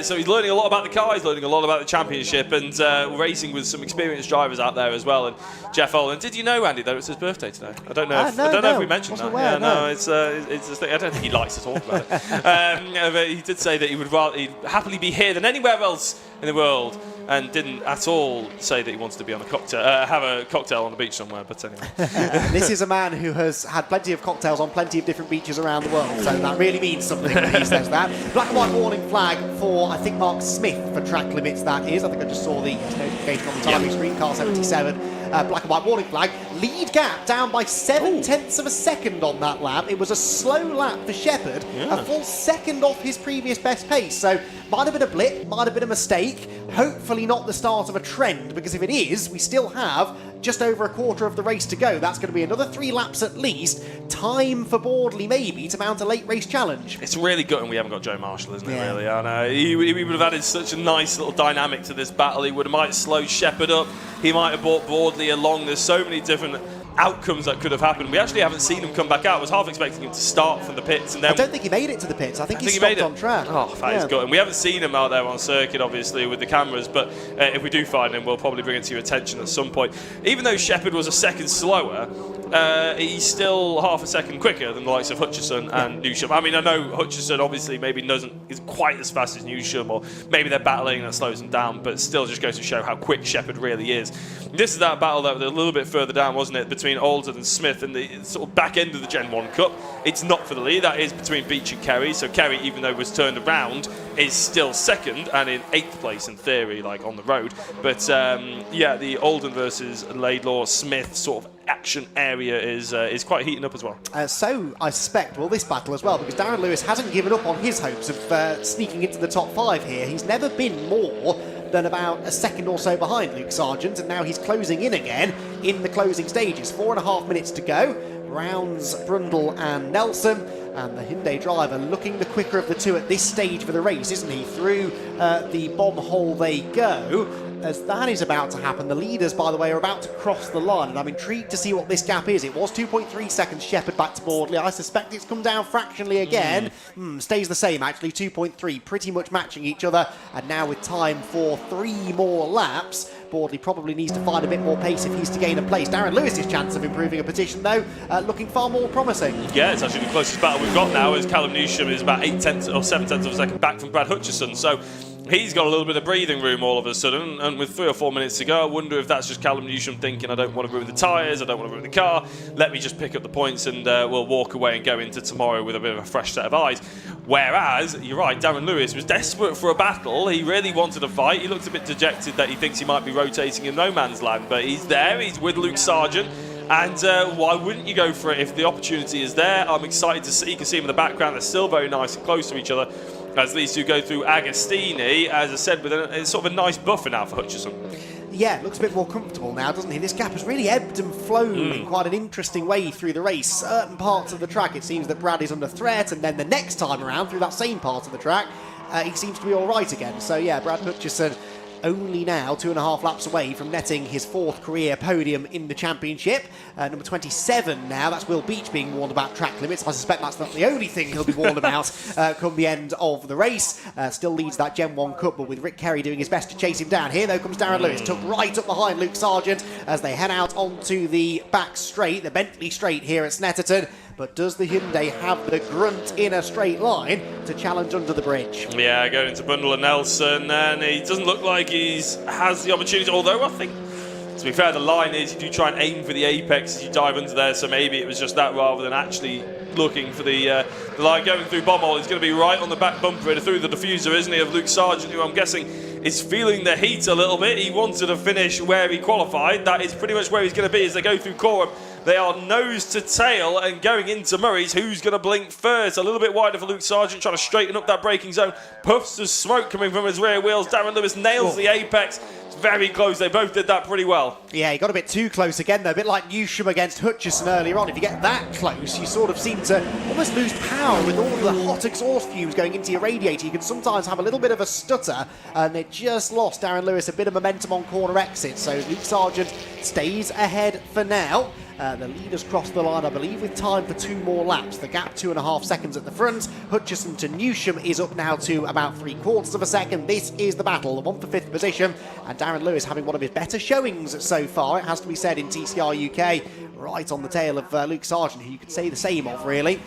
So he's learning a lot about the car, he's learning a lot about the championship, and racing with some experienced drivers out there as well. And Jeff Alden, did you know, Andy, that it's his birthday today? I don't know. If we mentioned that. Aware, no, it's a thing. I don't think he likes to talk about it. But he did say that he'd happily be here than anywhere else in the world, and didn't at all say that he wanted to be on have a cocktail on the beach somewhere. But anyway, this is a man who has had plenty of cocktails on plenty of different beaches around the world, so that really means something when he says that. Black and white warning flag for, I think, Mark Smith for track limits. That is, I think I just saw the notification on the timing screen. Car 77. Black and white warning flag. Lead gap down by 7/10 of a second on that lap. It was a slow lap for Shepherd, a full second off his previous best pace. So might have been a blip, might have been a mistake. Hopefully not the start of a trend, because if it is, we still have just over a quarter of the race to go. That's going to be another 3 laps at least. Time for Boardley maybe to mount a late race challenge. It's really good, and we haven't got Joe Marshall, isn't it? Really, I know. He would have added such a nice little dynamic to this battle. He might slow Shepherd up. He might have brought Boardley along. There's so many different outcomes that could have happened. We actually haven't seen him come back out. I was half expecting him to start from the pits, and then I don't think he made it to the pits. I think he stopped on track. Oh, that is good. And we haven't seen him out there on circuit, obviously, with the cameras, but if we do find him, we'll probably bring it to your attention at some point. Even though Shepherd was a second slower, he's still half a second quicker than the likes of Hutchison and Newsham. I mean, I know Hutchison obviously maybe isn't quite as fast as Newsham, or maybe they're battling and that slows them down, but still just goes to show how quick Shepherd really is. This is that battle that was a little bit further down, wasn't it, between Alden and Smith in the sort of back end of the Gen 1 Cup. It's not for the lead, that is between Beach and Kerry. So Kerry, even though it was turned around, is still second and in 8th place in theory, like on the road. But yeah, the Alden versus Laidlaw Smith sort of action area is quite heating up as well. So I suspect this battle as well, because Darren Lewis hasn't given up on his hopes of sneaking into the top 5 here. He's never been more than about a second or so behind Luke Sargent, and now he's closing in again in the closing stages. 4.5 minutes to go. Rounds Brundle and Nelson, and the Hyundai driver looking the quicker of the two at this stage for the race, isn't he? Through the bomb hole they go. As that is about to happen, the leaders, by the way, are about to cross the line, and I'm intrigued to see what this gap is. It was 2.3 seconds Shepherd back to Boardley. I suspect it's come down fractionally again. Stays the same, actually, 2.3, pretty much matching each other. And now with time for 3 more laps, Boardley probably needs to find a bit more pace if he's to gain a place. Darren Lewis's chance of improving a position, though, looking far more promising. Yeah, it's actually the closest battle we've got now, as Callum Newsham is about 8/10 or 7/10 of a second back from Brad Hutchison. So he's got a little bit of breathing room all of a sudden, and with 3 or 4 minutes to go, I wonder if that's just Callum Newsham thinking, I don't want to ruin the tyres, I don't want to ruin the car, let me just pick up the points and we'll walk away and go into tomorrow with a bit of a fresh set of eyes. Whereas, you're right, Darren Lewis was desperate for a battle, he really wanted a fight, he looked a bit dejected that he thinks he might be rotating in no man's land, but he's there, he's with Luke Sargent. And why wouldn't you go for it if the opportunity is there? I'm excited to see, you can see him in the background, they're still very nice and close to each other as these two go through Agostini, as I said, with a sort of a nice buffer now for Hutchison. Yeah, looks a bit more comfortable now, doesn't he? This gap has really ebbed and flown in quite an interesting way through the race. Certain parts of the track, it seems that Brad is under threat, and then the next time around, through that same part of the track, he seems to be all right again. So yeah, Brad Hutchison only now 2.5 laps away from netting his 4th career podium in the championship. Number 27 now, that's Will Beach being warned about track limits. I suspect that's not the only thing he'll be warned about come the end of the race. Still leads that Gen 1 Cup, but with Rick Kerry doing his best to chase him down. Here though comes Darren Lewis, took right up behind Luke Sargent as they head out onto the back straight, the Bentley straight here at Snetterton. But does the Hyundai have the grunt in a straight line to challenge under the bridge? Yeah, going into Bundle and Nelson, and he doesn't look like has the opportunity, although I think, to be fair, the line is you do try and aim for the apex as you dive under there, so maybe it was just that rather than actually looking for the line. Going through Bommel, he's going to be right on the back bumper through the diffuser, isn't he, of Luke Sargent, who I'm guessing is feeling the heat a little bit. He wanted to finish where he qualified. That is pretty much where he's going to be as they go through Coram. They are nose to tail and going into Murray's. Who's going to blink first? A little bit wider for Luke Sargent, trying to straighten up that braking zone. Puffs of smoke coming from his rear wheels. Darren Lewis nails the apex. It's very close. They both did that pretty well. Yeah, he got a bit too close again, though. A bit like Newsham against Hutchison earlier on. If you get that close, you sort of seem to almost lose power with all of the hot exhaust fumes going into your radiator. You can sometimes have a little bit of a stutter, and it just lost Darren Lewis a bit of momentum on corner exit. So Luke Sargent stays ahead for now. The leaders cross the line, I believe, with time for 2 more laps. The gap 2.5 seconds at the front. Hutchison to Newsham is up now to about 3/4 of a second. This is the battle, the one for 5th position. And Darren Lewis having one of his better showings so far, it has to be said, in TCR UK. Right on the tail of Luke Sargent, who you could say the same of, really.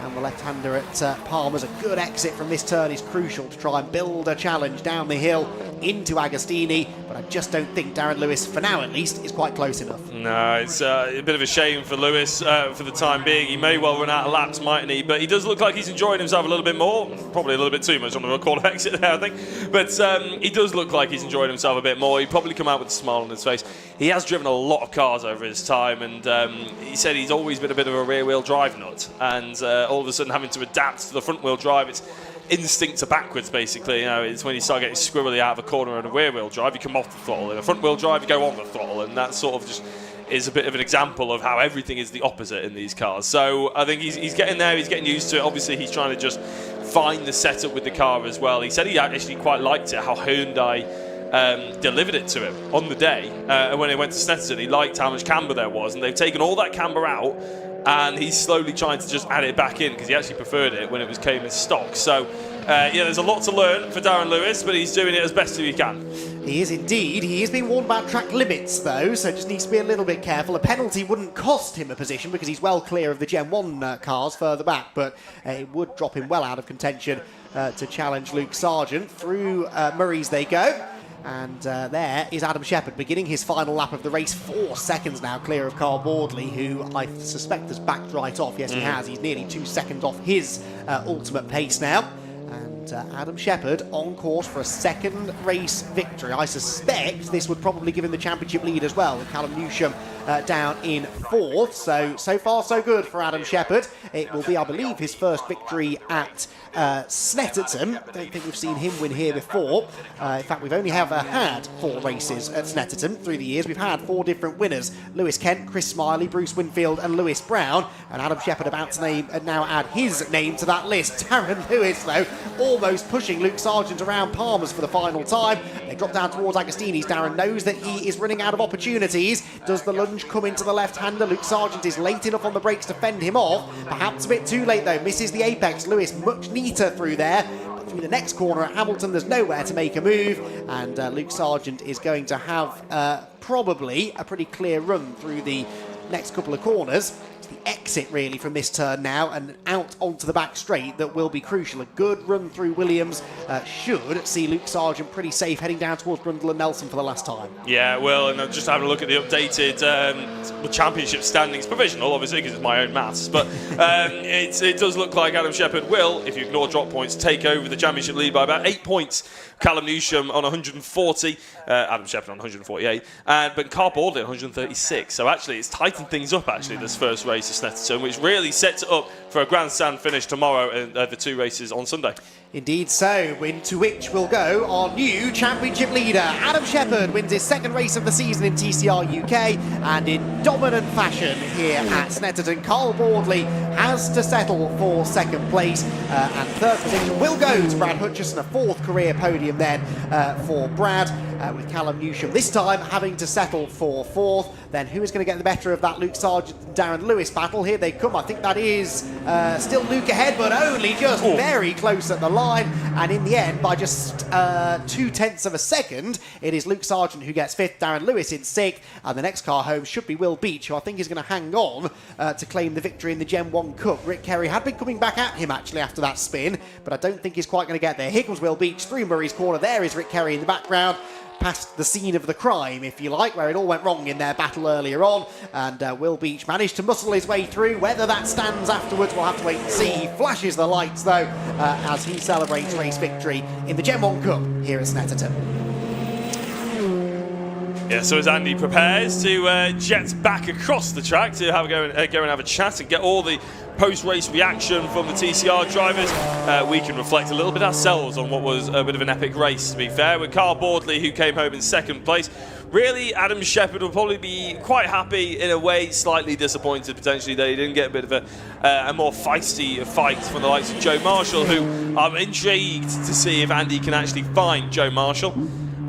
And the left-hander at Palmer's, a good exit from this turn is crucial to try and build a challenge down the hill into Agostini, but I just don't think Darren Lewis, for now at least, is quite close enough. No, it's a bit of a shame for Lewis for the time being. He may well run out of laps, mightn't he? But he does look like he's enjoying himself a little bit more. Probably a little bit too much on the corner exit there, I think. But he does look like he's enjoying himself a bit more. He'd probably come out with a smile on his face. He has driven a lot of cars over his time, and he said he's always been a bit of a rear-wheel drive nut. And all of a sudden having to adapt to the front-wheel drive, it's instinct to backwards, basically. You know, it's when you start getting squirrely out of a corner in a rear-wheel drive, you come off the throttle. In a front-wheel drive, you go on the throttle, and that sort of just is a bit of an example of how everything is the opposite in these cars. So I think he's getting there, he's getting used to it. Obviously, he's trying to just find the setup with the car as well. He said he actually quite liked it, how Hyundai delivered it to him on the day. When he went to Snetterton, he liked how much camber there was, and they've taken all that camber out, and he's slowly trying to just add it back in because he actually preferred it when it came in stock. So yeah, there's a lot to learn for Darren Lewis, but he's doing it as best as he can. He is indeed. He is being warned about track limits, though, so just needs to be a little bit careful. A penalty wouldn't cost him a position because he's well clear of the Gen 1 cars further back, but it would drop him well out of contention to challenge Luke Sargent. Through Murray's they go. And there is Adam Shepherd beginning his final lap of the race. 4 seconds now clear of Carl Boardley, who I suspect has backed right off. Yes, he has. He's nearly 2 seconds off his ultimate pace now. And Adam Shepherd on course for a 2nd race victory. I suspect this would probably give him the championship lead as well, with Callum Newsham down in 4th. So far so good for Adam Shepherd. It will be, I believe, his first victory at Snetterton. Don't think we've seen him win here before. In fact, we've only ever had 4 races at Snetterton through the years. We've had 4 different winners: Lewis Kent, Chris Smiley, Bruce Winfield and Lewis Brown. And Adam Shepherd about to now add his name to that list. Darren Lewis, though, almost pushing Luke Sargent around Palmer's for the final time. They drop down towards Agostini's. Darren knows that he is running out of opportunities. Does the lunge come into the left-hander? Luke Sargent is late enough on the brakes to fend him off. Perhaps a bit too late, though. Misses the apex. Lewis much neater through there. But through the next corner at Hamilton. There's nowhere to make a move, and Luke Sargent is going to have probably a pretty clear run through the next couple of corners. It's the exit really from this turn now and out onto the back straight that will be crucial. A good run through Williams should see Luke Sargent pretty safe heading down towards Brundle and Nelson for the last time. Yeah, well, and I'm just having a look at the updated championship standings, provisional obviously because it's my own maths, but it does look like Adam Shepherd will, if you ignore drop points, take over the championship lead by about 8 points. Callum Newsham on 140, Adam Shepherd on 148, but Carl Baldwin on 136. So actually, it's tightened things up actually this first race of Snetterton, which really sets it up for a grandstand finish tomorrow and the 2 races on Sunday. Indeed so, into which will go our new championship leader. Adam Shepherd wins his 2nd race of the season in TCR UK, and in dominant fashion here at Snetterton, Carl Baldwin has to settle for 2nd place, and 3rd position will go to Brad Hutchison, a 4th career podium then for Brad, with Callum Newsham this time having to settle for 4th. Then who is going to get the better of that Luke Sargent and Darren Lewis battle? Here they come. I think that is still Luke ahead, but only just very close at the line. And in the end, by just 0.2 of a second, it is Luke Sargent who gets 5th, Darren Lewis in 6th. And the next car home should be Will Beach, who I think is going to hang on to claim the victory in the Gen 1 Cup. Rick Kerry had been coming back at him actually after that spin, but I don't think he's quite going to get there. Here comes Will Beach through Murray's corner. There is Rick Kerry in the background, past the scene of the crime, if you like, where it all went wrong in their battle earlier on, and Will Beach managed to muscle his way through. Whether that stands afterwards, we'll have to wait and see. He flashes the lights, though, as he celebrates race victory in the Gen 1 Cup here at Snetterton. Yeah, so as Andy prepares to jet back across the track to go and have a chat and get all the post-race reaction from the TCR drivers, we can reflect a little bit ourselves on what was a bit of an epic race, to be fair, with Carl Baldwin, who came home in 2nd place. Really, Adam Shepherd will probably be quite happy, in a way, slightly disappointed potentially that he didn't get a bit of a more feisty fight from the likes of Joe Marshall, who I'm intrigued to see if Andy can actually find Joe Marshall.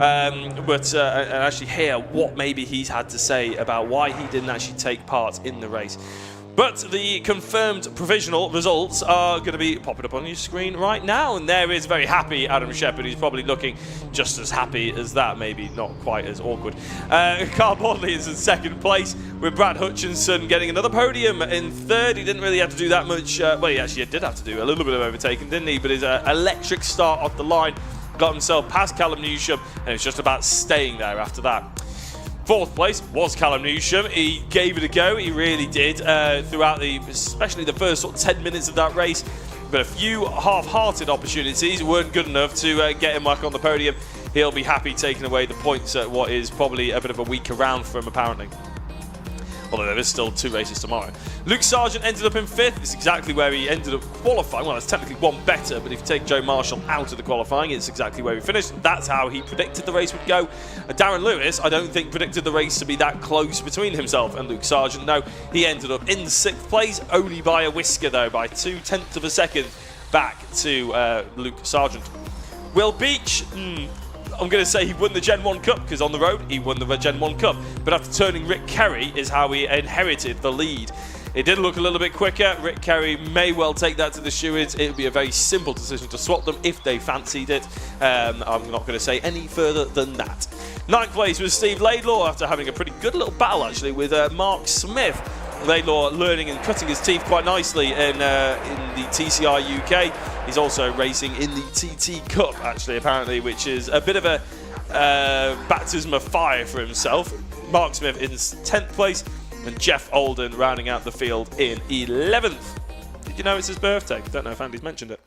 And actually hear what maybe he's had to say about why he didn't actually take part in the race. But the confirmed provisional results are going to be popping up on your screen right now, and there is very happy Adam Shepherd. He's probably looking just as happy as that, maybe not quite as awkward. Carl Baldwin is in 2nd place, with Brad Hutchinson getting another podium in 3rd. He didn't really have to do that much. Well, he actually did have to do a little bit of overtaking, didn't he? But his electric start off the line got himself past Callum Newsham, and it was just about staying there after that. 4th place was Callum Newsham. He gave it a go, he really did, throughout especially the first sort of 10 minutes of that race. But a few half-hearted opportunities weren't good enough to get him back on the podium. He'll be happy taking away the points at what is probably a bit of a weaker round for him, apparently. Although there is still 2 races tomorrow. Luke Sargent ended up in 5th. It's exactly where he ended up qualifying. Well, it's technically one better, but if you take Joe Marshall out of the qualifying, it's exactly where he finished. That's how he predicted the race would go. Darren Lewis, I don't think, predicted the race to be that close between himself and Luke Sargent. No, he ended up in 6th place, only by a whisker, though, by 0.2 of a second back to Luke Sargent. Will Beach, I'm going to say he won the Gen 1 Cup, because on the road he won the Gen 1 Cup, but after turning Rick Kerry is how he inherited the lead. It did look a little bit quicker. Rick Kerry may well take that to the stewards. It would be a very simple decision to swap them if they fancied it. I'm not going to say any further than that. 9th place was Steve Laidlaw, after having a pretty good little battle actually with Mark Smith. Laidlaw learning and cutting his teeth quite nicely in the TCR UK. He's also racing in the TT Cup, actually, apparently, which is a bit of a baptism of fire for himself. Mark Smith in 10th place, and Jeff Olden rounding out the field in 11th. Did you know it's his birthday? Don't know if Andy's mentioned it.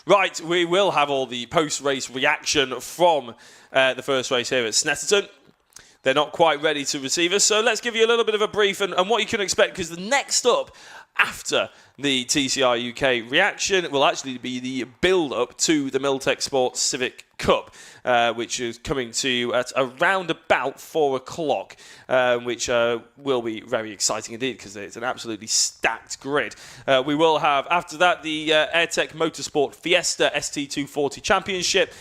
Right, we will have all the post-race reaction from the first race here at Snetterton. They're not quite ready to receive us, so let's give you a little bit of a brief and what you can expect, because the next up after the TCR UK reaction will actually be the build-up to the Miltech Sports Civic Cup, which is coming to you at around about 4 o'clock, which will be very exciting indeed, because it's an absolutely stacked grid. We will have, after that, the AirTech Motorsport Fiesta ST240 Championship,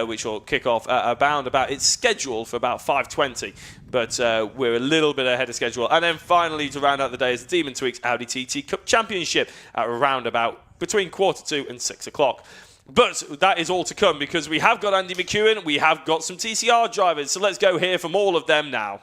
which will kick off about it's scheduled for about 5:20. But we're a little bit ahead of schedule. And then finally, to round out the day, is the Demon Tweaks Audi TT Cup Championship at around about between 1:45 and 6 o'clock. But that is all to come, because we have got Andy McEwen, we have got some TCR drivers, so let's go hear from all of them now.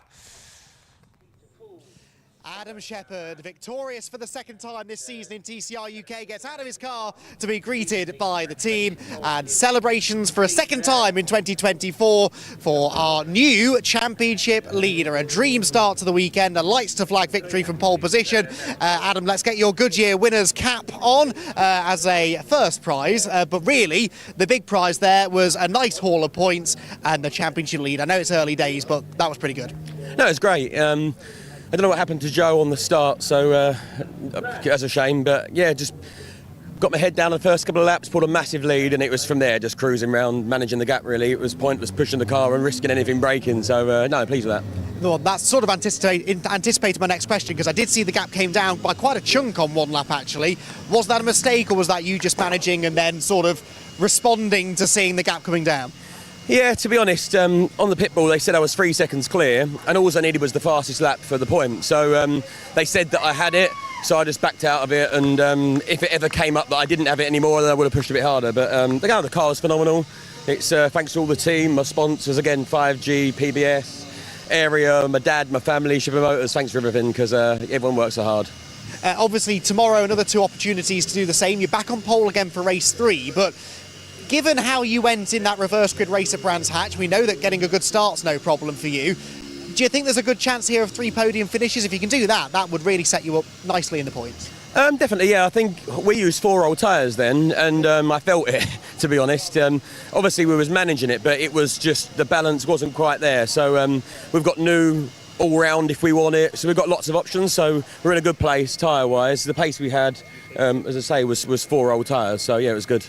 Adam Shepherd, victorious for the second time this season in TCR UK, gets out of his car to be greeted by the team, and celebrations for a second time in 2024 for our new championship leader. A dream start to the weekend, a lights to flag victory from pole position. Adam, let's get your Goodyear winner's cap on as a first prize, but really the big prize there was a nice haul of points and the championship lead. I know it's early days, but that was pretty good. No, it's great. I don't know what happened to Joe on the start, so that's a shame. But yeah, just got my head down the first couple of laps, pulled a massive lead, and it was from there just cruising around, managing the gap really. It was pointless pushing the car and risking anything breaking, so no, pleased with that. Well, that's sort of anticipated my next question, because I did see the gap came down by quite a chunk on one lap actually. Was that a mistake, or was that you just managing and then sort of responding to seeing the gap coming down? Yeah, to be honest, on the pit bull they said I was 3 seconds clear, and all I needed was the fastest lap for the point. So they said that I had it, so I just backed out of it, and if it ever came up that I didn't have it anymore, then I would have pushed a bit harder. But the car is phenomenal. It's thanks to all the team, my sponsors, again, 5G, PBS, Area, my dad, my family, Shipper Motors, thanks for everything, because everyone works so hard. Obviously, tomorrow, another 2 opportunities to do the same. You're back on pole again for race 3, but given how you went in that reverse grid race at Brands Hatch, we know that getting a good start's no problem for you. Do you think there's a good chance here of 3 podium finishes? If you can do that, that would really set you up nicely in the points. Definitely, yeah. I think we used 4 old tyres then, and I felt it, to be honest. Obviously, we was managing it, but it was just the balance wasn't quite there. So we've got new all-round if we want it. So we've got lots of options, so we're in a good place tyre-wise. The pace we had, as I say, was 4 old tyres, so yeah, it was good.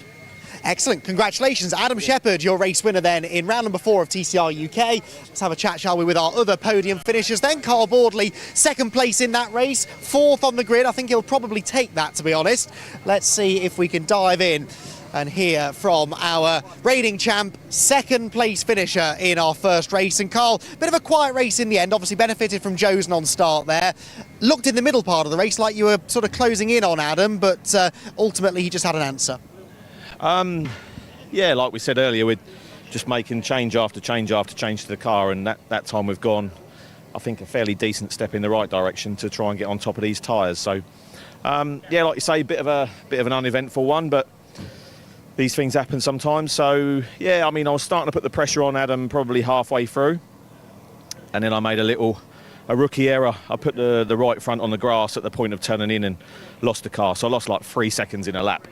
Excellent. Congratulations, Adam Shepherd, your race winner then in round number 4 of TCR UK. Let's have a chat, shall we, with our other podium finishers then. Carl Boardley, 2nd place in that race, 4th on the grid. I think he'll probably take that, to be honest. Let's see if we can dive in and hear from our reigning champ, 2nd place finisher in our first race. And Carl, bit of a quiet race in the end, obviously benefited from Joe's non-start there. Looked in the middle part of the race like you were sort of closing in on Adam, but ultimately he just had an answer. Yeah, like we said earlier, we're just making change after change after change to the car, and that time we've gone, I think, a fairly decent step in the right direction to try and get on top of these tyres. So, yeah, like you say, bit of an uneventful one, but these things happen sometimes. So, yeah, I mean, I was starting to put the pressure on Adam probably halfway through, and then I made a rookie error. I put the right front on the grass at the point of turning in and lost the car. So I lost like 3 seconds in a lap.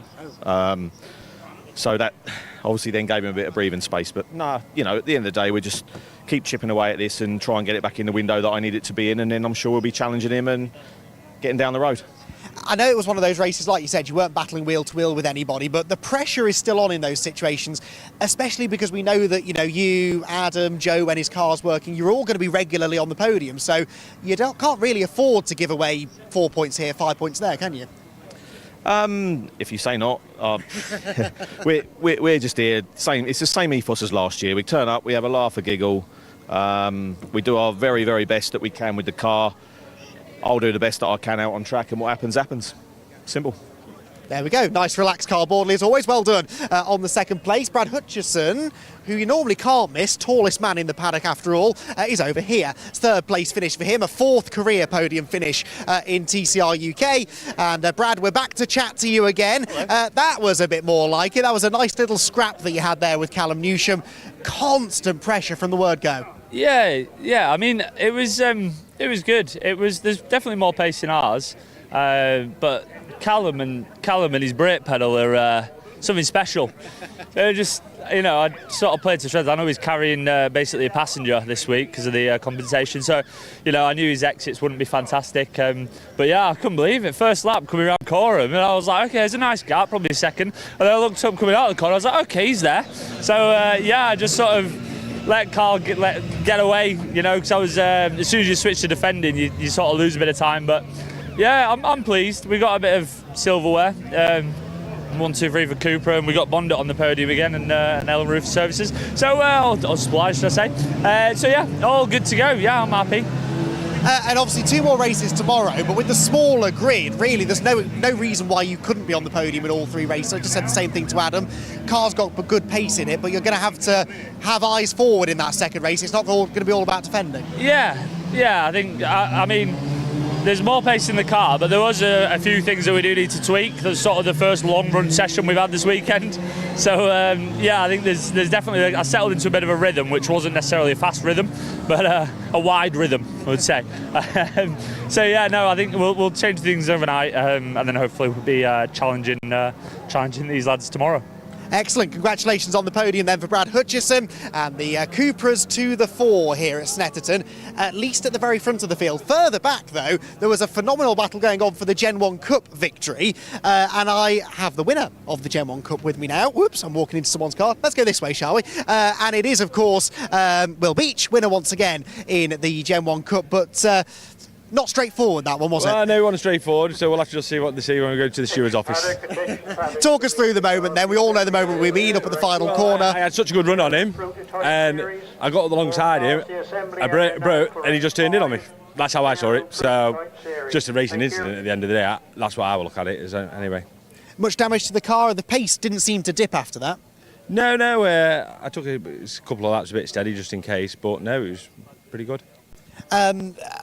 So that obviously then gave him a bit of breathing space. But no, you know, at the end of the day, we just keep chipping away at this and try and get it back in the window that I need it to be in, and then I'm sure we'll be challenging him and getting down the road. I know it was one of those races, like you said, you weren't battling wheel to wheel with anybody, but the pressure is still on in those situations, especially because we know that, you know, you, Adam, Joe, when his car's working, you're all going to be regularly on the podium, so you can't really afford to give away 4 points here, 5 points there, can you? If you say not, we're just here. It's the same ethos as last year. We turn up, we have a laugh, a giggle. We do our very, very best that we can with the car. I'll do the best that I can out on track, and what happens, happens. Simple. There we go. Nice, relaxed Carl Boardley, as always. Well done. On the 2nd place, Brad Hutchison, who you normally can't miss, tallest man in the paddock after all, is over here. 3rd place finish for him, a 4th career podium finish in TCR UK. And Brad, we're back to chat to you again. That was a bit more like it. That was a nice little scrap that you had there with Callum Newsham. Constant pressure from the word go. Yeah. I mean, it was good. There's definitely more pace in ours, but Callum and his brake pedal are something special. They're just, you know, I sort of played to shreds. I know he's carrying basically a passenger this week because of the compensation. So, you know, I knew his exits wouldn't be fantastic. But yeah, I couldn't believe it. First lap coming around Coram, and I was like, okay, there's a nice gap, probably a second. And then I looked up coming out of the corner. I was like, okay, he's there. So yeah, I just sort of let Carl get away, you know, because I was as soon as you switch to defending, you sort of lose a bit of time. But yeah, I'm pleased. We got a bit of silverware. 1, 2, 3 for Cooper, and we got Bondit on the podium again, and Ellen Roof Services. So, or Supply, should I say? So yeah, all good to go. Yeah, I'm happy. And obviously 2 more races tomorrow, but with the smaller grid, really, there's no reason why you couldn't be on the podium in all 3 races. I just said the same thing to Adam. Car's got good pace in it, but you're going to have eyes forward in that second race. It's not going to be all about defending. Yeah, I think, I mean, there's more pace in the car, but there was a few things that we do need to tweak. There's sort of the first long run session we've had this weekend. So I think there's definitely, I settled into a bit of a rhythm, which wasn't necessarily a fast rhythm, but a wide rhythm, I would say. So yeah, no, I think we'll change things overnight, and then hopefully we'll be challenging these lads tomorrow. Excellent. Congratulations on the podium then for Brad Hutchison, and the Cupras to the fore here at Snetterton, at least at the very front of the field. Further back though, there was a phenomenal battle going on for the Gen 1 Cup victory, and I have the winner of the Gen 1 Cup with me now. Whoops, I'm walking into someone's car. Let's go this way, shall we? And it is, of course, Will Beach, winner once again in the Gen 1 Cup, but not straightforward, that one, was it? No, it wasn't straightforward, so we'll have to just see what they see when we go to the steward's office. Talk us through the moment then. We all know the moment we mean up at the final corner. I had such a good run on him, and I got alongside him, I broke, and he just turned in on me. That's how I saw it, so just a racing incident at the end of the day. That's what I will look at it, anyway. Much damage to the car, and the pace didn't seem to dip after that. No, I took a couple of laps a bit steady just in case, but no, it was pretty good.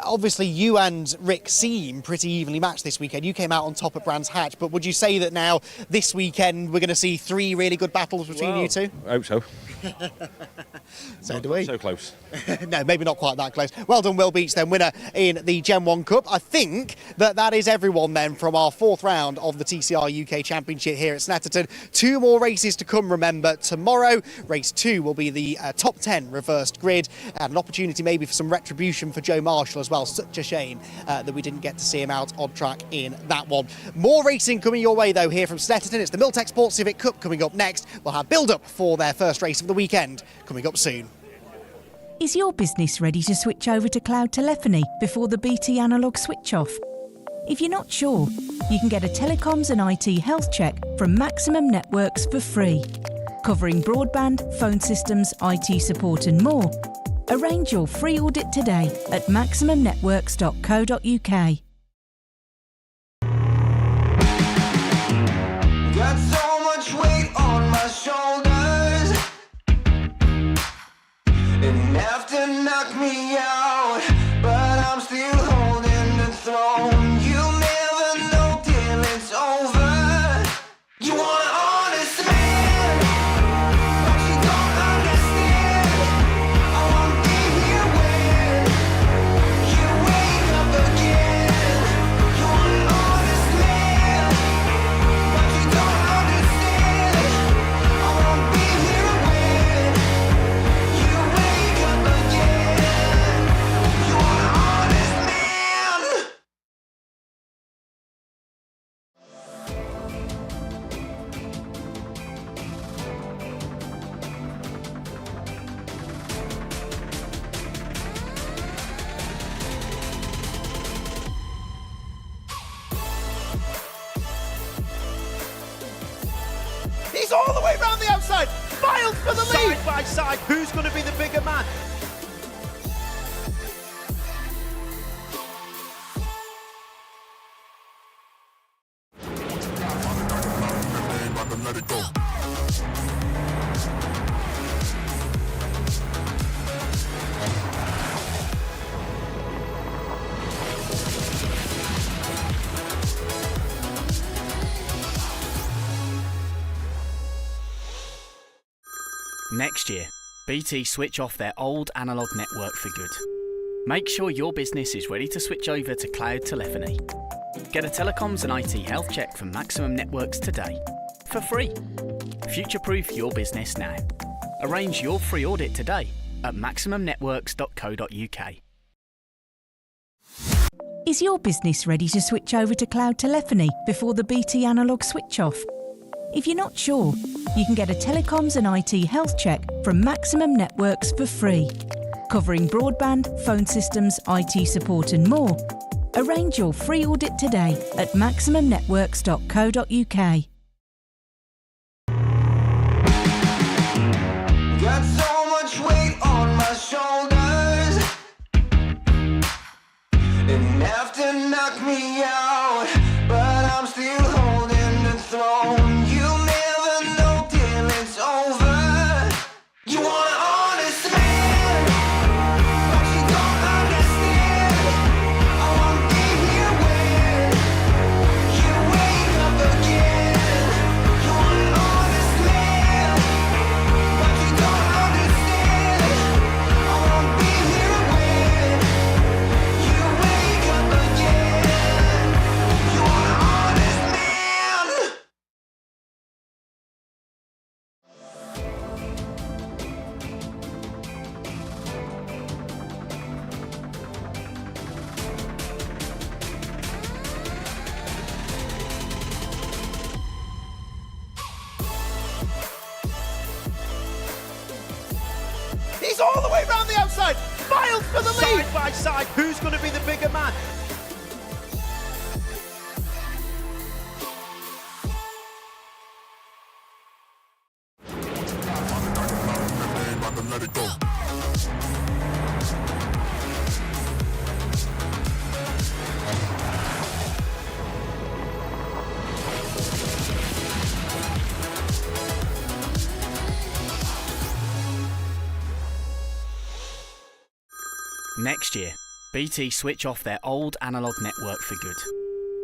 Obviously you and Rick seem pretty evenly matched this weekend. You came out on top at Brands Hatch, but would you say that now this weekend we're going to see 3 really good battles between you two? I hope so. So do we. So close. No, maybe not quite that close. Well done, Will Beach, then, winner in the Gen 1 Cup. I think that is everyone then from our 4th round of the TCR UK Championship here at Snetterton. 2 more races to come, remember. Tomorrow, race 2 will be the top 10 reversed grid, and an opportunity maybe for some retribution for Joe Marshall as well. Such a shame that we didn't get to see him out on track in that one. More racing coming your way though here from Snetterton. It's the Miltech Sports Civic Cup coming up next. We'll have build-up for their first race of the weekend coming up soon. Is your business ready to switch over to cloud telephony before the BT analogue switch off? If you're not sure, you can get a telecoms and IT health check from Maximum Networks for free, covering broadband, phone systems, IT support and more. Arrange your free audit today at maximumnetworks.co.uk. Got so much weight on my shoulders, and have to knock me out, but I'm still holding the throne. You'll never know till it's over. You want an honest man, but you don't understand. I won't be here when you wake up again. You want an honest man, but you don't understand. I won't be here when you wake up again. You want an honest man. He's all the way round the outside. Miles for the lead. Side by side, who's going to be the bigger man? Next year, BT switch off their old analogue network for good. Make sure your business is ready to switch over to cloud telephony. Get a telecoms and IT health check from Maximum Networks today, for free. Future-proof your business now. Arrange your free audit today at maximumnetworks.co.uk. Is your business ready to switch over to cloud telephony before the BT analogue switch off? If you're not sure, you can get a telecoms and IT health check from Maximum Networks for free, covering broadband, phone systems, IT support and more. Arrange your free audit today at maximumnetworks.co.uk. Got so much weight on my shoulders, and have to knock me out, but I'm still holding the throne. You'll never know till it's over. You want an honest man, but you don't understand. I won't be here when you wake up again. You want an honest man, but you don't understand. I won't be here when you wake up again. You want an honest man. He's all the way round the outside. Miles for the lead. Side by side, who's going to be the bigger man? Next year, BT switch off their old analogue network for good.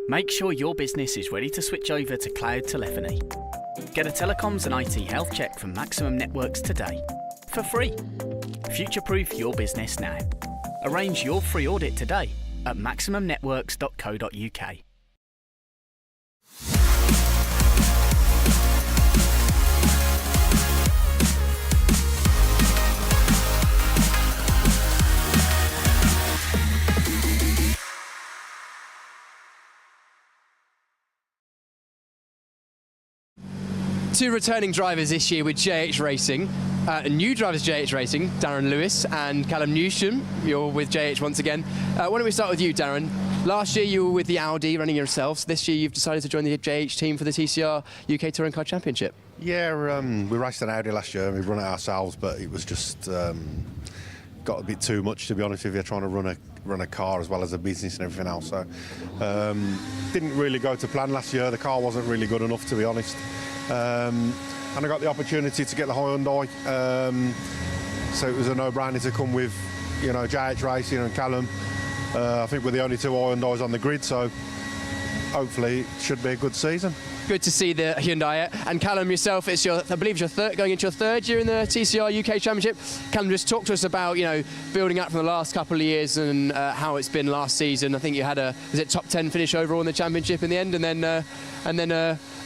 Make sure your business is ready to switch over to cloud telephony. Get a telecoms and IT health check from Maximum Networks today, for free. Future-proof your business now. Arrange your free audit today at maximumnetworks.co.uk. Two returning drivers this year with JH Racing. New drivers JH Racing, Darren Lewis and Callum Newsham. You're with JH once again. Why don't we start with you, Darren? Last year you were with the Audi running yourselves. This year you've decided to join the JH team for the TCR UK Touring Car Championship. Yeah, we raced an Audi last year and we run it ourselves, but it was just got a bit too much, to be honest with you, trying to run a car as well as a business and everything else. So didn't really go to plan last year. The car wasn't really good enough, to be honest. And I got the opportunity to get the Hyundai, so it was a no-brainer to come with, you know, JH Racing and Callum. I think we're the only two Hyundais on the grid, so hopefully it should be a good season. Good to see the Hyundai. And Callum, yourself, it's your, I believe, going into your third year in the TCR UK Championship. Callum, just talk to us about, you know, building up from the last couple of years and how it's been last season. I think you had a, was it top 10 finish overall in the championship in the end, and then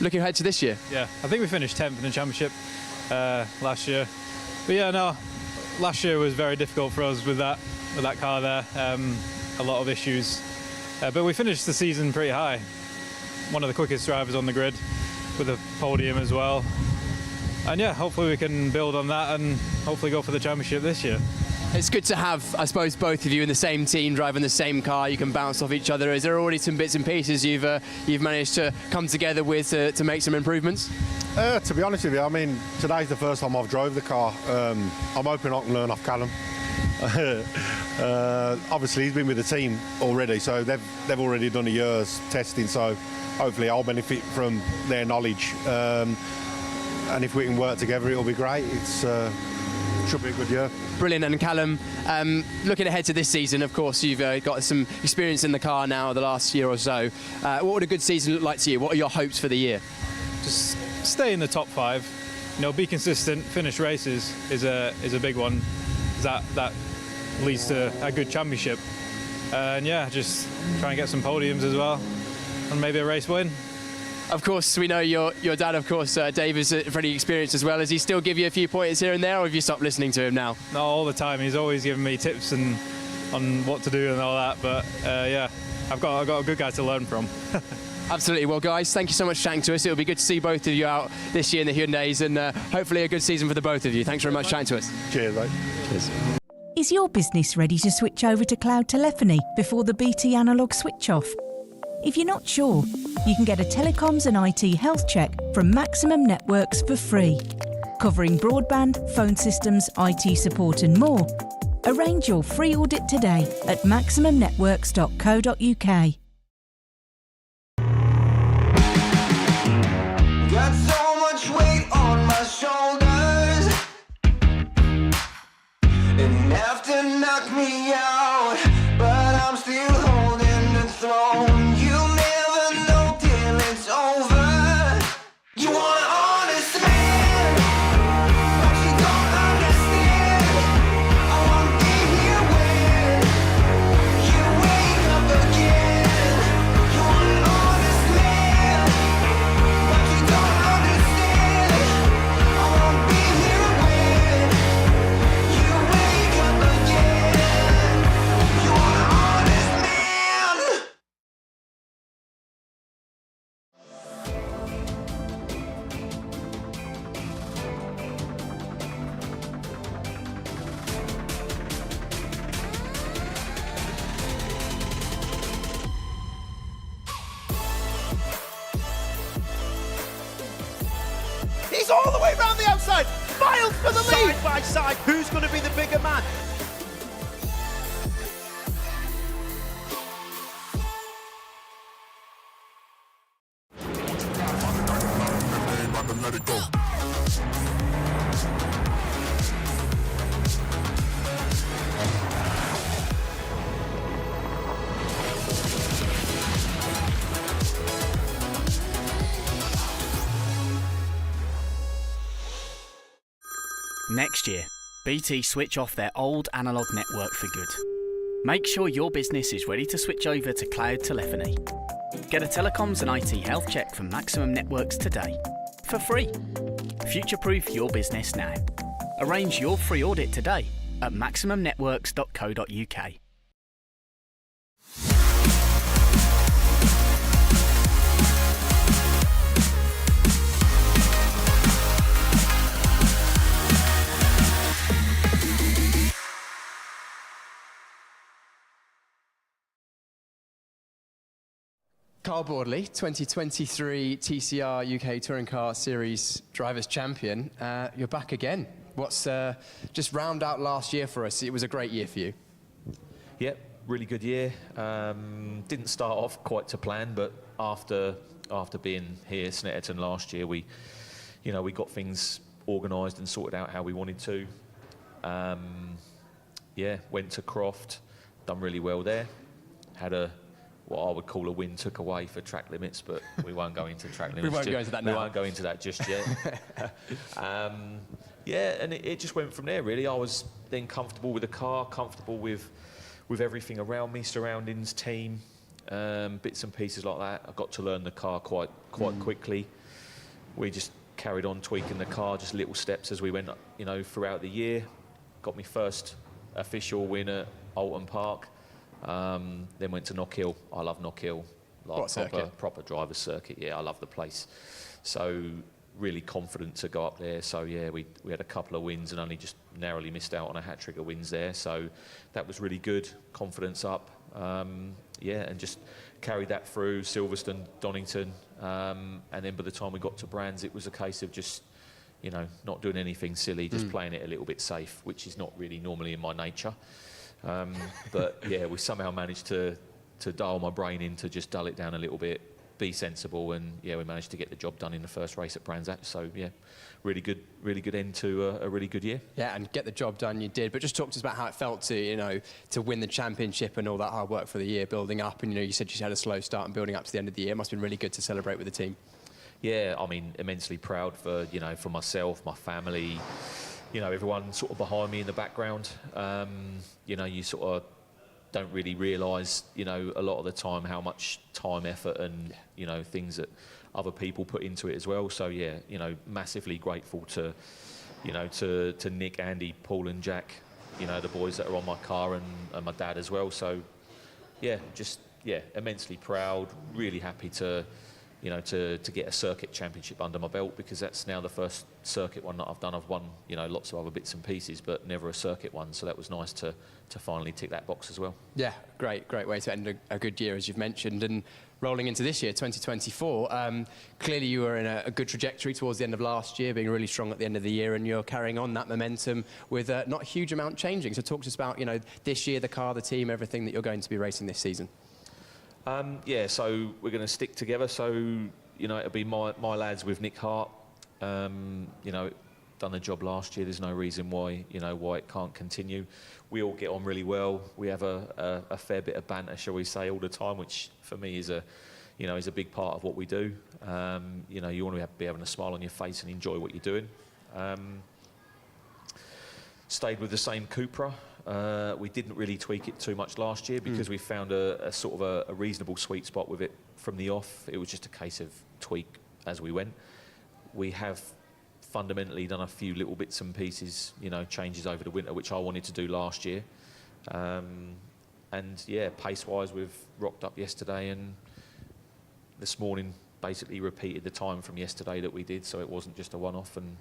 looking ahead to this year. Yeah, I think we finished 10th in the championship last year. But yeah, no, last year was very difficult for us with that car there. A lot of issues, but we finished the season pretty high. One of the quickest drivers on the grid with a podium as well. And yeah, hopefully we can build on that and hopefully go for the championship this year. It's good to have, I suppose, both of you in the same team driving the same car. You can bounce off each other. Is there already some bits and pieces you've managed to come together with to make some improvements? To be honest with you, I mean, today's the first time I've drove the car. I'm hoping I can learn off Callum. Obviously he's been with the team already, so they've already done a year's testing, so hopefully I'll benefit from their knowledge, and if we can work together it'll be great. It's should be a good year. Brilliant. And Callum, looking ahead to this season, of course you've got some experience in the car now the last year or so. What would a good season look like to you? What are your hopes for the year? Just stay in the top 5, you know, be consistent, finish races is a big one. That leads to a good championship, and yeah, just try and get some podiums as well, and maybe a race win. Of course, we know your dad, of course, Dave, is pretty experienced as well. Does he still give you a few pointers here and there, or have you stopped listening to him now? No, all the time. He's always giving me tips on what to do and all that. But yeah, I've got a good guy to learn from. Absolutely. Well, guys, thank you so much for chatting to us. It'll be good to see both of you out this year in the Hyundais, and hopefully a good season for the both of you. Thanks very much for chatting to us. Cheers, mate. Cheers. Is your business ready to switch over to cloud telephony before the BT analogue switch off? If you're not sure, you can get a telecoms and IT health check from Maximum Networks for free, covering broadband, phone systems, IT support and more. Arrange your free audit today at maximumnetworks.co.uk. Got so much weight on my shoulders. Enough to knock me out, but I'm still holding the throne. You'll never know till it's over. You want honest man, but you don't understand. I won't be here when you wake up again. You want an honest man, but you don't understand. I won't be here when you wake up again. You want an honest man. He's all the way round the outside. Miles for the lead. Side by side, who's going to be the bigger man? Next year, BT switch off their old analogue network for good. Make sure your business is ready to switch over to cloud telephony. Get a telecoms and IT health check from Maximum Networks today, for free. Future-proof your business now. Arrange your free audit today at maximumnetworks.co.uk. Carl Boardley, 2023 TCR UK Touring Car Series Drivers' Champion. You're back again. What's just round out last year for us? It was a great year for you. Yep, really good year. Didn't start off quite to plan, but after being here, Snetterton last year, we got things organised and sorted out how we wanted to. Yeah, went to Croft, done really well there. Had what I would call a win took away for track limits, but we won't go into track limits. We won't go into that now. We won't go into that just yet. Yeah, and it just went from there, really. I was then comfortable with the car, comfortable with everything around me, surroundings, team, bits and pieces like that. I got to learn the car quite quickly. We just carried on tweaking the car, just little steps as we went, throughout the year. Got me first official win at Alton Park. Then went to Knockhill. I love Knockhill. What circuit? Proper driver's circuit. Yeah, I love the place. So really confident to go up there. So yeah, we had a couple of wins and only just narrowly missed out on a hat-trick of wins there. So that was really good. Confidence up. Yeah, and just carried that through Silverstone, Donington, and then by the time we got to Brands, it was a case of just, not doing anything silly, just playing it a little bit safe, which is not really normally in my nature. But yeah, we somehow managed to dial my brain in to just dull it down a little bit, be sensible, and yeah, we managed to get the job done in the first race at Brands Hatch. So yeah, really good end to a really good year. Yeah, and get the job done you did. But just talk to us about how it felt to to win the championship and all that hard work for the year building up. And you said you had a slow start and building up to the end of the year. It must have been really good to celebrate with the team. Yeah, I mean, immensely proud for for myself, my family. Everyone sort of behind me in the background. You sort of don't really realise, a lot of the time how much time, effort and, things that other people put into it as well. So, yeah, massively grateful to Nick, Andy, Paul and Jack, the boys that are on my car and my dad as well. So, yeah, immensely proud, really happy to to get a circuit championship under my belt, because that's now the first circuit one that I've done. I've won, lots of other bits and pieces, but never a circuit one. So that was nice to finally tick that box as well. Yeah, great way to end a good year, as you've mentioned. And rolling into this year, 2024, clearly you were in a good trajectory towards the end of last year, being really strong at the end of the year, and you're carrying on that momentum with not a huge amount changing. So talk to us about, this year, the car, the team, everything that you're going to be racing this season. Yeah, so we're going to stick together. So, it'll be my lads with Nick Hart. Done the job last year. There's no reason why it can't continue. We all get on really well. We have a fair bit of banter, shall we say, all the time, which for me is a big part of what we do. You want to be having a smile on your face and enjoy what you're doing. Stayed with the same Cupra. We didn't really tweak it too much last year because we found a sort of a reasonable sweet spot with it from the off. It was just a case of tweak as we went. We have fundamentally done a few little bits and pieces, changes over the winter, which I wanted to do last year. And yeah, pace-wise, we've rocked up yesterday, and this morning basically repeated the time from yesterday that we did, so it wasn't just a one-off. And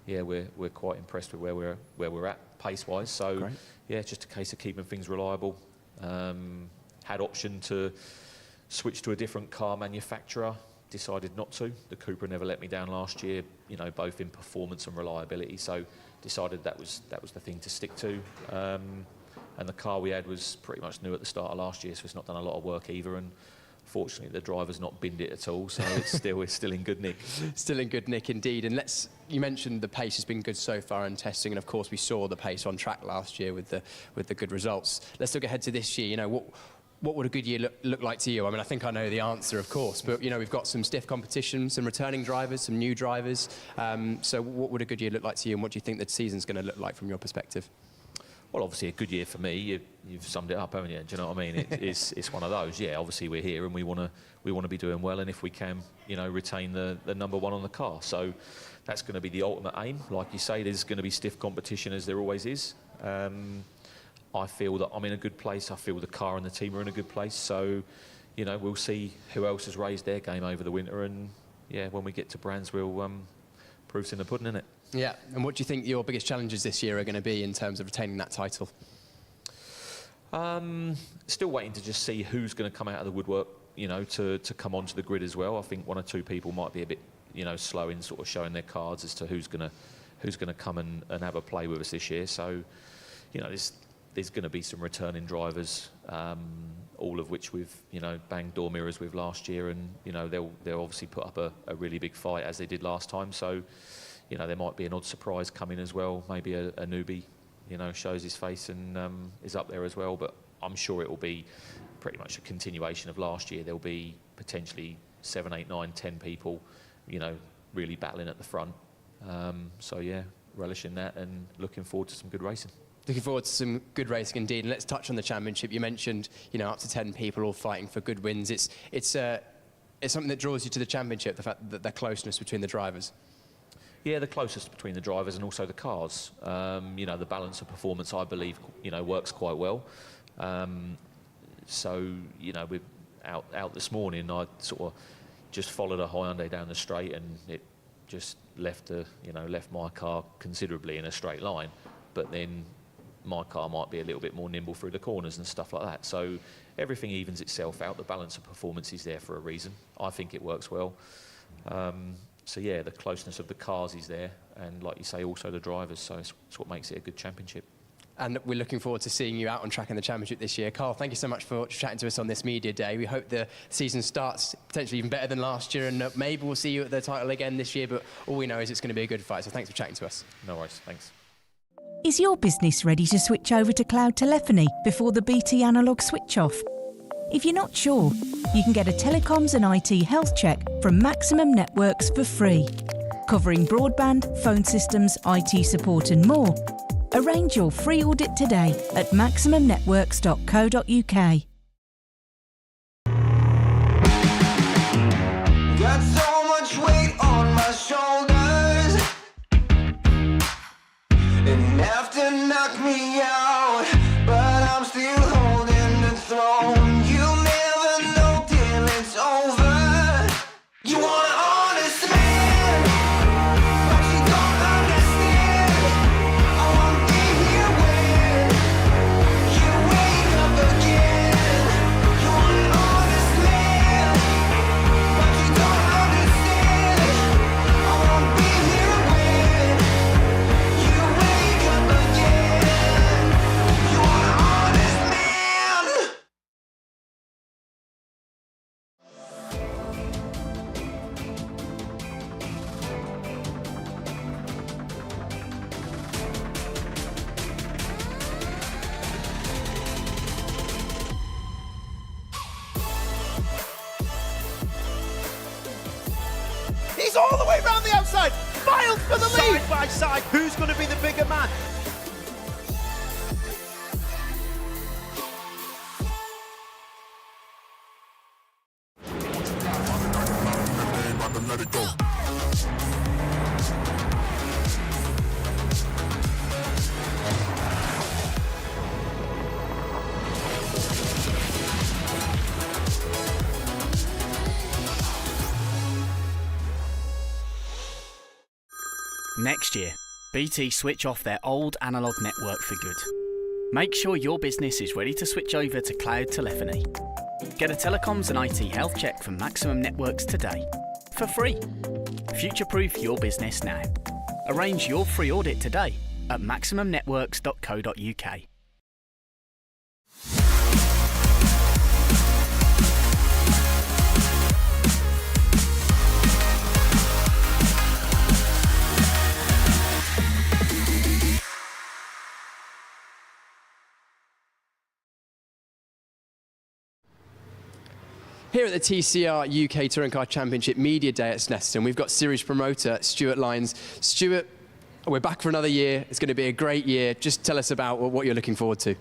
yeah, we're quite impressed with where we're at pace-wise. So great. Yeah, it's just a case of keeping things reliable. Had option to switch to a different car manufacturer. Decided not to. The Cupra never let me down last year, both in performance and reliability. So decided that was the thing to stick to. And the car we had was pretty much new at the start of last year, so it's not done a lot of work either. And fortunately, the driver's not binned it at all, so it's still in good nick. Still in good nick indeed. And you mentioned the pace has been good so far in testing, and of course we saw the pace on track last year with the good results. Let's look ahead to this year. What would a good year look like to you? I mean, I think I know the answer, of course, but we've got some stiff competition, some returning drivers, some new drivers. So what would a good year look like to you, and what do you think the season's going to look like from your perspective? Well, obviously a good year for me. You've summed it up, haven't you? Do you know what I mean? It's one of those. Yeah, obviously we're here and we want to be doing well, and if we can, retain the number one on the car. So that's going to be the ultimate aim. Like you say, there's going to be stiff competition, as there always is. I feel that I'm in a good place. I feel the car and the team are in a good place. So, we'll see who else has raised their game over the winter, and yeah, when we get to Brands, we'll proof's in the pudding, innit? Yeah, and what do you think your biggest challenges this year are going to be in terms of retaining that title? Still waiting to just see who's going to come out of the woodwork, to come onto the grid as well. I think one or two people might be a bit, slow in sort of showing their cards as to who's going to come and have a play with us this year. So, there's going to be some returning drivers, all of which we've, banged door mirrors with last year, and they'll obviously put up a really big fight as they did last time. So, there might be an odd surprise coming as well. Maybe a newbie, shows his face and is up there as well. But I'm sure it will be pretty much a continuation of last year. There'll be potentially 7, 8, 9, 10 people, really battling at the front. So yeah, relishing that and looking forward to some good racing. Looking forward to some good racing indeed. And let's touch on the championship. You mentioned, up to 10 people all fighting for good wins. It's something that draws you to the championship, the fact that the closeness between the drivers. Yeah, the closest between the drivers and also the cars. The balance of performance, I believe, works quite well. So, we're out this morning, I sort of just followed a Hyundai down the straight, and it just left my car considerably in a straight line. But then my car might be a little bit more nimble through the corners and stuff like that. So everything evens itself out. The balance of performance is there for a reason. I think it works well. So yeah, the closeness of the cars is there, and like you say, also the drivers. So it's what makes it a good championship. And we're looking forward to seeing you out on track in the championship this year. Carl, thank you so much for chatting to us on this media day. We hope the season starts potentially even better than last year, and maybe we'll see you at the title again this year, but all we know is it's going to be a good fight. So thanks for chatting to us. No worries, thanks. Is your business ready to switch over to cloud telephony before the BT analogue switch off? If you're not sure, you can get a telecoms and IT health check from Maximum Networks for free, covering broadband, phone systems, IT support and more. Arrange your free audit today at maximumnetworks.co.uk. Got so much weight on my shoulders, enough to knock me out, but I'm still holding the throne. You never know till it's over. You Side by side, who's going to be the bigger man? Let it go. Next year, BT switch off their old analogue network for good. Make sure your business is ready to switch over to cloud telephony. Get a telecoms and IT health check from Maximum Networks today, for free. Future-proof your business now. Arrange your free audit today at maximumnetworks.co.uk. Here at the TCR UK Touring Car Championship Media Day at Snetterton, we've got series promoter Stuart Lyons. Stuart, we're back for another year. It's going to be a great year. Just tell us about what you're looking forward to.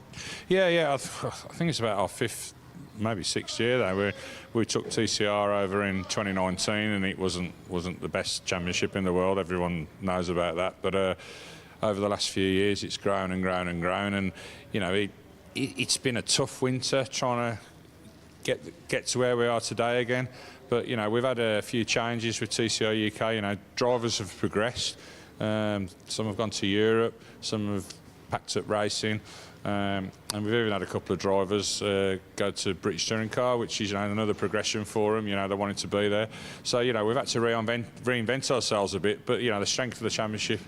Yeah. I think it's about our fifth, maybe sixth year now. We took TCR over in 2019, and it wasn't the best championship in the world. Everyone knows about that. But over the last few years, it's grown and grown and grown. And you know, it's been a tough winter trying to get to where we are today again, but you know, we've had a few changes with TCR UK. You know, drivers have progressed. Some have gone to Europe, some have packed up racing, and we've even had a couple of drivers go to British Touring Car, which is, you know, another progression for them. You know, they wanted to be there, so you know, we've had to reinvent ourselves a bit. But you know, the strength of the championship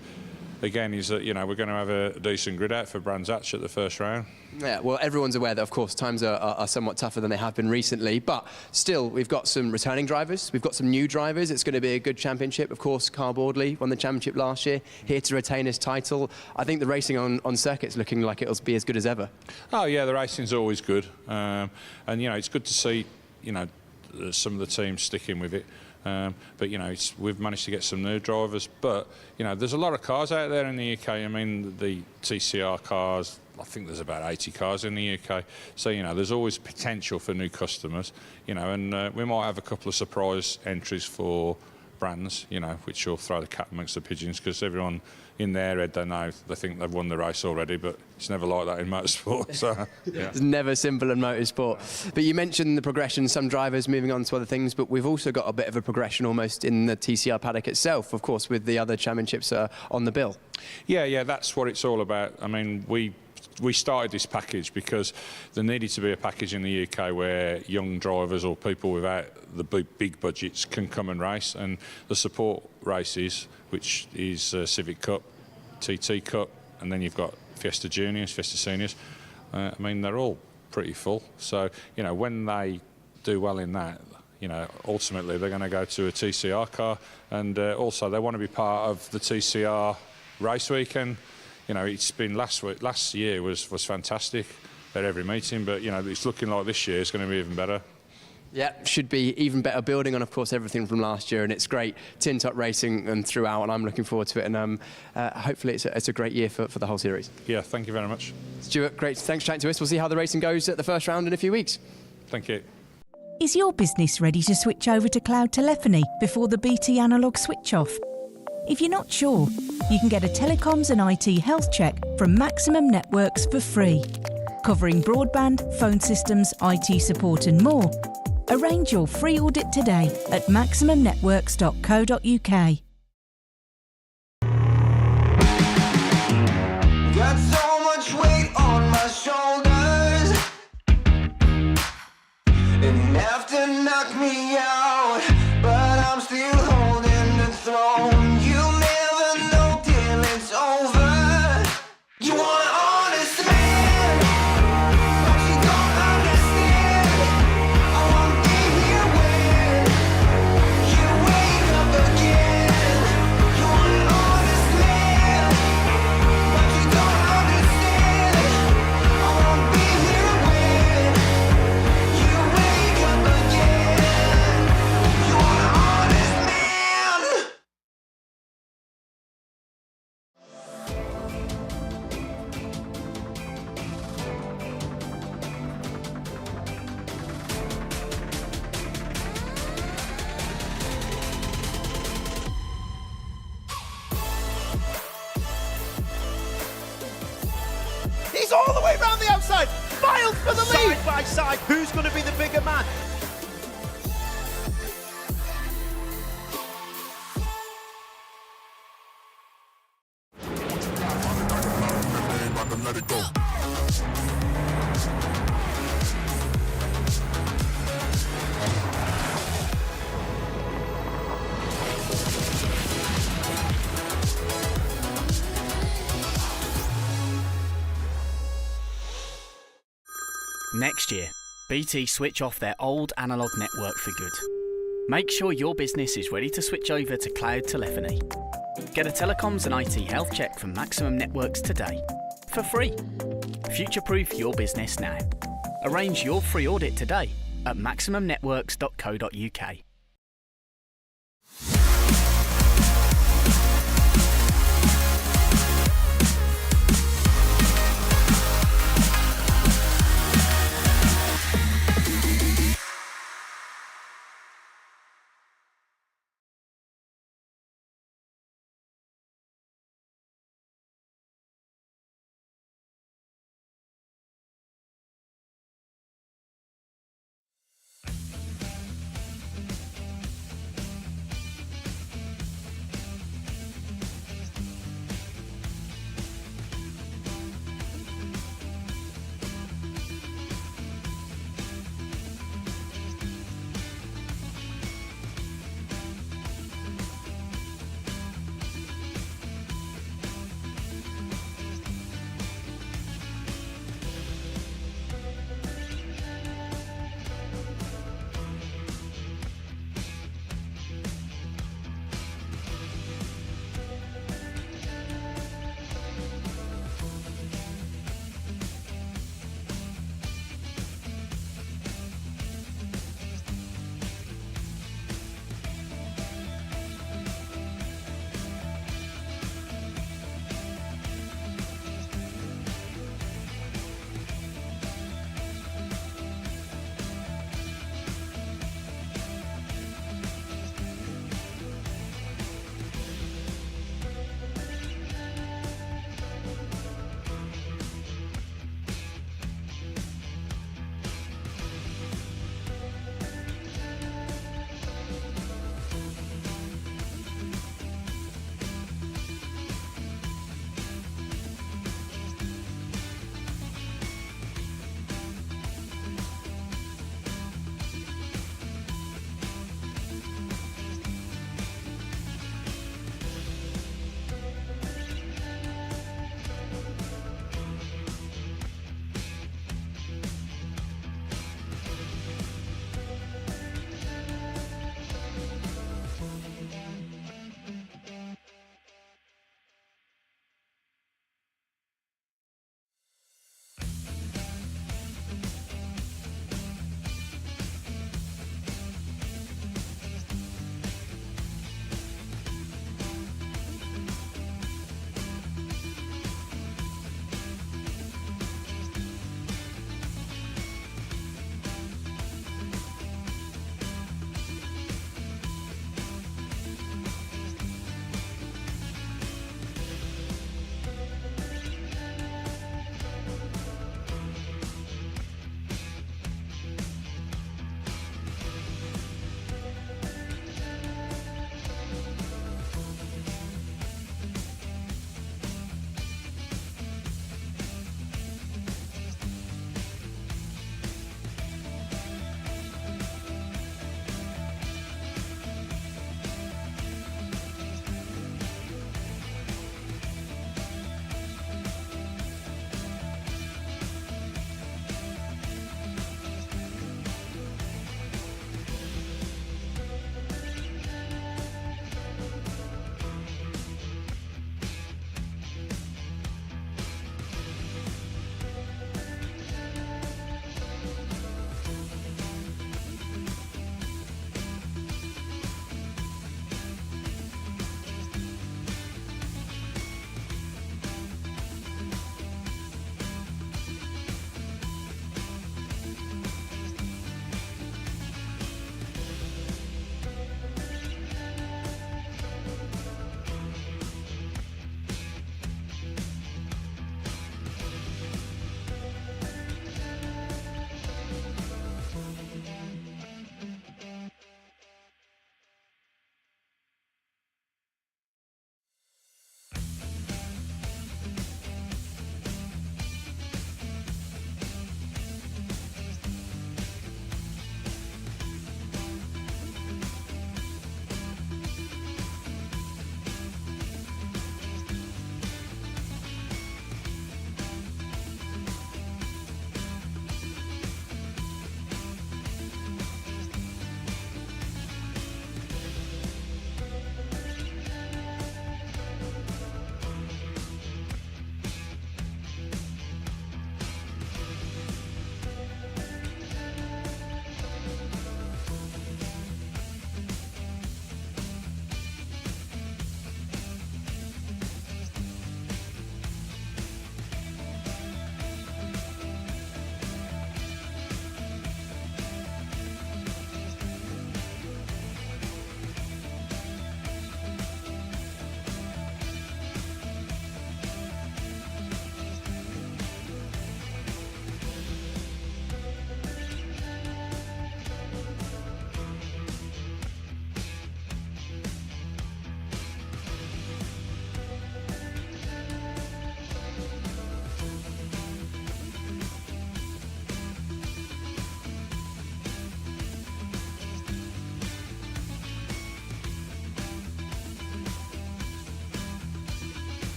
again is that, you know, we're going to have a decent grid out for Brands Hatch at the first round. Yeah, well, everyone's aware that, of course, times are somewhat tougher than they have been recently, but still, we've got some returning drivers, we've got some new drivers. It's going to be a good championship. Of course, Carl Boardley won the championship last year, here to retain his title. I think the racing on circuit's looking like it'll be as good as ever. Oh yeah, the racing's always good, and you know, it's good to see, you know, some of the teams sticking with it. But you know, we've managed to get some new drivers, but you know, there's a lot of cars out there in the UK. I mean, the TCR cars, I think there's about 80 cars in the UK, so you know, there's always potential for new customers, you know, and we might have a couple of surprise entries for brands, you know, which will throw the cat amongst the pigeons, because everyone in their head, they think they've won the race already, but it's never like that in motorsport. So yeah. It's never simple in motorsport. But you mentioned the progression, some drivers moving on to other things, but we've also got a bit of a progression almost in the TCR paddock itself, of course, with the other championships on the bill. Yeah, that's what it's all about. I mean, we started this package because there needed to be a package in the UK where young drivers or people without the big budgets can come and race, and the support races, which is Civic Cup, TT Cup, and then you've got Fiesta Juniors, Fiesta Seniors. I mean, they're all pretty full. So, you know, when they do well in that, you know, ultimately they're going to go to a TCR car, and also they want to be part of the TCR race weekend. You know, it's been last year was fantastic at every meeting, but you know, it's looking like this year is going to be even better. Yeah, should be even better, building on, of course, everything from last year, and it's great tin-top racing and throughout, and I'm looking forward to it, and hopefully it's a great year for the whole series. Yeah, thank you very much. Stuart, great, thanks for chatting to us. We'll see how the racing goes at the first round in a few weeks. Thank you. Is your business ready to switch over to cloud telephony before the BT analogue switch off? If you're not sure, you can get a telecoms and IT health check from Maximum Networks for free, covering broadband, phone systems, IT support and more. Arrange your free audit today at maximumnetworks.co.uk. Got so much weight on my shoulders, enough to knock me out, but I'm still holding the throne. You'll never know till it's over. You want honest man, but you don't understand. I won't be here when you wake up again. He's all the way round the outside. Miles for the lead. Side by side, who's going to be the bigger man? Let it go. Next year, BT switch off their old analogue network for good. Make sure your business is ready to switch over to cloud telephony. Get a telecoms and IT health check from Maximum Networks today, for free. Future-proof your business now. Arrange your free audit today at maximumnetworks.co.uk.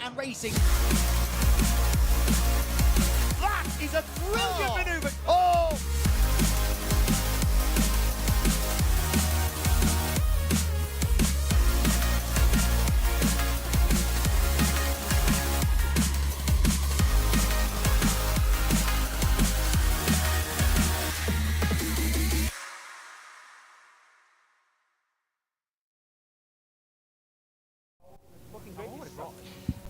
and racing. That is a brilliant manoeuvre. Oh!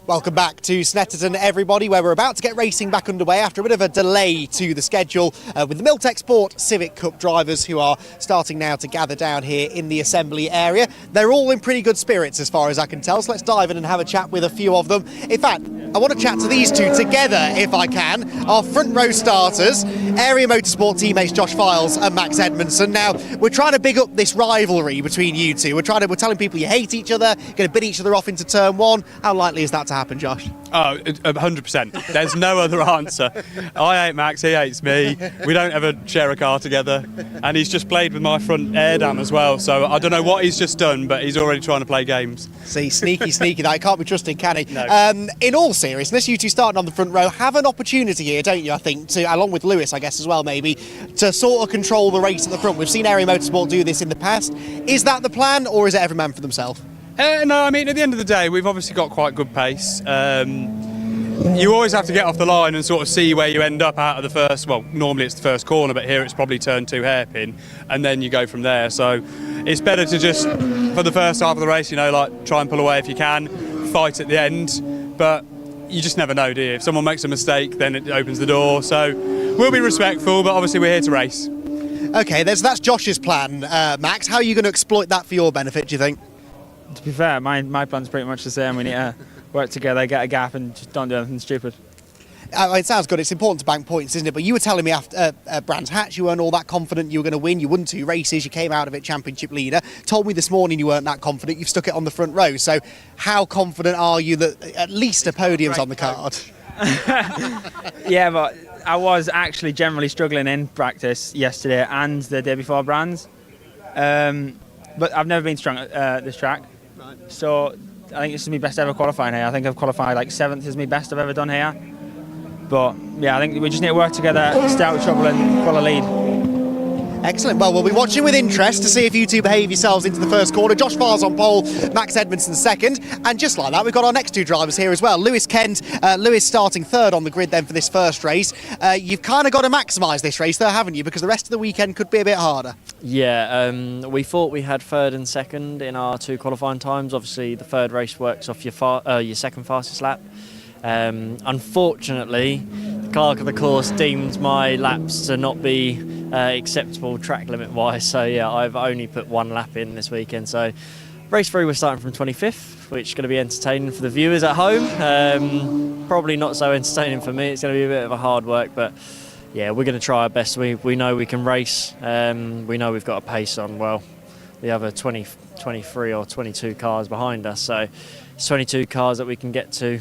Welcome back to Snetterton, everybody, where we're about to get racing back underway after a bit of a delay to the schedule with the Miltech Sport Civic Cup drivers who are starting now to gather down here in the assembly area. They're all in pretty good spirits as far as I can tell, so let's dive in and have a chat with a few of them. In fact, I want to chat to these two together, if I can. Our front row starters, Area Motorsport teammates Josh Files and Max Edmondson. Now, we're trying to big up this rivalry between you two. We're telling people you hate each other, going to bid each other off into turn one. How likely is that to happen, Josh? Oh, 100%. There's no other answer. I hate Max, he hates me. We don't ever share a car together. And he's just played with my front air dam as well. So I don't know what he's just done, but he's already trying to play games. See, sneaky, that can't be trusted, can he? No. In all seriousness, you two starting on the front row have an opportunity here, don't you, I think, to, along with Lewis, I guess, as well, maybe, to sort of control the race at the front. We've seen Area Motorsport do this in the past. Is that the plan, or is it every man for themselves? No, I mean, at the end of the day, we've obviously got quite good pace. You always have to get off the line and sort of see where you end up out of the first, well, normally it's the first corner, but here it's probably turn 2 hairpin, and then you go from there. So it's better to just, for the first half of the race, you know, like try and pull away if you can, fight at the end, but you just never know, do you? If someone makes a mistake, then it opens the door. So we'll be respectful, but obviously we're here to race. Okay, that's Josh's plan. Max, how are you going to exploit that for your benefit, do you think? To be fair, my plan's pretty much the same. We need to work together, get a gap, and just don't do anything stupid. It sounds good. It's important to bank points, isn't it? But you were telling me after Brands Hatch, you weren't all that confident you were going to win. You won 2 races. You came out of it championship leader. Told me this morning you weren't that confident. You've stuck it on the front row. So how confident are you that at least a podium's on the card? Yeah, but I was actually generally struggling in practice yesterday and the day before Brands. But I've never been strong at this track. Right. So I think this is my best ever qualifying here. I think I've qualified like 7th is my best I've ever done here. But yeah, I think we just need to work together, stay out of trouble and follow lead. Excellent. Well, we'll be watching with interest to see if you two behave yourselves into the first corner. Josh Farr's on pole, Max Edmondson second. And just like that, we've got our next 2 drivers here as well. Lewis Kent, Lewis starting 3rd on the grid then for this first race. You've kind of got to maximise this race though, haven't you? Because the rest of the weekend could be a bit harder. Yeah, we thought we had 3rd and 2nd in our 2 qualifying times. Obviously, the 3rd race works off your 2nd fastest lap. Unfortunately, the clerk of the course deemed my laps to not be acceptable track limit wise, so yeah, I've only put 1 lap in this weekend. So race 3 we're starting from 25th, which is going to be entertaining for the viewers at home. Probably not so entertaining for me. It's going to be a bit of a hard work, but yeah, we're going to try our best. We know we can race. We know we've got a pace on, well, the other 23 or 22 cars behind us, so it's 22 cars that we can get to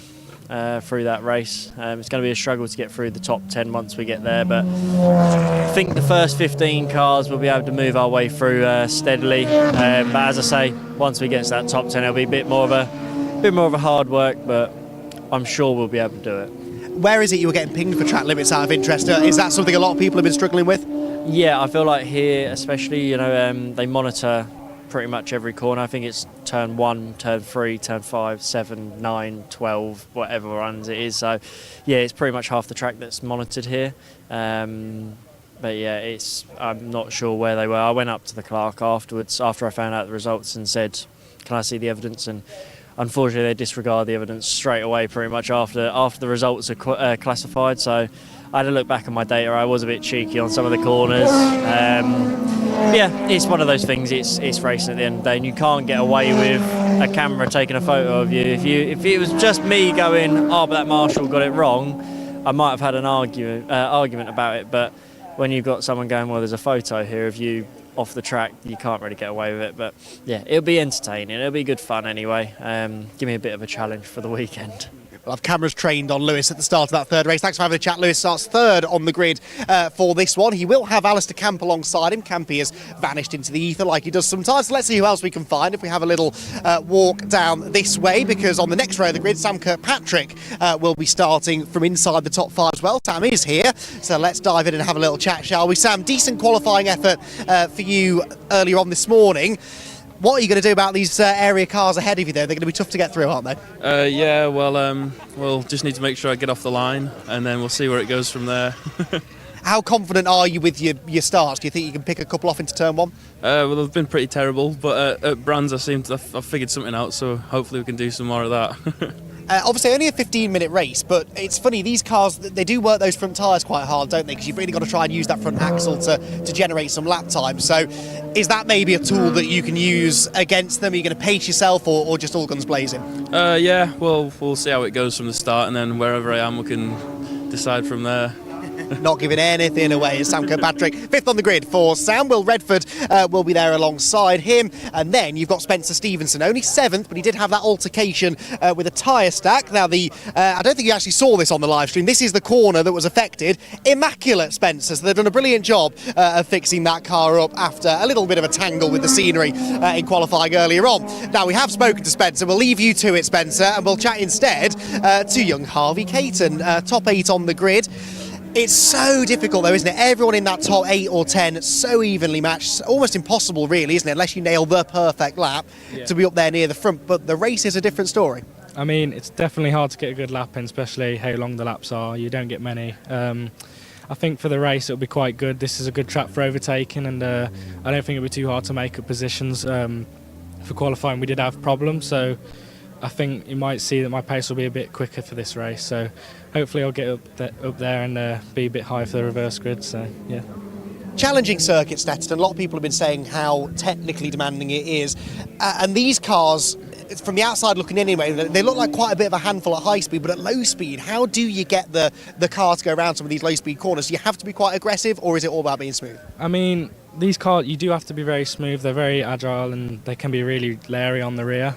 through that race. It's going to be a struggle to get through the top 10 once we get there, but I think the first 15 cars we'll be able to move our way through steadily. But as I say, once we get to that top 10, it'll be a bit more of a hard work, but I'm sure we'll be able to do it. Where is it you were getting pinged for track limits out of interest? Is that something a lot of people have been struggling with? Yeah, I feel like here, especially, you know, they monitor pretty much every corner. I think it's turn 1, turn 3, turn 5, 7, 9, 12, whatever runs it is. So yeah, it's pretty much half the track that's monitored here. But yeah, I'm not sure where they were. I went up to the clerk afterwards, after I found out the results, and said, can I see the evidence? And unfortunately they disregard the evidence straight away pretty much after the results are classified. So I had to look back on my data. I was a bit cheeky on some of the corners. Yeah, it's one of those things. It's racing at the end of the day, and you can't get away with a camera taking a photo of you. If it was just me going, oh, but that marshal got it wrong, I might have had an argument about it. But when you've got someone going, well, there's a photo here of you off the track, you can't really get away with it. But yeah, it'll be entertaining. It'll be good fun anyway. Give me a bit of a challenge for the weekend. We'll have cameras trained on Lewis at the start of that third race. Thanks for having a chat. Lewis starts third on the grid for this one. He will have Alistair Camp alongside him. Campy has vanished into the ether like he does sometimes. So let's see who else we can find if we have a little walk down this way, because on the next row of the grid, Sam Kirkpatrick will be starting from inside the top 5 as well. Sam is here, so let's dive in and have a little chat, shall we? Sam, decent qualifying effort for you earlier on this morning. What are you going to do about these area cars ahead of you, though? They're going to be tough to get through, aren't they? Yeah, well, we'll just need to make sure I get off the line, and then we'll see where it goes from there. How confident are you with your starts? Do you think you can pick a couple off into turn 1? Well, they've been pretty terrible, but at Brands I've figured something out, so hopefully we can do some more of that. Obviously only a 15-minute race, but it's funny, these cars, they do work those front tyres quite hard, don't they? Because you've really got to try and use that front axle to generate some lap time. So is that maybe a tool that you can use against them? Are you going to pace yourself or just all guns blazing? Yeah, well, we'll see how it goes from the start, and then wherever I am we can decide from there. Not giving anything away is Sam Kirkpatrick. 5th on the grid for Sam. Will Redford will be there alongside him. And then you've got Spencer Stevenson, only 7th, but he did have that altercation with a tyre stack. Now, I don't think you actually saw this on the live stream. This is the corner that was affected. Immaculate, Spencer. So they've done a brilliant job of fixing that car up after a little bit of a tangle with the scenery in qualifying earlier on. Now, we have spoken to Spencer. We'll leave you to it, Spencer, and we'll chat instead to young Harvey Caton. Top 8 on the grid. It's so difficult though, isn't it? Everyone in that top 8 or 10, so evenly matched. Almost impossible really, isn't it? Unless you nail the perfect lap to be up there near the front. But the race is a different story. I mean, it's definitely hard to get a good lap in, especially how long the laps are. You don't get many. I think for the race it'll be quite good. This is a good track for overtaking, and I don't think it'll be too hard to make up positions. For qualifying we did have problems, so I think you might see that my pace will be a bit quicker for this race. So hopefully I'll get up there and be a bit higher for the reverse grid. So yeah. Challenging circuit, Snetterton. A lot of people have been saying how technically demanding it is, and these cars, from the outside looking in anyway, they look like quite a bit of a handful at high speed, but at low speed, how do you get the car to go around some of these low speed corners? Do you have to be quite aggressive, or is it all about being smooth? I mean, these cars, you do have to be very smooth. They're very agile and they can be really leery on the rear.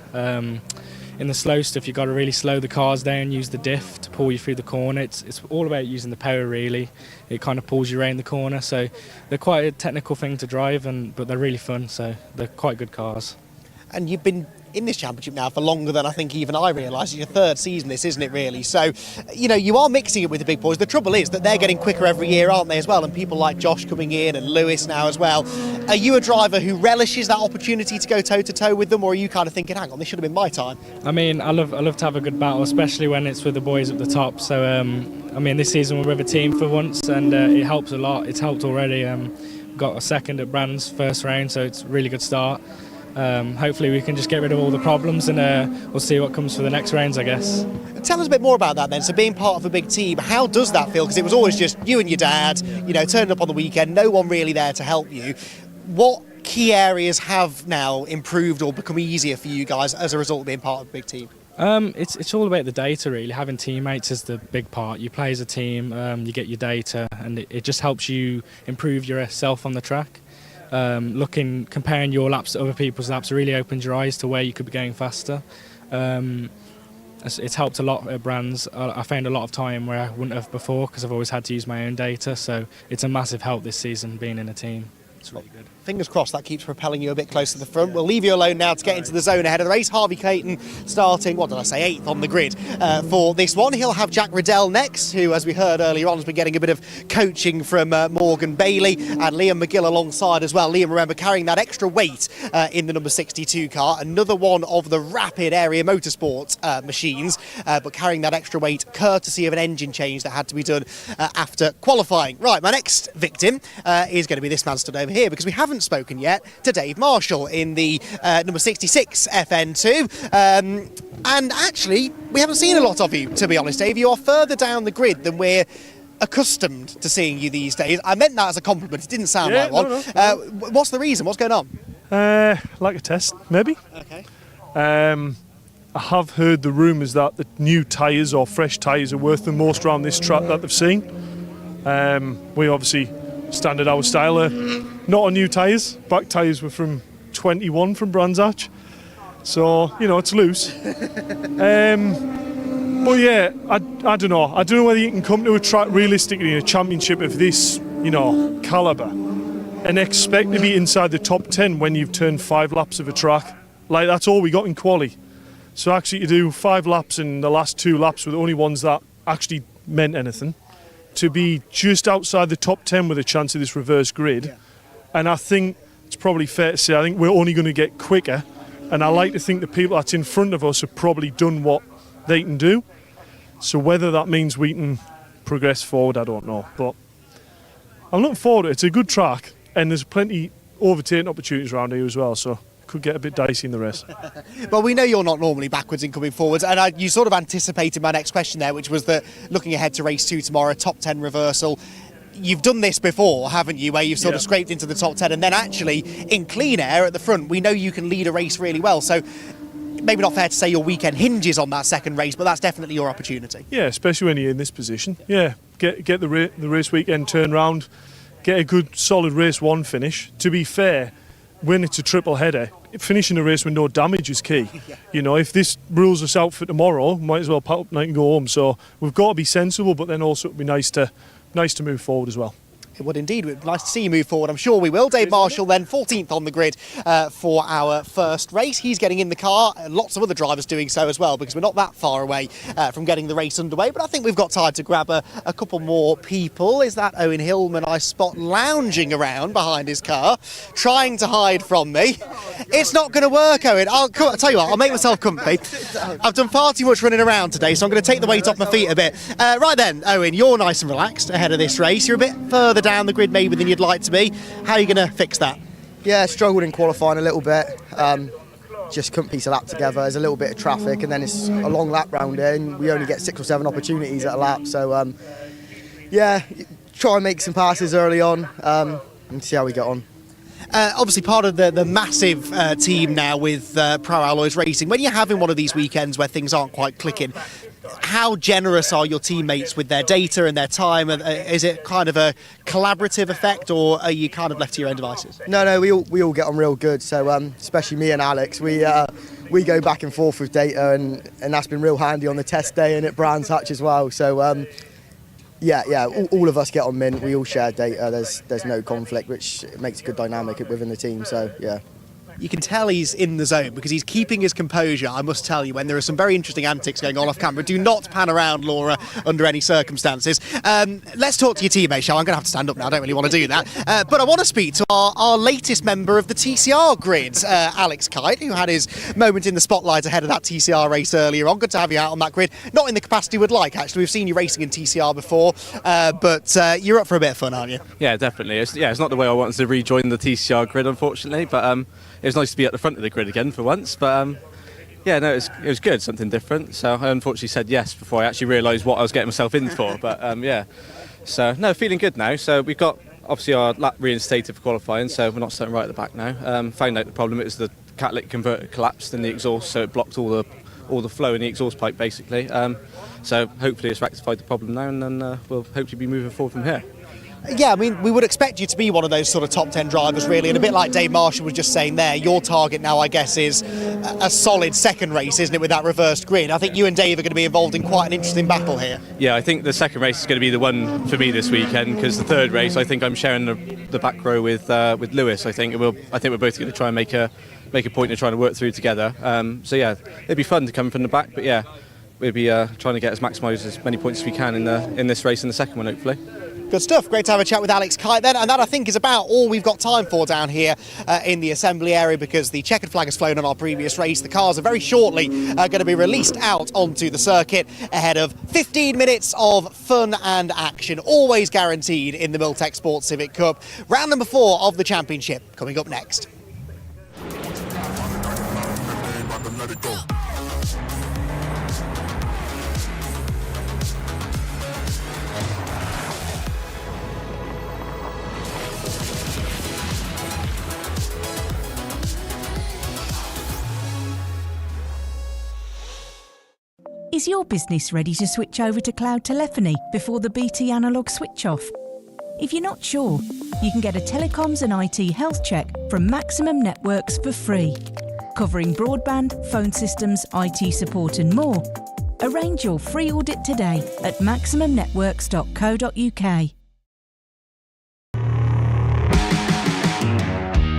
In the slow stuff, you've got to really slow the cars down, use the diff to pull you through the corner. It's all about using the power, really. It kind of pulls you around the corner, so they're quite a technical thing to drive, but they're really fun, so they're quite good cars. And you've been in this championship now for longer than I think even I realised. It's your 3rd season this, isn't it, really? So, you are mixing it with the big boys. The trouble is that they're getting quicker every year, aren't they, as well? And people like Josh coming in and Lewis now as well. Are you a driver who relishes that opportunity to go toe-to-toe with them, or are you kind of thinking, hang on, this should have been my time? I mean, I love to have a good battle, especially when it's with the boys at the top. So, I mean, this season we're with a team for once, and it helps a lot. It's helped already. Got a 2nd at Brands first round, so it's a really good start. Hopefully we can just get rid of all the problems, and we'll see what comes for the next rounds, I guess. Tell us a bit more about that then. So being part of a big team, how does that feel? Because it was always just you and your dad, turning up on the weekend, no one really there to help you. What key areas have now improved or become easier for you guys as a result of being part of a big team? It's all about the data, really. Having teammates is the big part. You play as a team, you get your data, and it just helps you improve yourself on the track. Comparing your laps to other people's laps really opens your eyes to where you could be going faster. It's helped a lot at Brands. I found a lot of time where I wouldn't have before because I've always had to use my own data, so it's a massive help this season being in a team. It's really good. Fingers crossed that keeps propelling you a bit closer to the front. We'll leave you alone now to get into the zone ahead of the race. Harvey Caton starting, 8th on the grid for this one. He'll have Jack Riddell next, who, as we heard earlier on, has been getting a bit of coaching from Morgan Bailey, and Liam McGill alongside as well. Liam, remember, carrying that extra weight in the number 62 car. Another one of the rapid area motorsport machines, but carrying that extra weight courtesy of an engine change that had to be done after qualifying. Right, my next victim is going to be this man stood over here, because we haven't spoken yet to Dave Marshall in the number 66 FN2, and actually we haven't seen a lot of you, to be honest, Dave. You are further down the grid than we're accustomed to seeing you these days. I meant that as a compliment, it didn't sound like one. No. What's the reason? What's going on? Like a test, maybe. Okay. I have heard the rumours that the new tyres or fresh tyres are worth the most around this track that they've seen. We obviously standard our style, not on new tyres. Back tyres were from 21 from Brands Hatch, so it's loose. But Well, yeah, I don't know. I don't know whether you can come to a track realistically in a championship of this, calibre and expect to be inside the top 10 when you've turned 5 laps of a track. Like, that's all we got in quali. So actually to do 5 laps and the last 2 laps were the only ones that actually meant anything, to be just outside the top 10 with a chance of this reverse grid. Yeah. And I think it's probably fair to say, I think we're only going to get quicker. And I like to think the people that's in front of us have probably done what they can do. So whether that means we can progress forward, I don't know. But I'm looking forward to it. It's a good track, and there's plenty overtaking opportunities around here as well. So it could get a bit dicey in the race. Well, we know you're not normally backwards in coming forwards, and you sort of anticipated my next question there, which was that looking ahead to race 2 tomorrow, top 10 reversal. You've done this before, haven't you, where you've sort of scraped into the top 10, and then actually in clean air at the front, we know you can lead a race really well. So maybe not fair to say your weekend hinges on that second race, but that's definitely your opportunity. Yeah, especially when you're in this position. Yeah, get the race weekend turned round, get a good solid race 1 finish. To be fair, when it's a triple header, finishing a race with no damage is key. If this rules us out for tomorrow, might as well pack up tonight and go home. So we've got to be sensible, but then also it'd be nice to move forward as well. It would indeed. We'd nice to see you move forward. I'm sure we will. Dave Marshall then 14th on the grid for our first race. He's getting in the car, and lots of other drivers doing so as well, because we're not that far away from getting the race underway. But I think we've got time to grab a couple more people. Is that Owen Hillman I spot lounging around behind his car, trying to hide from me? It's not going to work, Owen. I'll tell you what, I'll make myself comfy. I've done far too much running around today, so I'm going to take the weight off my feet a bit. Right then, Owen, you're nice and relaxed ahead of this race. You're a bit further down the grid maybe than you'd like to be. How are you going to fix that? Yeah, struggled in qualifying a little bit. Just couldn't piece a lap together. There's a little bit of traffic, and then it's a long lap round here, and we only get 6 or 7 opportunities at a lap. So, yeah, try and make some passes early on and see how we get on. Obviously part of the massive team now with Pro Alloys Racing. When you're having one of these weekends where things aren't quite clicking, how generous are your teammates with their data and their time? Is it kind of a collaborative effect, or are you kind of left to your own devices? No, we all get on real good. So especially me and Alex, we go back and forth with data, and that's been real handy on the test day and at Brands Hatch as well. So yeah, all of us get on mint. We all share data. There's no conflict, which makes a good dynamic within the team. So yeah. You can tell he's in the zone because he's keeping his composure, I must tell you, when there are some very interesting antics going on off camera. Do not pan around, Laura, under any circumstances. Let's talk to your teammate, shall I? I'm going to have to stand up now. I don't really want to do that. But I want to speak to our latest member of the TCR grid, Alex Kite, who had his moment in the spotlight ahead of that TCR race earlier on. Good to have you out on that grid. Not in the capacity we'd like, actually. We've seen you racing in TCR before, but you're up for a bit of fun, aren't you? Yeah, definitely. It's not the way I wanted to rejoin the TCR grid, unfortunately, but it was nice to be at the front of the grid again for once, but yeah, no, it was good, something different. So I unfortunately said yes before I actually realised what I was getting myself in for. But yeah, so no, feeling good now. So we've got obviously our lap reinstated for qualifying, so we're not starting right at the back now. Found out the problem, it was the catalytic converter collapsed in the exhaust, so it blocked all the flow in the exhaust pipe basically. So hopefully it's rectified the problem now, and then we'll hopefully be moving forward from here. Yeah, I mean, we would expect you to be one of those sort of top 10 drivers, really, and a bit like Dave Marshall was just saying there, your target now, I guess, is a solid second race, isn't it, with that reversed grid? I think you and Dave are going to be involved in quite an interesting battle here. Yeah, I think the second race is going to be the one for me this weekend, because the third race, I think I'm sharing the back row with Lewis. I think we're both going to try and make a point of trying to work through together. So yeah, it'd be fun to come from the back, but yeah, we'll be trying to get maximise as many points as we can in this race and the second one, hopefully. Good stuff. Great to have a chat with Alex Kite then, and that I think is about all we've got time for down here in the assembly area, because the checkered flag has flown on our previous race. The cars are very shortly going to be released out onto the circuit ahead of 15 minutes of fun and action, always guaranteed in the Miltech Sports Civic Cup. Round number 4 of the championship coming up next. Is your business ready to switch over to cloud telephony before the BT analog switch off? If you're not sure, you can get a telecoms and IT health check from Maximum Networks for free, covering broadband, phone systems, IT support and more. Arrange your free audit today at maximumnetworks.co.uk.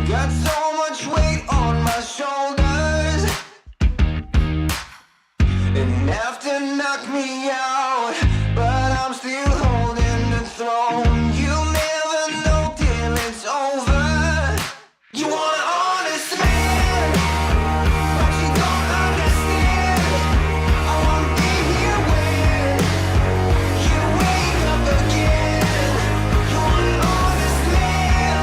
Got so much weight on my shoulders, enough to knock me out, but I'm still holding the throne. You'll never know till it's over. You want an honest man, but you don't understand. I won't be here when you wake up again. You want an honest man,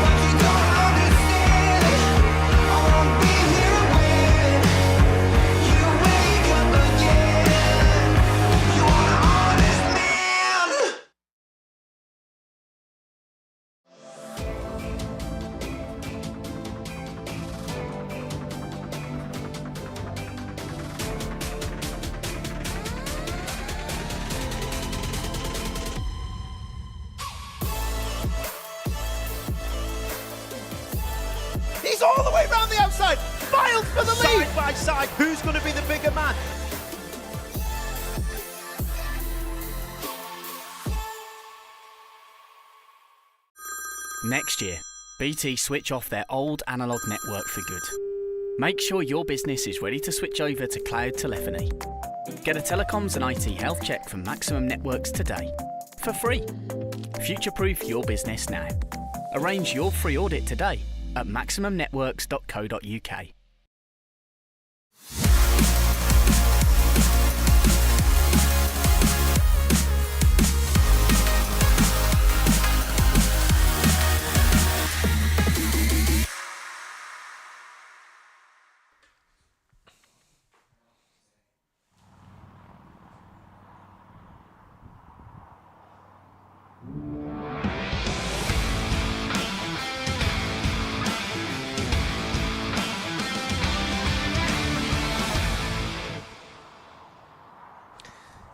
but you don't understand. I won't be here when you wake up again. You want an honest man. He's all the way round the outside. Miles for the lead. Side by side, who's going to be the bigger man? Next year, BT switch off their old analogue network for good. Make sure your business is ready to switch over to cloud telephony. Get a telecoms and IT health check from Maximum Networks today, for free. Future-proof your business now. Arrange your free audit today at maximumnetworks.co.uk.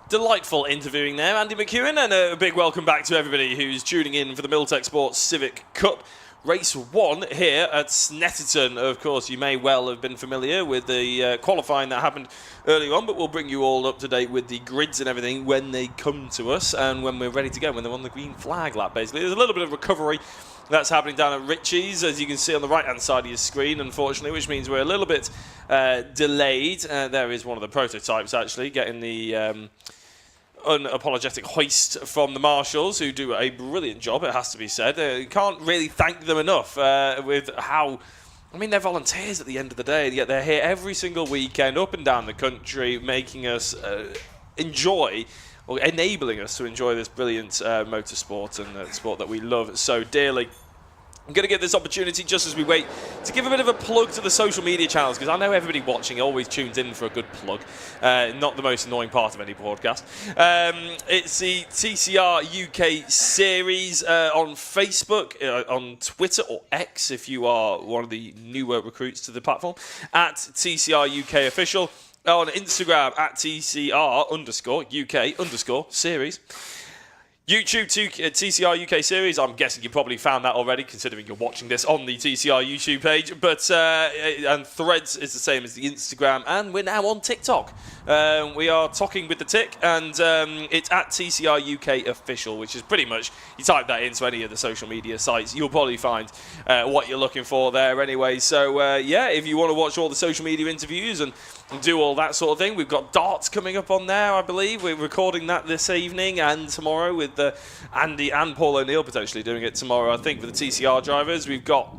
Delightful interviewing there, Andy McEwen, and a big welcome back to everybody who's tuning in for the Milltec Sports Civic Cup Race 1 here at Snetterton. Of course, you may well have been familiar with the qualifying that happened earlier on, but we'll bring you all up to date with the grids and everything when they come to us and when we're ready to go, when they're on the green flag lap, basically. There's a little bit of recovery that's happening down at Ritchie's, as you can see on the right-hand side of your screen, unfortunately, which means we're a little bit delayed. There is one of the prototypes, actually, getting the unapologetic hoist from the marshals, who do a brilliant job, it has to be said. You can't really thank them enough with how... I mean, they're volunteers at the end of the day, yet they're here every single weekend, up and down the country, making us enjoy, or enabling us to enjoy this brilliant motorsport and sport that we love so dearly. I'm going to give this opportunity, just as we wait, to give a bit of a plug to the social media channels, because I know everybody watching always tunes in for a good plug. Not the most annoying part of any podcast. It's the TCR UK Series on Facebook, on Twitter, or X, if you are one of the newer recruits to the platform, at TCR UK Official. On Instagram, at TCR_UK_series. YouTube TCR UK Series. I'm guessing you probably found that already, considering you're watching this on the TCR YouTube page. But and Threads is the same as the Instagram, and we're now on TikTok. We are talking with the tick, and it's at TCR UK Official, which is pretty much, you type that into any of the social media sites, you'll probably find what you're looking for there anyway. So yeah, if you want to watch all the social media interviews and do all that sort of thing, we've got darts coming up on there, I believe. We're recording that this evening and tomorrow with Andy and Paul O'Neill potentially doing it tomorrow, I think, for the TCR drivers. We've got...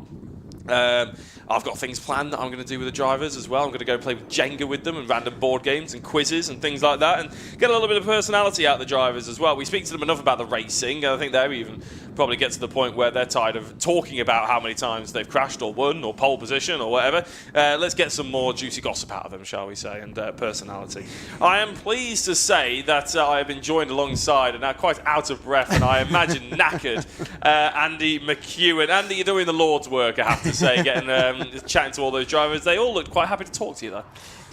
I've got things planned that I'm going to do with the drivers as well. I'm going to go play with Jenga with them and random board games and quizzes and things like that, and get a little bit of personality out of the drivers as well. We speak to them enough about the racing. I think they even probably get to the point where they're tired of talking about how many times they've crashed or won or pole position or whatever. Let's get some more juicy gossip out of them, shall we say, and personality. I am pleased to say that I have been joined alongside, and now quite out of breath and I imagine knackered, Andy McEwen. Andy, you're doing the Lord's work, I have to to say, chatting to all those drivers. They all looked quite happy to talk to you, though.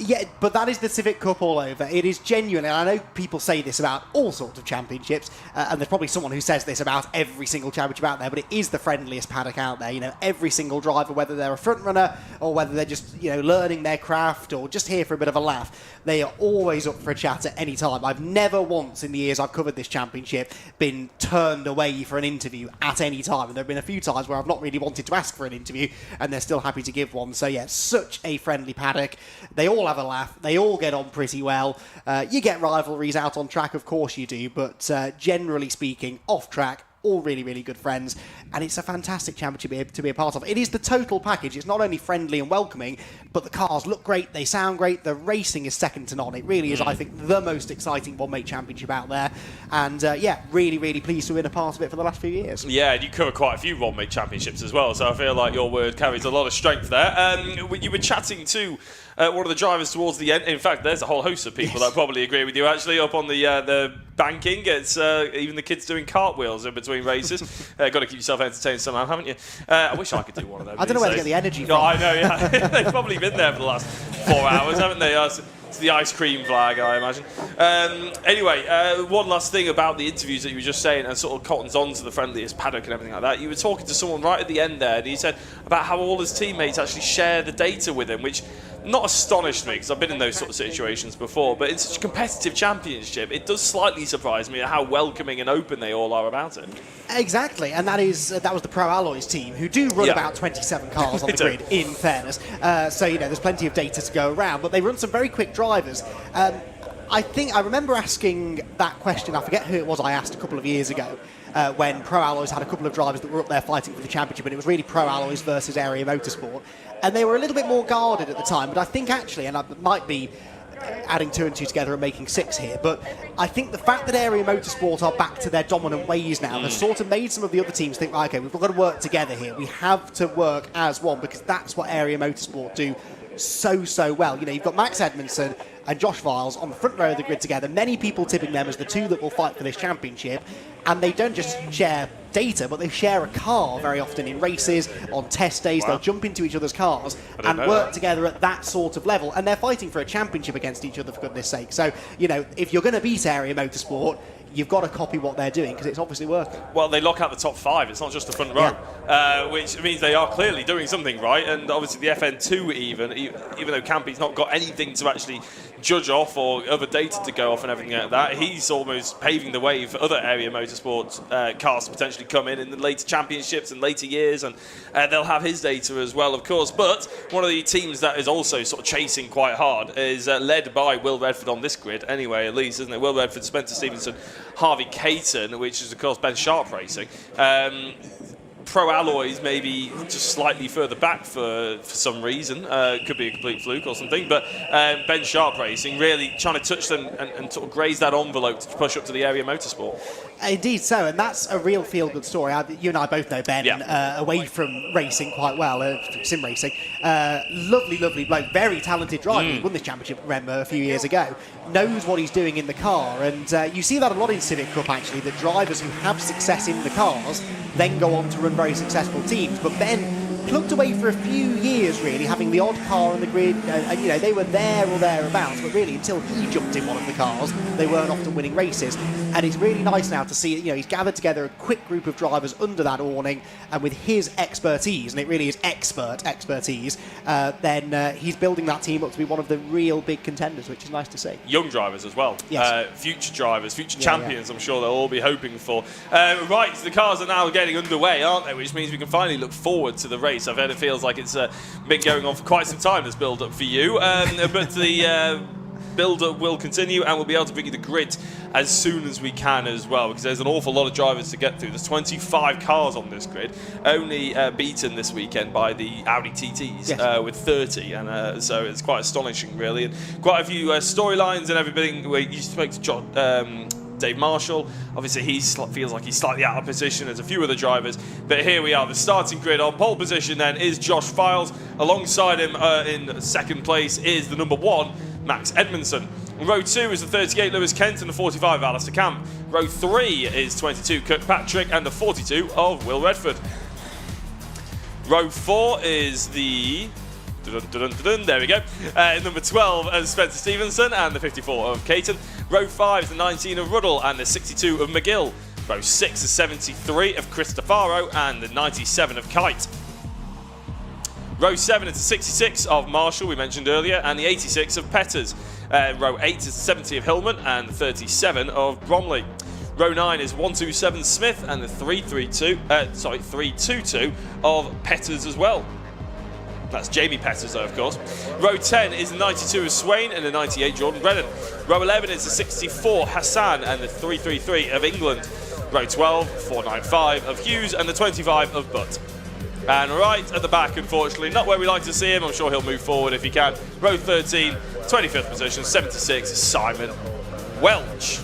Yeah, but that is the Civic Cup all over. It is genuine, and I know people say this about all sorts of championships, and there's probably someone who says this about every single championship out there, but it is the friendliest paddock out there. You know, every single driver, whether they're a front runner or whether they're just, you know, learning their craft or just here for a bit of a laugh, they are always up for a chat at any time. I've never once in the years I've covered this championship been turned away for an interview at any time, and there have been a few times where I've not really wanted to ask for an interview, and they're still happy to give one. So yeah, such a friendly paddock. They all have a laugh. They all get on pretty well. You get rivalries out on track, of course you do, but generally speaking, off track, all really, really good friends, and it's a fantastic championship to be a part of. It is the total package. It's not only friendly and welcoming, but the cars look great, they sound great, the racing is second to none. It really is, I think, the most exciting one-make championship out there, and yeah, really, really pleased to have been a part of it for the last few years. Yeah, and you cover quite a few one-make championships as well, so I feel like your word carries a lot of strength there. You were chatting to one of the drivers towards the end. In fact, there's a whole host of people that probably agree with you, actually, up on the banking. It's even the kids doing cartwheels in between races. Got to keep yourself entertained somehow, haven't you? I wish I could do one of those. I don't know where to get the energy from. No, I know, yeah. They've probably been there for the last 4 hours, haven't they? It's the ice cream flag, I imagine. Anyway, one last thing about the interviews that you were just saying, and sort of cottons on to the friendliest paddock and everything like that. You were talking to someone right at the end there, and he said about how all his teammates actually share the data with him, which not astonished me, because I've been in those sort of situations before, but in such a competitive championship, it does slightly surprise me at how welcoming and open they all are about it. Exactly, and that was the Pro Alloys team, who do run about 27 cars on the grid, in fairness. So, you know, there's plenty of data to go around, but they run some very quick drivers. I remember asking that question, I forget who it was I asked a couple of years ago, when Pro Alloys had a couple of drivers that were up there fighting for the championship, and it was really Pro Alloys versus Area Motorsport. And they were a little bit more guarded at the time, but I think actually, and I might be adding 2 and 2 together and making 6 here, but I think the fact that Area Motorsport are back to their dominant ways now has sort of made some of the other teams think, right, okay, we've got to work together here. We have to work as one, because that's what Area Motorsport do so well. You know, you've got Max Edmondson and Josh Viles on the front row of the grid together, many people tipping them as the two that will fight for this championship, and they don't just share data, but they share a car very often in races, on test days. They'll jump into each other's cars and work together at that sort of level, and they're fighting for a championship against each other, for goodness sake. So, you know, if you're going to beat Area Motorsport, you've got to copy what they're doing, because it's obviously working. Well, they lock out the top 5. It's not just the front row, which means they are clearly doing something right. And obviously the FN2 even though Campy's not got anything to actually judge off or other data to go off and everything like that, he's almost paving the way for other Area Motorsport cars to potentially come in the later championships and later years, and they'll have his data as well, of course. But one of the teams that is also sort of chasing quite hard is led by Will Redford on this grid, anyway, at least, isn't it? Will Redford, Spencer Stevenson, Harvey Caton, which is, of course, Ben Sharp Racing. Pro Alloys maybe just slightly further back for some reason. Could be a complete fluke or something. But Ben Sharp Racing really trying to touch them and sort of graze that envelope to push up to the Area Motorsport. Indeed so, and that's a real feel-good story. You and I both know Ben, away from racing quite well, sim racing. Lovely bloke, very talented driver. He won this championship, remember, a few years ago. Knows what he's doing in the car, and you see that a lot in Civic Cup, actually, that drivers who have success in the cars then go on to run very successful teams. But Ben plugged away for a few years, really, having the odd car on the grid, and you know, they were there or thereabouts, but really until he jumped in one of the cars, they weren't often winning races. And it's really nice now to see, you know, he's gathered together a quick group of drivers under that awning, and with his expertise, and it really is expertise, then he's building that team up to be one of the real big contenders, which is nice to see. Young drivers as well. Yes. Future drivers, future champions, I'm sure they'll all be hoping for. Right, the cars are now getting underway, aren't they? Which means we can finally look forward to the race. I've heard it feels like it's been going on for quite some time, this build-up for you. But the build-up will continue, and we'll be able to bring you the grid as soon as we can as well, because there's an awful lot of drivers to get through. There's 25 cars on this grid, only beaten this weekend by the Audi TTs with 30, and so it's quite astonishing, really. And quite a few storylines and everything. Where you spoke to Dave Marshall, obviously he feels like he's slightly out of position as a few other drivers, but here we are. The starting grid on pole position then is Josh Files. Alongside him in second place is the number 1, Max Edmondson. In row 2 is the 38 Lewis Kent and the 45 Alistair Camp. Row 3 is 22 Kirkpatrick and the 42 of Will Redford. Row 4 is the... There we go. Number 12 Spencer Stevenson and the 54 of Caton. Row 5 is the 19 of Ruddle and the 62 of McGill. Row 6 is 73 of Cristofaro and the 97 of Kite. Row 7 is the 66 of Marshall, we mentioned earlier, and the 86 of Petters. Row 8 is the 70 of Hillman and the 37 of Bromley. Row 9 is 127 Smith and the 322 of Petters as well. That's Jamie Petters, though, of course. Row 10 is the 92 of Swain and the 98 Jordan Brennan. Row 11 is the 64 Hassan and the 333 of England. Row 12, 495 of Hughes and the 25 of Butt. And right at the back, unfortunately, not where we like to see him. I'm sure he'll move forward if he can. Row 13, 25th position, 76, Simon Welch.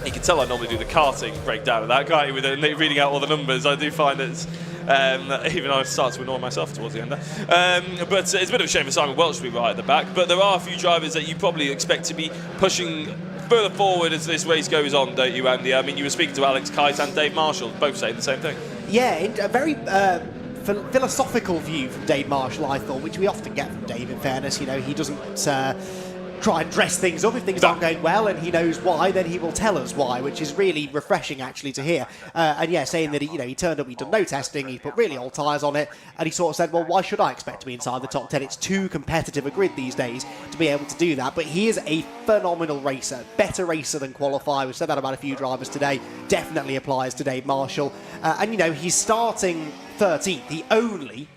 You can tell I normally do the karting breakdown of that, can't you, with reading out all the numbers. I do find that even though I start to annoy myself towards the end there. But it's a bit of a shame for Simon Welch to be right at the back. But there are a few drivers that you probably expect to be pushing further forward as this race goes on, don't you, Andy? I mean, you were speaking to Alex Kite and Dave Marshall, both saying the same thing. Yeah, a very philosophical view from Dave Marshall, I thought, which we often get from Dave, in fairness. You know, he doesn't try and dress things up if things aren't going well, and he knows why, then he will tell us why, which is really refreshing actually to hear. And yeah, saying that he turned up, he'd done no testing, he put really old tyres on it, and he sort of said, well, why should I expect to be inside the top 10? It's too competitive a grid these days to be able to do that. But he is a phenomenal racer, better racer than qualifier. We've said that about a few drivers today. Definitely applies to Dave Marshall. And he's starting 13th. He only,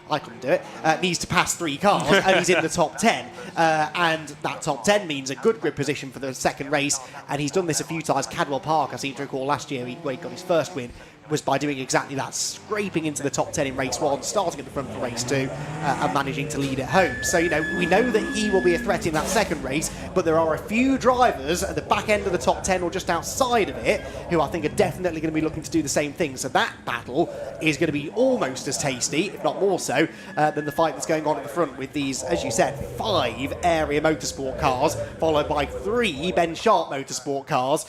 I couldn't do it, needs to pass 3 cars, and he's in the top 10. And that top 10 means a good grid position for the second race, and he's done this a few times. Cadwell Park, I seem to recall last year, where he got his first win, was by doing exactly that, scraping into the top 10 in race 1, starting at the front for race 2, and managing to lead it home. So, we know that he will be a threat in that second race, but there are a few drivers at the back end of the top 10 or just outside of it who I think are definitely going to be looking to do the same thing. So that battle is going to be almost as tasty, if not more so, than the fight that's going on at the front with these, as you said, 5 area motorsport cars, followed by 3 Ben Sharp motorsport cars,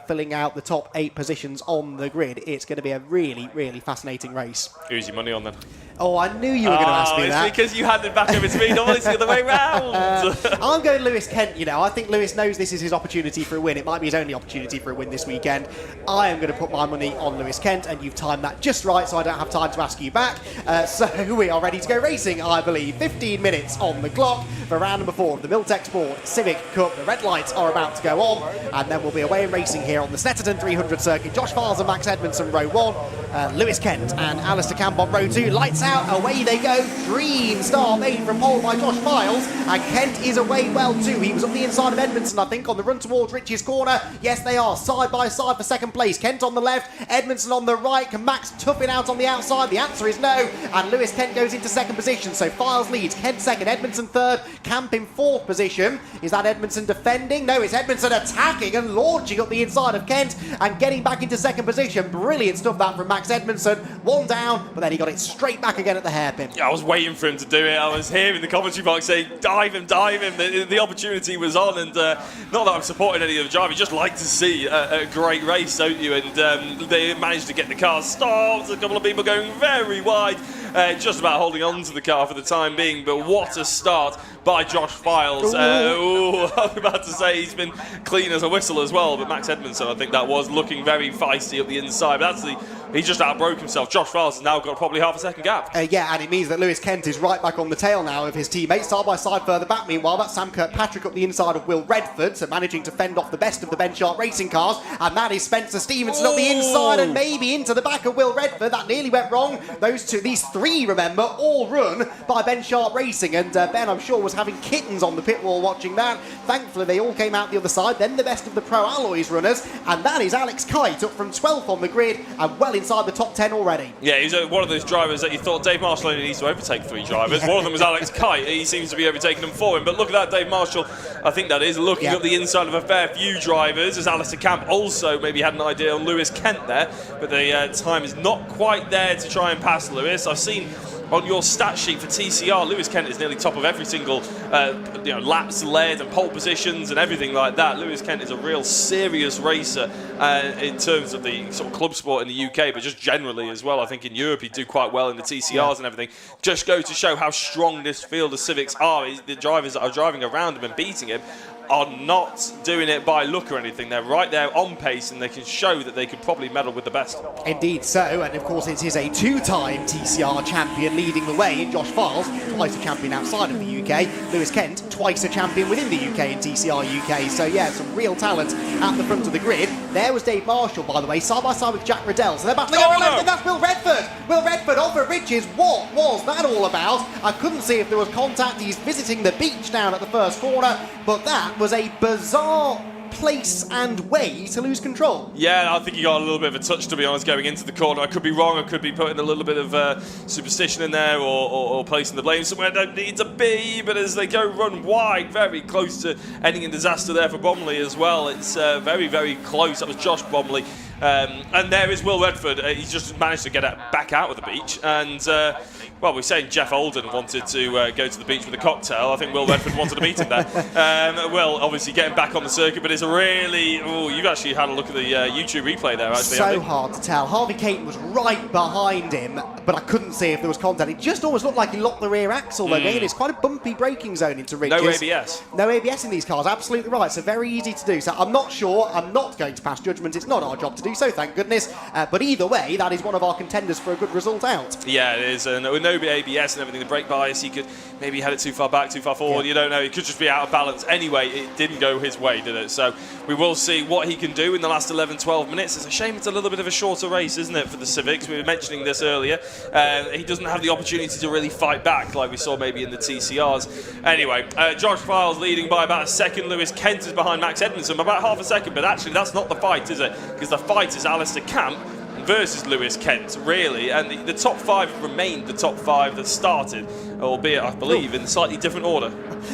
filling out the top 8 positions on the grid. It's going to be a really, really fascinating race. Who's your money on then? Oh, I knew you were going to ask me that. It's because you handed back over to me. Normally it's the other way round. I'm going Lewis Kent. I think Lewis knows this is his opportunity for a win. It might be his only opportunity for a win this weekend. I am going to put my money on Lewis Kent, and you've timed that just right, so I don't have time to ask you back. So we are ready to go racing, I believe. 15 minutes on the clock for round number 4 of the Miltech Sport Civic Cup. The red lights are about to go on, and then we'll be away and racing here on the Snetterton 300 circuit. Josh Files and Max Edmondson, row 1. Lewis Kent and Alistair Camp on row 2. Lights out, away they go. Dream start made from pole by Josh Files, and Kent is away well too. He was on the inside of Edmondson, I think, on the run towards Rich's corner. Yes, they are side by side for second place. Kent on the left, Edmondson on the right. Can Max tough it out on the outside? The answer is no, and Lewis Kent goes into second position. So Files leads, Kent second, Edmondson third, Camp in fourth position. Is that Edmondson defending? No, it's Edmondson attacking and launching up the inside of Kent and getting back into second position. Brilliant stuff that from Max Edmondson. One down, but then he got it straight back again at the hairpin. I was waiting for him to do it. I was here in the commentary box saying, dive him. The opportunity was on, and not that I'm supporting any of the drivers, you just like to see a great race, don't you? And they managed to get the car stopped. A couple of people going very wide, just about holding on to the car for the time being. But what a start by Josh Files. I was about to say he's been clean as a whistle as well, but Max Edmondson, I think that was looking very feisty up the inside. But he just outbroke himself. Josh Files has now got probably half a second gap. Yeah, and it means that Lewis Kent is right back on the tail now of his teammates, side by side further back. Meanwhile, that's Sam Kirkpatrick up the inside of Will Redford, so managing to fend off the best of the Ben Sharp racing cars. And that is Spencer Stevenson up the inside and maybe into the back of Will Redford. That nearly went wrong. These 3, remember, all run by Ben Sharp Racing. And Ben, I'm sure, was having kittens on the pit wall watching that. Thankfully, they all came out the other side. Then the best of the Pro Alloys runners. And that is Alex Kite up from 12th on the grid and well inside the top 10 already. Yeah, he's one of those drivers that you thought Dave Marshall only needs to overtake 3 drivers. One of them was Alex Kite. He seems to be overtaking them for him. But look at that, Dave Marshall, I think that is, looking up the inside of a fair few drivers, as Alistair Camp also maybe had an idea on Lewis Kent there. But the time is not quite there to try and pass Lewis. I've seen on your stat sheet for TCR, Lewis Kent is nearly top of every single laps led and pole positions and everything like that. Lewis Kent is a real serious racer in terms of the sort of club sport in the UK, but just generally as well. I think in Europe he'd do quite well in the TCRs and everything. Just go to show how strong this field of Civics are. The drivers that are driving around him and beating him are not doing it by luck or anything. They're right there on pace, and they can show that they could probably medal with the best. Indeed so, and of course it is a two-time TCR champion leading the way in Josh Files, twice a champion outside of the UK. Lewis Kent, twice a champion within the UK in TCR UK. So yeah, some real talent at the front of the grid. There was Dave Marshall, by the way, side by side with Jack Riddell. So they're battling over left, and that's Will Redford. Will Redford off at Riches. What was that all about? I couldn't see if there was contact. He's visiting the beach down at the first corner, but that was a bizarre place and way to lose control. Yeah, I think he got a little bit of a touch, to be honest, going into the corner. I could be wrong. I could be putting a little bit of superstition in there or placing the blame somewhere I don't need to be. But as they go run wide, very close to ending in disaster there for Bromley as well. It's very, very close. That was Josh Bromley. And there is Will Redford. He's just managed to get back out of the beach. And, well, we're saying Jeff Oldham wanted to go to the beach with a cocktail. I think Will Redford wanted to meet him there. Will, obviously, getting back on the circuit, but it's a really... Oh, you've actually had a look at the YouTube replay there, actually. So hard to tell. Harvey Caton was right behind him, but I couldn't see if there was contact. It just almost looked like he locked the rear axle again. It's quite a bumpy braking zone into Ridges. No ABS. No ABS in these cars, absolutely right. So very easy to do. So I'm not sure. I'm not going to pass judgment. It's not our job to do so, thank goodness. But either way, that is one of our contenders for a good result out. Yeah, it is. And with no ABS and everything, the brake bias, he could maybe had it too far back, too far forward. You don't know. He could just be out of balance. Anyway, it didn't go his way, did it? So we will see what he can do in the last 11, 12 minutes. It's a shame it's a little bit of a shorter race, isn't it, for the Civics? We were mentioning this earlier. He doesn't have the opportunity to really fight back like we saw maybe in the TCRs. Anyway, Josh Files leading by about a second. Lewis Kent is behind Max Edmondson by about half a second. But actually, that's not the fight, is it? Because the fight is Alistair Camp versus Lewis Kent, really. And the top five remained the top five that started, albeit, I believe, in slightly different order.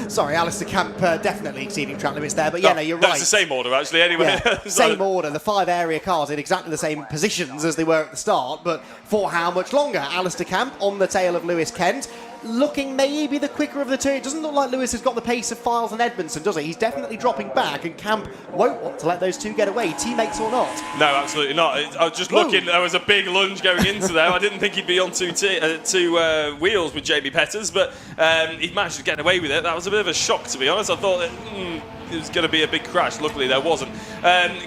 Sorry, Alistair Camp definitely exceeding track limits there, but yeah, no, you're right. That's the same order, actually, anyway. Yeah, same order. The 5 area cars in exactly the same positions as they were at the start, but for how much longer? Alistair Camp on the tail of Lewis Kent, looking maybe the quicker of the two. It doesn't look like Lewis has got the pace of Files and Edmondson, does it? He's definitely dropping back, and Camp won't want to let those two get away, teammates or not. No, absolutely not. I was just looking. There was a big lunge going into there. I didn't think he'd be on two wheels with Jamie Petters, but he managed to get away with it. That was a bit of a shock, to be honest. I thought that it was going to be a big crash. Luckily, there wasn't.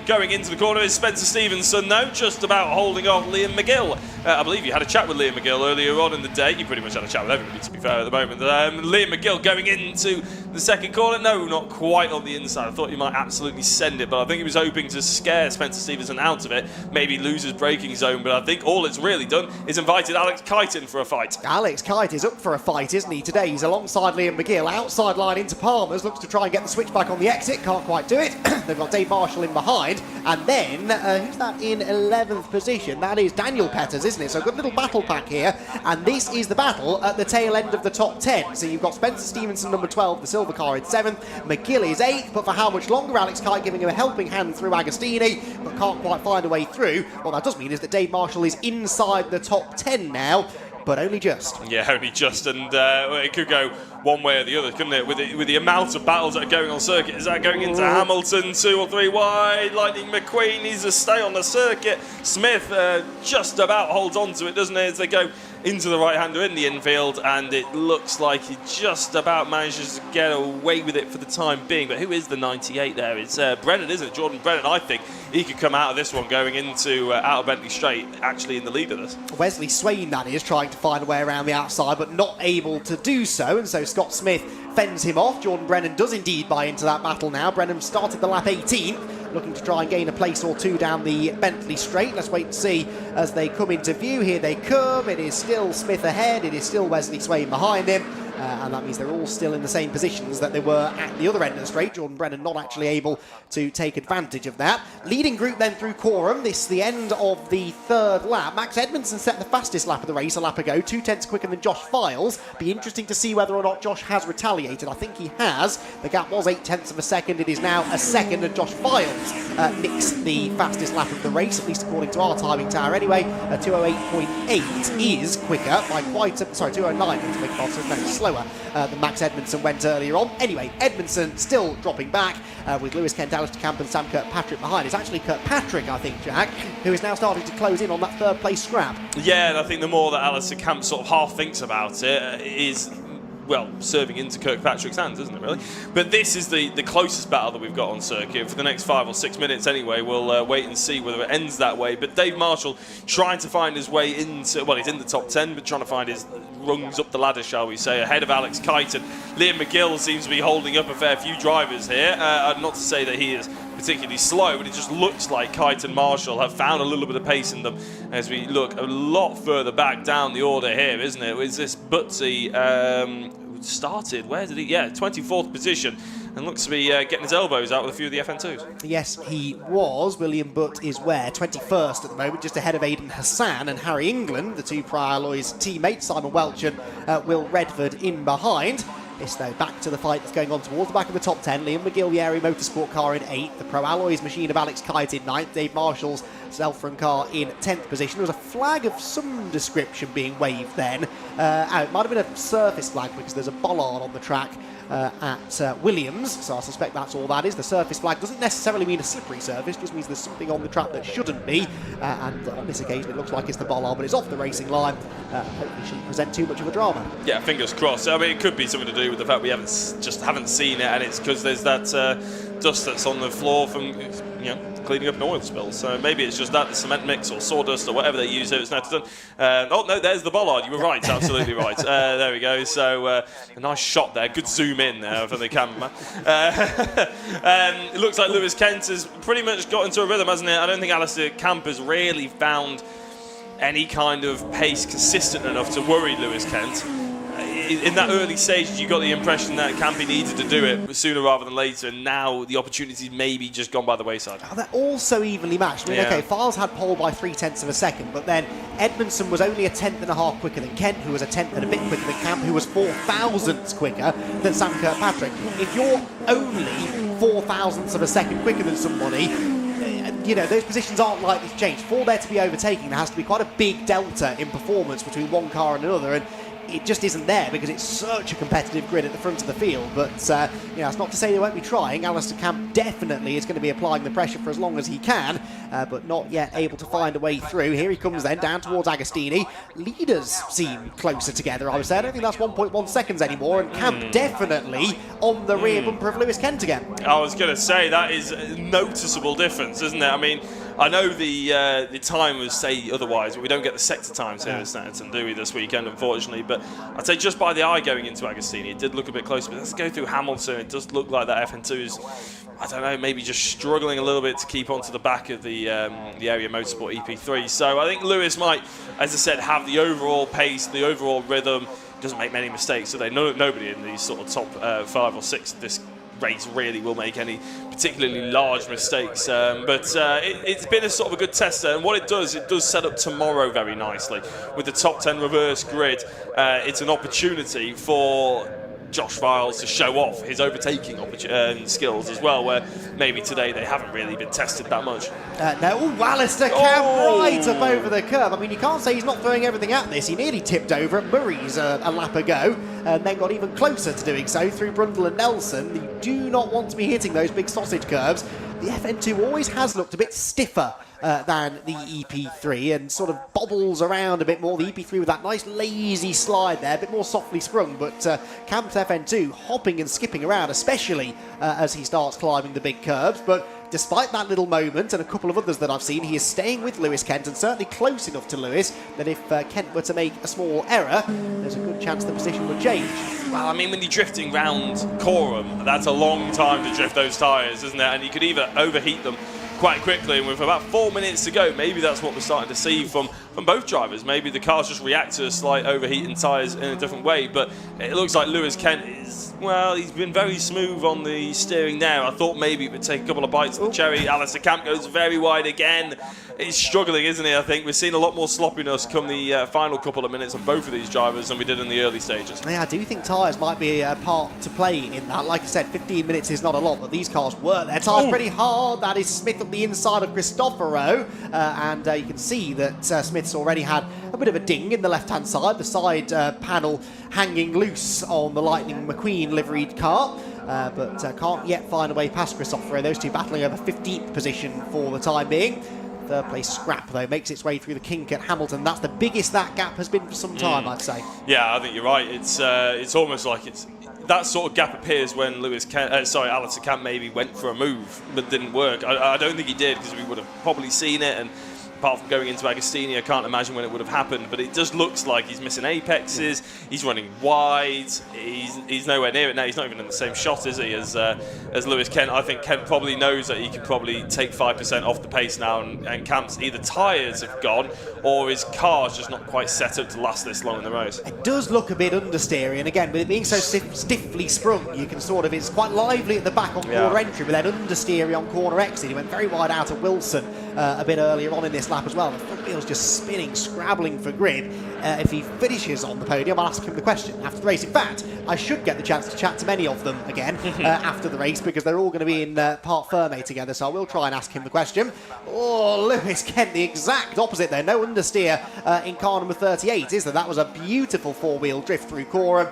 Going into the corner is Spencer Stevenson, though, just about holding off Liam McGill. I believe you had a chat with Liam McGill earlier on in the day. You pretty much had a chat with everybody, to be fair, at the moment. Liam McGill going into the second corner. No, not quite on the inside. I thought he might absolutely send it, but I think he was hoping to scare Spencer Stevenson out of it, maybe lose his braking zone. But I think all it's really done is invited Alex Kite in for a fight. Alex Kite is up for a fight, isn't he, today? He's alongside Liam McGill, outside line into Palmer's, looks to try and get the switch back on the exit, can't quite do it. They've got Dave Marshall in behind, and then who's that in 11th position? That is Daniel Petters, isn't it? So a good little battle pack here, and this is the battle at the tail end of the top 10. So you've got Spencer Stevenson, number 12, the silver car in 7th, McGill is 8th, but for how much longer? Alex Kite giving him a helping hand through Agostini, but can't quite find a way through. What that does mean is that Dave Marshall is inside the top 10 now, but only just. Yeah, only just, and it could go one way or the other, couldn't it? With the amount of battles that are going on circuit. Is that going into Hamilton, 2 or 3 wide? Lightning McQueen needs to stay on the circuit. Smith just about holds on to it, doesn't he, as they go into the right-hander in the infield, and it looks like he just about manages to get away with it for the time being. But who is the 98 there? It's Brennan, isn't it? Jordan Brennan. I think he could come out of this one going into out of Bentley Straight, actually in the lead of this. Wesley Swain, that is, trying to find a way around the outside, but not able to do so, and so Scott Smith fends him off. Jordan Brennan does indeed buy into that battle now. Brennan started the lap 18, looking to try and gain a place or two down the Bentley Straight. Let's wait and see as they come into view. Here they come. It is still Smith ahead. It is still Wesley Swain behind him. and that means they're all still in the same positions that they were at the other end of the straight. Jordan Brennan not actually able to take advantage of that. Leading group then through Coram. This is the end of the third lap. Max Edmondson set the fastest lap of the race a lap ago, 2 tenths quicker than Josh Files. Be interesting to see whether or not Josh has retaliated. I think he has. The gap was 8 tenths of a second. It is now a second, and Josh Files nicks the fastest lap of the race, at least according to our timing tower anyway. 208.8 is quicker by quite a... Sorry, 209 to make it no, slower than Max Edmondson went earlier on. Anyway, Edmondson still dropping back with Lewis Kent, Alistair Camp and Sam Kirkpatrick behind. It's actually Kirkpatrick, I think, Jack, who is now starting to close in on that third place scrap. Yeah, and I think the more that Alistair Camp sort of half thinks about it is, well, serving into Kirkpatrick's hands, isn't it, really? But this is the closest battle that we've got on circuit. For the next 5 or 6 minutes anyway, we'll wait and see whether it ends that way. But Dave Marshall trying to find his way into, well, he's in the top 10, but trying to find his rungs up the ladder, shall we say, ahead of Alex Kyton. Liam McGill seems to be holding up a fair few drivers here. Not to say that he is particularly slow, but it just looks like Kyton and Marshall have found a little bit of pace in them as we look a lot further back down the order here, isn't it? Is this Butsy started? Where did he? Yeah, 24th position, and looks to be getting his elbows out with a few of the FN2s. Yes, he was. William Butt is where? 21st at the moment, just ahead of Aidan Hassan and Harry England, the two Prior Alloys teammates, Simon Welch and Will Redford in behind. This, though, back to the fight that's going on towards the back of the top 10. Liam McGill, the Airy Motorsport car in 8th. The Pro Alloys machine of Alex Kite in 9th. Dave Marshall's Selfram car in 10th position. There was a flag of some description being waved then. It might have been a surface flag because there's a bollard on the track at Williams, so I suspect that's all that is. The surface flag doesn't necessarily mean a slippery surface, just means there's something on the track that shouldn't be, and on this occasion it looks like it's the bollard, but it's off the racing line. Hopefully shouldn't present too much of a drama. Yeah, fingers crossed. I mean, it could be something to do with the fact we haven't seen it, and it's because there's that dust that's on the floor from cleaning up an oil spill. So maybe it's just that, the cement mix or sawdust or whatever they use here at Snetterton. Oh no, there's the bollard. You were right, absolutely right. There we go. So a nice shot there. Good zoom in there for the cameraman. It looks like Lewis Kent has pretty much got into a rhythm, hasn't it? I don't think Alistair Camp has really found any kind of pace consistent enough to worry Lewis Kent. In that early stage, you got the impression that Campy needed to do it sooner rather than later, and now the opportunity's maybe just gone by the wayside. Oh, they're all so evenly matched. I mean, okay, Files had pole by 3 tenths of a second, but then Edmondson was only a tenth and a half quicker than Kent, who was a tenth and a bit quicker than Camp, who was 4 thousandths quicker than Sam Kirkpatrick. If you're only 4 thousandths of a second quicker than somebody, those positions aren't likely to change. For there to be overtaking, there has to be quite a big delta in performance between one car and another, and it just isn't there because it's such a competitive grid at the front of the field. But it's not to say they won't be trying. Alistair Camp definitely is going to be applying the pressure for as long as he can, but not yet able to find a way through. Here he comes then down towards Agostini. Leaders seem closer together, I would say. I don't think that's 1.1 seconds anymore, and Camp definitely on the rear bumper of Lewis Kent again. I was going to say, that is a noticeable difference, isn't it? I mean, I know the time was say otherwise, but we don't get the sector times here at Snetterton, do we, this weekend, unfortunately. But I'd say just by the eye going into Agostini, it did look a bit closer. But let's go through Hamilton. It does look like that FN2 is, I don't know, maybe just struggling a little bit to keep onto the back of the Area Motorsport EP3. So I think Lewis might, as I said, have the overall pace, the overall rhythm. Doesn't make many mistakes, so nobody in these sort of top 5 or 6 of this race really will make any particularly large mistakes, but it's been a sort of a good test there, and what it does set up tomorrow very nicely with the top 10 reverse grid. It's an opportunity for Josh Files to show off his overtaking skills as well, where maybe today they haven't really been tested that much. Alistair Camp right up over the curb. I mean, you can't say he's not throwing everything at this. He nearly tipped over at Murray's a lap ago, and then got even closer to doing so through Brundle and Nelson. You do not want to be hitting those big sausage curbs. The FN2 always has looked a bit stiffer than the EP3 and sort of bobbles around a bit more. The EP3 with that nice lazy slide there, a bit more softly sprung, but Camp's FN2 hopping and skipping around, especially as he starts climbing the big curbs. But despite that little moment and a couple of others that I've seen, he is staying with Lewis Kent, and certainly close enough to Lewis that if Kent were to make a small error, there's a good chance the position would change. Well, I mean, when you're drifting round Coram, that's a long time to drift those tyres, isn't it? And you could either overheat them quite quickly, and with about 4 minutes to go, maybe that's what we're starting to see from both drivers. Maybe the cars just react to a slight overheating tyres in a different way, but it looks like Lewis Kent is, well, he's been very smooth on the steering there. I thought maybe it would take a couple of bites of the cherry. Alistair Camp goes very wide again. He's struggling, isn't he? I think we've seen a lot more sloppiness come the final couple of minutes on both of these drivers than we did in the early stages. Yeah, I do think tyres might be a part to play in that. Like I said, 15 minutes is not a lot, but these cars work their tyres pretty hard. That is Smith up the inside of Cristoforo, and you can see that Smith's already had a bit of a ding in the left-hand side, the side panel hanging loose on the Lightning McQueen liveried car. But can't yet find a way past Cristoforo. Those two battling over 15th position for the time being. Third place Scrap, though, makes its way through the kink at Hamilton. That's the biggest that gap has been for some time, I'd say. Yeah, I think you're right. It's almost like that sort of gap appears when Alistair Camp maybe went for a move but didn't work. I don't think he did, because we would have probably seen it, and apart from going into Agostini, I can't imagine when it would have happened, but it just looks like he's missing apexes, he's running wide, he's nowhere near it now. He's not even in the same shot, is he, as Lewis Kent. I think Kent probably knows that he can probably take 5% off the pace now, and Camp's either tyres have gone or his car's just not quite set up to last this long in the race. It does look a bit understeery, and again, with it being so stiffly sprung, you can sort of, it's quite lively at the back on corner entry, but then understeery on corner exit. He went very wide out of Wilson a bit earlier on in this lap as well. The front wheel's just spinning, scrabbling for grid. If he finishes on the podium, I'll ask him the question after the race. In fact, I should get the chance to chat to many of them again after the race, because they're all going to be in Parc Fermé together, so I will try and ask him the question. Oh, Lewis Kent, the exact opposite there. No understeer in car number 38, is there? That was a beautiful four-wheel drift through Coram.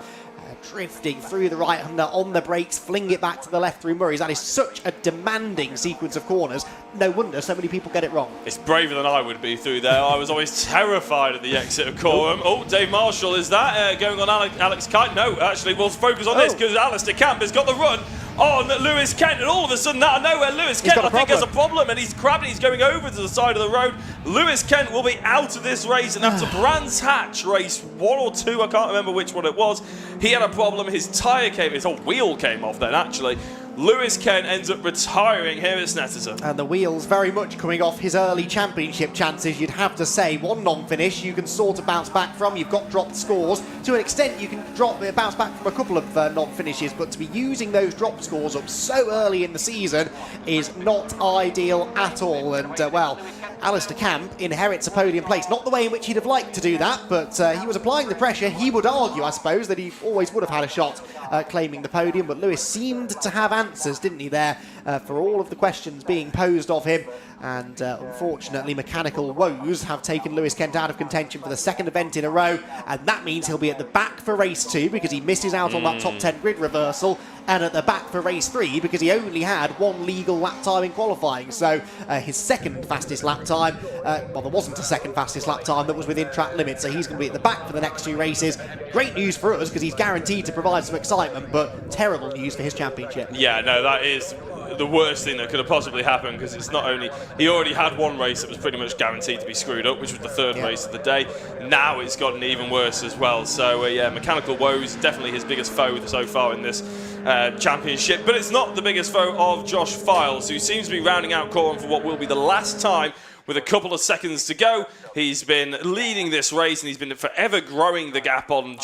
Drifting through the right-hander on the brakes, fling it back to the left through Murray's. That is such a demanding sequence of corners. No wonder so many people get it wrong. It's braver than I would be through there. I was always terrified of the exit of Coram. Oh, Dave Marshall, is that going on Alex Kite? No, actually, we'll focus on this, because Alistair Camp has got the run on Lewis Kent, and all of a sudden, out of nowhere, Lewis Kent, I think, has a problem, and he's crabbing, he's going over to the side of the road. Lewis Kent will be out of this race, and after Brands Hatch race 1 or 2, I can't remember which one it was, he had a problem, his tyre came, his whole wheel came off then, actually. Lewis Kent ends up retiring here at Snetterton. And the wheels very much coming off his early championship chances, you'd have to say. One non-finish you can sort of bounce back from. You've got dropped scores. To an extent, you can bounce back from a couple of non-finishes, but to be using those drop scores up so early in the season is not ideal at all. And, well, Alistair Camp inherits a podium place. Not the way in which he'd have liked to do that, but he was applying the pressure. He would argue, I suppose, that he always would have had a shot claiming the podium, but Lewis seemed to have answers, didn't he, there, for all of the questions being posed of him. And unfortunately, mechanical woes have taken Lewis Kent out of contention for the second event in a row, and that means he'll be at the back for race 2 because he misses out on that top 10 grid reversal, and at the back for race 3 because he only had one legal lap time in qualifying. So his second fastest lap time, well, there wasn't a second fastest lap time that was within track limits, so he's going to be at the back for the next 2 races. Great news for us because he's guaranteed to provide some excitement, but terrible news for his championship. Yeah, no, that is the worst thing that could have possibly happened, because it's not only, he already had one race that was pretty much guaranteed to be screwed up, which was the third race of the day. Now it's gotten even worse as well. So yeah, mechanical woes, definitely his biggest foe so far in this championship, but it's not the biggest foe of Josh Files, who seems to be rounding out Coram for what will be the last time with a couple of seconds to go. He's been leading this race, and he's been forever growing the gap on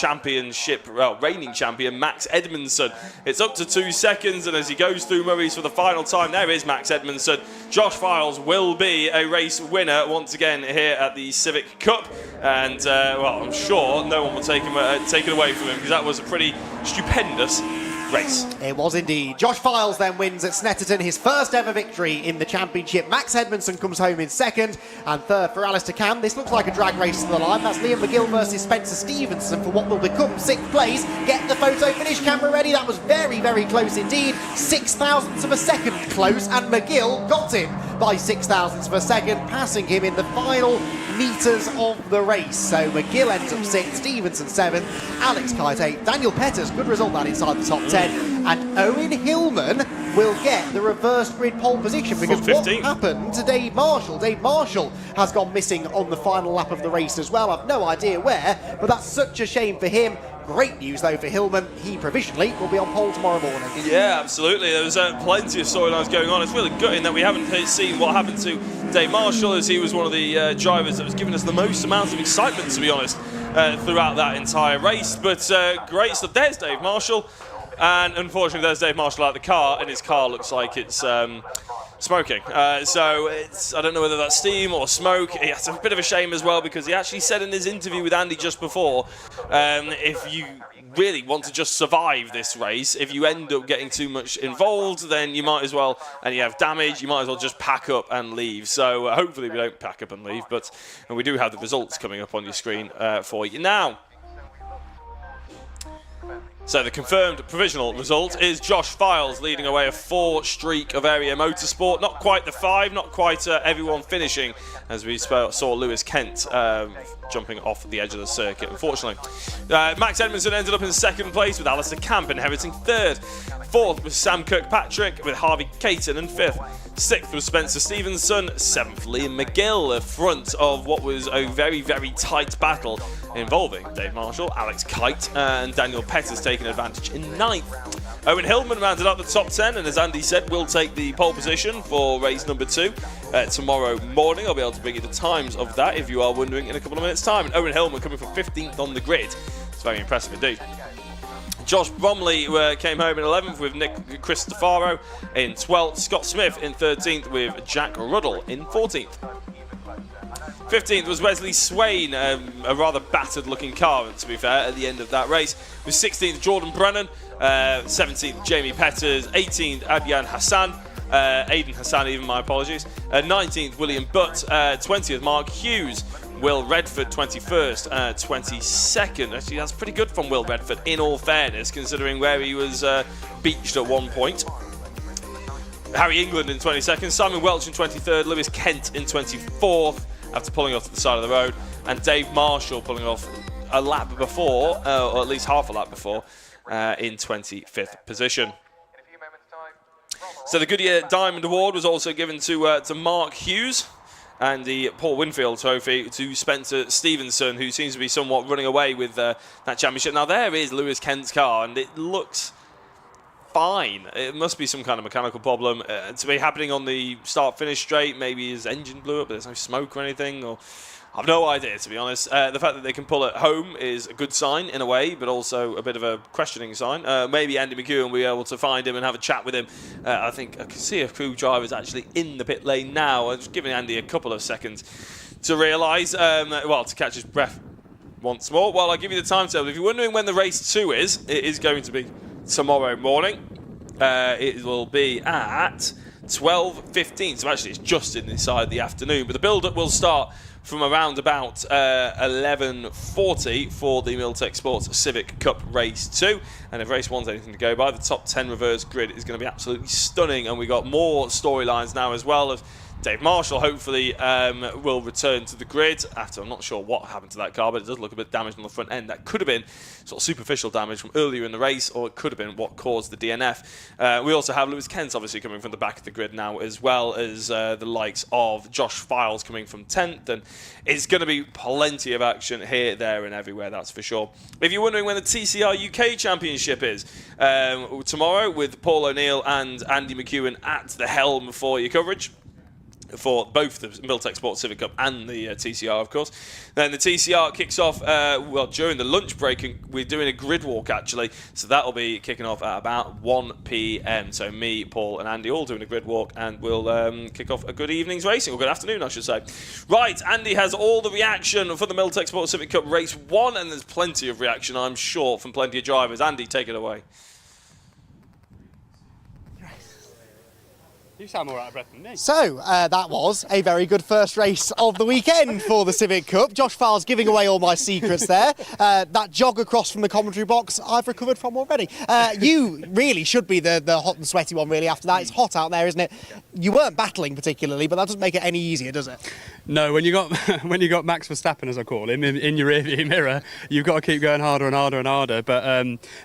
reigning champion Max Edmondson. It's up to 2 seconds, and as he goes through Murray's for the final time, there is Max Edmondson. Josh Files will be a race winner once again here at the Civic Cup, and well, I'm sure no one will take it away from him, because that was a pretty stupendous race. It was indeed. Josh Files then wins at Snetterton, his first ever victory in the championship. Max Edmondson comes home in second, and third for Alistair Camp. This looks like a drag race to the line. That's Liam McGill versus Spencer Stevenson for what will become 6th place. Get the photo finish camera ready. That was very, very close indeed. 6,000ths of a second close, and McGill got him by 6,000ths of a second, passing him in the final metres of the race. So McGill ends up 6th, Stevenson 7th, Alex Kite 8th, Daniel Petters, good result that inside the top 10, and Owen Hillman will get the reverse grid pole position, because what happened to Dave Marshall? Dave Marshall has gone missing on the final lap of the race as well. I've no idea where, but that's such a shame for him. Great news though for Hillman, he provisionally will be on pole tomorrow morning. Yeah, absolutely. There was plenty of storylines going on. It's really gutting that we haven't seen what happened to Dave Marshall, as he was one of the drivers that was giving us the most amount of excitement, to be honest, throughout that entire race. But great stuff. There's Dave Marshall, and unfortunately there's Dave Marshall out of the car, and his car looks like it's smoking. So I don't know whether that's steam or smoke. It's a bit of a shame as well, because he actually said in his interview with Andy just before, if you really want to just survive this race, if you end up getting too much involved, then you might as well, and you have damage, you might as well just pack up and leave. So hopefully we don't pack up and leave, but and we do have the results coming up on your screen for you now. So the confirmed provisional result is Josh Files leading away a 4 streak of area motorsport. Not quite the 5, not quite everyone finishing, as we saw Lewis Kent jumping off the edge of the circuit, unfortunately. Max Edmondson ended up in 2nd place, with Alistair Camp inheriting 3rd. 4th was Sam Kirkpatrick, with Harvey Caton in 5th. 6th was Spencer Stevenson. 7th, Liam McGill, front of what was a very, very tight battle involving Dave Marshall, Alex Kite, and Daniel Pettis taking advantage in 9th. Owen Hillman rounded up the top 10, and as Andy said, will take the pole position for race number 2 tomorrow morning. I'll be able to bring you the times of that if you are wondering in a couple of minutes' time. And Owen Hillman coming from 15th on the grid. It's very impressive indeed. Josh Bromley came home in 11th with Nick Cristofaro in 12th. Scott Smith in 13th with Jack Ruddle in 14th. 15th was Wesley Swain, a rather battered looking car, to be fair, at the end of that race. With 16th Jordan Brennan, 17th Jamie Petters, 18th Adyan Hassan, Aidan Hassan even, my apologies, 19th William Butt, 20th Mark Hughes, Will Redford 21st, 22nd. Actually, that's pretty good from Will Redford, in all fairness, considering where he was beached at one point. Harry England in 22nd, Simon Welch in 23rd, Lewis Kent in 24th, after pulling off to the side of the road, and Dave Marshall pulling off a lap before, or at least half a lap before, in 25th position. So the Goodyear Diamond Award was also given to Mark Hughes, and the Paul Winfield Trophy to Spencer Stevenson, who seems to be somewhat running away with that championship. Now there is Lewis Kent's car, and it looks fine. It must be some kind of mechanical problem to be happening on the start-finish straight. Maybe his engine blew up, but there's no smoke or anything, or I've no idea, to be honest. The fact that they can pull it home is a good sign in a way, but also a bit of a questioning sign. Maybe Andy McEwen will be able to find him and have a chat with him. I think I can see a few drivers actually in the pit lane now. I'm just giving Andy a couple of seconds to realise, to catch his breath once more. Well, I'll give you the timetable. If you're wondering when the race 2 is, it is going to be tomorrow morning. It will be at 12:15, so actually it's just inside the afternoon, but the build-up will start from around about 11:40 for the Milltec Sports Civic Cup Race 2. And if Race 1's anything to go by, the top 10 reverse grid is going to be absolutely stunning. And we've got more storylines now as well. Of Dave Marshall hopefully will return to the grid after, I'm not sure what happened to that car, but it does look a bit damaged on the front end. That could have been sort of superficial damage from earlier in the race, or it could have been what caused the DNF. We also have Lewis Kent obviously coming from the back of the grid now, as well as the likes of Josh Files coming from 10th, and it's going to be plenty of action here, there and everywhere, that's for sure. If you're wondering when the TCR UK Championship is, tomorrow with Paul O'Neill and Andy McEwen at the helm for your coverage, for both the Milltec Sports Civic Cup and the TCR, of course. Then the TCR kicks off, during the lunch break, and we're doing a grid walk, actually. So that'll be kicking off at about 1 p.m. So me, Paul and Andy all doing a grid walk, and we'll kick off a good evening's racing, or good afternoon, I should say. Right, Andy has all the reaction for the Milltec Sports Civic Cup Race 1, and there's plenty of reaction, I'm sure, from plenty of drivers. Andy, take it away. You sound more out of breath than me. So, that was a very good first race of the weekend for the Civic Cup. Josh Files giving away all my secrets there. That jog across from the commentary box, I've recovered from already. You really should be the hot and sweaty one, really, after that. It's hot out there, isn't it? You weren't battling particularly, but that doesn't make it any easier, does it? No, when you got Max Verstappen, as I call him, in your rearview mirror, you've got to keep going harder and harder and harder. But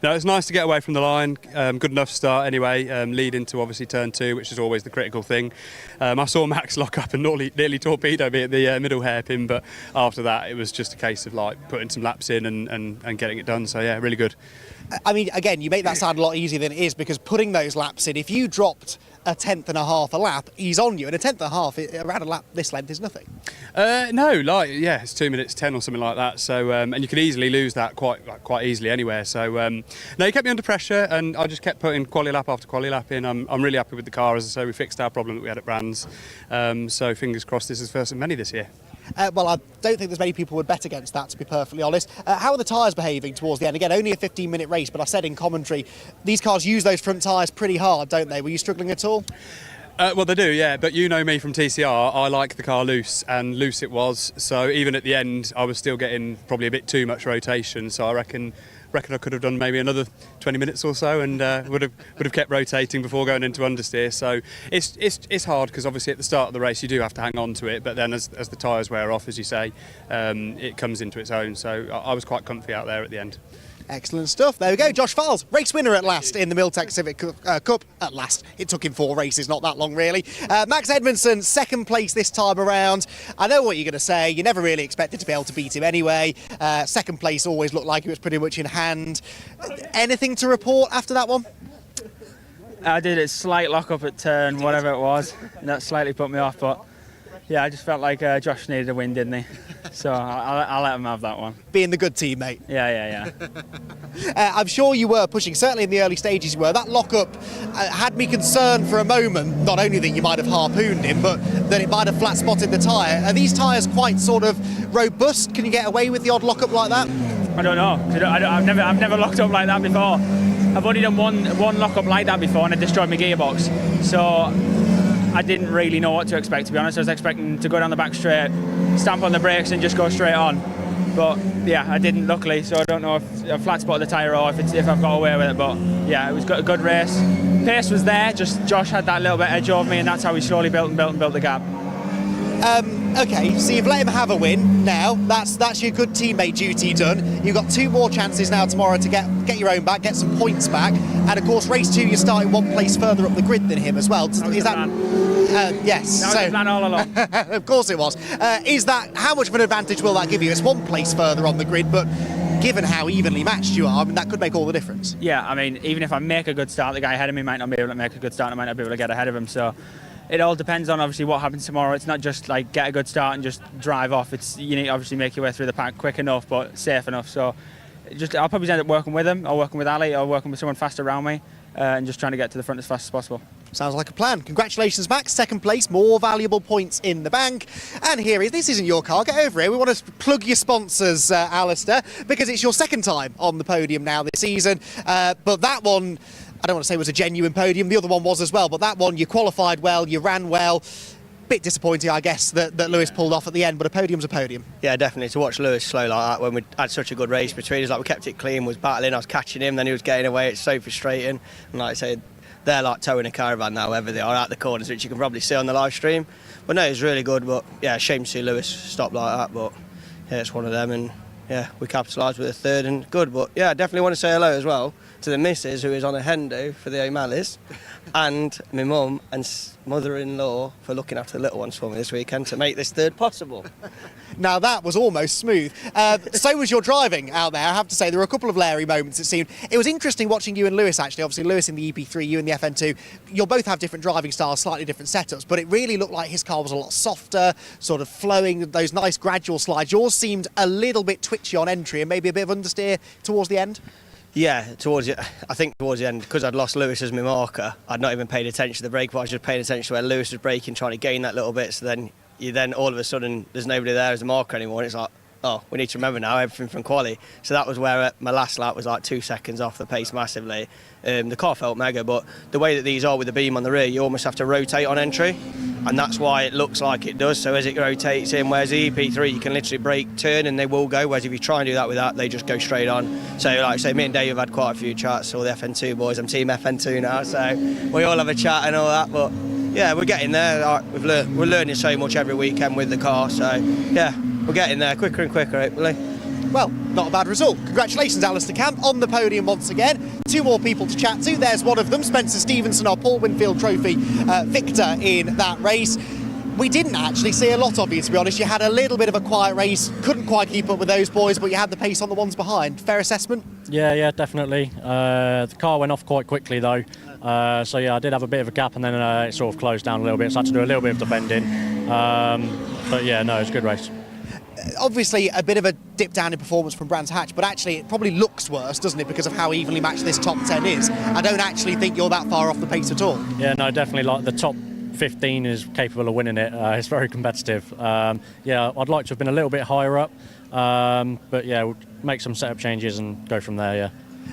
no, it's nice to get away from the line. Good enough start anyway, lead into obviously turn 2, which is always the critical thing. I saw Max lock up and nearly torpedo me at the middle hairpin, but after that it was just a case of like putting some laps in and getting it done. So yeah, really good. I mean, again, you make that sound a lot easier than it is, because putting those laps in, if you dropped a 1/10 and a half a lap, he's on you, and a 1/10 and a half around a lap this length is nothing. No, like it's 2 minutes 10 or something like that. So and you could easily lose that quite easily anywhere. So no, he kept me under pressure, and I just kept putting quali lap after quali lap in. I'm really happy with the car. As I say, we fixed our problem that we had at Brands. So fingers crossed, this is first of many this year. Well, I don't think there's many people would bet against that, to be perfectly honest. How are the tyres behaving towards the end? Again, only a 15-minute race, but I said in commentary, these cars use those front tyres pretty hard, don't they? Were you struggling at all? Well, they do, yeah, but you know me from TCR, I like the car loose, and loose it was. So even at the end, I was still getting probably a bit too much rotation, so I reckon I could have done maybe another 20 minutes or so, and would have kept rotating before going into understeer. So it's hard, because obviously at the start of the race you do have to hang on to it, but then as the tyres wear off, as you say, it comes into its own. So I was quite comfy out there at the end. Excellent stuff. There we go. Josh Files, race winner at last in the Miltech Civic Cup. At last. It took him 4 races, not that long really. Max Edmondson, second place this time around. I know what you're going to say. You never really expected to be able to beat him anyway. Second place always looked like it was pretty much in hand. Anything to report after that one? I did a slight lock up at turn, whatever it was. And that slightly put me off, but yeah, I just felt like Josh needed a win, didn't he? So I'll let him have that one. Being the good teammate. Yeah. I'm sure you were pushing, certainly in the early stages you were. That lock-up had me concerned for a moment, not only that you might have harpooned him, but that it might have flat-spotted the tyre. Are these tyres quite sort of robust? Can you get away with the odd lock-up like that? I don't know. I've never locked up like that before. I've only done one lock-up like that before, and it destroyed my gearbox. So I didn't really know what to expect, to be honest. I was expecting to go down the back straight, stamp on the brakes and just go straight on. But yeah, I didn't, luckily, so I don't know if I flat spotted the tyre or if I've got away with it. But yeah, it was a good race. Pace was there, just Josh had that little bit edge over me, and that's how we slowly built the gap. Okay, so you've let him have a win now. That's your good teammate duty done. You've got 2 more chances now tomorrow to get your own back, get some points back. And of course, race 2, you're starting 1 place further up the grid than him as well. Is that? Yes. That was the plan all along. Of course it was. Is that, how much of an advantage will that give you? It's 1 place further on the grid, but given how evenly matched you are, I mean, that could make all the difference. Yeah, I mean, even if I make a good start, the guy ahead of me might not be able to make a good start. I might not be able to get ahead of him. So it all depends on obviously what happens tomorrow. It's not just like get a good start and just drive off. You need to obviously make your way through the pack quick enough, but safe enough. So I'll probably end up working with him, or working with Ali, or working with someone fast around me, and just trying to get to the front as fast as possible. Sounds like a plan. Congratulations, Max. Second place, more valuable points in the bank. And here is, this isn't your car, get over here. We want to plug your sponsors, Alistair, because it's your second time on the podium now this season. But that one, I don't want to say it was a genuine podium, the other one was as well, but that one you qualified well, you ran well. Bit disappointing, I guess, that Lewis pulled off at the end, but a podium's a podium. Yeah, definitely. To watch Lewis slow like that when we had such a good race between us, like we kept it clean, was battling, I was catching him, then he was getting away. It's so frustrating. And like I said, they're like towing a caravan now, wherever they are, out the corners, which you can probably see on the live stream. But no, it was really good, but yeah, shame to see Lewis stop like that, but yeah, it's one of them, and yeah, we capitalised with a third and good. But yeah, I definitely want to say hello as well to the missus, who is on a hendo for the O'Malleys, and my mum and mother-in-law for looking after the little ones for me this weekend to make this third possible. Now that was almost smooth. So was your driving out there. I have to say, there were a couple of leery moments, it seemed. It was interesting watching you and Lewis, actually. Obviously, Lewis in the EP3, you in the FN2. You'll both have different driving styles, slightly different setups, but it really looked like his car was a lot softer, sort of flowing, those nice gradual slides. Yours seemed a little bit twitchy on entry and maybe a bit of understeer towards the end. Yeah, I think towards the end, because I'd lost Lewis as my marker, I'd not even paid attention to the brake, but I was just paying attention to where Lewis was braking, trying to gain that little bit. So then all of a sudden, there's nobody there as a marker anymore. And it's like, oh, we need to remember now everything from quali. So that was where my last lap was like 2 seconds off the pace massively. The car felt mega, but the way that these are with the beam on the rear, you almost have to rotate on entry, and that's why it looks like it does. So as it rotates in, whereas the EP3 you can literally brake, turn, and they will go. Whereas if you try and do that with that, they just go straight on. So like I say, me and Dave have had quite a few chats. All the FN2 boys, I'm team FN2 now, so we all have a chat and all that. But Yeah, we're getting there. We're learning so much every weekend with the car, so yeah, we're getting there quicker and quicker, hopefully. Well, not a bad result. Congratulations, Alistair Camp, on the podium once again. 2 more people to chat to. There's one of them, Spencer Stevenson, our Paul Winfield Trophy victor in that race. We didn't actually see a lot of you, to be honest. You had a little bit of a quiet race, couldn't quite keep up with those boys, but you had the pace on the ones behind. Fair assessment? Yeah, definitely. The car went off quite quickly though. So yeah, I did have a bit of a gap, and then it sort of closed down a little bit, so I had to do a little bit of defending. But yeah, no, it was a good race. Obviously a bit of a dip down in performance from Brands Hatch, but actually it probably looks worse, doesn't it, because of how evenly matched this top 10 is. I don't actually think you're that far off the pace at all. Yeah, no, definitely. Like the top 15 is capable of winning it. It's very competitive. Yeah, I'd like to have been a little bit higher up, but yeah, we'll make some setup changes and go from there. Yeah.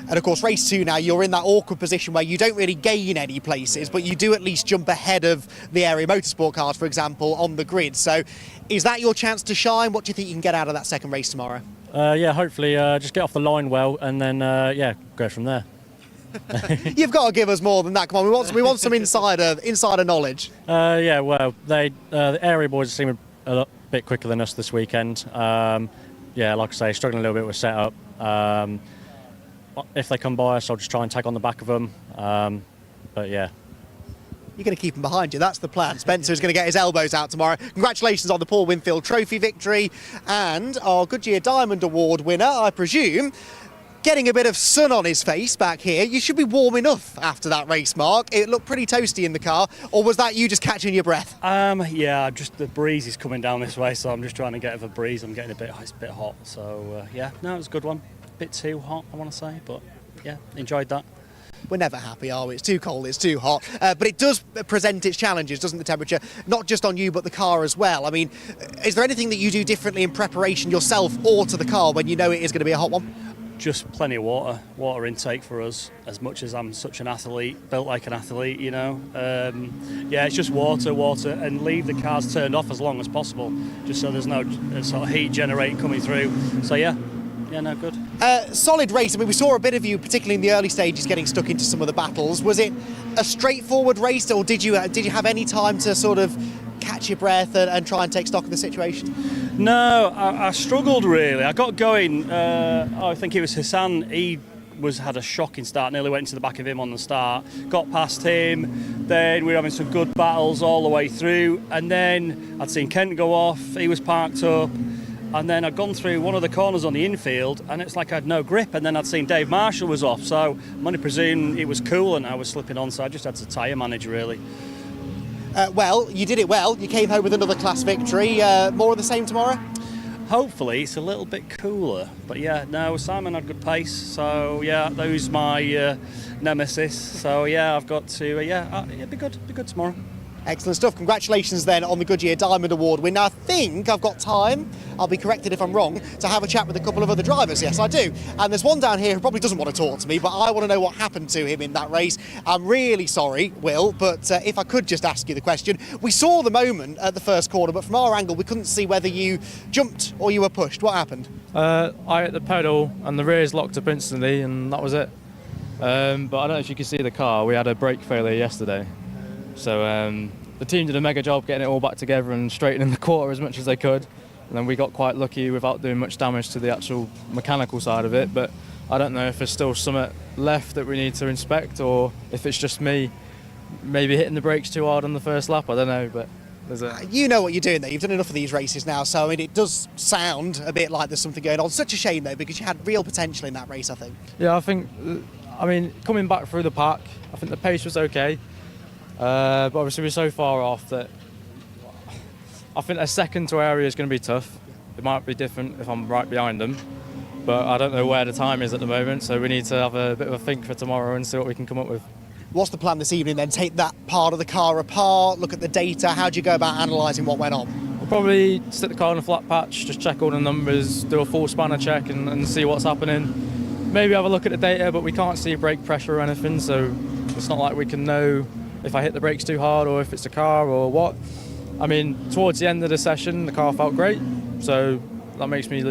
And of course, race 2 now, you're in that awkward position where you don't really gain any places, but you do at least jump ahead of the area motorsport cars, for example, on the grid. So is that your chance to shine? What do you think you can get out of that second race tomorrow? Yeah, hopefully just get off the line well, and then yeah, go from there. You've got to give us more than that. Come on, we want some insider knowledge. Yeah, well, the area boys seem a bit quicker than us this weekend. Yeah, like I say, struggling a little bit with setup. If they come by us, I'll just try and take on the back of them. But yeah. You're going to keep them behind you, that's the plan. Spencer's going to get his elbows out tomorrow. Congratulations on the Paul Winfield Trophy victory and our Goodyear Diamond Award winner, I presume, getting a bit of sun on his face back here. You should be warm enough after that race, Mark. It looked pretty toasty in the car, or was that you just catching your breath? Yeah, just the breeze is coming down this way, so I'm just trying to get a breeze. I'm getting it's a bit hot, so yeah, no, it was a good one. A bit too hot, I want to say, but yeah, enjoyed that. We're never happy, are we? It's too cold, it's too hot. But it does present its challenges, doesn't the temperature? Not just on you, but the car as well. I mean, is there anything that you do differently in preparation yourself or to the car when you know it is going to be a hot one? Just plenty of water intake for us, as much as I'm such an athlete, built like an athlete, you know. Yeah, it's just water, and leave the cars turned off as long as possible, just so there's no sort of heat generating coming through. So yeah, no, good. Solid race. I mean, we saw a bit of you, particularly in the early stages, getting stuck into some of the battles. Was it a straightforward race, or did you have any time to sort of catch your breath and try and take stock of the situation? No, I struggled really. I got going. I think it was Hassan. He had a shocking start. Nearly went into the back of him on the start. Got past him. Then we were having some good battles all the way through. And then I'd seen Kent go off. He was parked up. And then I'd gone through one of the corners on the infield, and it's like I had no grip. And then I'd seen Dave Marshall was off, so I'm only presuming it was cool and I was slipping on, so I just had to tyre manage really. Well, you did it well. You came home with another class victory. More of the same tomorrow? Hopefully it's a little bit cooler, but yeah, no, Simon had good pace, so yeah, those my nemesis. So yeah, I've got to it'll be good tomorrow. Excellent stuff. Congratulations then on the Goodyear Diamond Award win. Now, I think I've got time, I'll be corrected if I'm wrong, to have a chat with a couple of other drivers. Yes, I do. And there's one down here who probably doesn't want to talk to me, but I want to know what happened to him in that race. I'm really sorry, Will, but if I could just ask you the question. We saw the moment at the first corner, but from our angle, we couldn't see whether you jumped or you were pushed. What happened? I hit the pedal and the rears locked up instantly, and that was it. But I don't know if you can see the car. We had a brake failure yesterday. So the team did a mega job getting it all back together and straightening the quarter as much as they could. And then we got quite lucky without doing much damage to the actual mechanical side of it. But I don't know if there's still something left that we need to inspect, or if it's just me maybe hitting the brakes too hard on the first lap. I don't know, but there's you know what you're doing there. You've done enough of these races now, so I mean, it does sound a bit like there's something going on. Such a shame though, because you had real potential in that race, I think. Yeah, I think, coming back through the pack, I think the pace was okay. But obviously we're so far off that I think a second to area is going to be tough. It might be different if I'm right behind them, but I don't know where the time is at the moment, so we need to have a bit of a think for tomorrow and see what we can come up with. What's the plan this evening then? Take that part of the car apart, look at the data. How do you go about analysing what went on? We'll probably stick the car on a flat patch, just check all the numbers, do a full spanner check and see what's happening. Maybe have a look at the data, but we can't see brake pressure or anything, so it's not like we can know if I hit the brakes too hard or if it's the car or what. I mean, towards the end of the session, the car felt great, so that leads me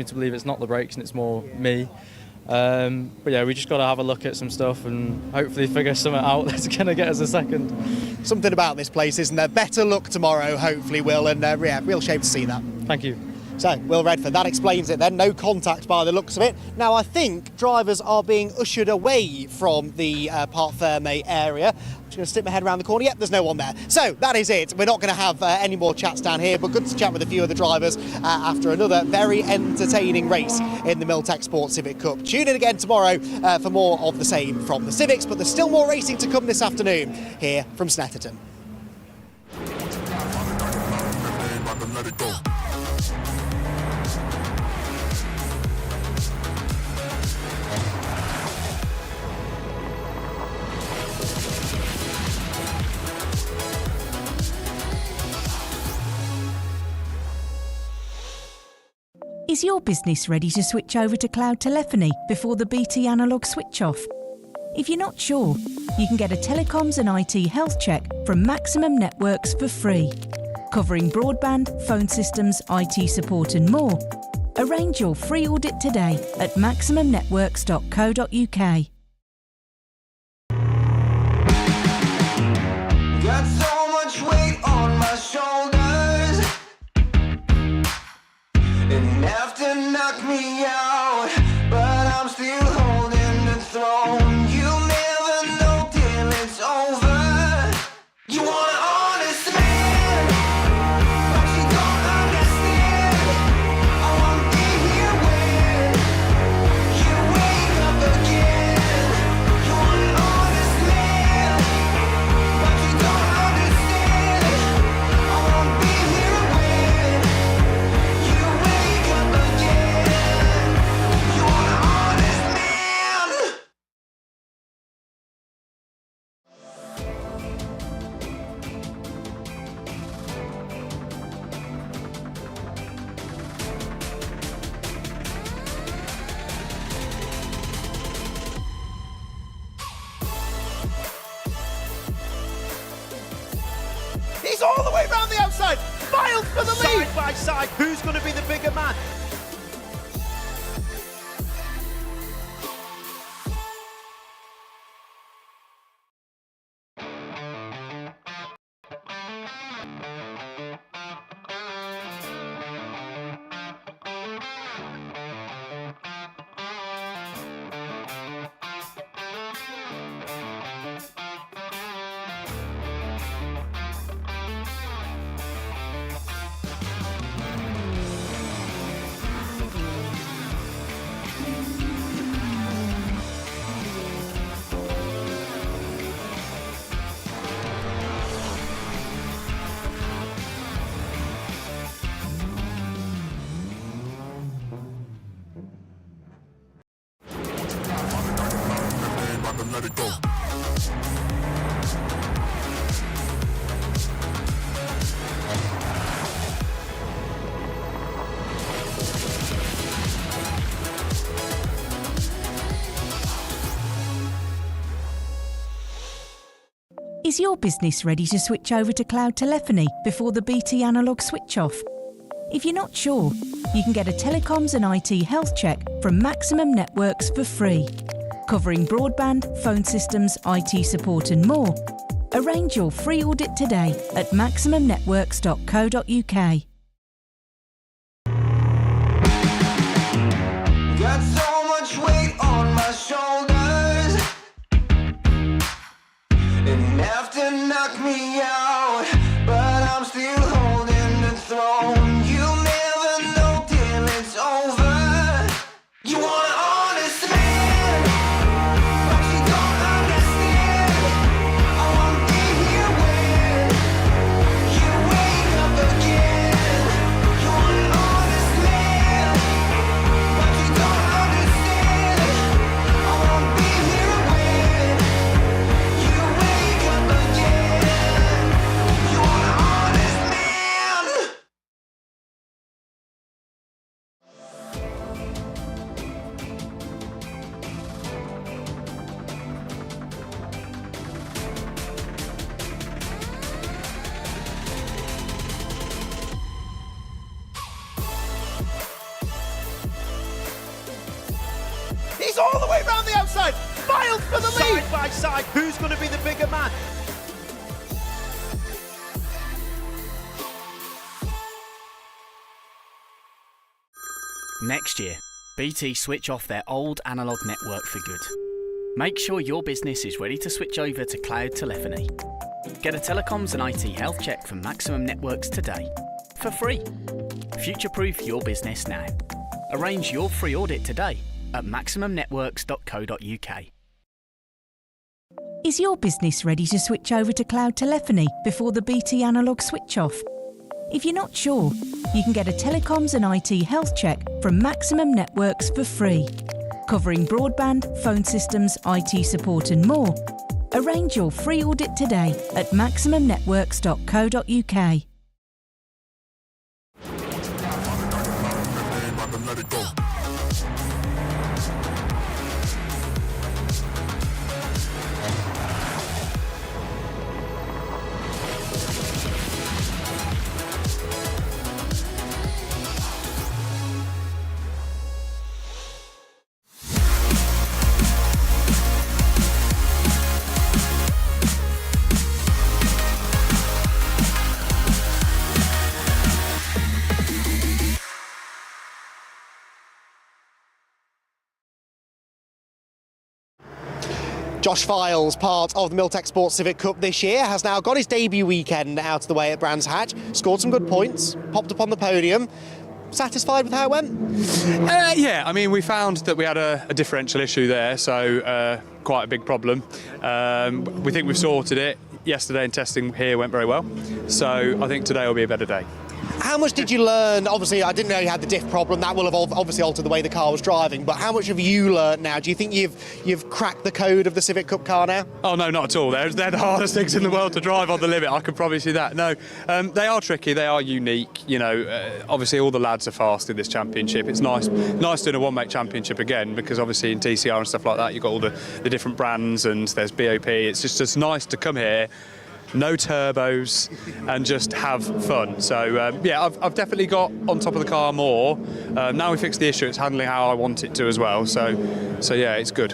to believe it's not the brakes and it's more me. But yeah, we just got to have a look at some stuff and hopefully figure something out that's going to get us a second. Something about this place, isn't there? Better luck tomorrow, hopefully, Will, and yeah, real shame to see that. Thank you. So, Will Redford, that explains it then. No contact by the looks of it. Now, I think drivers are being ushered away from the Parc Fermé area. I'm just going to stick my head around the corner. Yep, there's no one there. So, that is it. We're not going to have any more chats down here, but good to chat with a few of the drivers after another very entertaining race in the Miltech Sport Civic Cup. Tune in again tomorrow for more of the same from the Civics, but there's still more racing to come this afternoon here from Snetterton. Is your business ready to switch over to cloud telephony before the BT analog switch off? If you're not sure, you can get a telecoms and IT health check from Maximum Networks for free, covering broadband, phone systems, IT support and more. Arrange your free audit today at maximumnetworks.co.uk. Got so much weight on my shoulders. Enough to knock me out, but I'm still holding the throne. You'll never know till it's over. You want an honest man, but you don't understand. I won't be here when you wake up again. You want an honest man, but you don't understand. I won't be here when you wake up again. You want an honest man. He's all the way round the outside. Miles for the lead. Side by side, who's going to be the bigger man? Is your business ready to switch over to cloud telephony before the BT analog switch off? If you're not sure, you can get a telecoms and IT health check from Maximum Networks for free, covering broadband, phone systems, IT support and more. Arrange your free audit today at maximumnetworks.co.uk. Got so much weight on my shoulders. Enough to knock me out, but I'm still holding the throne. You'll never know till it's over. You want an honest man, but you don't understand. I won't be here when you wake up again. You want an honest man, but you don't understand. I won't be here when you wake up again. He's all the way round the outside. Miles for the lead. Side by side, who's going to be the bigger man? Next year, BT switch off their old analogue network for good. Make sure your business is ready to switch over to cloud telephony. Get a telecoms and IT health check from Maximum Networks today, for free. Future-proof your business now. Arrange your free audit today at maximumnetworks.co.uk. Is your business ready to switch over to cloud telephony before the BT analogue switch off? If you're not sure, you can get a telecoms and IT health check from Maximum Networks for free, covering broadband, phone systems, IT support and more. Arrange your free audit today at maximumnetworks.co.uk. Josh Files, part of the Miltech Sports Civic Cup this year, has now got his debut weekend out of the way at Brands Hatch, scored some good points, popped up on the podium. Satisfied with how it went? Yeah, I mean, we found that we had a differential issue there, so quite a big problem. We think we've sorted it. Yesterday in testing here went very well, so I think today will be a better day. How much did you learn? Obviously, I didn't know you had the diff problem. That will have obviously altered the way the car was driving. But how much have you learned now? Do you think you've cracked the code of the Civic Cup car now? Oh, no, not at all. They're the hardest things in the world to drive on the limit, I can promise you that. No, they are tricky, they are unique. You know, obviously all the lads are fast in this championship. It's nice doing a one-make championship again, because obviously in TCR and stuff like that, you've got all the different brands and there's BOP. It's just nice to come here, no turbos, and just have fun. So yeah, I've definitely got on top of the car more. Now we fixed the issue, it's handling how I want it to as well. So yeah, it's good.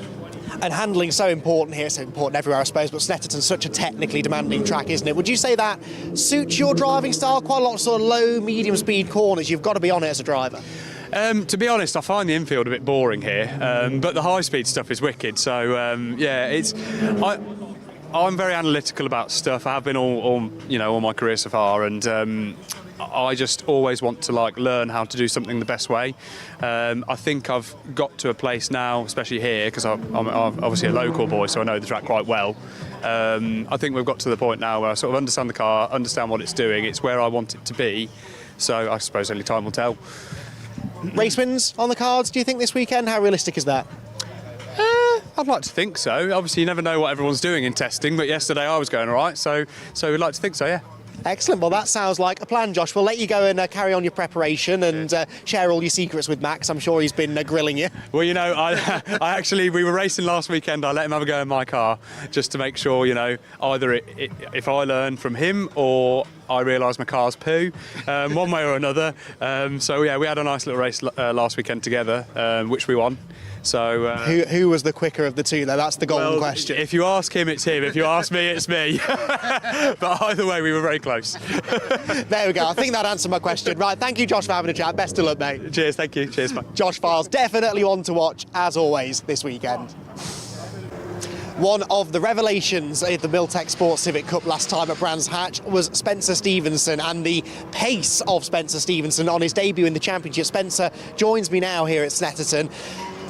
And handling's so important here, so important everywhere, I suppose, but Snetterton's such a technically demanding track, isn't it? Would you say that suits your driving style? Quite a lot of sort of low, medium speed corners, you've got to be on it as a driver. To be honest, I find the infield a bit boring here, but the high speed stuff is wicked. So yeah, I'm very analytical about stuff. I have been all my career so far, and I just always want to learn how to do something the best way. I think I've got to a place now, especially here, because I'm obviously a local boy, so I know the track quite well. I think we've got to the point now where I sort of understand the car, understand what it's doing. It's where I want it to be. So I suppose only time will tell. Race wins on the cards, do you think, this weekend? How realistic is that? I'd like to think so. Obviously, you never know what everyone's doing in testing, but yesterday I was going all right, so we'd like to think so, yeah. Excellent. Well, that sounds like a plan, Josh. We'll let you go and carry on your preparation and share all your secrets with Max. I'm sure he's been grilling you. Well, you know, we were racing last weekend. I let him have a go in my car just to make sure, you know, either if I learn from him or I realise my car's poo, one way or another. So, yeah, we had a nice little race last weekend together, which we won. So who was the quicker of the two, though? That's the golden question. If you ask him, it's him. If you ask me, it's me. But either way, we were very close. There we go. I think that answered my question. Right, thank you, Josh, for having a chat. Best of luck, mate. Cheers, thank you. Cheers, mate. Josh Files, definitely one to watch, as always, this weekend. One of the revelations of the Miltech Sports Civic Cup last time at Brands Hatch was Spencer Stevenson, and the pace of Spencer Stevenson on his debut in the championship. Spencer joins me now here at Snetterton.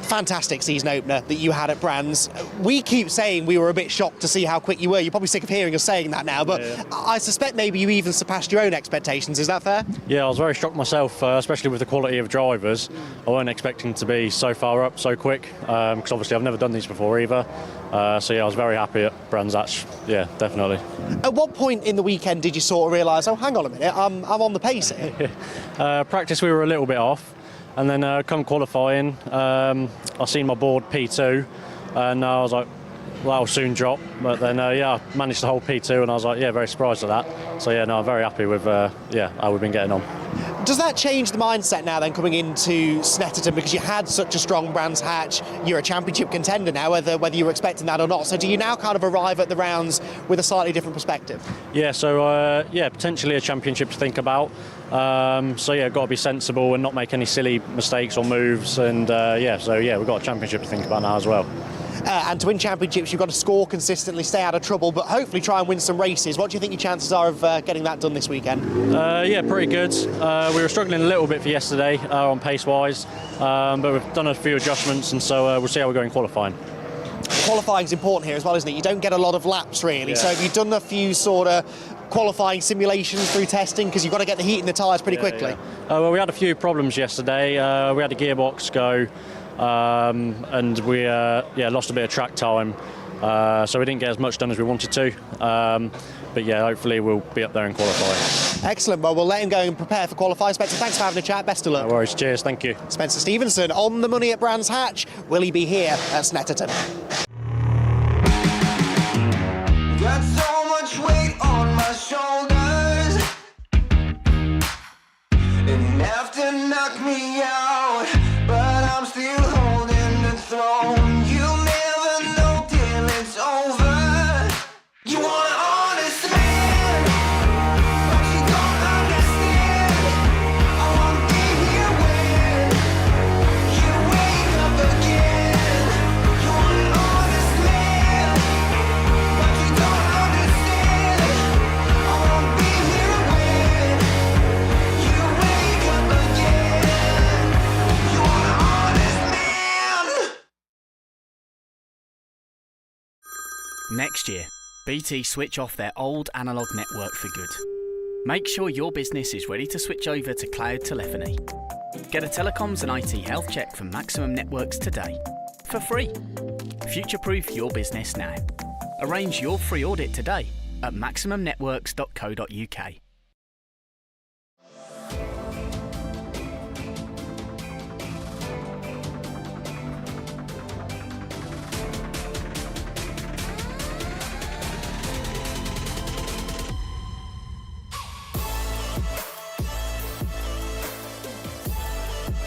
Fantastic season opener that you had at Brands. We keep saying we were a bit shocked to see how quick you were. You're probably sick of hearing us saying that now, but yeah. I suspect maybe you even surpassed your own expectations. Is that fair? Yeah, I was very shocked myself, especially with the quality of drivers. I weren't expecting to be so far up so quick, because obviously I've never done these before either. So yeah, I was very happy at Brands Hatch. Yeah, definitely. At what point in the weekend did you sort of realise, oh, hang on a minute, I'm on the pace here? Practice, we were a little bit off. And then come qualifying, I seen my board P2, and I was like, well, I'll soon drop. But then, yeah, I managed to hold P2, and I was like, yeah, very surprised at that. So, yeah, no, I'm very happy with, how we've been getting on. Does that change the mindset now then coming into Snetterton, because you had such a strong Brands Hatch, you're a championship contender now, whether you were expecting that or not, so do you now kind of arrive at the rounds with a slightly different perspective? Yeah, so potentially a championship to think about. So yeah, got to be sensible and not make any silly mistakes or moves, and we've got a championship to think about now as well. And to win championships, you've got to score consistently, stay out of trouble, but hopefully try and win some races. What do you think your chances are of getting that done this weekend? Pretty good. We were struggling a little bit for yesterday on pace-wise, but we've done a few adjustments, and so we'll see how we go in qualifying. Qualifying's important here as well, isn't it? You don't get a lot of laps, really. Yeah. So have you done a few sort of qualifying simulations through testing, because you've got to get the heat in the tyres pretty quickly? Well, we had a few problems yesterday. We had a gearbox go, and we lost a bit of track time, so we didn't get as much done as we wanted to. But yeah, hopefully we'll be up there in qualifying. Excellent. Well, we'll let him go and prepare for qualifying. Spencer, thanks for having a chat. Best of luck. No worries. Cheers. Thank you. Spencer Stevenson on the money at Brands Hatch. Will he be here at Snetterton? Got so much weight on my shoulders, enough to knock me out, but I'm still holding the throne. You'll never know till it's over. You want an honest man, but you don't understand. I won't be here when you wake up again. You want an honest man, but you don't understand. I won't be here when you wake up again. You want an honest man. Next year, BT switch off their old analogue network for good. Make sure your business is ready to switch over to cloud telephony. Get a telecoms and IT health check from Maximum Networks today, for free. Future-proof your business now. Arrange your free audit today at maximumnetworks.co.uk.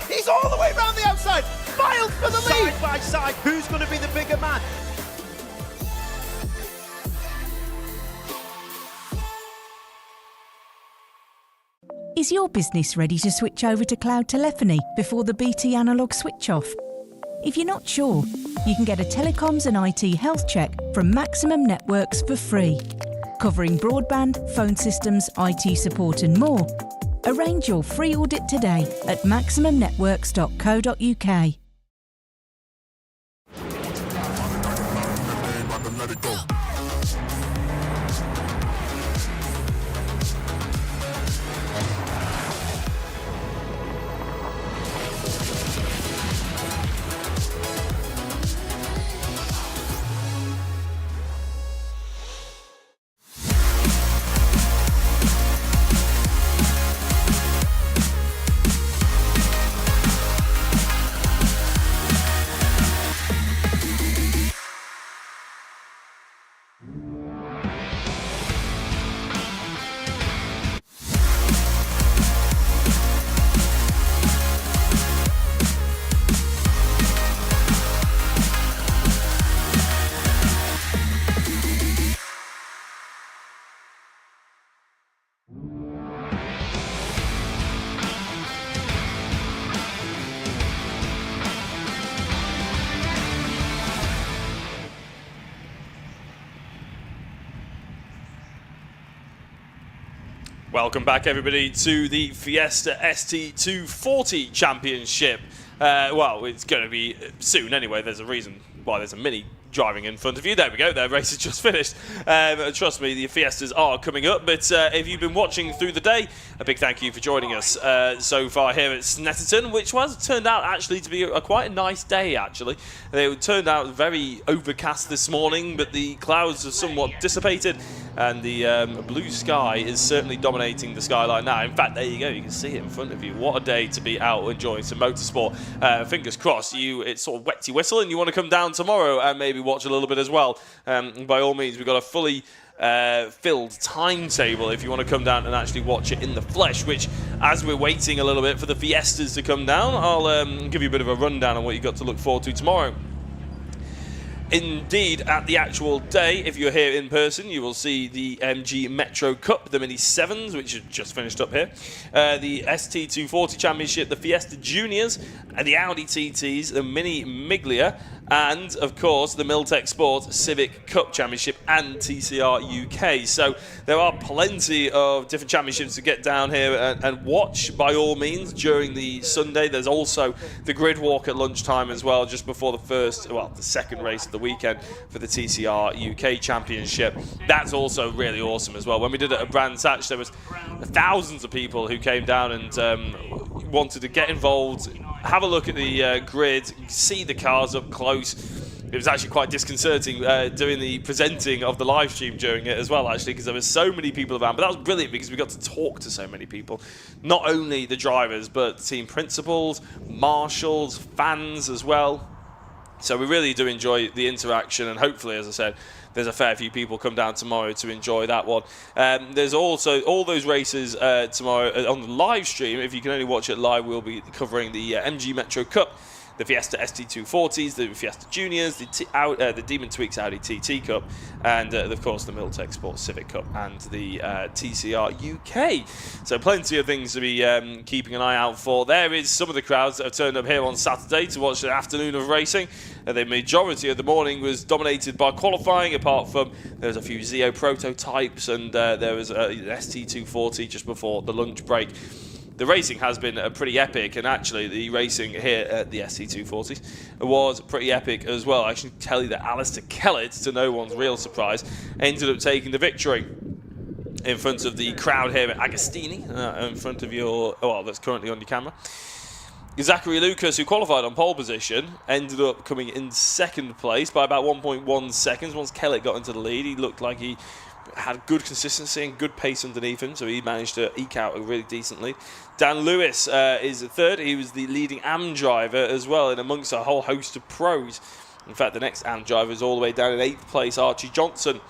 He's all the way round the outside. Miles for the lead. Side by side, who's going to be the bigger man? Is your business ready to switch over to cloud telephony before the BT analogue switch off? If you're not sure, you can get a telecoms and IT health check from Maximum Networks for free, covering broadband, phone systems, IT support and more. Arrange your free audit today at maximumnetworks.co.uk. Welcome back, everybody, to the Fiesta ST240 Championship. Well, it's going to be soon anyway. There's a reason why there's a Mini driving in front of you. There we go. Their race has just finished. Trust me, the Fiestas are coming up. But if you've been watching through the day, a big thank you for joining us so far here at Snetterton, which turned out actually to be quite a nice day, actually. It turned out very overcast this morning, but the clouds have somewhat dissipated, and the blue sky is certainly dominating the skyline now. In fact, there you go. You can see it in front of you. What a day to be out enjoying some motorsport. Fingers crossed, it sort of wets your whistle and you want to come down tomorrow and maybe watch a little bit as well. By all means, we've got a fully filled timetable if you want to come down and actually watch it in the flesh, which as we're waiting a little bit for the Fiestas to come down, I'll give you a bit of a rundown on what you've got to look forward to tomorrow. Indeed, at the actual day, if you're here in person, you will see the MG Metro Cup, the Mini 7s, which have just finished up here, the ST240 Championship, the Fiesta Juniors, and the Audi TTs, the Mini Miglia, and, of course, the Miltech Sport Civic Cup Championship and TCR UK. So there are plenty of different championships to get down here and watch, by all means, during the Sunday. There's also the grid walk at lunchtime as well, just before the second race of the weekend for the TCR UK Championship. That's also really awesome as well. When we did it at Brands Hatch, there was thousands of people who came down and wanted to get involved, have a look at the grid, see the cars up close. It was actually quite disconcerting doing the presenting of the live stream during it as well, actually, because there were so many people around. But that was brilliant because we got to talk to so many people. Not only the drivers, but team principals, marshals, fans as well. So we really do enjoy the interaction, and hopefully, as I said, there's a fair few people come down tomorrow to enjoy that one. There's also all those races tomorrow on the live stream. If you can only watch it live, we'll be covering the MG Metro Cup, the Fiesta ST240s, the Fiesta Juniors, the Demon Tweaks Audi TT Cup, and of course the Miltech Sport Civic Cup and the TCR UK. So plenty of things to be keeping an eye out for. There is some of the crowds that have turned up here on Saturday to watch the afternoon of racing. The majority of the morning was dominated by qualifying, apart from there was a few Zeo prototypes, and there was an ST240 just before the lunch break. The racing has been pretty epic, and actually the racing here at the ST240s was pretty epic as well. I should tell you that Alistair Kellett, to no one's real surprise, ended up taking the victory in front of the crowd here at Agostini, in front of that's currently on your camera. Zachary Lucas, who qualified on pole position, ended up coming in second place by about 1.1 seconds. Once Kellett got into the lead, he looked like he had good consistency and good pace underneath him, so he managed to eke out a really decent lead. Dan Lewis is third. He was the leading AM driver as well, in amongst a whole host of pros. In fact, the next AM driver is all the way down in 8th place, Archie Johnson.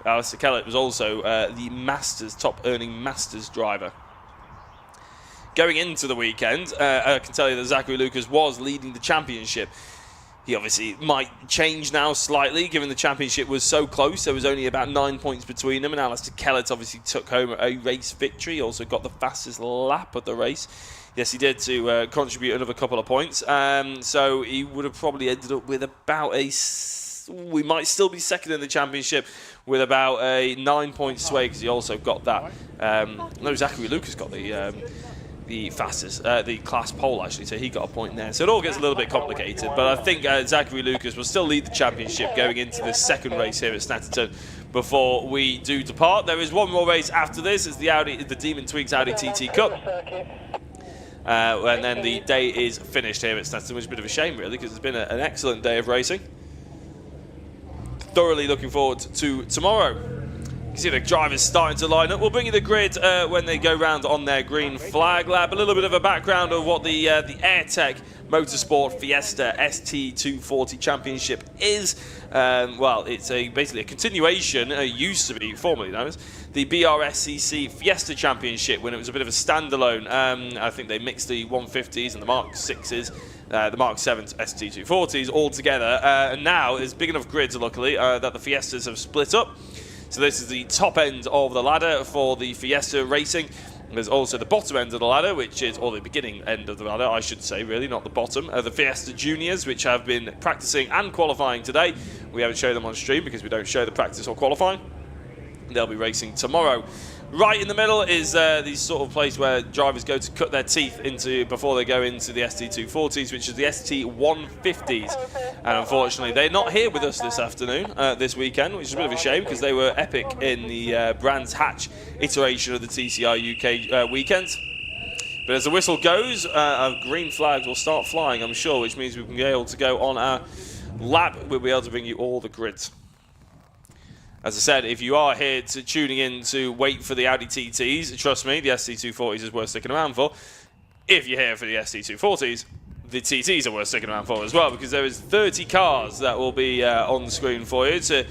Alistair Kellett was also the Masters, top-earning Masters driver. Going into the weekend, I can tell you that Zachary Lucas was leading the championship. He obviously might change now slightly, given the championship was so close. There was only about 9 points between them, and Alistair Kellett obviously took home a race victory. He also got the fastest lap of the race. Yes, he did, to contribute another couple of points. So he would have probably ended up with about we might still be second in the championship with about a 9-point sway, because he also got that. No, Zachary Lucas got the fastest, the class pole actually, so he got a point there. So it all gets a little bit complicated, but I think Zachary Lucas will still lead the championship going into the second race here at Snetterton before we do depart. There is one more race after this. It's the Demon Tweaks Audi TT Cup. And then the day is finished here at Snetterton, which is a bit of a shame really, because it's been an excellent day of racing. Thoroughly looking forward to tomorrow. You see the drivers starting to line up. We'll bring you the grid when they go round on their green flag lap. A little bit of a background of what the AirTech Motorsport Fiesta ST240 Championship is. Well, it's basically a continuation, used to be formerly known as the BRSCC Fiesta Championship, when it was a bit of a standalone. I think they mixed the 150s and the Mark 6s, the Mark 7s, ST240s all together. And now there's big enough grids, luckily, that the Fiestas have split up. So this is the top end of the ladder for the Fiesta racing. There's also the bottom end of the ladder, which is, or the beginning end of the ladder, I should say, really, not the bottom. The Fiesta Juniors, which have been practicing and qualifying today. We haven't shown them on stream because we don't show the practice or qualifying. They'll be racing tomorrow. Right in the middle is the sort of place where drivers go to cut their teeth into before they go into the ST240s, which is the ST150s. And unfortunately, they're not here with us this afternoon, this weekend, which is a bit of a shame because they were epic in the Brands Hatch iteration of the TCR UK weekends. But as the whistle goes, our green flags will start flying, I'm sure, which means we can be able to go on our lap. We'll be able to bring you all the grids. As I said, if you are here tuning in to wait for the Audi TTs, trust me, the ST240s is worth sticking around for. If you're here for the ST240s, the TTs are worth sticking around for as well, because there is 30 cars that will be on the screen for you to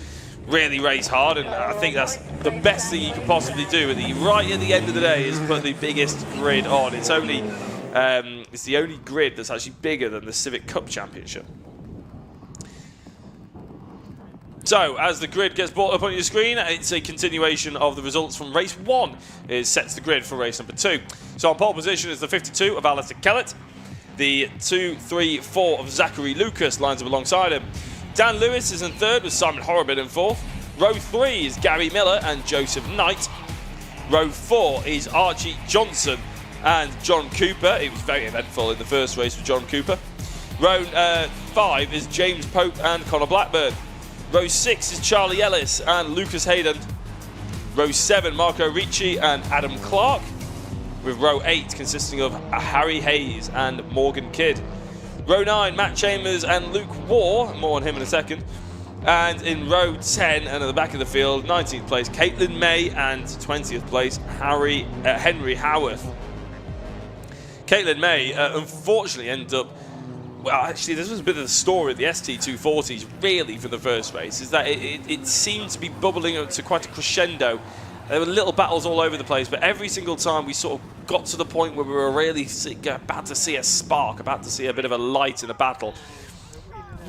really race hard, and I think that's the best thing you can possibly do right at the end of the day is put the biggest grid on. It's only it's the only grid that's actually bigger than the Civic Cup Championship. So, as the grid gets brought up on your screen, it's a continuation of the results from race 1. It sets the grid for race number 2. So on pole position is the 52 of Alistair Kellett. The 2, 3, 4 of Zachary Lucas lines up alongside him. Dan Lewis is in 3rd with Simon Horrobin in 4th. Row 3 is Gary Miller and Joseph Knight. Row 4 is Archie Johnson and John Cooper. It was very eventful in the first race with John Cooper. Row 5 is James Pope and Connor Blackburn. Row 6 is Charlie Ellis and Lucas Hayden. Row 7, Marco Ricci and Adam Clark. With row 8 consisting of Harry Hayes and Morgan Kidd. Row 9, Matt Chambers and Luke Waugh. More on him in a second. And in row 10 and at the back of the field, 19th place, Caitlin May, and 20th place, Henry Howarth. Caitlin May unfortunately ended up. Well, actually, this was a bit of the story of the ST240s, really, for the first race, is that it seemed to be bubbling up to quite a crescendo. There were little battles all over the place, but every single time we sort of got to the point where we were really about to see a spark, about to see a bit of a light in a battle,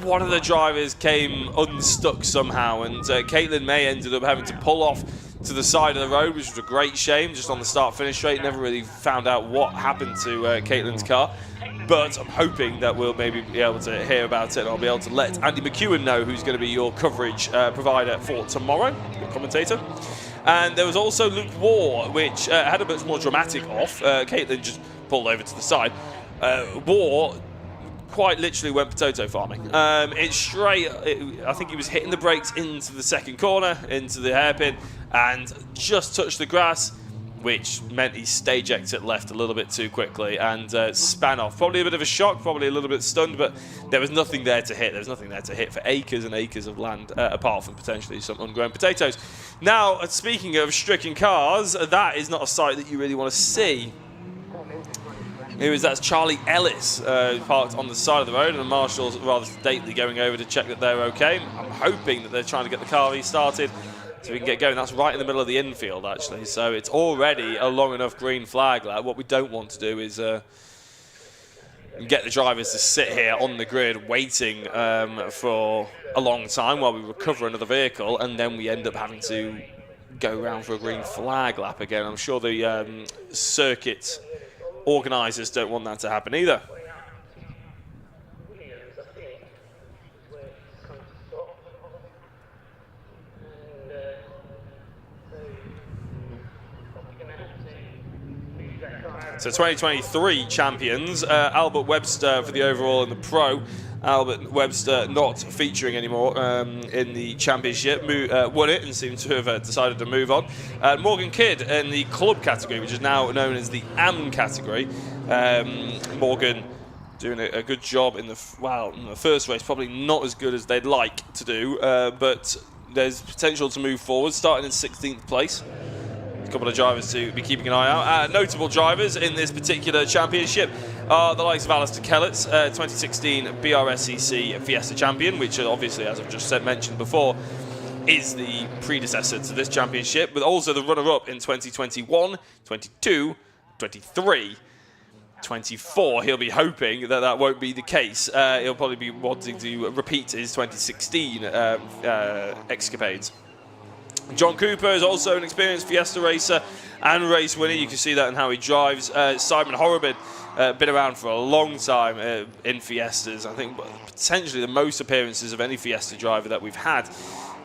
one of the drivers came unstuck somehow, and Caitlin May ended up having to pull off to the side of the road, which was a great shame, just on the start-finish straight. Never really found out what happened to Caitlin's car. But I'm hoping that we'll maybe be able to hear about it, and I'll be able to let Andy McEwen know, who's going to be your coverage provider for tomorrow, your commentator. And there was also Luke Waugh, which had a much more dramatic off. Caitlin just pulled over to the side. Waugh quite literally went potato farming. It's straight, I think he was hitting the brakes into the second corner, into the hairpin, and just touched the grass, which meant he stage exit left a little bit too quickly and span off. Probably a bit of a shock, probably a little bit stunned, but there was nothing there to hit. There was nothing there to hit for acres and acres of land, apart from potentially some ungrown potatoes. Now, speaking of stricken cars, that is not a sight that you really want to see. That's Charlie Ellis, parked on the side of the road, and the marshal's rather sedately going over to check that they're okay. I'm hoping that they're trying to get the car restarted so we can get going. That's right in the middle of the infield, actually. So it's already a long enough green flag. What we don't want to do is get the drivers to sit here on the grid waiting for a long time while we recover another vehicle, and then we end up having to go around for a green flag lap again. I'm sure the circuit organisers don't want that to happen either. So 2023 champions, Albert Webster for the overall and the pro. Albert Webster not featuring anymore in the championship, won it and seemed to have decided to move on. Morgan Kidd in the club category, which is now known as the AM category. Morgan doing a good job in the first race, probably not as good as they'd like to do, but there's potential to move forward, starting in 16th place. A couple of drivers to be keeping an eye out. Notable drivers in this particular championship are the likes of Alistair Kellett, 2016 BRSCC Fiesta champion, which obviously, as I've just mentioned before, is the predecessor to this championship, but also the runner-up in 2021, 22, 23, 24. He'll be hoping that that won't be the case. He'll probably be wanting to repeat his 2016 escapades. John Cooper is also an experienced Fiesta racer and race winner. You can see that in how he drives. Simon Horrobin, been around for a long time in Fiestas. I think potentially the most appearances of any Fiesta driver that we've had.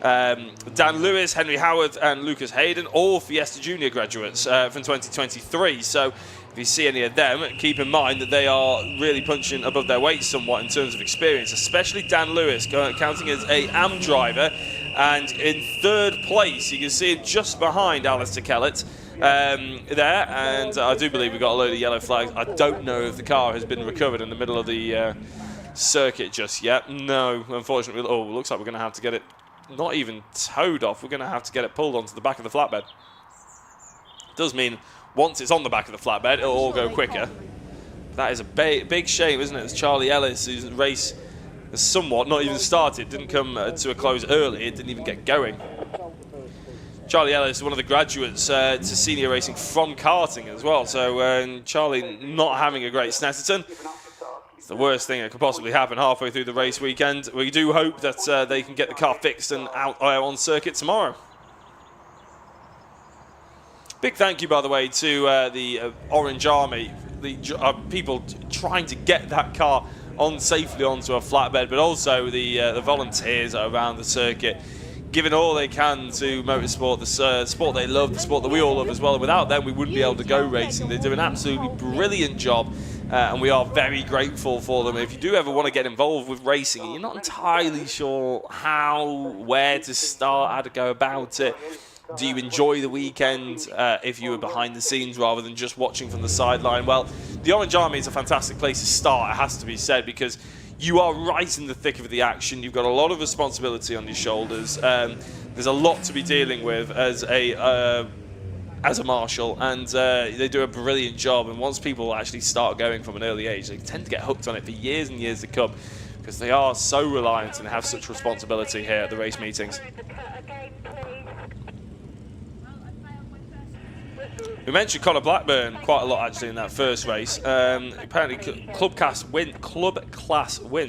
Dan Lewis, Henry Howarth and Lucas Hayden, all Fiesta Junior graduates from 2023. So if you see any of them, keep in mind that they are really punching above their weight somewhat in terms of experience, especially Dan Lewis, counting as a AM driver. And in third place, you can see it just behind Alistair Kellett there. And I do believe we've got a load of yellow flags. I don't know if the car has been recovered in the middle of the circuit just yet. No, unfortunately. Oh, looks like we're going to have to get it not even towed off. We're going to have to get it pulled onto the back of the flatbed. Does mean once it's on the back of the flatbed, it'll all go quicker. That is a big shame, isn't it? It's Charlie Ellis, who's race somewhat not even started. Didn't come to a close early. It didn't even get going. Charlie Ellis, one of the graduates to senior racing from karting as well. So Charlie not having a great Snetterton. It's the worst thing that could possibly happen halfway through the race weekend. We do hope that they can get the car fixed and out on circuit tomorrow. Big thank you, by the way, to the Orange Army, the people trying to get that car safely onto a flatbed, but also the volunteers around the circuit, giving all they can to motorsport, the sport they love, the sport that we all love as well. Without them, we wouldn't be able to go racing. They do an absolutely brilliant job, and we are very grateful for them. If you do ever want to get involved with racing and you're not entirely sure how, where to start, how to go about it, do you enjoy the weekend if you were behind the scenes rather than just watching from the sideline? Well, the Orange Army is a fantastic place to start, it has to be said, because you are right in the thick of the action. You've got a lot of responsibility on your shoulders. There's a lot to be dealing with as a marshal, and they do a brilliant job. And once people actually start going from an early age, they tend to get hooked on it for years and years to come, because they are so reliant and have such responsibility here at the race meetings. We mentioned Conor Blackburn quite a lot actually in that first race. Apparently club class wins,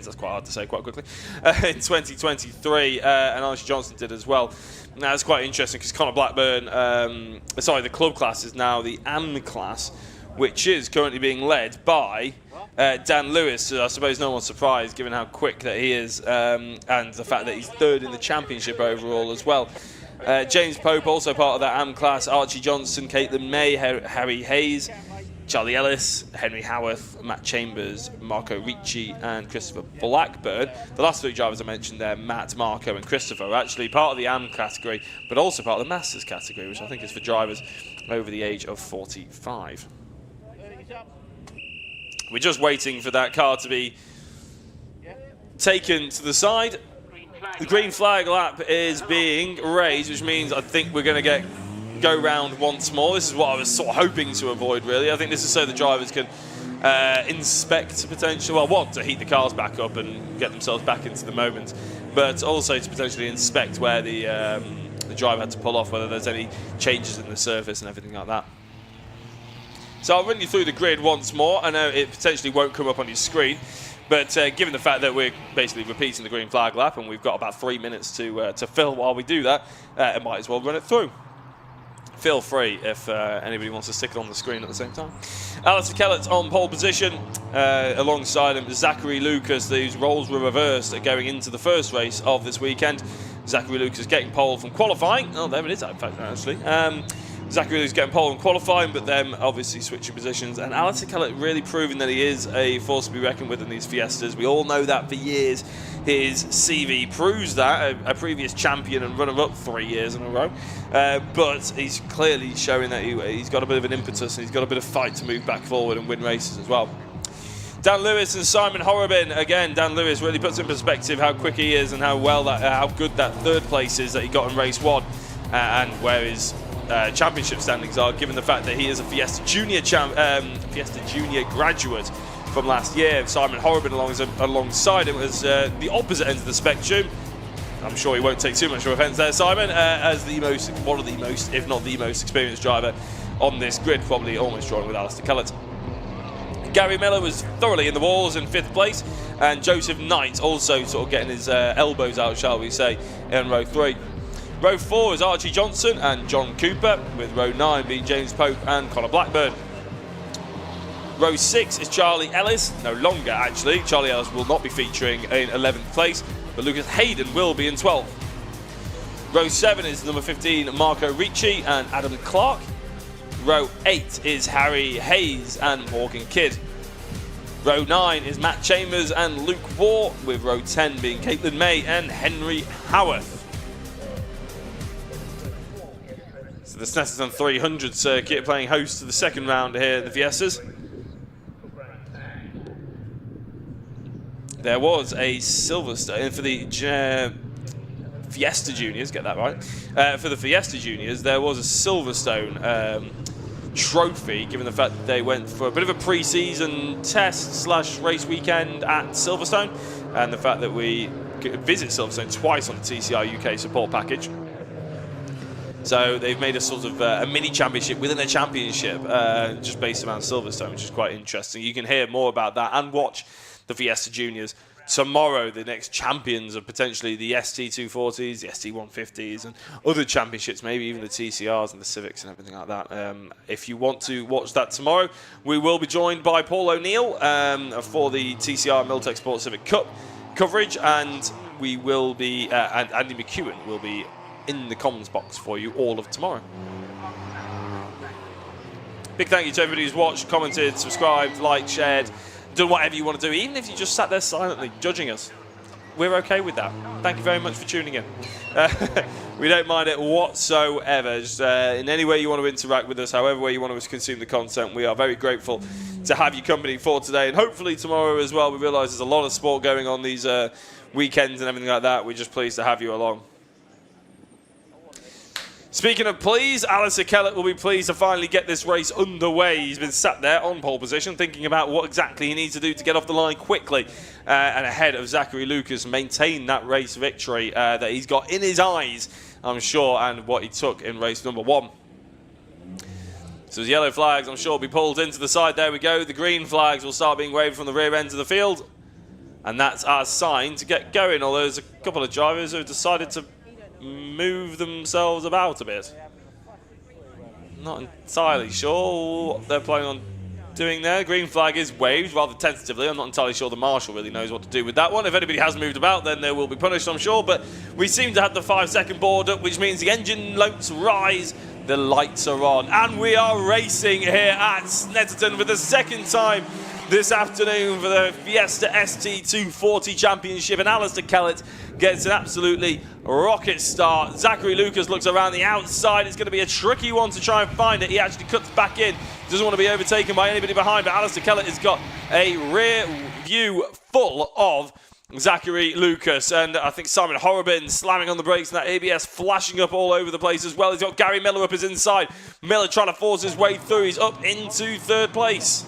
that's quite hard to say quite quickly, in 2023, and Archie Johnson did as well. Now it's quite interesting because Conor Blackburn, the club class is now the AM class, which is currently being led by Dan Lewis. So I suppose no one's surprised given how quick that he is, and the fact that he's third in the championship overall as well. James Pope, also part of that AM class, Archie Johnson, Caitlin May, Harry Hayes, Charlie Ellis, Henry Howarth, Matt Chambers, Marco Ricci and Christopher Blackburn. The last three drivers I mentioned there, Matt, Marco and Christopher, are actually part of the AM category, but also part of the Masters category, which I think is for drivers over the age of 45. We're just waiting for that car to be taken to the side. The green flag lap is being raised, which means I think we're going to go round once more. This is what I was sort of hoping to avoid, really. I think this is so the drivers can inspect potential, well, one, to heat the cars back up and get themselves back into the moment, but also to potentially inspect where the driver had to pull off, whether there's any changes in the surface and everything like that. So I'll run you through the grid once more. I know it potentially won't come up on your screen, but given the fact that we're basically repeating the green flag lap and we've got about 3 minutes to fill while we do that, I might as well run it through. Feel free if anybody wants to stick it on the screen at the same time. Alistair Kellett on pole position. Alongside him, Zachary Lucas, whose roles were reversed going into the first race of this weekend. Zachary Lucas getting pole from qualifying. Oh, there it is, in fact, actually. Zachary Lucas getting pole in qualifying, but then obviously switching positions. And Alistair Kellett really proving that he is a force to be reckoned with in these Fiestas. We all know that for years. His CV proves that, a previous champion and runner-up 3 years in a row. But he's clearly showing that he's got a bit of an impetus and he's got a bit of fight to move back forward and win races as well. Dan Lewis and Simon Horrobin. Again, Dan Lewis really puts in perspective how quick he is and how good that third place is that he got in race 1 and where his championship standings are, given the fact that he is a Fiesta Junior graduate from last year. Simon Horrobin alongside him was the opposite end of the spectrum. I'm sure he won't take too much offence there, Simon, as one of the most, if not the most experienced driver on this grid, probably almost drawing with Alistair Kellett. Gary Miller was thoroughly in the walls in 5th place, and Joseph Knight also sort of getting his elbows out, shall we say, in row 3. Row 4 is Archie Johnson and John Cooper, with row 9 being James Pope and Conor Blackburn. Row 6 is Charlie Ellis, no longer actually. Charlie Ellis will not be featuring in 11th place, but Lucas Hayden will be in 12th. Row 7 is number 15 Marco Ricci and Adam Clark. Row 8 is Harry Hayes and Morgan Kidd. Row 9 is Matt Chambers and Luke Waugh, with row 10 being Caitlin May and Henry Howarth. So the Snetterton 300 circuit playing host to the second round here at the Fiestas. There was a Silverstone for the Fiesta Juniors, get that right. For the Fiesta Juniors, there was a Silverstone trophy, given the fact that they went for a bit of a pre-season test / race weekend at Silverstone. and the fact that we visit Silverstone twice on the TCR UK support package. So they've made a sort of a mini championship within a championship, just based around Silverstone, which is quite interesting. You can hear more about that and watch the Fiesta Juniors tomorrow. The next champions are potentially the ST240s, the ST150s, and other championships, maybe even the TCRs and the Civics and everything like that. If you want to watch that tomorrow, we will be joined by Paul O'Neill for the TCR Miltech Sports Civic Cup coverage, and we will be, and Andy McEwen will be in the comms box for you all of tomorrow. Big thank you to everybody who's watched, commented, subscribed, liked, shared, done whatever you want to do, even if you just sat there silently judging us. We're okay with that. Thank you very much for tuning in. We don't mind it whatsoever. Just in any way you want to interact with us, however way you want to consume the content, we are very grateful to have your company for today, and hopefully tomorrow as well. We realise there's a lot of sport going on these weekends and everything like that. We're just pleased to have you along. Speaking of pleased, Alistair Kellett will be pleased to finally get this race underway. He's been sat there on pole position thinking about what exactly he needs to do to get off the line quickly and ahead of Zachary Lucas, maintain that race victory that he's got in his eyes, I'm sure, and what he took in race number 1. So his yellow flags, I'm sure, will be pulled into the side. There we go. The green flags will start being waved from the rear end of the field. And that's our sign to get going, although there's a couple of drivers who have decided to move themselves about a bit. Not entirely sure what they're planning on doing there. Green flag is waved rather tentatively. I'm not entirely sure the marshal really knows what to do with that one. If anybody has moved about, then they will be punished, I'm sure. But we seem to have the 5-second board up, which means the engine notes rise, the lights are on, and we are racing here at Snetterton for the second time this afternoon for the Fiesta ST240 Championship, and Alistair Kellett gets an absolutely rocket start. Zachary Lucas looks around the outside. It's going to be a tricky one to try and find it. He actually cuts back in. Doesn't want to be overtaken by anybody behind, but Alistair Kellett has got a rear view full of Zachary Lucas, and I think Simon Horrobin slamming on the brakes and that ABS flashing up all over the place as well. He's got Gary Miller up his inside. Miller trying to force his way through. He's up into 3rd place.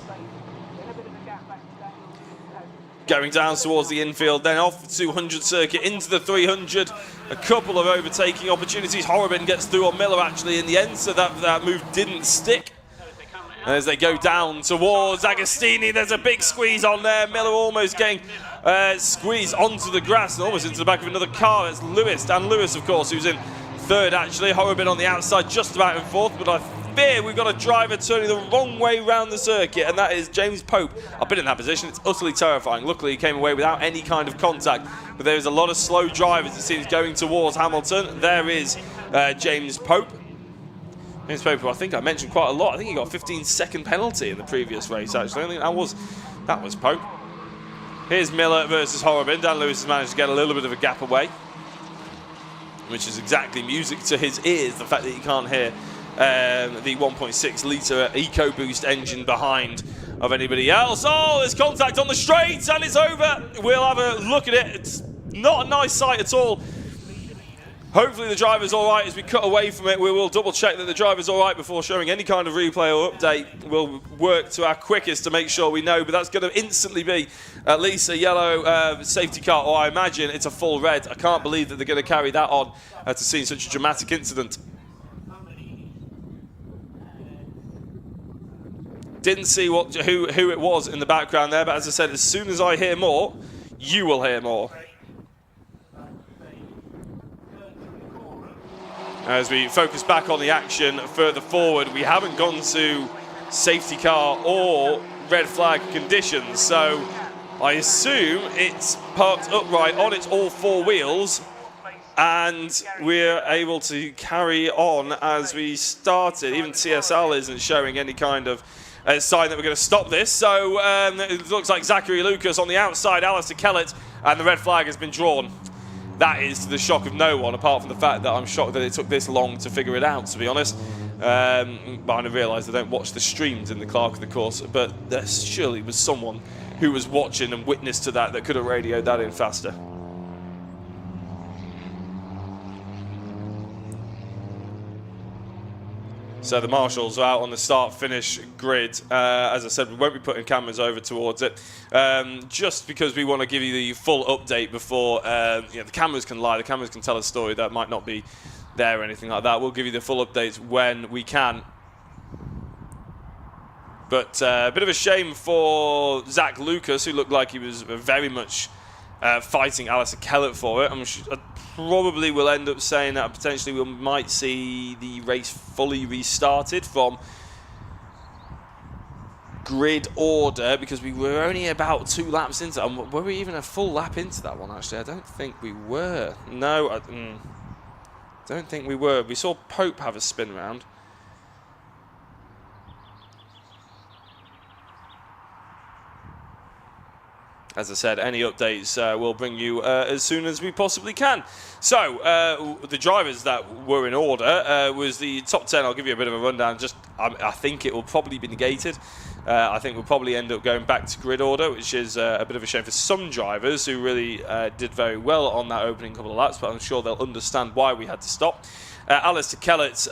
Going down towards the infield, then off the 200 circuit into the 300. A couple of overtaking opportunities. Horrobin gets through on Miller actually in the end, so that move didn't stick. And as they go down towards Agostini, there's a big squeeze on there. Miller almost getting squeezed onto the grass and almost into the back of another car. It's Lewis, Dan Lewis, of course, who's in 3rd actually. Horrobin on the outside, just about in 4th, but I fear we've got a driver turning the wrong way round the circuit, and that is James Pope. I've been in that position. It's utterly terrifying. Luckily, he came away without any kind of contact, but there's a lot of slow drivers, it seems, going towards Hamilton. There is James Pope. James Pope, who I think I mentioned quite a lot. I think he got a 15-second penalty in the previous race, actually. I think that was Pope. Here's Miller versus Horrobin. Dan Lewis has managed to get a little bit of a gap away, which is exactly music to his ears, the fact that he can't hear the 1.6 litre EcoBoost engine behind of anybody else. Oh, there's contact on the straight and it's over. We'll have a look at it. It's not a nice sight at all. Hopefully the driver's all right as we cut away from it. We will double check that the driver's all right before showing any kind of replay or update. We'll work to our quickest to make sure we know, but that's going to instantly be at least a yellow safety car, or I imagine it's a full red. I can't believe that they're going to carry that on to see such a dramatic incident. Didn't see who it was in the background there, but as I said, as soon as I hear more, you will hear more. As we focus back on the action further forward, we haven't gone to safety car or red flag conditions, so I assume it's parked upright on its all 4 wheels, and we're able to carry on as we started. Even TSL isn't showing any kind of sign that we're going to stop this, so it looks like Zachary Lucas on the outside, Alistair Kellett, and the red flag has been drawn. That is to the shock of no one, apart from the fact that I'm shocked that it took this long to figure it out, to be honest. But I realise I don't watch the streams in the Clerk of the Course, but there surely was someone who was watching and witness to that could have radioed that in faster. So the marshals are out on the start-finish grid. As I said, we won't be putting cameras over towards it, just because we want to give you the full update before the cameras can lie. The cameras can tell a story that might not be there or anything like that. We'll give you the full updates when we can. But a bit of a shame for Zach Lucas, who looked like he was very much fighting Alistair Kellett for it. I probably will end up saying that potentially we might see the race fully restarted from grid order, because we were only about 2 laps into it. Were we even a full lap into that one, actually? I don't think we were. No, I don't think we were. We saw Pope have a spin round. As I said, any updates we'll bring you as soon as we possibly can. So, the drivers that were in order was the top 10. I'll give you a bit of a rundown. I think it will probably be negated. I think we'll probably end up going back to grid order, which is a bit of a shame for some drivers who really did very well on that opening couple of laps, but I'm sure they'll understand why we had to stop. Alistair Kellett,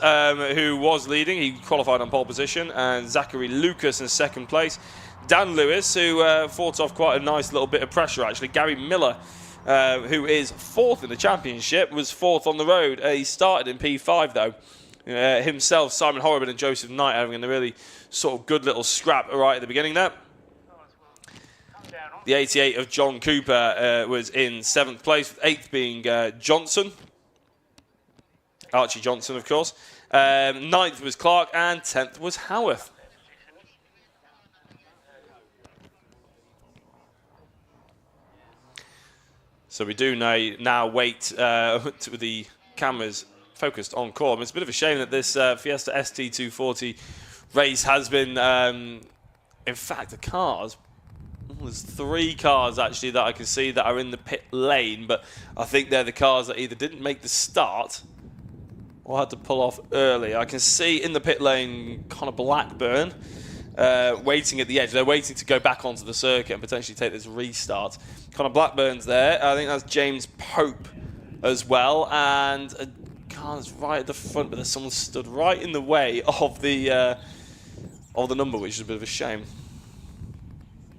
who was leading, he qualified on pole position, and Zachary Lucas in second place. Dan Lewis, who fought off quite a nice little bit of pressure, actually. Gary Miller, who is 4th in the championship, was 4th on the road. He started in P5, though. Himself, Simon Horrobin and Joseph Knight having a really sort of good little scrap right at the beginning there. The 88 of John Cooper was in 7th place, 8th being Johnson. Archie Johnson, of course. 9th was Clark, and 10th was Howarth. So we do now wait to the cameras focused on Corm. It's a bit of a shame that this Fiesta ST240 race has been, in fact, the cars, there's 3 cars actually that I can see that are in the pit lane, but I think they're the cars that either didn't make the start or had to pull off early. I can see in the pit lane Connor Blackburn waiting at the edge. They're waiting to go back onto the circuit and potentially take this restart. Connor Blackburn's there. I think that's James Pope as well. And a car that's right at the front, but there's someone stood right in the way of the number, which is a bit of a shame.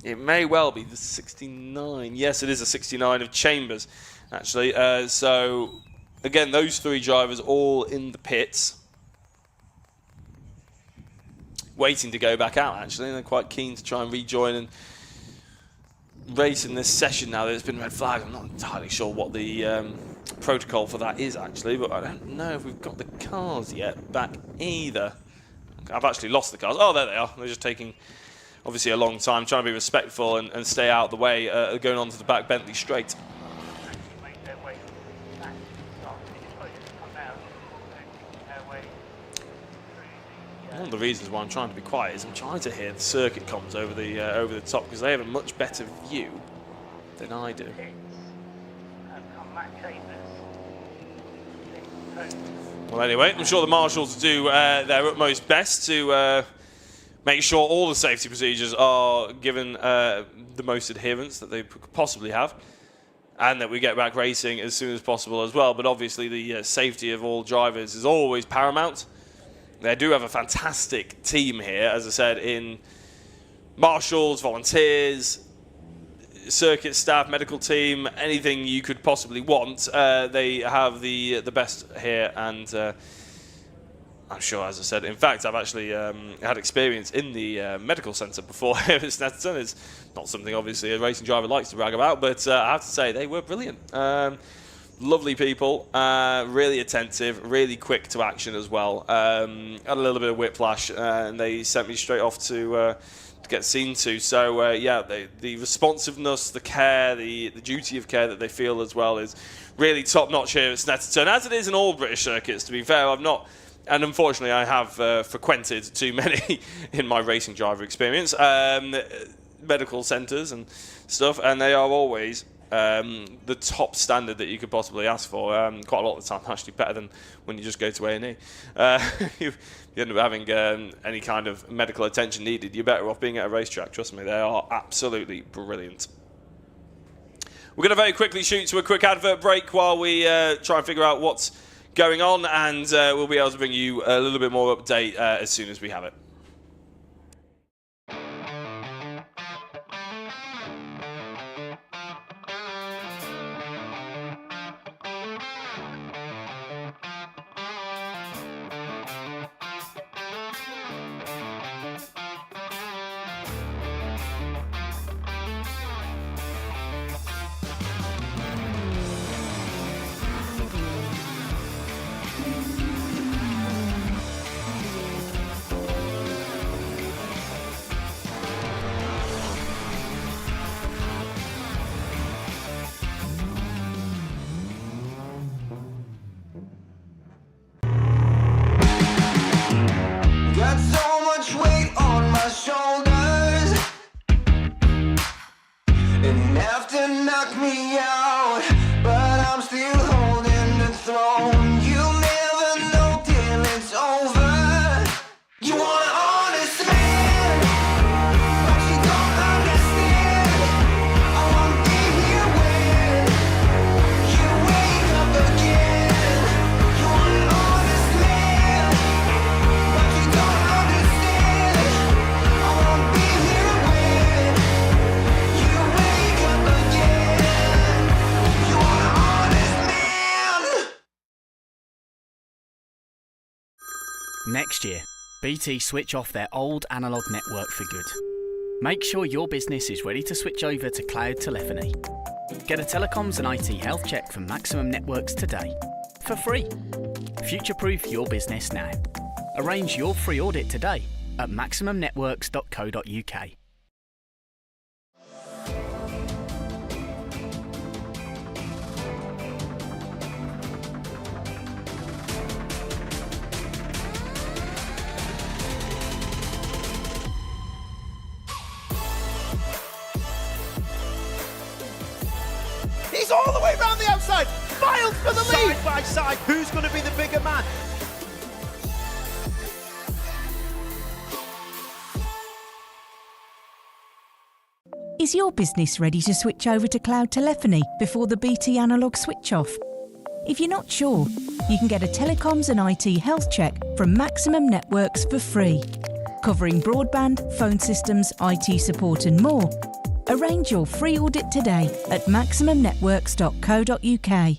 It may well be the 69. Yes, it is a 69 of Chambers, actually. So, again, those 3 drivers all in the pits, waiting to go back out, actually. And they're quite keen to try and rejoin and race in this session now that it's been red flagged. I'm not entirely sure what the protocol for that is, actually, but I don't know if we've got the cars yet back either. I've actually lost the cars. Oh, there they are. They're just taking, obviously, a long time, trying to be respectful and stay out of the way, going on to the back Bentley straight. One of the reasons why I'm trying to be quiet is I'm trying to hear the circuit comms over the top, because they have a much better view than I do. Well, anyway, I'm sure the marshals do their utmost best to make sure all the safety procedures are given the most adherence that they could possibly have, and that we get back racing as soon as possible as well. But obviously the safety of all drivers is always paramount. They do have a fantastic team here, as I said, in marshals, volunteers, circuit staff, medical team, anything you could possibly want. They have the best here, and I'm sure, as I said, in fact, I've actually had experience in the medical centre before here at Snetterton. It's not something, obviously, a racing driver likes to brag about, but I have to say they were brilliant. Lovely people, really attentive, really quick to action as well. Had a little bit of whiplash, and they sent me straight off to get seen to. So yeah, the responsiveness, the care, the duty of care that they feel as well is really top notch here at Snetterton, as it is in all British circuits. To be fair, I've not, and unfortunately I have frequented too many in my racing driver experience, medical centres and stuff, and they are always the top standard that you could possibly ask for. Quite a lot of the time, actually better than when you just go to A&E. You end up having any kind of medical attention needed, you're better off being at a racetrack. Trust me, they are absolutely brilliant. We're going to very quickly shoot to a quick advert break while we try and figure out what's going on, and we'll be able to bring you a little bit more update as soon as we have it. Got so much weight on my shoulders, enough to knock me out, but I'm still holding the throne. You'll never know till it's over. You want an honest man, but you don't understand. I won't be here when you wake up again. You want an honest man, but you don't understand. I won't be here when you wake up again. You want an honest man. Next year, BT switch off their old analogue network for good. Make sure your business is ready to switch over to cloud telephony. Get a telecoms and IT health check from Maximum Networks today, for free. Future-proof your business now. Arrange your free audit today at maximumnetworks.co.uk. He's all the way round the outside. Miles for the lead. Side by side, who's going to be the bigger man? Is your business ready to switch over to cloud telephony before the BT analogue switch off? If you're not sure, you can get a telecoms and IT health check from Maximum Networks for free, covering broadband, phone systems, IT support and more. Arrange your free audit today at maximumnetworks.co.uk.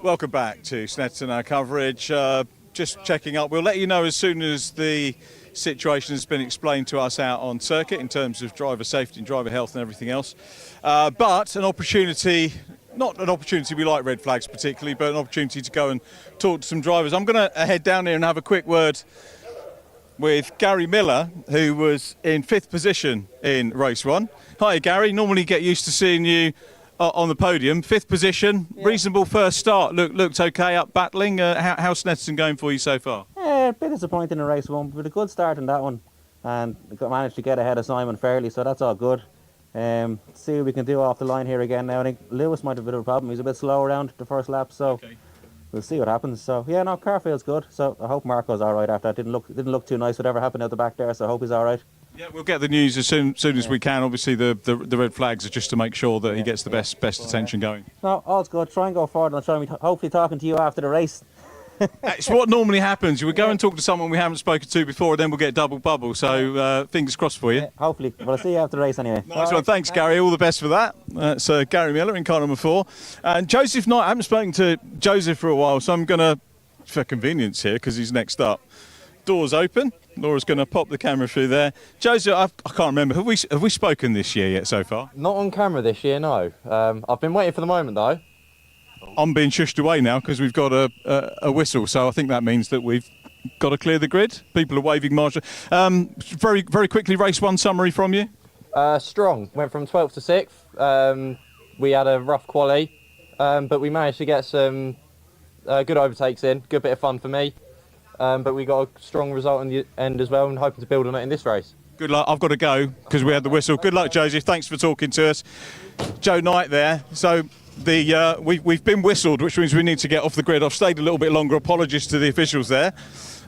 Welcome back to Snetterton, our coverage. Just checking up. We'll let you know as soon as the situation has been explained to us out on circuit in terms of driver safety and driver health and everything else. But an opportunity, not an opportunity we like red flags particularly, but an opportunity to go and talk to some drivers. I'm going to head down here and have a quick word with Gary Miller, who was in 5th position in race 1. Hi Gary, normally get used to seeing you on the podium. 5th position, reasonable first start. Looked okay up battling. How's Snetterton going for you so far? Yeah, a bit disappointing in race 1, but a good start in that one, and managed to get ahead of Simon fairly, so that's all good. See what we can do off the line here again now. I think Lewis might have a bit of a problem. He's a bit slow around the first lap, so we'll see what happens. So yeah, no, car feels good. So I hope Marco's all right after that. Didn't look too nice whatever happened out the back there. So I hope he's all right. Yeah, we'll get the news as soon as we can. Obviously, the red flags are just to make sure that he gets the best attention going. No, all's good. Try and go forward, and I'll try and hopefully talking to you after the race. It's what normally happens. You would go and talk to someone we haven't spoken to before, then we'll get double bubble. So fingers crossed for you. Yeah, hopefully. Well, I'll see you after the race anyway. Nice one. Thanks, Gary. All the best for that. So Gary Miller in car number 4. And Joseph Knight. I haven't spoken to Joseph for a while, so I'm going to, for convenience here, because he's next up. Doors open. Laura's going to pop the camera through there. Joseph, I can't remember. Have we spoken this year yet so far? Not on camera this year, no. I've been waiting for the moment though. I'm being shushed away now because we've got a whistle, so I think that means that we've got to clear the grid. People are waving margin. Very quickly, race 1 summary from you. Strong. Went from 12th to 6th. We had a rough quali, but we managed to get some good overtakes in. Good bit of fun for me. But we got a strong result in the end as well, and hoping to build on it in this race. Good luck. I've got to go because we had the whistle. Good luck, Joseph. Thanks for talking to us. Joe Knight there. So we've been whistled, which means we need to get off the grid. I've stayed a little bit longer. Apologies to the officials there.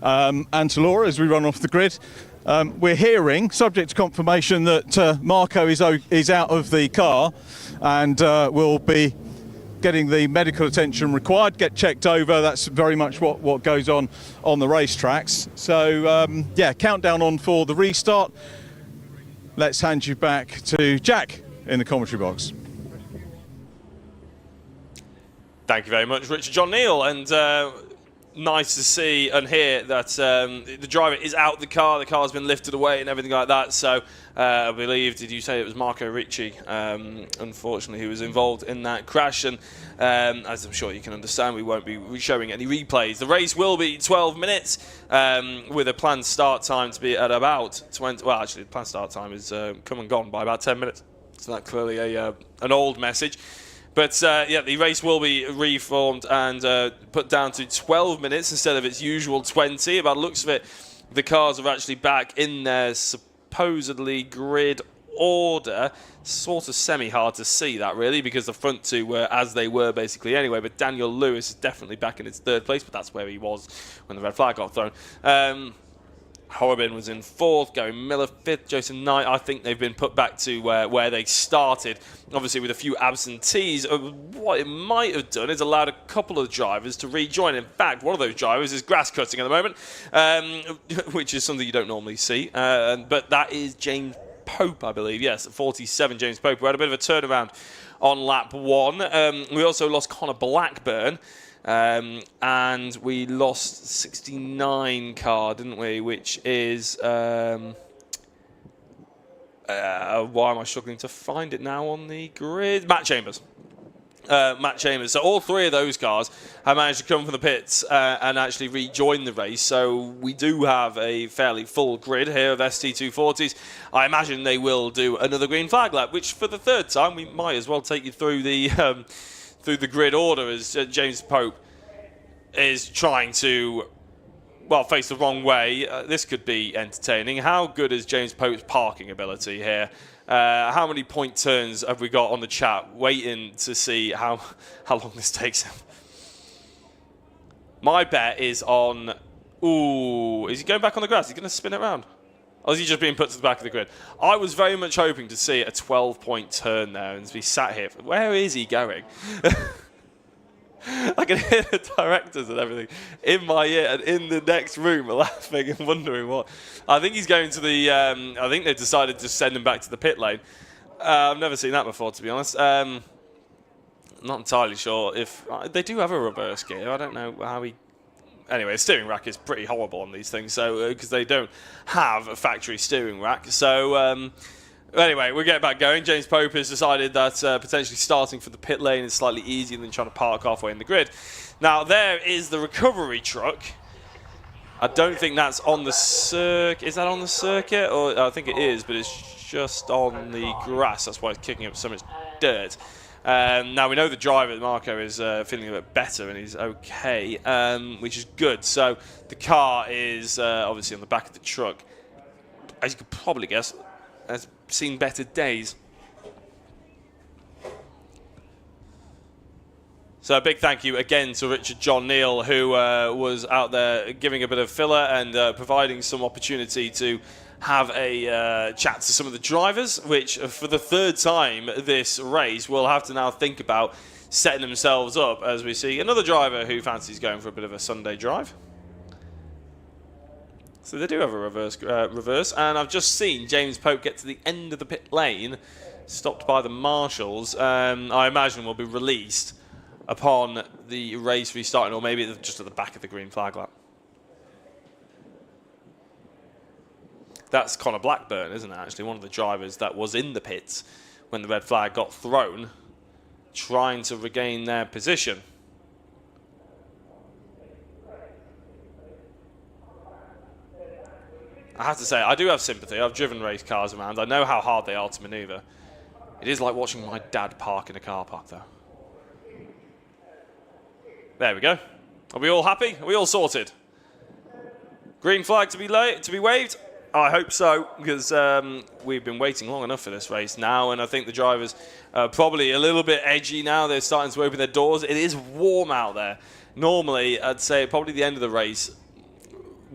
And to Laura as we run off the grid. We're hearing, subject to confirmation, that Marco is out of the car and will be getting the medical attention required, get checked over. That's very much what goes on the racetracks. So, yeah, countdown on for the restart. Let's hand you back to Jack in the commentary box. Thank you very much, Richard John Neal. And nice to see and hear that the driver is out the car. The car's been lifted away and everything like that. So I believe, did you say it was Marco Ricci, unfortunately, who was involved in that crash? And as I'm sure you can understand, we won't be showing any replays. The race will be 12 minutes with a planned start time to be at about 20. Well, actually, the planned start time is come and gone by about 10 minutes. So that's clearly an old message. But yeah, the race will be reformed and put down to 12 minutes instead of its usual 20. By the looks of it, the cars are actually back in their supposedly grid order. Sort of semi-hard to see that, really, because the front two were as they were basically anyway. But Daniel Lewis is definitely back in its 3rd place, but that's where he was when the red flag got thrown. Horrobin was in 4th, Gary Miller 5th, Jason Knight. I think they've been put back to where they started, obviously with a few absentees. What it might have done is allowed a couple of drivers to rejoin. In fact, one of those drivers is grass cutting at the moment, which is something you don't normally see. But that is James Pope, I believe. Yes, 47, James Pope. We had a bit of a turnaround on lap 1. We also lost Connor Blackburn. And we lost 69 car, didn't we? Which is why am I struggling to find it now on the grid? Matt Chambers. So all 3 of those cars have managed to come from the pits and actually rejoin the race. So we do have a fairly full grid here of ST240s. I imagine they will do another green flag lap, which for the 3rd time we might as well take you through the grid order as James Pope is trying to, well, face the wrong way. This could be entertaining. How good is James Pope's parking ability here? How many point turns have we got on the chat? Waiting to see how long this takes him. My bet is on... Ooh, is he going back on the grass? Is he going to spin it around? Or is he just being put to the back of the grid? I was very much hoping to see a 12-point turn there and to be sat here. Where is he going? I can hear the directors and everything in my ear and in the next room laughing and wondering what. I think he's going to the... I think they've decided to send him back to the pit lane. I've never seen that before, to be honest. Not entirely sure if... they do have a reverse gear. I don't know how he... Anyway, the steering rack is pretty horrible on these things, so because they don't have a factory steering rack. So anyway, we'll get back going. James Pope has decided that potentially starting for the pit lane is slightly easier than trying to park halfway in the grid. Now, there is the recovery truck. I don't think that's on the circuit. Is that on the circuit? Or I think it is, but it's just on the grass. That's why it's kicking up so much dirt. Now we know the driver, Marco, is feeling a bit better and he's okay, which is good. So the car is obviously on the back of the truck. As you could probably guess, has seen better days. So a big thank you again to Richard John Neal, who was out there giving a bit of filler and providing some opportunity to have a chat to some of the drivers, which for the 3rd time this race will have to now think about setting themselves up as we see another driver who fancies going for a bit of a Sunday drive. So they do have a reverse, and I've just seen James Pope get to the end of the pit lane, stopped by the marshals. I imagine will be released upon the race restarting, or maybe just at the back of the green flag lap. That's Connor Blackburn, isn't it? Actually, one of the drivers that was in the pits when the red flag got thrown, trying to regain their position. I have to say, I do have sympathy. I've driven race cars around. I know how hard they are to manoeuvre. It is like watching my dad park in a car park, though. There we go. Are we all happy? Are we all sorted? Green flag to be waved? I hope so, because we've been waiting long enough for this race now, and I think the drivers are probably a little bit edgy now. They're starting to open their doors. It is warm out there. Normally, I'd say probably the end of the race,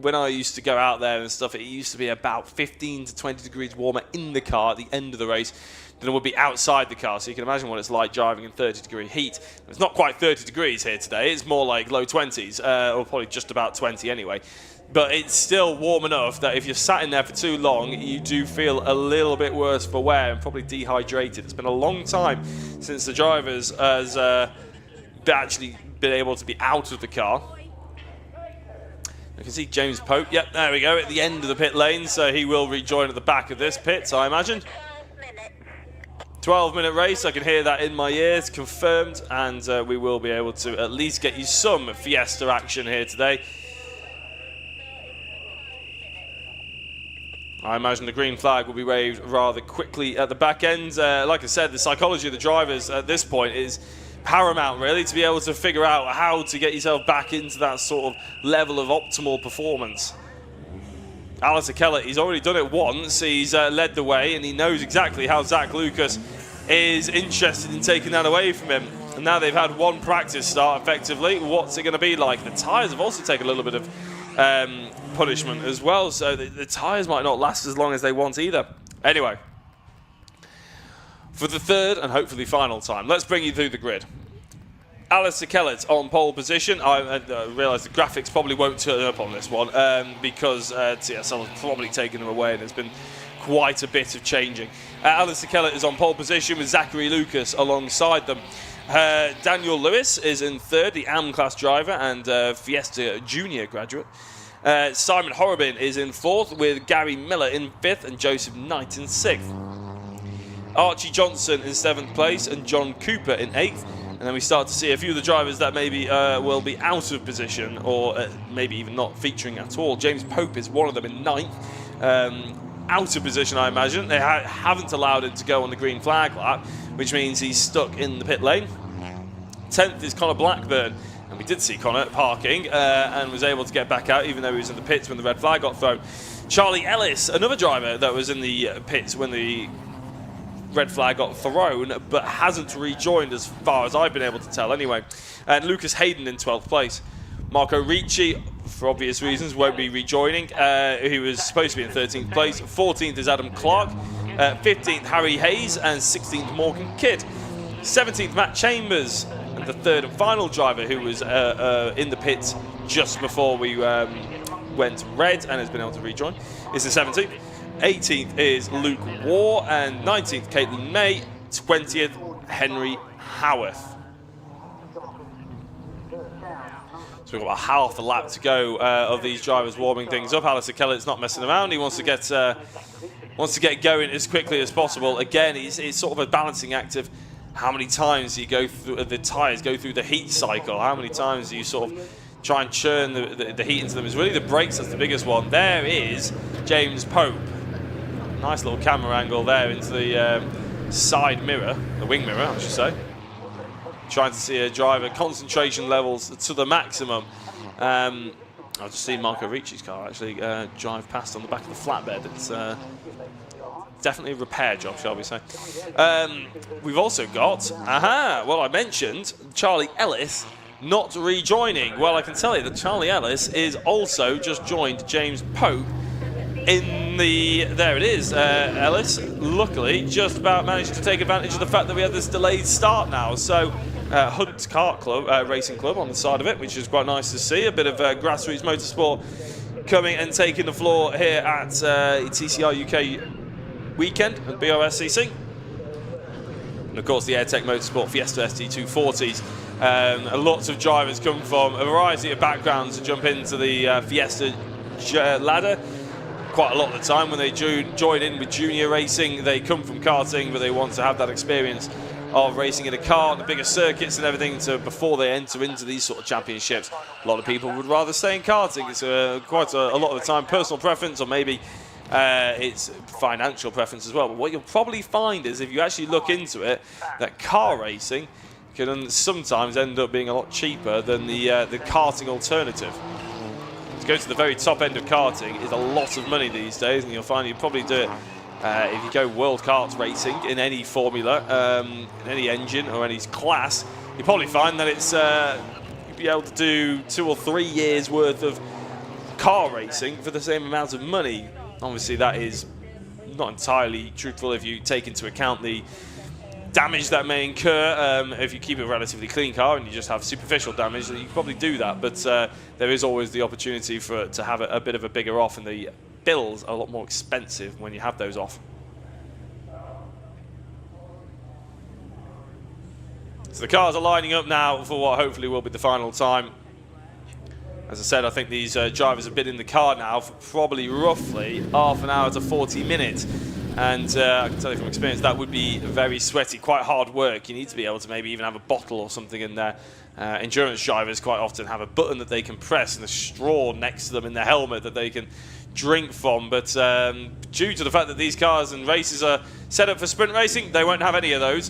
when I used to go out there and stuff, it used to be about 15 to 20 degrees warmer in the car at the end of the race than it would be outside the car. So you can imagine what it's like driving in 30-degree heat. It's not quite 30 degrees here today. It's more like low 20s, or probably just about 20 anyway. But it's still warm enough that if you're sat in there for too long, you do feel a little bit worse for wear and probably dehydrated. It's been a long time since the drivers has actually been able to be out of the car. You can see James Pope. Yep, there we go, at the end of the pit lane, so he will rejoin at the back of this pit, I imagine. 12-minute race, I can hear that in my ears, confirmed, and we will be able to at least get you some Fiesta action here today. I imagine the green flag will be waved rather quickly at the back end. Like I said, the psychology of the drivers at this point is paramount, really, to be able to figure out how to get yourself back into that sort of level of optimal performance. Alistair Kellett, he's already done it once. He's led the way, and he knows exactly how Zach Lucas is interested in taking that away from him. And now they've had one practice start, effectively. What's it going to be like? The tyres have also taken a little bit of punishment as well, so the tyres might not last as long as they want either. Anyway, for the third and hopefully final time, let's bring you through the grid. Alistair Kellett on pole position. I realise the graphics probably won't turn up on this one because TSL has probably taken them away and there's been quite a bit of changing. Alistair Kellett is on pole position with Zachary Lucas alongside them. Daniel Lewis is in third, the AM class driver and Fiesta Junior graduate. Simon Horrobin is in fourth with Gary Miller in fifth and Joseph Knight in sixth. Archie Johnson in 7th place and John Cooper in 8th. And then we start to see a few of the drivers that maybe will be out of position or maybe even not featuring at all. James Pope is one of them in 9th. Out of position, I imagine. They haven't allowed him to go on the green flag lap, which means he's stuck in the pit lane. 10th is Connor Blackburn. And we did see Connor parking and was able to get back out even though he was in the pits when the red flag got thrown. Charlie Ellis, another driver that was in the pits when the red flag got thrown, but hasn't rejoined as far as I've been able to tell anyway. And Lucas Hayden in 12th place. Marco Ricci, for obvious reasons, won't be rejoining. He was supposed to be in 13th place. 14th is Adam Clark. 15th, Harry Hayes. And 16th, Morgan Kidd. 17th, Matt Chambers. And the third and final driver who was in the pits just before we went red and has been able to rejoin is the 17th. 18th is Luke Waugh, and 19th, Caitlin May, 20th, Henry Howarth. So we've got about half a lap to go of these drivers warming things up. Alistair Kellett's not messing around. He wants to get going as quickly as possible. Again, it's sort of a balancing act of how many times you go through the tyres go through the heat cycle. How many times do you sort of try and churn the heat into them? It's really the brakes that's the biggest one. There is James Pope. Nice little camera angle there into the side mirror, the wing mirror, I should say. Trying to see a driver concentration levels to the maximum. I've just seen Marco Ricci's car actually drive past on the back of the flatbed. It's definitely a repair job, shall we say. We've also got, well, I mentioned Charlie Ellis not rejoining. Well, I can tell you that Charlie Ellis is also just joined James Pope in the, there it is, Ellis, luckily, just about managed to take advantage of the fact that we had this delayed start now. So, Hunt Kart Club, Racing Club on the side of it, which is quite nice to see. A bit of grassroots motorsport coming and taking the floor here at TCR UK Weekend at BOSCC. And of course the AirTech Motorsport Fiesta ST240s. Lots of drivers come from a variety of backgrounds to jump into the Fiesta ladder. Quite a lot of the time when they join in with junior racing, they come from karting, but they want to have that experience of racing in a car on the bigger circuits and everything before they enter into these sort of championships. A lot of people would rather stay in karting. It's quite a lot of the time personal preference, or maybe it's financial preference as well. But what you'll probably find is, if you actually look into it, that car racing can sometimes end up being a lot cheaper than the karting alternative. To go to the very top end of karting is a lot of money these days, and you'll find you probably do it if you go World Kart racing in any formula, in any engine or any class. You probably find that it's you'd be able to do 2 or 3 years worth of car racing for the same amount of money. Obviously, that is not entirely truthful if you take into account the damage that may incur. If you keep a relatively clean car and you just have superficial damage, then you can probably do that. But there is always the opportunity to have a bit of a bigger off, and the bills are a lot more expensive when you have those off. So the cars are lining up now for what hopefully will be the final time. As I said, I think these drivers have been in the car now for probably roughly half an hour to 40 minutes. And I can tell you from experience, that would be very sweaty, quite hard work. You need to be able to maybe even have a bottle or something in there. Endurance drivers quite often have a button that they can press and a straw next to them in their helmet that they can drink from. But due to the fact that these cars and races are set up for sprint racing, they won't have any of those.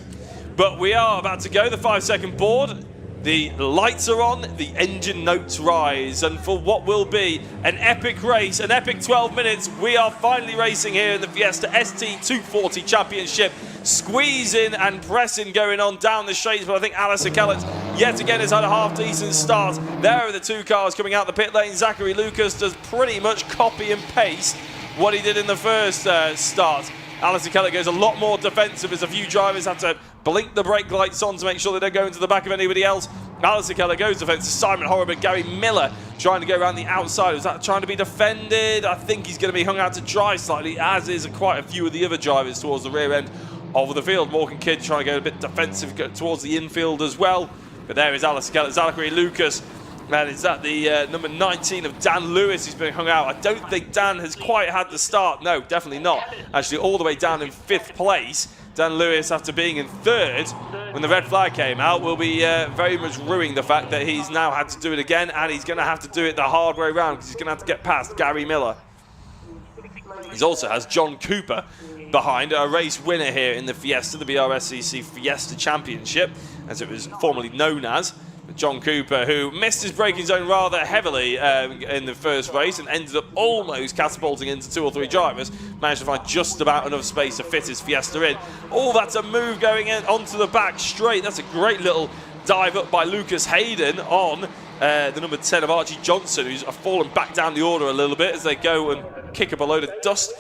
But we are about to go, the 5-second board. The lights are on, the engine notes rise, and for what will be an epic race, an epic 12 minutes, we are finally racing here in the Fiesta ST240 Championship. Squeezing and pressing going on down the straights, but I think Alistair Kellett yet again has had a half-decent start. There are the two cars coming out the pit lane. Zachary Lucas does pretty much copy and paste what he did in the first start. Alistair Kellett goes a lot more defensive as a few drivers have to blink the brake lights on to make sure they don't go into the back of anybody else. Alistair Kellett goes defensive. Simon Horrigan, Gary Miller trying to go around the outside. Is that trying to be defended? I think he's going to be hung out to dry slightly, as is quite a few of the other drivers towards the rear end of the field. Morgan Kidd trying to go a bit defensive towards the infield as well. But there is Alistair Kellett, Zachary Lucas. And is that the number 19 of Dan Lewis who's been hung out? I don't think Dan has quite had the start. No, definitely not. Actually, all the way down in 5th place. Dan Lewis, after being in 3rd when the red flag came out, will be very much ruining the fact that he's now had to do it again, and he's going to have to do it the hard way around because he's going to have to get past Gary Miller. He also has John Cooper behind, a race winner here in the Fiesta, the BRSCC Fiesta Championship, as it was formerly known as. John Cooper, who missed his braking zone rather heavily in the first race and ended up almost catapulting into 2 or 3 drivers, managed to find just about enough space to fit his Fiesta in. Oh, that's a move going in onto the back straight. That's a great little dive up by Lucas Hayden on the number 10 of Archie Johnson, who's fallen back down the order a little bit as they go and kick up a load of dust.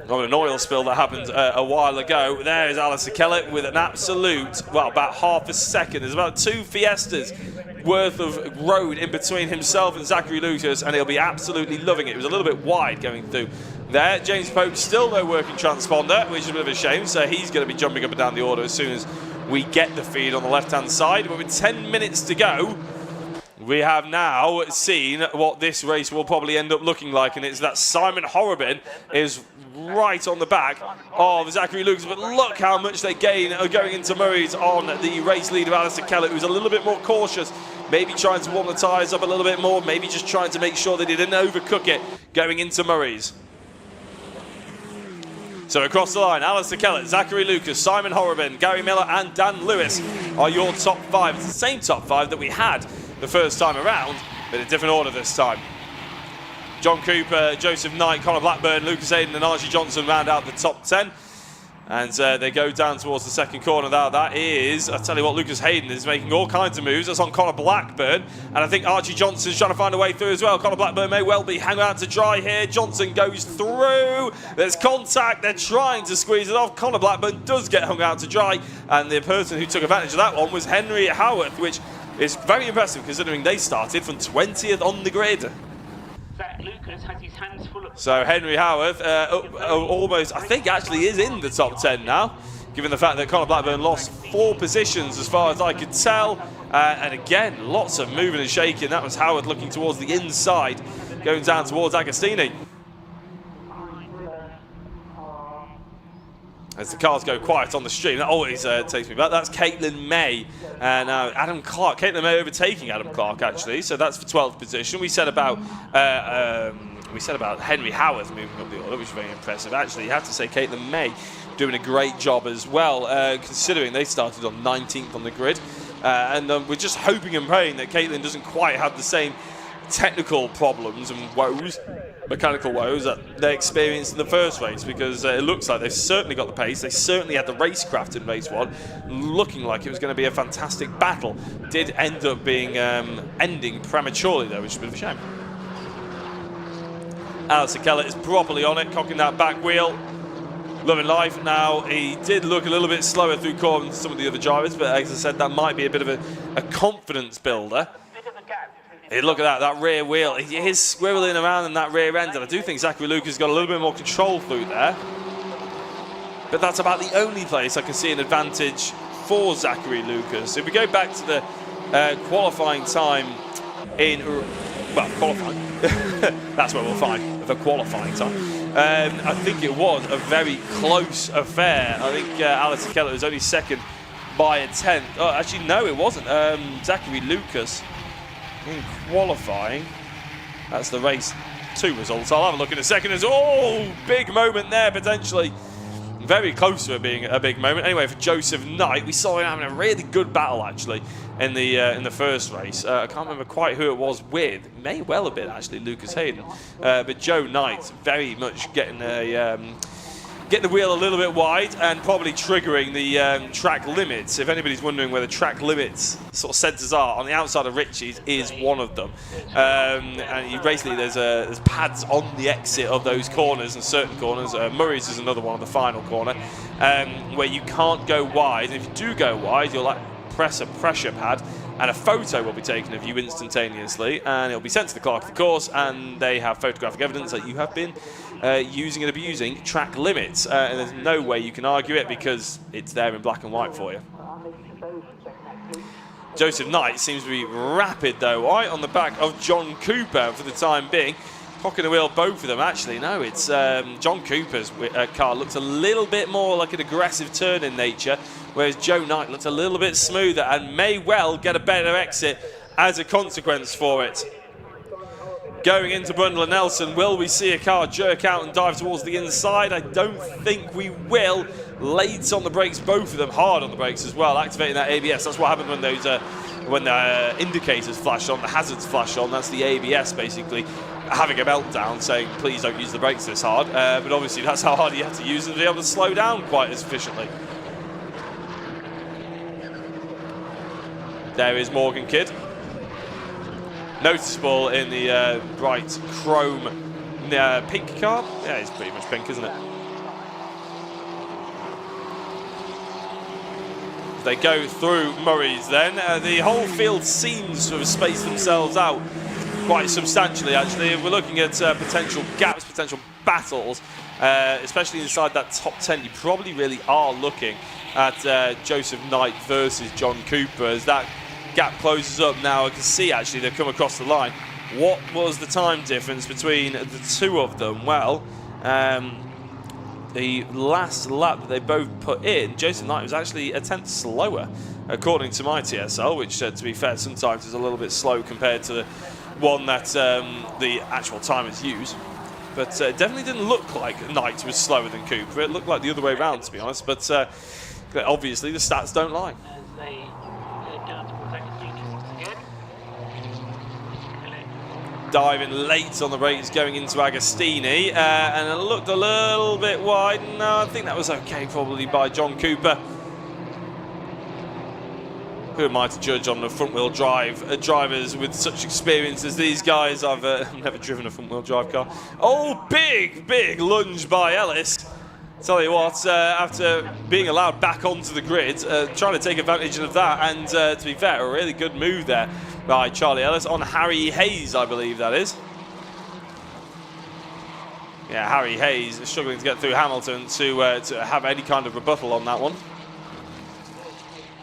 On an oil spill that happened a while ago. There is Alistair Kellett with an absolute, well, about half a second. There's about 2 Fiestas worth of road in between himself and Zachary Lucas, and he'll be absolutely loving it. It was a little bit wide going through there. James Pope, still no working transponder, which is a bit of a shame, so he's going to be jumping up and down the order as soon as we get the feed on the left-hand side. But with 10 minutes to go, we have now seen what this race will probably end up looking like, and it's that Simon Horrigan is right on the back of Zachary Lucas. But look how much they gain going into Murray's on the race lead of Alistair Kellett, who's a little bit more cautious, maybe trying to warm the tyres up a little bit more, maybe just trying to make sure that he didn't overcook it going into Murray's. So across the line, Alistair Kellett, Zachary Lucas, Simon Horrigan, Gary Miller and Dan Lewis are your top 5. It's the same top 5 that we had the first time around, but in a different order this time. John Cooper, Joseph Knight, Conor Blackburn, Lucas Hayden and Archie Johnson round out the top 10. And they go down towards the second corner. That is, I tell you what, Lucas Hayden is making all kinds of moves. That's on Conor Blackburn. And I think Archie Johnson's trying to find a way through as well. Conor Blackburn may well be hanging out to dry here. Johnson goes through. There's contact. They're trying to squeeze it off. Conor Blackburn does get hung out to dry. And the person who took advantage of that one was Henry Howarth, which is very impressive considering they started from 20th on the grid. Lucas has his hands full of... So Henry Howarth almost, I think, actually is in the top 10 now, given the fact that Conor Blackburn lost 4 positions as far as I could tell. And again, lots of moving and shaking. That was Howarth looking towards the inside, going down towards Agostini. as the cars go quiet on the stream. That always takes me back. That's Caitlin May. Now Adam Clark. Caitlin May overtaking Adam Clark, actually. So that's for 12th position. We said about Henry Howard moving up the order, which is very impressive. Actually, you have to say Caitlin May doing a great job as well, considering they started on 19th on the grid. And we're just hoping and praying that Caitlin doesn't quite have the same technical problems and woes, mechanical woes, that they experienced in the first race, because it looks like they've certainly got the pace. They certainly had the racecraft in race 1, looking like it was going to be a fantastic battle. Did end up being ending prematurely though, which is a bit of a shame. Alistair Keller is properly on it, cocking that back wheel. Loving life. Now, he did look a little bit slower through corner than some of the other drivers, but as I said, that might be a bit of a confidence builder. Hey, look at that rear wheel. He is squirreling around in that rear end, and I do think Zachary Lucas has got a little bit more control through there. But that's about the only place I can see an advantage for Zachary Lucas. If we go back to the qualifying time in... Well, qualifying. That's where we'll find the qualifying time. I think it was a very close affair. I think Alistair Keller was only second by a tenth. Oh, actually, no, it wasn't. Zachary Lucas in qualifying. That's the race 2 results. I'll have a look in a second. Oh, big moment there, potentially. Very close to it being a big moment. Anyway, for Joseph Knight, we saw him having a really good battle, actually, in the first race. I can't remember quite who it was with. It may well have been, actually, Lucas Hayden. But Joe Knight very much getting the wheel a little bit wide and probably triggering the track limits. If anybody's wondering where the track limits sort of centres are, on the outside of Ritchie's is one of them. And basically there's pads on the exit of those corners, and certain corners. Murray's is another one on the final corner, where you can't go wide. And if you do go wide, you'll press a pressure pad, and a photo will be taken of you instantaneously, and it'll be sent to the clerk of the course, and they have photographic evidence that you have been using and abusing track limits, and there's no way you can argue it because it's there in black and white for you. Joseph Knight seems to be rapid though, right on the back of John Cooper for the time being. Cocking the wheel, both of them actually. No, it's John Cooper's car looks a little bit more like an aggressive turn in nature, whereas Joe Knight looks a little bit smoother and may well get a better exit as a consequence for it. Going into Brundle and Nelson, will we see a car jerk out and dive towards the inside? I don't think we will. Late on the brakes, both of them hard on the brakes as well, activating that ABS. That's what happened when those when the indicators flash on, the hazards flash on. That's the ABS basically having a meltdown, saying please don't use the brakes this hard. But obviously that's how hard you have to use them to be able to slow down quite as efficiently. There is Morgan Kidd. Noticeable in the bright chrome pink car. Yeah, it's pretty much pink, isn't it? They go through Murray's then. The whole field seems to have spaced themselves out quite substantially, actually. If we're looking at potential gaps, potential battles, especially inside that top 10, you probably really are looking at Joseph Knight versus John Cooper. As that gap closes up now, I can see actually they've come across the line. What was the time difference between the two of them? Well, the last lap that they both put in, Joseph Knight was actually a tenth slower, according to my TSL, which, to be fair, sometimes is a little bit slow compared to the one that the actual timers use. But it definitely didn't look like Knight was slower than Cooper. It looked like the other way around, to be honest. But obviously, the stats don't lie. Diving late on the brakes going into Agostini, and it looked a little bit wide. No, I think that was okay probably by John Cooper. Who am I to judge on the front-wheel drive drivers with such experience as these guys? I've never driven a front-wheel drive car. Oh, big lunge by Ellis. Tell you what, after being allowed back onto the grid, trying to take advantage of that, and to be fair, a really good move there by Charlie Ellis on Harry Hayes, I believe that is. Yeah, Harry Hayes is struggling to get through Hamilton to have any kind of rebuttal on that one.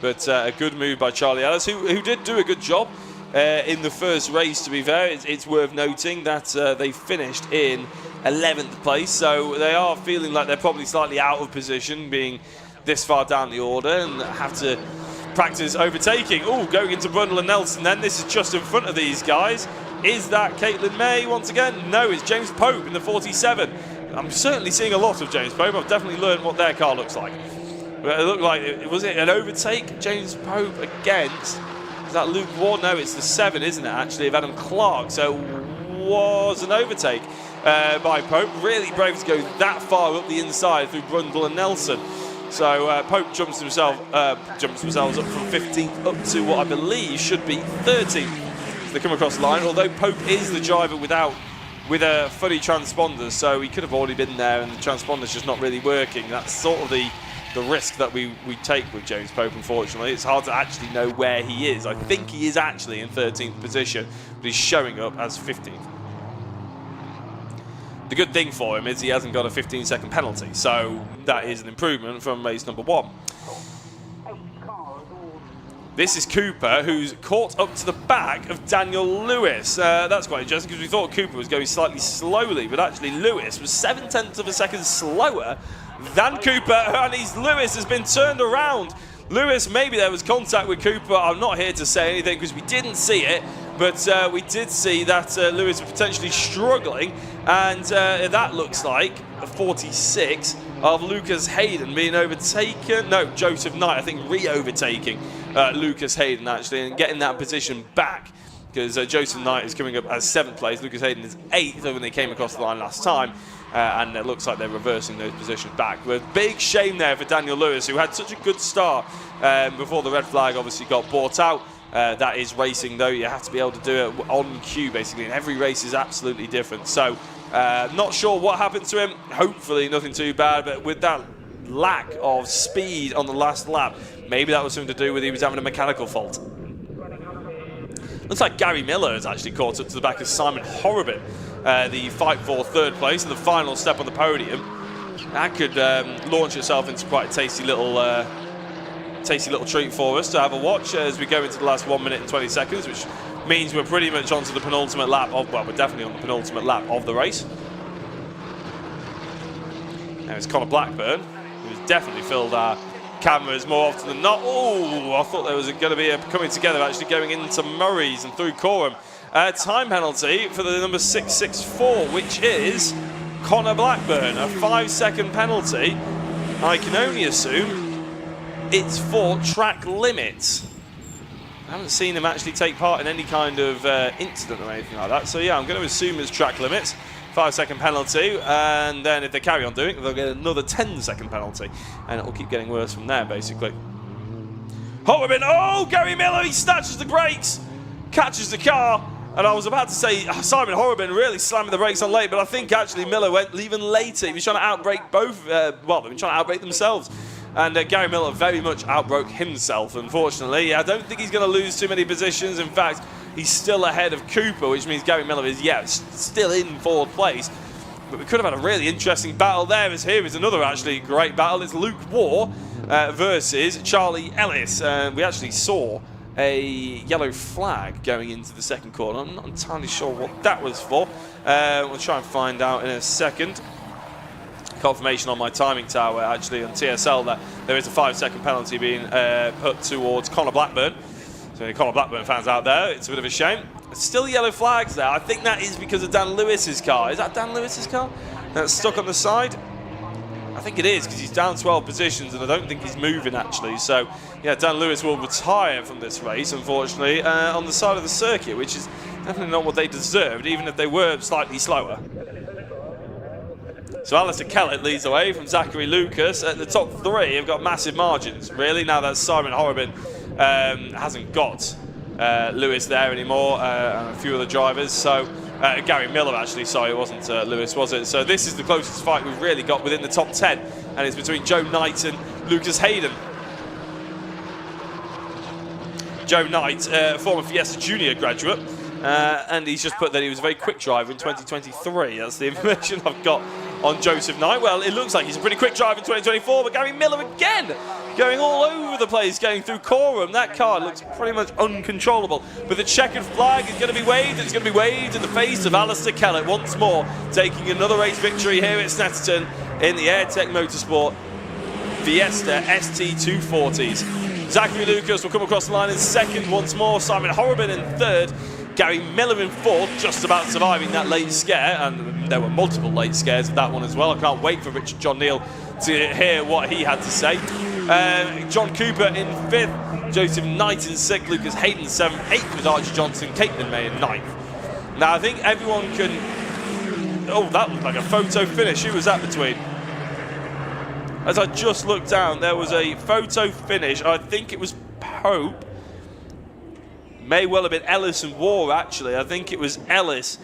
But a good move by Charlie Ellis, who did do a good job in the first race, to be fair. It's worth noting that they finished in 11th place, so they are feeling like they're probably slightly out of position being this far down the order and have to practice overtaking. Oh, going into Brundle and Nelson then. This is just in front of these guys. Is that Caitlin May once again? No, it's James Pope in the 47. I'm certainly seeing a lot of James Pope. I've definitely learned what their car looks like. It looked like, was it an overtake? James Pope against, is that Luke Ward? No, it's the 7, isn't it, actually, of Adam Clark. So it was an overtake by Pope. Really brave to go that far up the inside through Brundle and Nelson. So Pope jumps themselves up from 15th up to what I believe should be 13th. They come across the line, although Pope is the driver with a funny transponder, so he could have already been there and the transponder's just not really working. That's sort of the risk that we take with James Pope, unfortunately. It's hard to actually know where he is. I think he is actually in 13th position, but he's showing up as 15th. The good thing for him is he hasn't got a 15-second penalty, so that is an improvement from race number 1. This is Cooper, who's caught up to the back of Daniel Lewis. That's quite interesting because we thought Cooper was going slightly slowly, but actually Lewis was 0.7 of a second slower than Cooper, and Lewis has been turned around. Lewis, maybe there was contact with Cooper. I'm not here to say anything because we didn't see it, but we did see that Lewis was potentially struggling, and that looks like a 46 of Lucas Hayden being overtaken. No, Joseph Knight, I think, re-overtaking Lucas Hayden, actually, and getting that position back, because Joseph Knight is coming up as 7th place. Lucas Hayden is 8th when they came across the line last time, and it looks like they're reversing those positions back. But big shame there for Daniel Lewis, who had such a good start before the red flag obviously got bought out. That is racing, though. You have to be able to do it on cue, basically, and every race is absolutely different. So, not sure what happened to him. Hopefully nothing too bad, but with that lack of speed on the last lap, maybe that was something to do with he was having a mechanical fault. Looks like Gary Miller has actually caught up to the back of Simon Horrobin, the fight for 3rd place and the final step on the podium. That could launch itself into quite a tasty little treat for us to have a watch as we go into the last 1 minute and 20 seconds, which means we're pretty much onto the penultimate lap of, well, we're definitely on the penultimate lap of the race. Now it's Connor Blackburn, who's definitely filled our cameras more often than not. Oh, I thought there was going to be a coming together, actually going into Murray's and through Coram. Time penalty for the number 664, which is Connor Blackburn, a 5-second penalty. I can only assume it's for track limits. I haven't seen him actually take part in any kind of incident or anything like that. So yeah, I'm going to assume it's track limits. 5-second penalty, and then if they carry on doing it, they'll get another 10-second penalty, and it'll keep getting worse from there, basically. Horrobin, oh, Gary Miller, he snatches the brakes, catches the car, and I was about to say Simon Horrobin really slamming the brakes on late, but I think actually Miller went even later. He was trying to outbrake both, well, they were trying to outbrake themselves. And Gary Miller very much outbroke himself, unfortunately. I don't think he's going to lose too many positions. In fact, he's still ahead of Cooper, which means Gary Miller is, still in 4th place. But we could have had a really interesting battle there, as here is another actually great battle. It's Luke Waugh versus Charlie Ellis. We actually saw a yellow flag going into the 2nd corner. I'm not entirely sure what that was for. We'll try and find out in a second. Confirmation on my timing tower, actually, on TSL, that there is a 5-second penalty being put towards Connor Blackburn. So any Connor Blackburn fans out there, it's a bit of a shame. There's still yellow flags there. I think that is because of Dan Lewis's car. Is that Dan Lewis's car that's stuck on the side? I think it is, because he's down 12 positions and I don't think he's moving, actually. So yeah, Dan Lewis will retire from this race, unfortunately, on the side of the circuit, which is definitely not what they deserved, even if they were slightly slower. So Alistair Kellett leads away from Zachary Lucas. At the top 3 have got massive margins, really, now that Simon Horrobin hasn't got Lewis there anymore, and a few other drivers. So Gary Miller, actually, sorry, it wasn't Lewis, was it? So this is the closest fight we've really got within the top 10, and it's between Joe Knight and Lucas Hayden. Joe Knight, former Fiesta Junior graduate, and he's just put that he was a very quick driver in 2023. That's the information I've got on Joseph Knight. Well, it looks like he's a pretty quick driver in 2024, but Gary Miller again going all over the place, going through Coram. That car looks pretty much uncontrollable. But the checkered flag is going to be waved. It's going to be waved in the face of Alistair Kellett once more, taking another race victory here at Snetterton in the AirTech Motorsport Fiesta ST240s. Zachary Lucas will come across the line in second once more. Simon Horrobin in third. Gary Miller in fourth, just about surviving that late scare, and there were multiple late scares of that one as well. I can't wait for Richard John Neal to hear what he had to say. John Cooper in fifth, Joseph Knight in sixth, Lucas Hayden seventh, eighth was Archie Johnson, Caitlin May in ninth. Now I think everyone can... Oh, that looked like a photo finish. Who was that between? As I just looked down, there was a photo finish. I think it was Pope. May well have been Ellis and War, actually. I think it was Ellis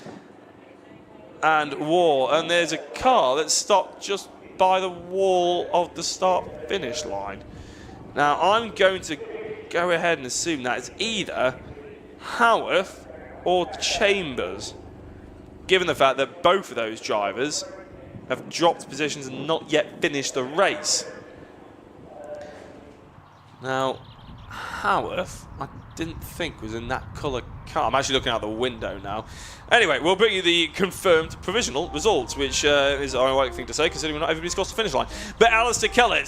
and War. And there's a car that stopped just by the wall of the start-finish line. Now, I'm going to go ahead and assume that it's either Howarth or Chambers, given the fact that both of those drivers have dropped positions and not yet finished the race. Now, Howarth, I didn't think was in that colour car. I'm actually looking out the window now. Anyway, we'll bring you the confirmed provisional results, which is an ironic thing to say, considering not everybody's crossed the finish line. But Alistair Kellett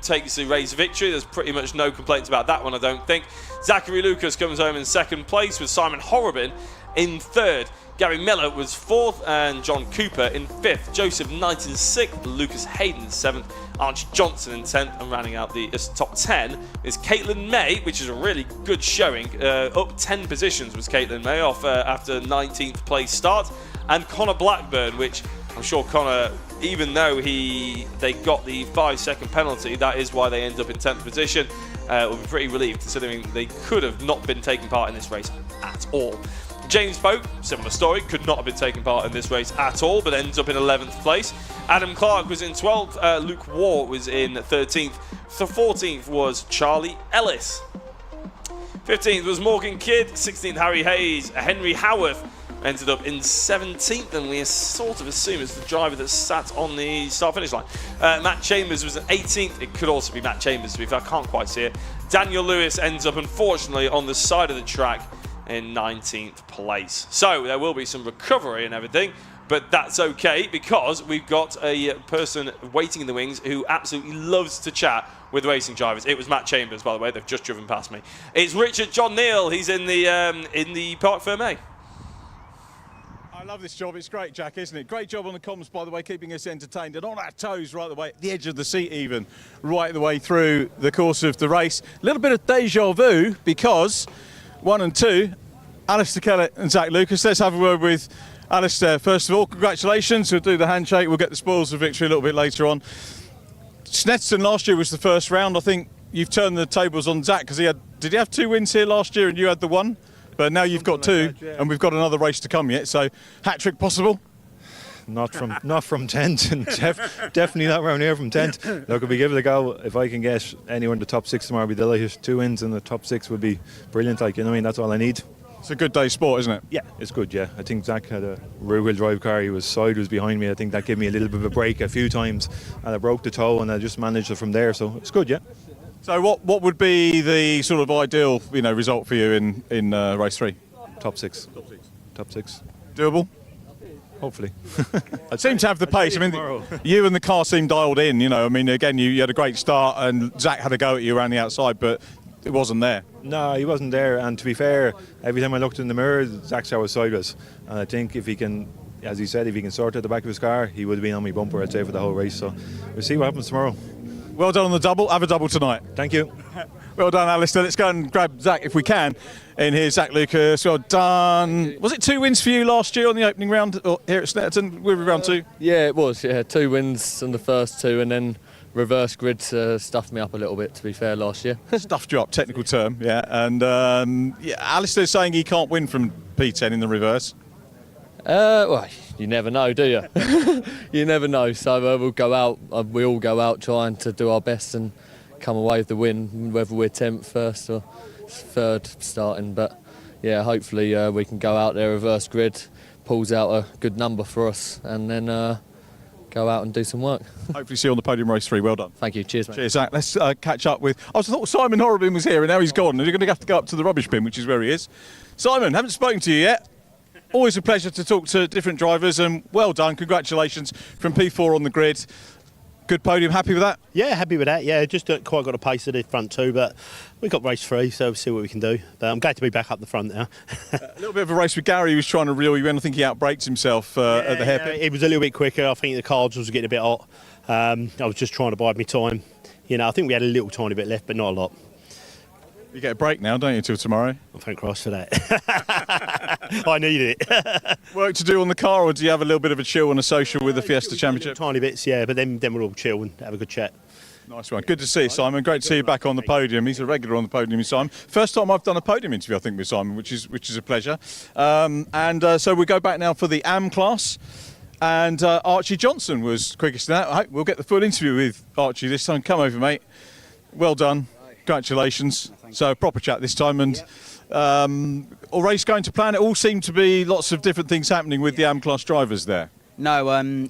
takes the race victory. There's pretty much no complaints about that one, I don't think. Zachary Lucas comes home in second place, with Simon Horrobin in third. Gary Miller was fourth, and John Cooper in fifth. Joseph Knight in sixth, Lucas Hayden seventh, Archie Johnson in 10th, and rounding out the top 10 is Caitlin May, which is a really good showing. Up 10 positions was Caitlin May off after 19th place start, and Connor Blackburn, which I'm sure Connor, even though they got the 5-second penalty, that is why they end up in 10th position, will be pretty relieved considering they could have not been taking part in this race at all. James Pope, similar story, could not have been taking part in this race at all, but ends up in 11th place. Adam Clark was in 12th, Luke Waugh was in 13th, so 14th was Charlie Ellis. 15th was Morgan Kidd, 16th Harry Hayes, Henry Howarth ended up in 17th, and we sort of assume it's the driver that sat on the start-finish line. Matt Chambers was in 18th, it could also be Matt Chambers, to be fair, I can't quite see it. Daniel Lewis ends up, unfortunately, on the side of the track in 19th place. So there will be some recovery and everything, but that's okay because we've got a person waiting in the wings who absolutely loves to chat with racing drivers. It was Matt Chambers, by the way. They've just driven past me. It's Richard John Neal. He's in the Parc Fermé. I love this job. It's great, Jack, isn't it? Great job on the comms, by the way, keeping us entertained and on our toes right the way, at the edge of the seat even, right the way through the course of the race. A little bit of deja vu because 1 and 2, Alistair Kellett and Zach Lucas. Let's have a word with Alistair. First of all, congratulations. We'll do the handshake. We'll get the spoils of victory a little bit later on. Snetterton last year was the first round. I think you've turned the tables on Zach because did he have 2 wins here last year and you had the 1? But now you've got 2 and we've got another race to come yet. So hat-trick possible? Not from 10th, and definitely not around here from 10th. Look, if we give it a go, if I can get anyone in the top 6 tomorrow, I'll be delighted. 2 wins in the top 6 would be brilliant. Like, you know what I mean? That's all I need. It's a good day's sport, isn't it? Yeah, it's good, yeah. I think Zach had a rear-wheel drive car. He was sideways behind me. I think that gave me a little bit of a break a few times, and I broke the toe, and I just managed it from there. So it's good, yeah. So what would be the sort of ideal result for you in race 3? Top 6. Top 6. Doable? Hopefully. I seem to have the pace. I mean, you and the car seem dialed in. I mean, again, you had a great start, and Zach had a go at you around the outside, but it wasn't there. No, he wasn't there. And to be fair, every time I looked in the mirror, Zach's car was sideways. And I think if he can, as he said, if he can sort out the back of his car, he would have been on my bumper, I'd say, for the whole race. So we'll see what happens tomorrow. Well done on the double. Have a double tonight. Thank you. Well done, Alistair. Let's go and grab Zach if we can. In here, Zach Lucas. Well done. Was it 2 wins for you last year on the opening round here at Snetterton? We were round 2. Yeah, it was. Yeah, 2 wins on the first 2, and then reverse grid stuffed me up a little bit, to be fair, last year. Stuffed you up, technical term, yeah. And Alistair's saying he can't win from P10 in the reverse. Well, you never know, do you? You never know. So we'll go out. We all go out trying to do our best and come away with the win, whether we're 10th, 1st or 3rd starting. But yeah, hopefully we can go out there, reverse grid, pulls out a good number for us, and then go out and do some work. Hopefully see you on the podium race 3. Well done. Thank you. Cheers, mate. Cheers, Zach. Let's catch up with... I thought Simon Horrobin was here and now he's gone. And you're going to have to go up to the rubbish bin, which is where he is. Simon, haven't spoken to you yet. Always a pleasure to talk to different drivers, and well done. Congratulations from P4 on the grid. Good podium. Happy with that? Yeah, happy with that. Yeah, just quite got a pace of the front 2, but we got race 3, so we'll see what we can do. But I'm glad to be back up the front now. A little bit of a race with Gary. He was trying to reel you in. I think he outbraked himself at the hairpin. It was a little bit quicker. I think the cards was getting a bit hot. I was just trying to bide my time. You know, I think we had a little tiny bit left, but not a lot. You get a break now, don't you, till tomorrow? Well, thank Christ for that. I need it. Work to do on the car, or do you have a little bit of a chill and a social with the Fiesta Championship? Tiny bits, yeah, but then we'll all chill and have a good chat. Nice one. Good to see you, Simon. Great to see you back on the podium. He's a regular on the podium, Simon. First time I've done a podium interview, I think, with Simon, which is a pleasure. So we go back now for the AM class. And Archie Johnson was quickest in that. I hope we'll get the full interview with Archie this time. Come over, mate. Well done. Congratulations. So proper chat this time, and all race going to plan. It all seemed to be lots of different things happening with the AM class drivers there. No,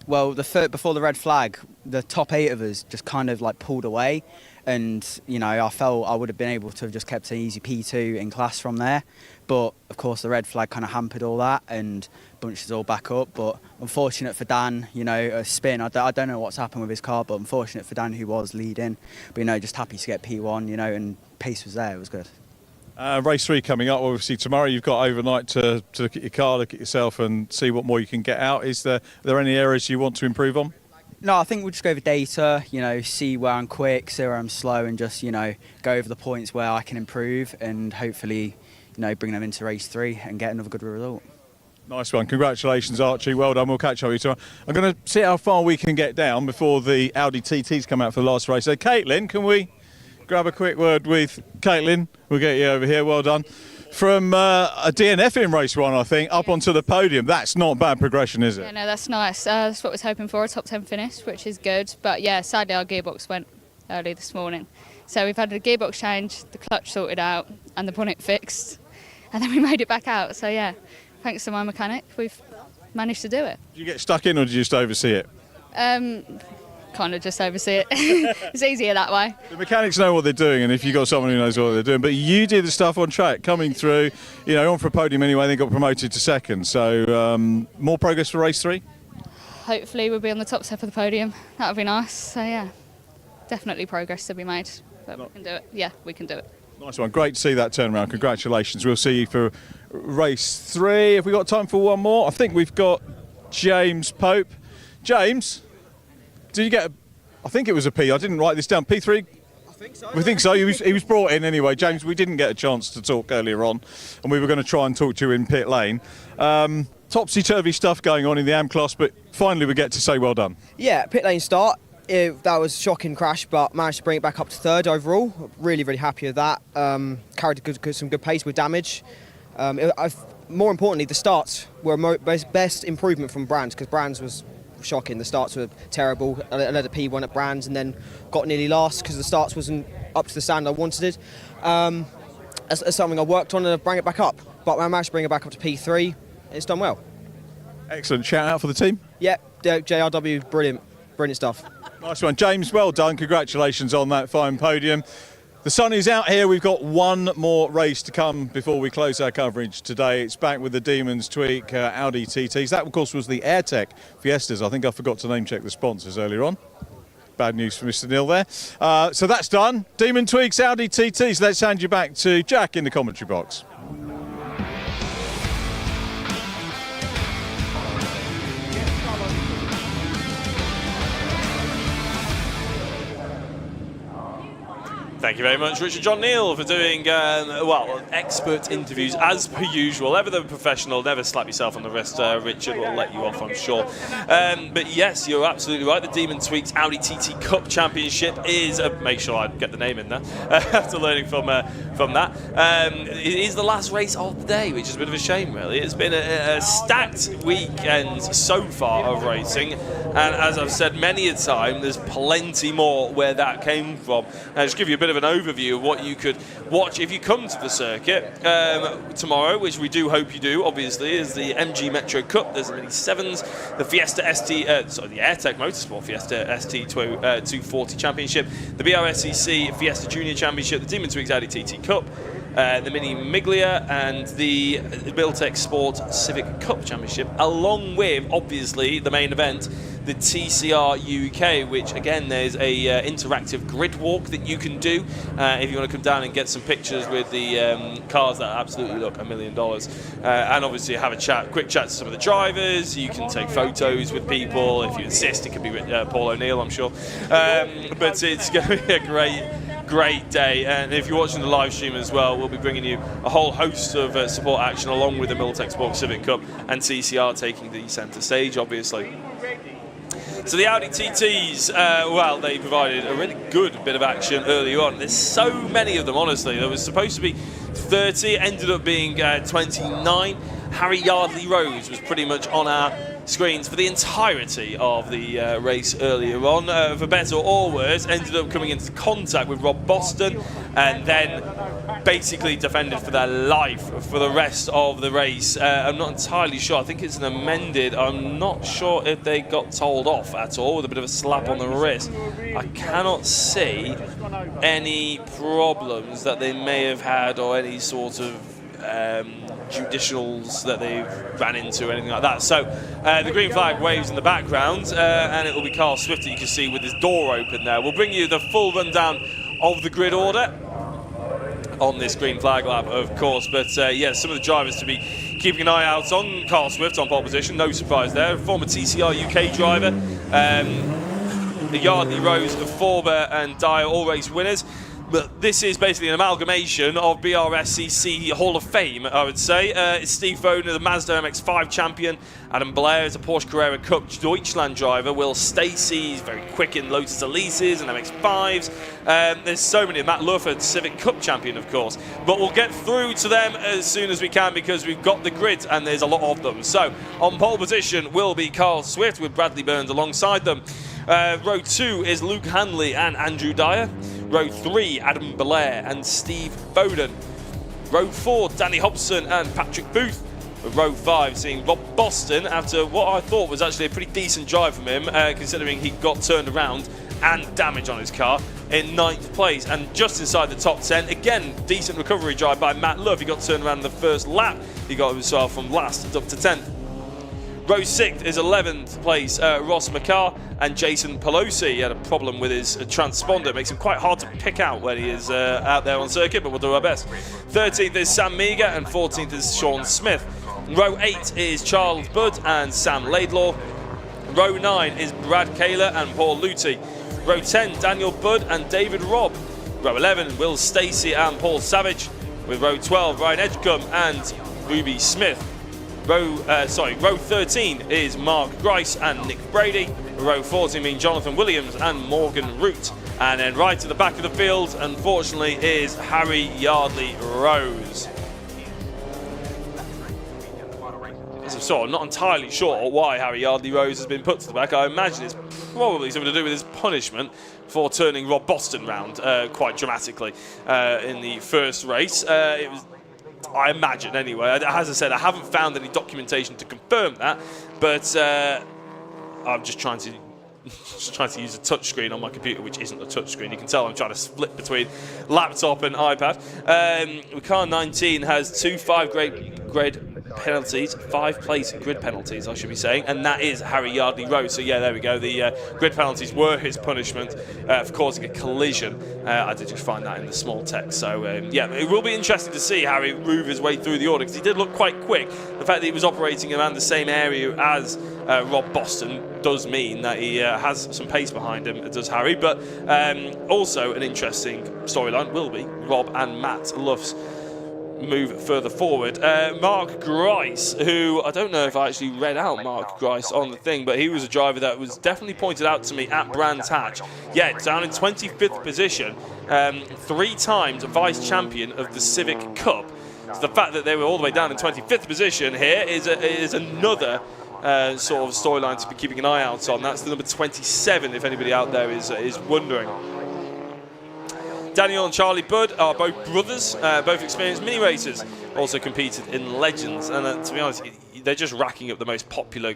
well, before the red flag, the top 8 of us just kind of like pulled away, and you know, I felt I would have been able to have just kept an easy P2 in class from there, but of course the red flag kind of hampered all that and bunched us all back up. But unfortunate for Dan, you know, a spin. I don't know what's happened with his car, but unfortunate for Dan, who was leading. But you know, just happy to get P1, you know, and pace was there. It was good. Race 3 coming up, obviously tomorrow. You've got overnight to look at your car, look at yourself and see what more you can get out. Are there any areas you want to improve on? No, I think we'll just go over data, you know, see where I'm quick, see where I'm slow, and just, you know, go over the points where I can improve and hopefully, you know, bring them into race 3 and get another good result. Nice one. Congratulations, Archie. Well done. We'll catch up with you tomorrow. I'm going to see how far we can get down before the Audi TTs come out for the last race. So, Caitlin, can we grab a quick word with Caitlin? We'll get you over here. Well done. From a DNF in race 1, I think, up onto the podium. That's not bad progression, is it? Yeah, no, that's nice. That's what I was hoping for, a top 10 finish, which is good. But yeah, sadly our gearbox went early this morning. So we've had a gearbox change, the clutch sorted out and the bonnet fixed. And then we made it back out. So yeah, thanks to my mechanic, we've managed to do it. Did you get stuck in or did you just oversee it? Kind of just oversee it. It's easier that way. The mechanics know what they're doing, and if you've got someone who knows what they're doing, but you did the stuff on track, coming through, you know, on for a podium anyway, then got promoted to second. So more progress for race 3? Hopefully we'll be on the top step of the podium. That would be nice. So yeah, definitely progress to be made. But we can do it. Yeah, we can do it. Nice one. Great to see that turnaround. Congratulations. We'll see you for race 3. Have we got time for one more? I think we've got James Pope. James, did you get I think it was a P. I didn't write this down. P3? I think so. We think so. He was brought in anyway. James, we didn't get a chance to talk earlier on, and we were going to try and talk to you in pit lane. Topsy-turvy stuff going on in the AM class, but finally we get to say well done. Yeah, pit lane start. That was a shocking crash, but managed to bring it back up to 3rd overall. Really, really happy with that. Carried some good pace with damage. More importantly, the starts were best improvement from Brands, because Brands was shocking. The starts were terrible. I led a P1 at Brands and then got nearly last because the starts wasn't up to the standard I wanted it. That's something I worked on and I bring it back up. But I managed to bring it back up to P3 and it's done well. Excellent. Shout out for the team. Yeah, JRW, brilliant stuff. Nice one. James, well done. Congratulations on that fine podium. The sun is out here. We've got one more race to come before we close our coverage today. It's back with the Demons Tweak Audi TTs. That, of course, was the AirTech Fiestas. I think I forgot to name check the sponsors earlier on. Bad news for Mr. Neil there. So that's done. Demon Tweaks Audi TTs. Let's hand you back to Jack in the commentary box. Thank you very much, Richard John Neal, for doing, expert interviews as per usual. Ever the professional, never slap yourself on the wrist. Richard will let you off, I'm sure. But yes, you're absolutely right. The Demon Tweaks Audi TT Cup Championship is, make sure I get the name in there, after learning from that. It is the last race of the day, which is a bit of a shame, really. It's been a stacked weekend so far of racing. And as I've said many a time, there's plenty more where that came from. And just give you a bit of an an overview of what you could watch if you come to the circuit tomorrow, which we do hope you do, obviously, is the MG Metro Cup. There's the Mini 7s, the Fiesta ST, the AirTech Motorsport Fiesta ST 240 Championship, the BRSEC Fiesta Junior Championship, the Demon Twigs Audi TT Cup, the Mini Miglia, and the Buildtech Sport Civic Cup Championship, along with, obviously, the main event, the TCR UK, which again there's a interactive grid walk that you can do if you want to come down and get some pictures with the cars that absolutely look $1 million, and obviously have a quick chat to some of the drivers. You can take photos with people if you insist. It could be Paul O'Neill, I'm sure, but it's going to be a great day. And if you're watching the live stream as well, we'll be bringing you a whole host of support action along with the Miltech Sport Civic Cup and TCR taking the centre stage, obviously. So the Audi TTs, well, they provided a really good bit of action earlier on. There's so many of them, honestly. There was supposed to be 30, ended up being 29. Harry Yardley Rose was pretty much on our screens for the entirety of the race earlier on. For better or worse, ended up coming into contact with Rob Boston and then basically defended for their life for the rest of the race. I'm not entirely sure. I think it's an amended. I'm not sure if they got told off at all with a bit of a slap on the wrist. I cannot see any problems that they may have had or any sort of judicials that they ran into, anything like that. So the green flag waves in the background, and it will be Carl Swift that you can see with his door open there. We'll bring you the full rundown of the grid order on this green flag lap, of course, but yeah, some of the drivers to be keeping an eye out on. Carl Swift on pole position, no surprise there. Former TCR UK driver, the Yardley Rose, the Forber and Dyer all race winners. But this is basically an amalgamation of BRSCC Hall of Fame, I would say. It's Steve Foden, the Mazda MX-5 champion. Adam Blair is a Porsche Carrera Cup Deutschland driver. Will Stacey is very quick in Lotus Elises and MX-5s. There's so many. Matt Lufford, Civic Cup champion, of course. But we'll get through to them as soon as we can because we've got the grid and there's a lot of them. So on pole position will be Carl Swift with Bradley Burns alongside them. Row 2 is Luke Hanley and Andrew Dyer. Row 3, Adam Blair and Steve Foden. Row 4, Danny Hobson and Patrick Booth. Row 5, seeing Rob Boston after what I thought was actually a pretty decent drive from him, considering he got turned around and damage on his car, in 9th place. And just inside the top 10, again, decent recovery drive by Matt Love. He got turned around in the first lap. He got himself from last up to 10th. Row 6 is 11th place, Ross McCarr and Jason Pelosi. He had a problem with his transponder. It makes him quite hard to pick out when he is out there on circuit, but we'll do our best. 13th is Sam Meager and 14th is Sean Smith. Row 8 is Charles Budd and Sam Laidlaw. Row 9 is Brad Kaler and Paul Luty. Row 10, Daniel Budd and David Robb. Row 11, Will Stacey and Paul Savage. With row 12, Ryan Edgecombe and Ruby Smith. Row 13 is Mark Grice and Nick Brady. Row 14 being Jonathan Williams and Morgan Root. And then right to the back of the field, unfortunately, is Harry Yardley Rose. As I saw, I'm not entirely sure why Harry Yardley Rose has been put to the back. I imagine it's probably something to do with his punishment for turning Rob Boston round quite dramatically in the first race. It was, I imagine, anyway. As I said, I haven't found any documentation to confirm that, but I'm just trying to use a touchscreen on my computer, which isn't a touchscreen. You can tell I'm trying to split between laptop and iPad. Car 19 has 2 5-grade penalties, 5-place grid penalties, I should be saying, and that is Harry Yardley Rose. So yeah, there we go. The grid penalties were his punishment for causing a collision. I did just find that in the small text. So yeah, it will be interesting to see Harry move his way through the order because he did look quite quick. The fact that he was operating around the same area as Rob Boston does mean that he has some pace behind him, does Harry. But also an interesting storyline will be Rob and Matt Luff's move further forward. Mark Grice, who I don't know if I actually read out Mark Grice on the thing, but he was a driver that was definitely pointed out to me at Brands Hatch. Yeah, down in 25th position, 3 times vice champion of the Civic Cup. So the fact that they were all the way down in 25th position here is another sort of storyline to be keeping an eye out on. That's the number 27, if anybody out there is wondering. Daniel and Charlie Budd are both brothers, both experienced mini racers, also competed in Legends, and to be honest, they're just racking up the most popular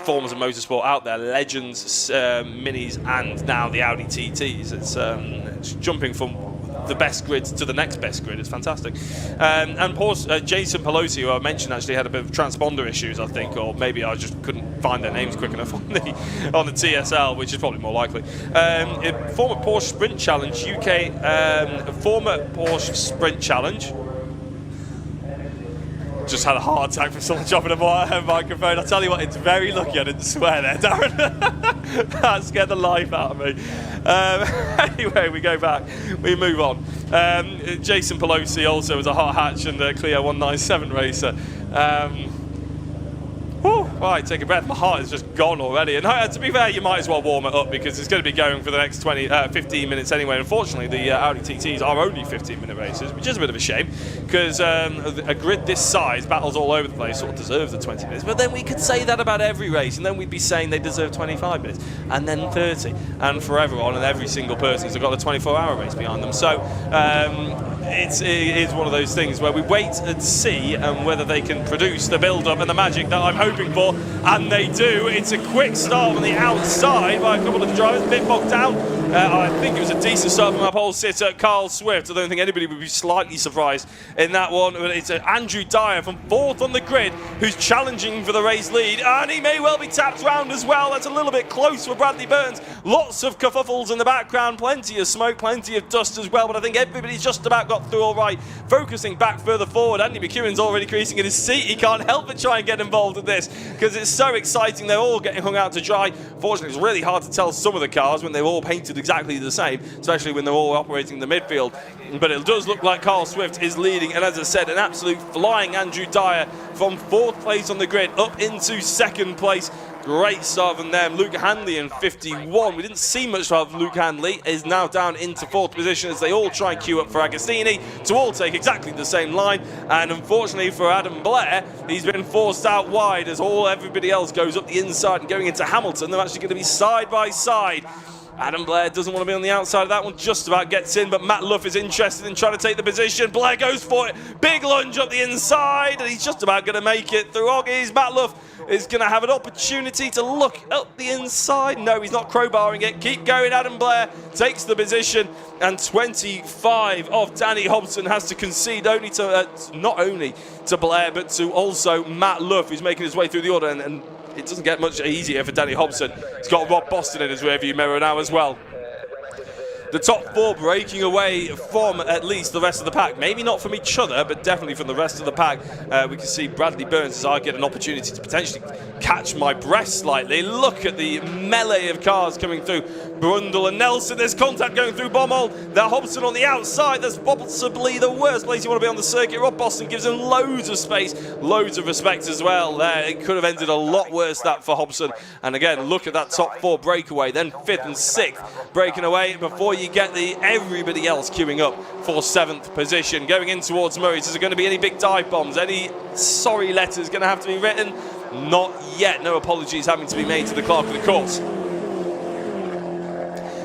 forms of motorsport out there. Legends, Minis, and now the Audi TTs. It's jumping from the best grid to the next best grid. It's fantastic. And of course, Jason Pelosi, who I mentioned, actually had a bit of transponder issues, I think, or maybe I just couldn't find their names quick enough on the TSL, which is probably more likely. Former Porsche Sprint Challenge UK, former Porsche Sprint Challenge. Just had a heart attack from someone dropping a microphone. I tell you what, it's very lucky I didn't swear there, Darren. That scared the life out of me. Anyway, we go back. We move on. Jason Pelosi also was a hot hatch and a Clio 197 racer. Right, take a breath. My heart is just gone already. And to be fair, you might as well warm it up because it's going to be going for the next 15 minutes anyway. Unfortunately, the Audi TTs are only 15-minute races, which is a bit of a shame because a grid this size, battles all over the place, sort of deserves the 20 minutes. But then we could say that about every race, and then we'd be saying they deserve 25 minutes, and then 30, and forever on, and every single person's got a 24-hour race behind them. So it is one of those things where we wait and see whether they can produce the build-up and the magic that I'm hoping for, and they do. It's a quick start on the outside by a couple of the drivers, a bit bogged down. I think it was a decent start from our pole sitter, Carl Swift. I don't think anybody would be slightly surprised in that one. But it's Andrew Dyer from 4th on the grid who's challenging for the race lead, and he may well be tapped round as well. That's a little bit close for Bradley Burns. Lots of kerfuffles in the background, plenty of smoke, plenty of dust as well, but I think everybody's just about got through all right. Focusing back further forward, Andy McEwen's already creasing in his seat. He can't help but try and get involved in this because it's so exciting. They're all getting hung out to dry. Fortunately, it's really hard to tell some of the cars when they're all painted exactly the same, especially when they're all operating the midfield. But it does look like Carl Swift is leading, and as I said, an absolute flying Andrew Dyer from 4th place on the grid up into 2nd place. Great start from them. Luke Handley in 51. We didn't see much of Luke Handley. Is now down into 4th position as they all try and queue up for Agostini to all take exactly the same line. And unfortunately for Adam Blair, he's been forced out wide as everybody else goes up the inside and going into Hamilton. They're actually going to be side by side. Adam Blair doesn't want to be on the outside of that one, just about gets in, but Matt Luff is interested in trying to take the position. Blair goes for it, big lunge up the inside, and he's just about going to make it through Oggies. Matt Luff is going to have an opportunity to look up the inside. No, he's not crowbarring it. Keep going, Adam Blair takes the position, and 25 of Danny Hobson has to concede only to, not only to Blair, but to also Matt Luff, who's making his way through the order, and it doesn't get much easier for Danny Hobson. He's got Rob Boston in his rearview mirror now as well. The top 4 breaking away from at least the rest of the pack. Maybe not from each other, but definitely from the rest of the pack. We can see Bradley Burns as I get an opportunity to potentially catch my breath slightly. Look at the melee of cars coming through. Brundle and Nelson, there's contact going through Bommel. They're Hobson on the outside. That's possibly the worst place you want to be on the circuit. Rob Boston gives him loads of space, loads of respect as well there. It could have ended a lot worse, that, for Hobson. And again, look at that top 4 breakaway. Then 5th and 6th breaking away before you get everybody else queuing up for 7th position. Going in towards Murray's, is there going to be any big dive bombs? Any sorry letters going to have to be written? Not yet. No apologies having to be made to the clerk of the course.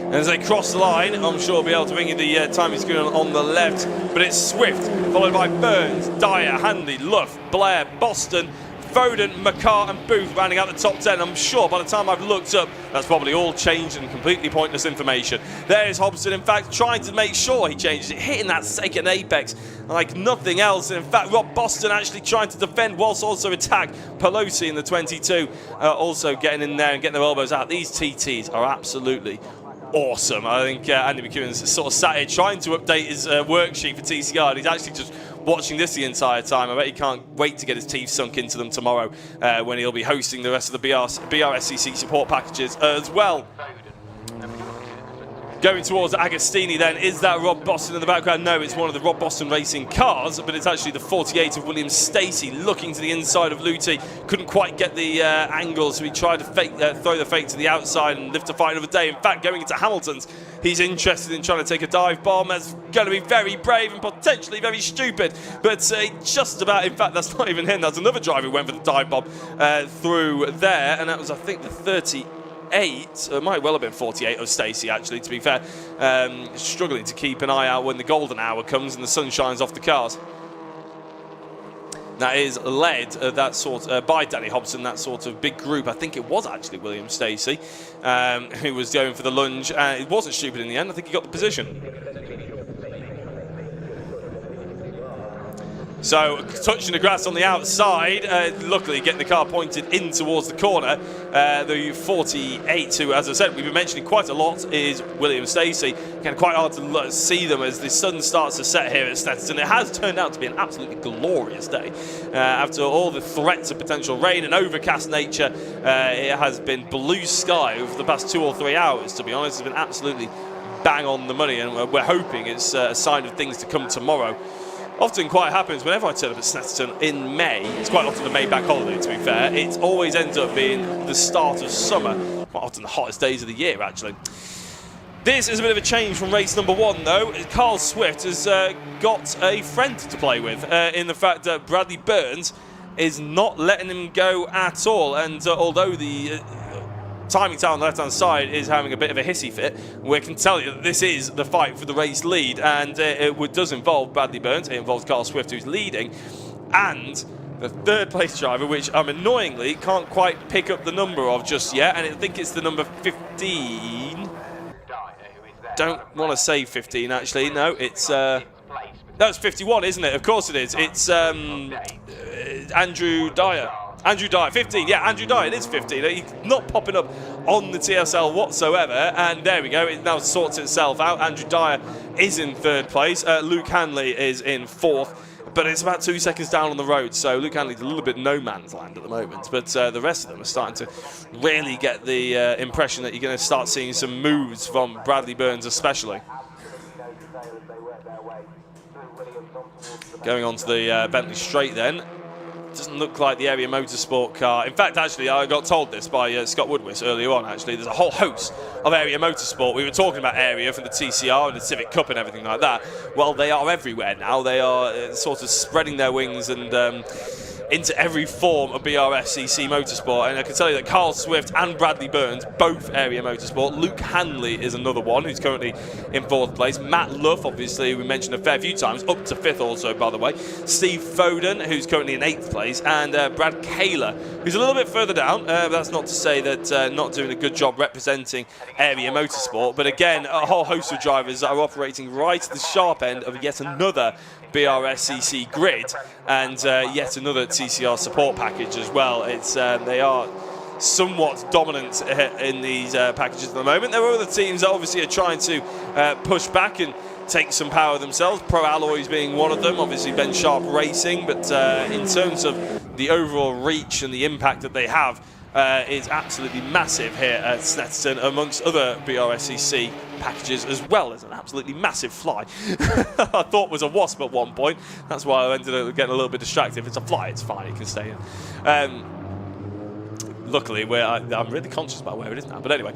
And as they cross the line, I'm sure I'll be able to bring you the timing screen on the left, but it's Swift, followed by Burns, Dyer, Hanley, Luff, Blair, Boston, Foden, McCart and Booth rounding out the top 10. I'm sure by the time I've looked up, that's probably all changed and completely pointless information. There's Hobson, in fact, trying to make sure he changes it, hitting that second apex like nothing else. And in fact, Rob Boston actually trying to defend whilst also attack Pelosi in the 22, also getting in there and getting their elbows out. These TTs are absolutely awesome. I think Andy McEwen's sort of sat here trying to update his worksheet for TCR, and he's actually just watching this the entire time. I bet he can't wait to get his teeth sunk into them tomorrow when he'll be hosting the rest of the BRSCC support packages as well. Going towards Agostini then, is that Rob Boston in the background? No, it's one of the Rob Boston Racing cars, but it's actually the 48 of William Stacey looking to the inside of Luthi. Couldn't quite get the angle, so he tried to throw the fake to the outside and live to fight another day. In fact, going into Hamilton's, he's interested in trying to take a dive bomb. That's going to be very brave and potentially very stupid, but just about, in fact, that's not even him. That's another driver who went for the dive bomb through there, and that was, I think, the 30. 48, it might well have been 48 of Stacey, actually, to be fair. Struggling to keep an eye out when the golden hour comes and the sun shines off the cars. That is led by Danny Hobson, that sort of big group. I think it was actually William Stacey who was going for the lunge. It wasn't stupid in the end. I think he got the position. So, touching the grass on the outside, luckily getting the car pointed in towards the corner. The 48, who, as I said, we've been mentioning quite a lot, is William Stacey. Again, quite hard to see them as the sun starts to set here at Snetterton. It has turned out to be an absolutely glorious day. After all the threats of potential rain and overcast nature, it has been blue sky over the past 2 or 3 hours, to be honest. It's been absolutely bang on the money, and we're hoping it's a sign of things to come tomorrow. Often quite happens whenever I turn up at Snetterton in May. It's quite often the May bank holiday, to be fair. It always ends up being the start of summer. Quite often the hottest days of the year, actually. This is a bit of a change from race number 1, though. Carl Swift has got a friend to play with in the fact that Bradley Burns is not letting him go at all. And although the timing tower on the left-hand side is having a bit of a hissy fit, we can tell you that this is the fight for the race lead, and it does involve Bradley Burns. It involves Carl Swift, who's leading, and the third place driver, which I'm annoyingly can't quite pick up the number of just yet, and I think it's the number 15. Don't want to say 15, actually. No, it's no, it's 51, isn't it? Of course it is. It's Andrew Dyer. Andrew Dyer, 15. Yeah, Andrew Dyer, it is 15. He's not popping up on the TSL whatsoever. And there we go. It now sorts itself out. Andrew Dyer is in 3rd place. Luke Hanley is in 4th. But it's about 2 seconds down on the road. So Luke Hanley's a little bit no man's land at the moment. But the rest of them are starting to really get the impression that you're going to start seeing some moves from Bradley Burns especially. Going on to the Bentley straight then. Doesn't look like the Area Motorsport car. In fact, actually, I got told this by Scott Woodwis earlier on, actually. There's a whole host of Area Motorsport. We were talking about Area for the TCR and the Civic Cup and everything like that. Well, they are everywhere now. They are sort of spreading their wings and into every form of BRSCC Motorsport. And I can tell you that Carl Swift and Bradley Burns, both Area Motorsport. Luke Hanley is another one who's currently in 4th place. Matt Luff, obviously, we mentioned a fair few times, up to 5th also, by the way. Steve Foden, who's currently in 8th place. And Brad Kaler, who's a little bit further down. That's not to say that not doing a good job representing Area Motorsport. But again, a whole host of drivers that are operating right at the sharp end of yet another BRSCC grid and yet another TCR support package as well. It's they are somewhat dominant in these packages at the moment. There are other teams that obviously are trying to push back and take some power themselves, Pro Alloys being one of them, obviously Ben Sharp Racing, but in terms of the overall reach and the impact that they have, is absolutely massive here at Snetterton, amongst other BRSCC packages, as well as an absolutely massive fly. I thought was a wasp at one point. That's why I ended up getting a little bit distracted. If it's a fly, it's fine, it can stay in. Luckily, I'm really conscious about where it is now. But anyway,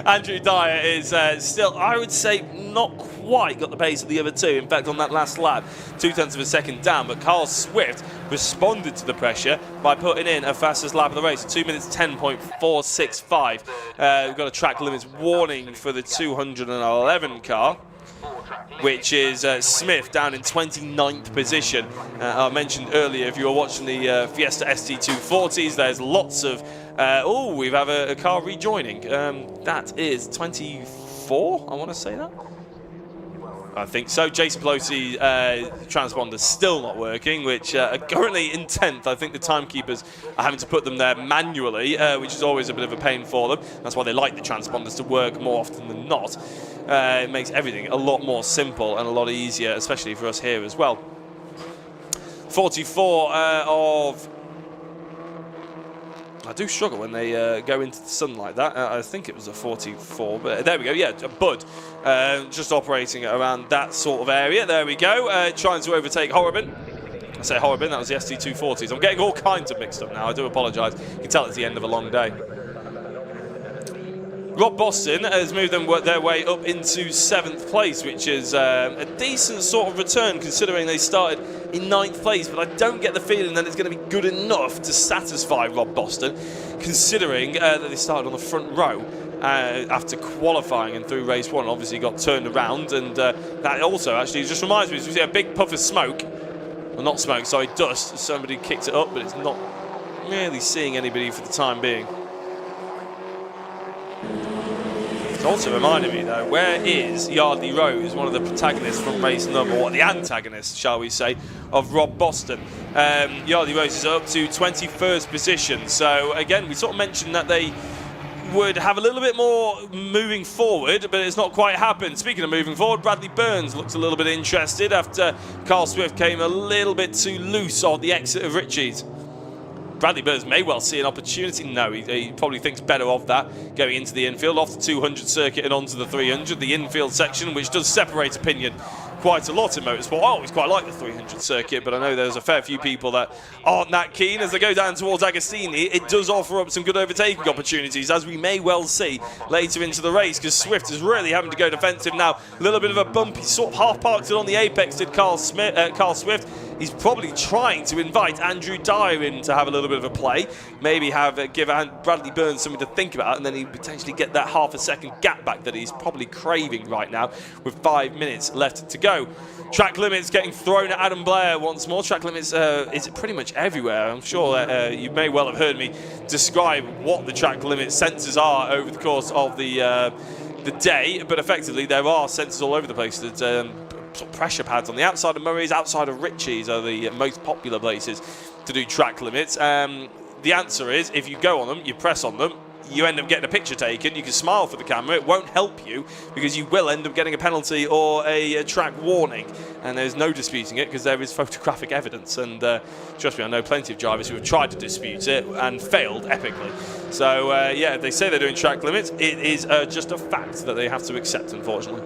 Andrew Dyer is still, I would say, not quite got the pace of the other two. In fact, on that last lap, 0.2 of a second down. But Carl Swift responded to the pressure by putting in a fastest lap of the race, 2 minutes 10.465. We've got a track limits warning for the 211 car, which is Smith down in 29th position. I mentioned earlier, if you were watching the Fiesta ST240s, there's lots of... we have a car rejoining. That is 24, I want to say that. I think so. Jason Pelosi transponder's still not working, which are currently in 10th. I think the timekeepers are having to put them there manually, which is always a bit of a pain for them. That's why they like the transponders to work more often than not. It makes everything a lot more simple and a lot easier, especially for us here as well. 44 of... I do struggle when they go into the sun like that. I think it was a 44, but there we go. Yeah, Bud just operating around that sort of area. There we go, trying to overtake Horribin. I say Horribin, that was the ST240s. I'm getting all kinds of mixed up now. I do apologise. You can tell it's the end of a long day. Rob Boston has moved them their way up into 7th place, which is a decent sort of return considering they started in 9th place, but I don't get the feeling that it's going to be good enough to satisfy Rob Boston. considering that they started on the front row after qualifying and through race 1. Obviously got turned around, and that also actually just reminds me, we see a big puff of smoke, well, not smoke, sorry, dust. Somebody kicked it up, but it's not really seeing anybody for the time being. It's also reminded me though, where is Yardley Rose, one of the protagonists from race number, or the antagonist, shall we say, of Rob Boston? Yardley Rose is up to 21st position. So again, we sort of mentioned that they would have a little bit more moving forward, but it's not quite happened. Speaking of moving forward, Bradley Burns looks a little bit interested after Carl Swift came a little bit too loose on the exit of Ritchie's. Bradley Burns may well see an opportunity. No, he probably thinks better of that, going into the infield, off the 200 circuit and onto the 300, the infield section, which does separate opinion quite a lot in motorsport. I always quite like the 300 circuit, but I know there's a fair few people that aren't that keen. As they go down towards Agostini, it does offer up some good overtaking opportunities, as we may well see later into the race, because Swift is really having to go defensive now. A little bit of a bump. He sort of half-parked it on the apex, did Carl Swift. He's probably trying to invite Andrew Dyer in to have a little bit of a play. Maybe give Bradley Burns something to think about, and then he potentially get that half a second gap back that he's probably craving right now with 5 minutes left to go. Track limits getting thrown at Adam Blair once more. Track limits is pretty much everywhere. I'm sure you may well have heard me describe what the track limit sensors are over the course of the day, but effectively there are sensors all over the place that sort of pressure pads on the outside of Murray's, outside of Ritchie's are the most popular places to do track limits. The answer is, if you go on them, you press on them, you end up getting a picture taken. You can smile for the camera. It won't help you, because you will end up getting a penalty or a track warning, and there's no disputing it because there is photographic evidence. And trust me, I know plenty of drivers who have tried to dispute it and failed epically. So yeah, if they say they're doing track limits, it is just a fact that they have to accept, unfortunately.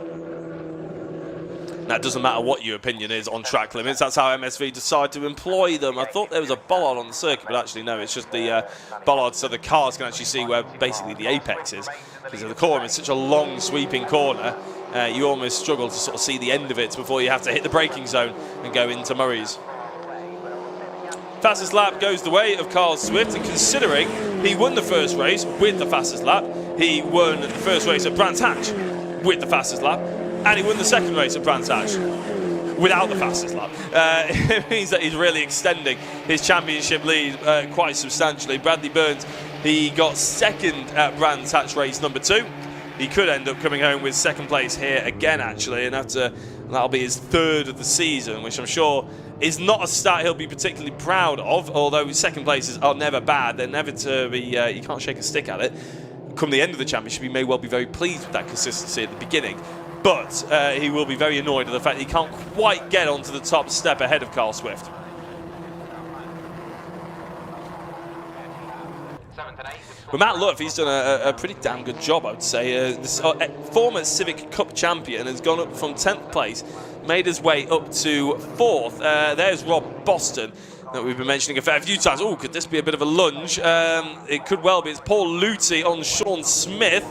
Now, it doesn't matter what your opinion is on track limits. That's how MSV decide to employ them. I thought there was a bollard on the circuit, but actually no, it's just the bollard so the cars can actually see where basically the apex is. Because the corner is such a long sweeping corner, you almost struggle to sort of see the end of it before you have to hit the braking zone and go into Murray's. Fastest lap goes the way of Carl Swift, and considering he won the first race with the fastest lap, he won the first race at Brands Hatch with the fastest lap, and he won the second race at Brands Hatch without the fastest lap. It means that he's really extending his championship lead quite substantially. Bradley Burns, he got second at Brands Hatch race number 2. He could end up coming home with second place here again, actually, and that'll be his third of the season, which I'm sure is not a stat he'll be particularly proud of, although second places are never bad. They're never to be, you can't shake a stick at it. Come the end of the championship, he may well be very pleased with that consistency at the beginning. But he will be very annoyed at the fact that he can't quite get onto the top step ahead of Carl Swift. But Matt Luff, he's done a pretty damn good job, I would say. This former Civic Cup champion has gone up from 10th place, made his way up to 4th. There's Rob Boston, that we've been mentioning a fair few times. Oh, could this be a bit of a lunge? It could well be. It's Paul Luthi on Sean Smith.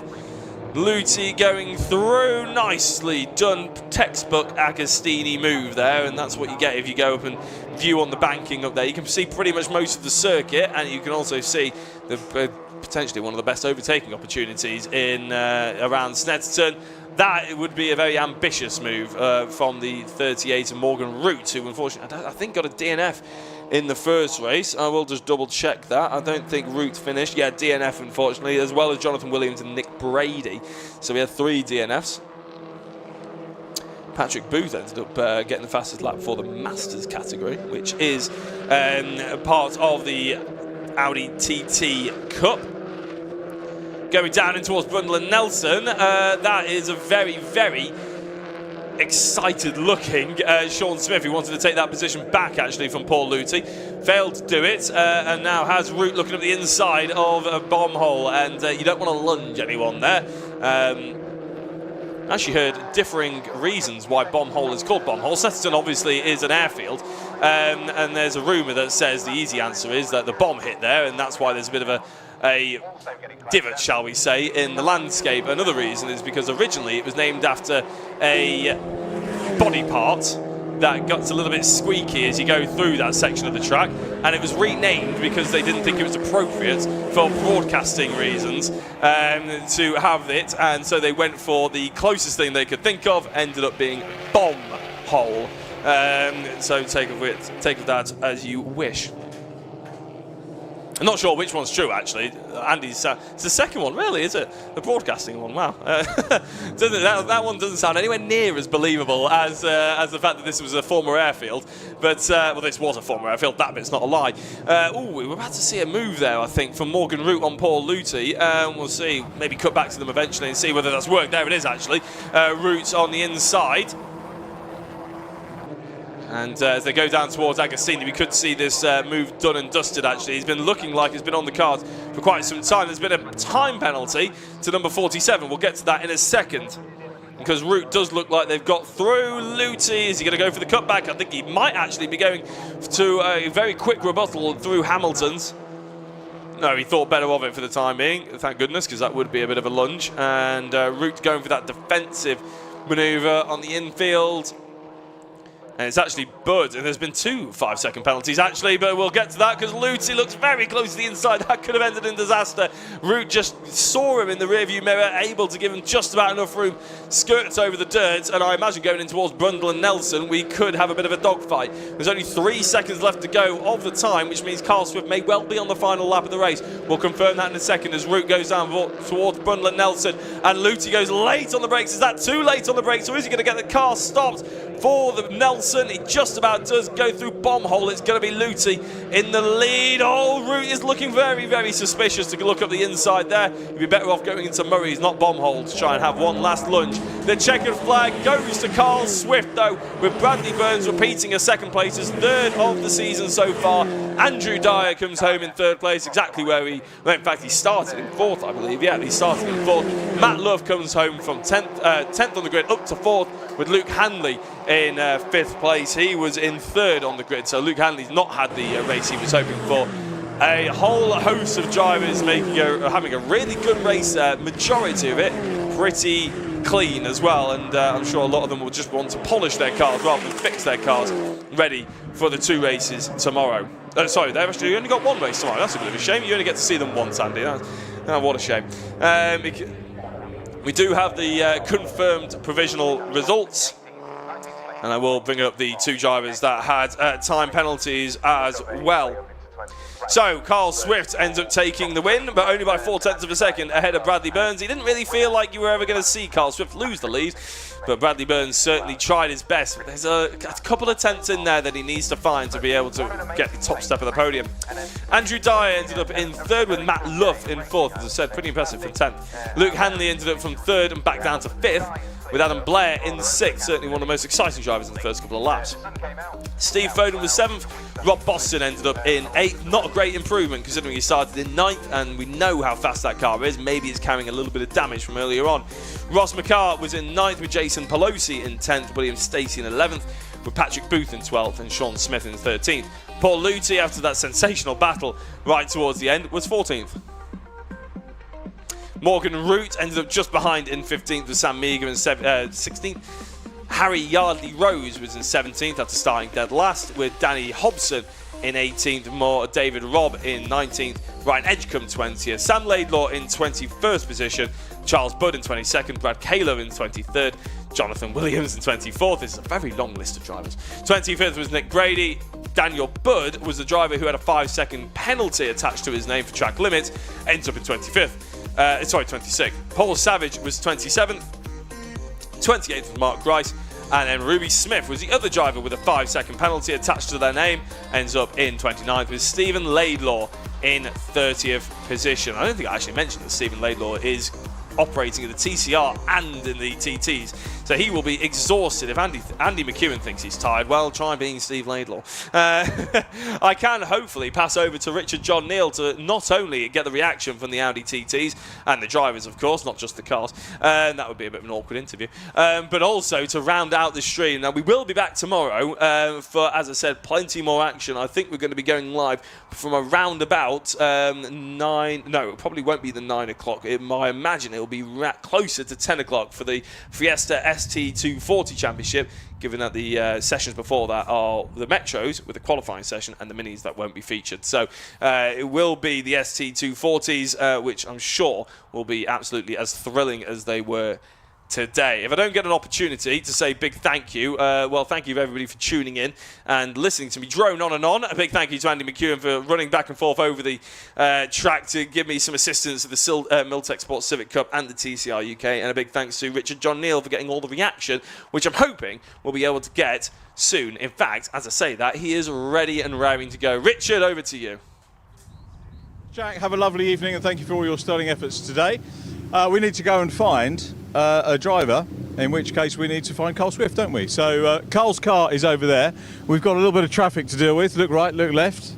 Luthi going through, nicely done, textbook Agostini move there, and that's what you get if you go up and view on the banking up there. You can see pretty much most of the circuit, and you can also see the potentially one of the best overtaking opportunities in around Snetterton. That would be a very ambitious move from the 38 of Morgan Root, who unfortunately I think got a DNF in the first race. I will just double check that. I don't think Root finished. Yeah, DNF unfortunately, as well as Jonathan Williams and Nick Brady. So we had 3 DNFs. Patrick Booth ended up getting the fastest lap for the Masters category, which is part of the Audi TT Cup. Going down in towards Brundle and Nelson, that is a very, very excited looking Sean Smith, who wanted to take that position back actually from Paul Luthi. Failed to do it, and now has Root looking at the inside of a bomb hole, and you don't want to lunge anyone there. Actually heard differing reasons why bomb hole is called bomb hole. Snetterton obviously is an airfield, and there's a rumour that says the easy answer is that the bomb hit there, and that's why there's a bit of a divot, shall we say, in the landscape. Another reason is because originally it was named after a body part that got a little bit squeaky as you go through that section of the track, and it was renamed because they didn't think it was appropriate for broadcasting reasons to have it, and so they went for the closest thing they could think of, ended up being Bomb Hole. So take of that as you wish. I'm not sure which one's true, actually. Andy's it's the second one, really, is it? The broadcasting one, wow. That one doesn't sound anywhere near as believable as the fact that this was a former airfield. But, well, this was a former airfield, that bit's not a lie. We were about to see a move there, I think, from Morgan Root on Paul Luthi. We'll see, maybe cut back to them eventually and see whether that's worked. There it is, actually. Root on the inside. And as they go down towards Agostini, we could see this move done and dusted, actually. He's been looking like it's been on the cards for quite some time. There's been a time penalty to number 47. We'll get to that in a second, because Root does look like they've got through. Luthi, is he going to go for the cutback? I think he might actually be going to a very quick rebuttal through Hamilton's. No, he thought better of it for the time being, thank goodness, because that would be a bit of a lunge. And Root going for that defensive manoeuvre on the infield. And it's actually Bud, and there's been 2 5-second penalties, actually, but we'll get to that because Luthi looks very close to the inside. That could have ended in disaster. Root just saw him in the rearview mirror, able to give him just about enough room, skirts over the dirt, and I imagine going in towards Brundle and Nelson, we could have a bit of a dogfight. There's only 3 seconds left to go of the time, which means Carl Swift may well be on the final lap of the race. We'll confirm that in a second as Root goes down towards Brundle and Nelson, and Luthi goes late on the brakes. Is that too late on the brakes, or is he going to get the car stopped for the Nelson? He just about does go through Bomb Hole. It's going to be Luthi in the lead. Oh, Root is looking very, very suspicious to look up the inside there. He'd be better off going into Murray's, not Bomb Hole, to try and have one last lunge. The checkered flag goes to Carl Swift, though, with Bradley Burns repeating a second place as third of the season so far. Andrew Dyer comes home in third place, exactly where in fact, he started in fourth, I believe. Yeah, he started in fourth. Matt Love comes home from 10th on the grid up to fourth, with Luke Hanley in 5th place. He was in 3rd on the grid, so Luke Hanley's not had the race he was hoping for. A whole host of drivers having a really good race there, majority of it pretty clean as well, and I'm sure a lot of them will just want to polish their cars rather than fix their cars ready for the 2 races tomorrow. Sorry, they've actually only got 1 race tomorrow. That's a bit of a shame. You only get to see them once, Andy. What a shame. We do have the confirmed provisional results, and I will bring up the 2 drivers that had time penalties as well. So, Carl Swift ends up taking the win, but only by 0.4 of a second ahead of Bradley Burns. He didn't really feel like you were ever going to see Carl Swift lose the lead, but Bradley Burns certainly tried his best. But there's a couple of attempts in there that he needs to find to be able to get the top step of the podium. Andrew Dyer ended up in 3rd with Matt Luff in 4th, as I said, pretty impressive from 10th. Luke Hanley ended up from 3rd and back down to 5th, with Adam Blair in 6th, certainly one of the most exciting drivers in the first couple of laps. Steve Foden was 7th, Rob Boston ended up in 8th. Not a great improvement considering he started in 9th, and we know how fast that car is. Maybe it's carrying a little bit of damage from earlier on. Ross McCart was in 9th with Jason Pelosi in 10th, William Stacey in 11th, with Patrick Booth in 12th and Sean Smith in 13th. Paul Luthi, after that sensational battle right towards the end, was 14th. Morgan Root ended up just behind in 15th with Sam Meager in 16th. Harry Yardley Rose was in 17th after starting dead last, with Danny Hobson in 18th, more David Robb in 19th, Ryan Edgecombe 20th, Sam Laidlaw in 21st position, Charles Budd in 22nd, Brad Kaler in 23rd, Jonathan Williams in 24th. This is a very long list of drivers. 25th was Nick Grady. Daniel Budd was the driver who had a 5-second penalty attached to his name for track limits, ends up in 26th. Paul Savage was 27th. 28th was Mark Grice, and then Ruby Smith was the other driver with a 5-second penalty attached to their name, ends up in 29th, with Stephen Laidlaw in 30th position. I don't think I actually mentioned that Stephen Laidlaw is operating at the TCR and in the TTs, so he will be exhausted. If Andy McEwen thinks he's tired, well, try being Steve Laidlaw. I can hopefully pass over to Richard John Neal to not only get the reaction from the Audi TTs and the drivers, of course, not just the cars, that would be a bit of an awkward interview, but also to round out the stream. Now, we will be back tomorrow for, as I said, plenty more action. I think we're going to be going live from around about 9, no, it probably won't be the 9 o'clock. I imagine it it'll be closer to 10 o'clock for the Fiesta ST240 Championship, given that the sessions before that are the Metros with the qualifying session and the Minis that won't be featured. So it will be the ST240s, which I'm sure will be absolutely as thrilling as they were today. If I don't get an opportunity to say big thank you, well, thank you everybody for tuning in and listening to me drone on and on. A big thank you to Andy McEwen for running back and forth over the track to give me some assistance at the Miltech Sports Civic Cup and the TCR UK, and a big thanks to Richard John Neal for getting all the reaction, which I'm hoping we'll be able to get soon. In fact, as I say that, he is ready and raring to go. Richard, over to you. Jack, have a lovely evening and thank you for all your sterling efforts today. We need to go and find a driver, in which case we need to find Carl Swift, don't we? So Carl's car is over there. We've got a little bit of traffic to deal with. Look right, look left.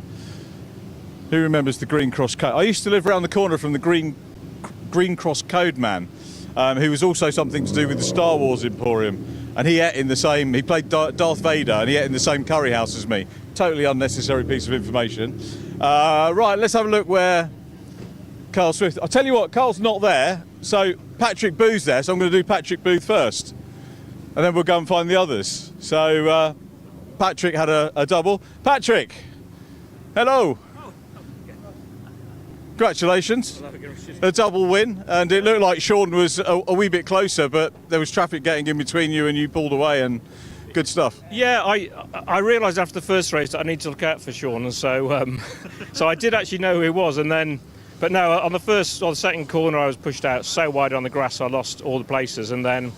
Who remembers the Green Cross Code? I used to live around the corner from the Green Cross Code man, who was also something to do with the Star Wars Emporium. And he ate in the same, he played Darth Vader, and he ate in the same curry house as me. Totally unnecessary piece of information. Right, let's have a look where Carl Swift. I'll tell you what, Carl's not there, so Patrick Booth's there, so I'm going to do Patrick Booth first, and then we'll go and find the others. So Patrick had a double. Patrick, hello. Congratulations, a double win, and it looked like Sean was a wee bit closer, but there was traffic getting in between you and you pulled away, and good stuff. Yeah, I realised after the first race that I need to look out for Sean, and so so I did actually know who he was, and then. But no, on the second corner I was pushed out so wide on the grass I lost all the places, and then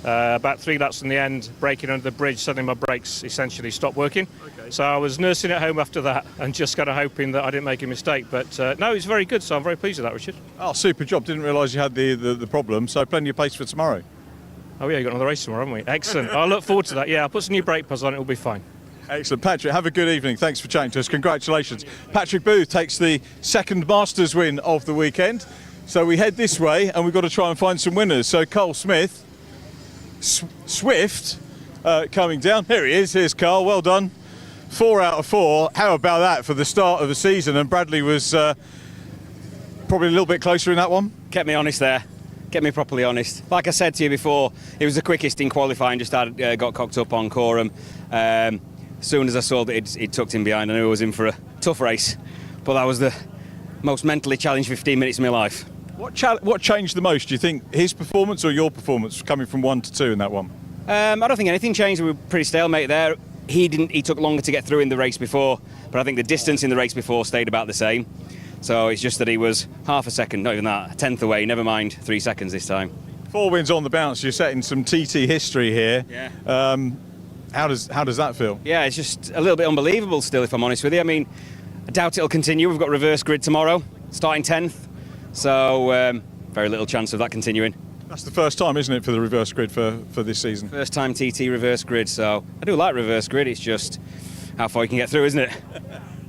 about 3 laps in the end, braking under the bridge, suddenly my brakes essentially stopped working. Okay. So I was nursing at home after that and just kind of hoping that I didn't make a mistake. But no, it's very good, so I'm very pleased with that, Richard. Oh, super job. Didn't realise you had the problem, so plenty of pace for tomorrow. Oh yeah, you've got another race tomorrow, haven't we? Excellent. I look forward to that. Yeah, I'll put some new brake pads on, it'll be fine. Excellent. Patrick, have a good evening. Thanks for chatting to us. Congratulations. Patrick Booth takes the second Masters win of the weekend. So we head this way and we've got to try and find some winners. So Carl Swift coming down. Here he is. Here's Carl. Well done. 4 out of 4. How about that for the start of the season? And Bradley was probably a little bit closer in that one. Kept me honest there. Kept me properly honest. Like I said to you before, it was the quickest in qualifying, just got cocked up on Coram. As soon as I saw that he'd tucked in behind, I knew I was in for a tough race. But that was the most mentally challenged 15 minutes of my life. What changed the most? Do you think his performance or your performance coming from 1 to 2 in that one? I don't think anything changed. We were pretty stalemate there. He took longer to get through in the race before, but I think the distance in the race before stayed about the same. So it's just that he was half a second, not even that, a tenth away, never mind 3 seconds this time. 4 wins on the bounce. You're setting some TT history here. Yeah. How does that feel? Yeah, it's just a little bit unbelievable still, if I'm honest with you. I mean, I doubt it'll continue. We've got reverse grid tomorrow, starting 10th. So very little chance of that continuing. That's the first time, isn't it, for the reverse grid for this season? First time TT reverse grid, so I do like reverse grid. It's just how far you can get through, isn't it?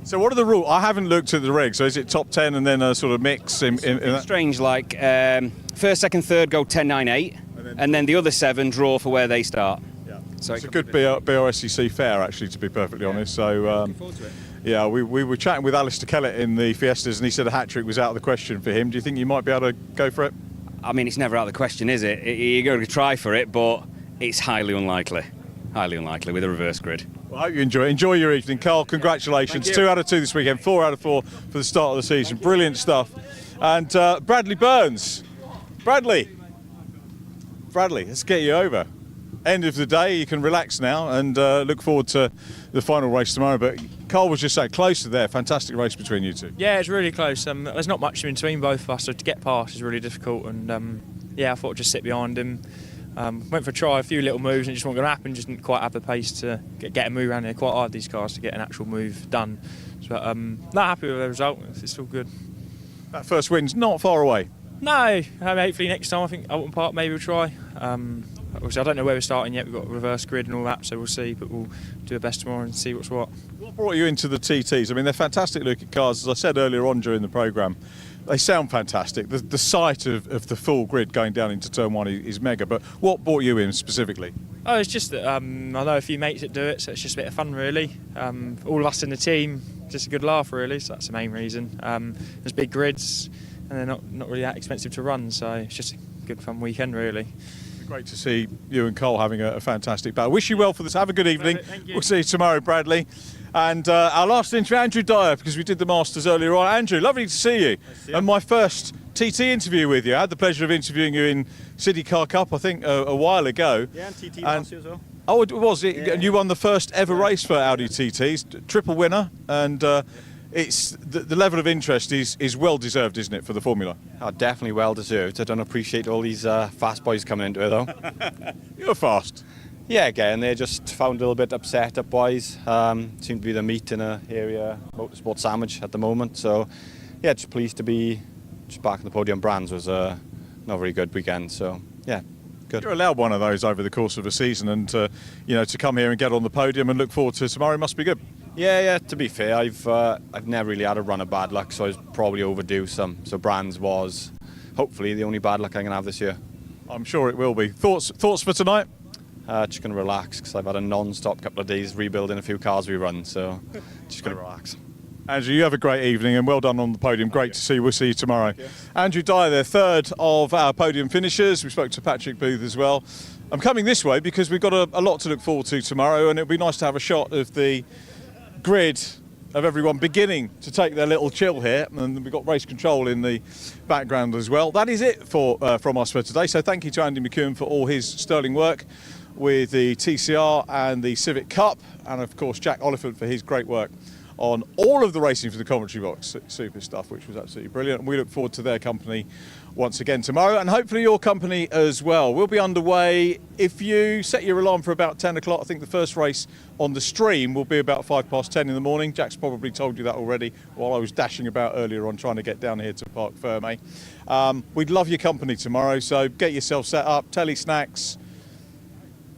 So what are the rules? I haven't looked at the regs. So is it top 10 and then a sort of mix? It's strange, like first, second, third go 10, 9, 8, and then the other 7 draw for where they start. Yeah. So it's a good BRSCC fair, actually, to be perfectly honest. So looking forward to it. Yeah, we were chatting with Alistair Kellett in the Fiestas, and he said a hat trick was out of the question for him. Do you think you might be able to go for it? I mean, it's never out of the question, is it? You're going to try for it, but it's highly unlikely. Highly unlikely with a reverse grid. Well, I hope you enjoy your evening. Carl, congratulations. 2 out of 2 this weekend, 4 out of 4 for the start of the season. Brilliant stuff. And Bradley Burns. Bradley, let's get you over. End of the day, you can relax now and look forward to the final race tomorrow. But Carl was just so close to there. Fantastic race between you two. Yeah, it's really close. There's not much in between both of us, so to get past is really difficult. And yeah, I thought I'd just sit behind him. Went for a try, a few little moves, and it just wasn't going to happen. Just didn't quite have the pace to get a move around here. Quite hard, these cars, to get an actual move done. But not happy with the result. It's all good. That first win's not far away. No, hopefully next time I think Alton Park maybe we'll try. Obviously I don't know where we're starting yet. We've got a reverse grid and all that, so we'll see. But we'll do our best tomorrow and see what's what. What brought you into the TTs? I mean, they're fantastic looking cars. As I said earlier on during the programme, they sound fantastic. The sight of the full grid going down into turn 1 is mega. But what brought you in specifically? Oh, it's just that I know a few mates that do it, so it's just a bit of fun really. All of us in the team, just a good laugh really, so that's the main reason. There's big grids, and they're not really that expensive to run, so it's just a good fun weekend really. Great to see you and Cole having a fantastic battle. Wish you well for this. Have a good evening. We'll see you tomorrow, Bradley. And our last interview, Andrew Dyer, because we did the Masters earlier on. Andrew, lovely to see you. And my first TT interview with you. I had the pleasure of interviewing you in City Car Cup, I think, a while ago. Yeah, and TT last year as well. Oh, it was it? Yeah. And you won the first ever race for Audi TTs, triple winner, and it's the level of interest is well deserved, isn't it, for the Formula? Oh, definitely well deserved. I don't appreciate all these fast boys coming into it though. You're fast. Yeah, again, they just found a little bit upset up-wise. Seemed to be the meat in a area motorsport sandwich at the moment. So, yeah, just pleased to be just back in the Podium brands. Was not a very good weekend. So, yeah, good. You're allowed one of those over the course of a season, and to come here and get on the podium and look forward to tomorrow must be good. Yeah. To be fair, I've never really had a run of bad luck, so I was probably overdue some. So brands was hopefully the only bad luck I'm gonna have this year. I'm sure it will be. Thoughts for tonight? Just going to relax because I've had a non-stop couple of days rebuilding a few cars we run, so just going to relax. Andrew, you have a great evening and well done on the podium. Great to see you. We'll see you tomorrow. Andrew Dyer there, third of our podium finishers. We spoke to Patrick Booth as well. I'm coming this way because we've got a lot to look forward to tomorrow, and it'll be nice to have a shot of the grid of everyone beginning to take their little chill here, and we've got race control in the background as well. That is it from us for today, so thank you to Andy McEwen for all his sterling work with the TCR and the Civic Cup, and of course Jack Oliphant for his great work on all of the racing for the commentary box. Super stuff, which was absolutely brilliant. We look forward to their company once again tomorrow, and hopefully your company as well. We'll be underway. If you set your alarm for about 10 o'clock, I think the first race on the stream will be about 10:05 in the morning. Jack's probably told you that already while I was dashing about earlier on trying to get down here to Parc Ferme. We'd love your company tomorrow, so get yourself set up, telly snacks.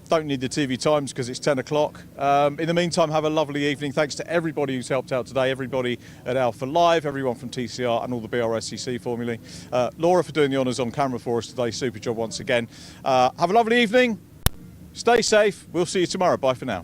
Don't need the TV times because it's 10 o'clock. In the meantime, have a lovely evening. Thanks to everybody who's helped out today, everybody at Alpha Live, everyone from TCR and all the BRSCC formulae. Laura for doing the honours on camera for us today. Super job once again. Have a lovely evening. Stay safe. We'll see you tomorrow. Bye for now.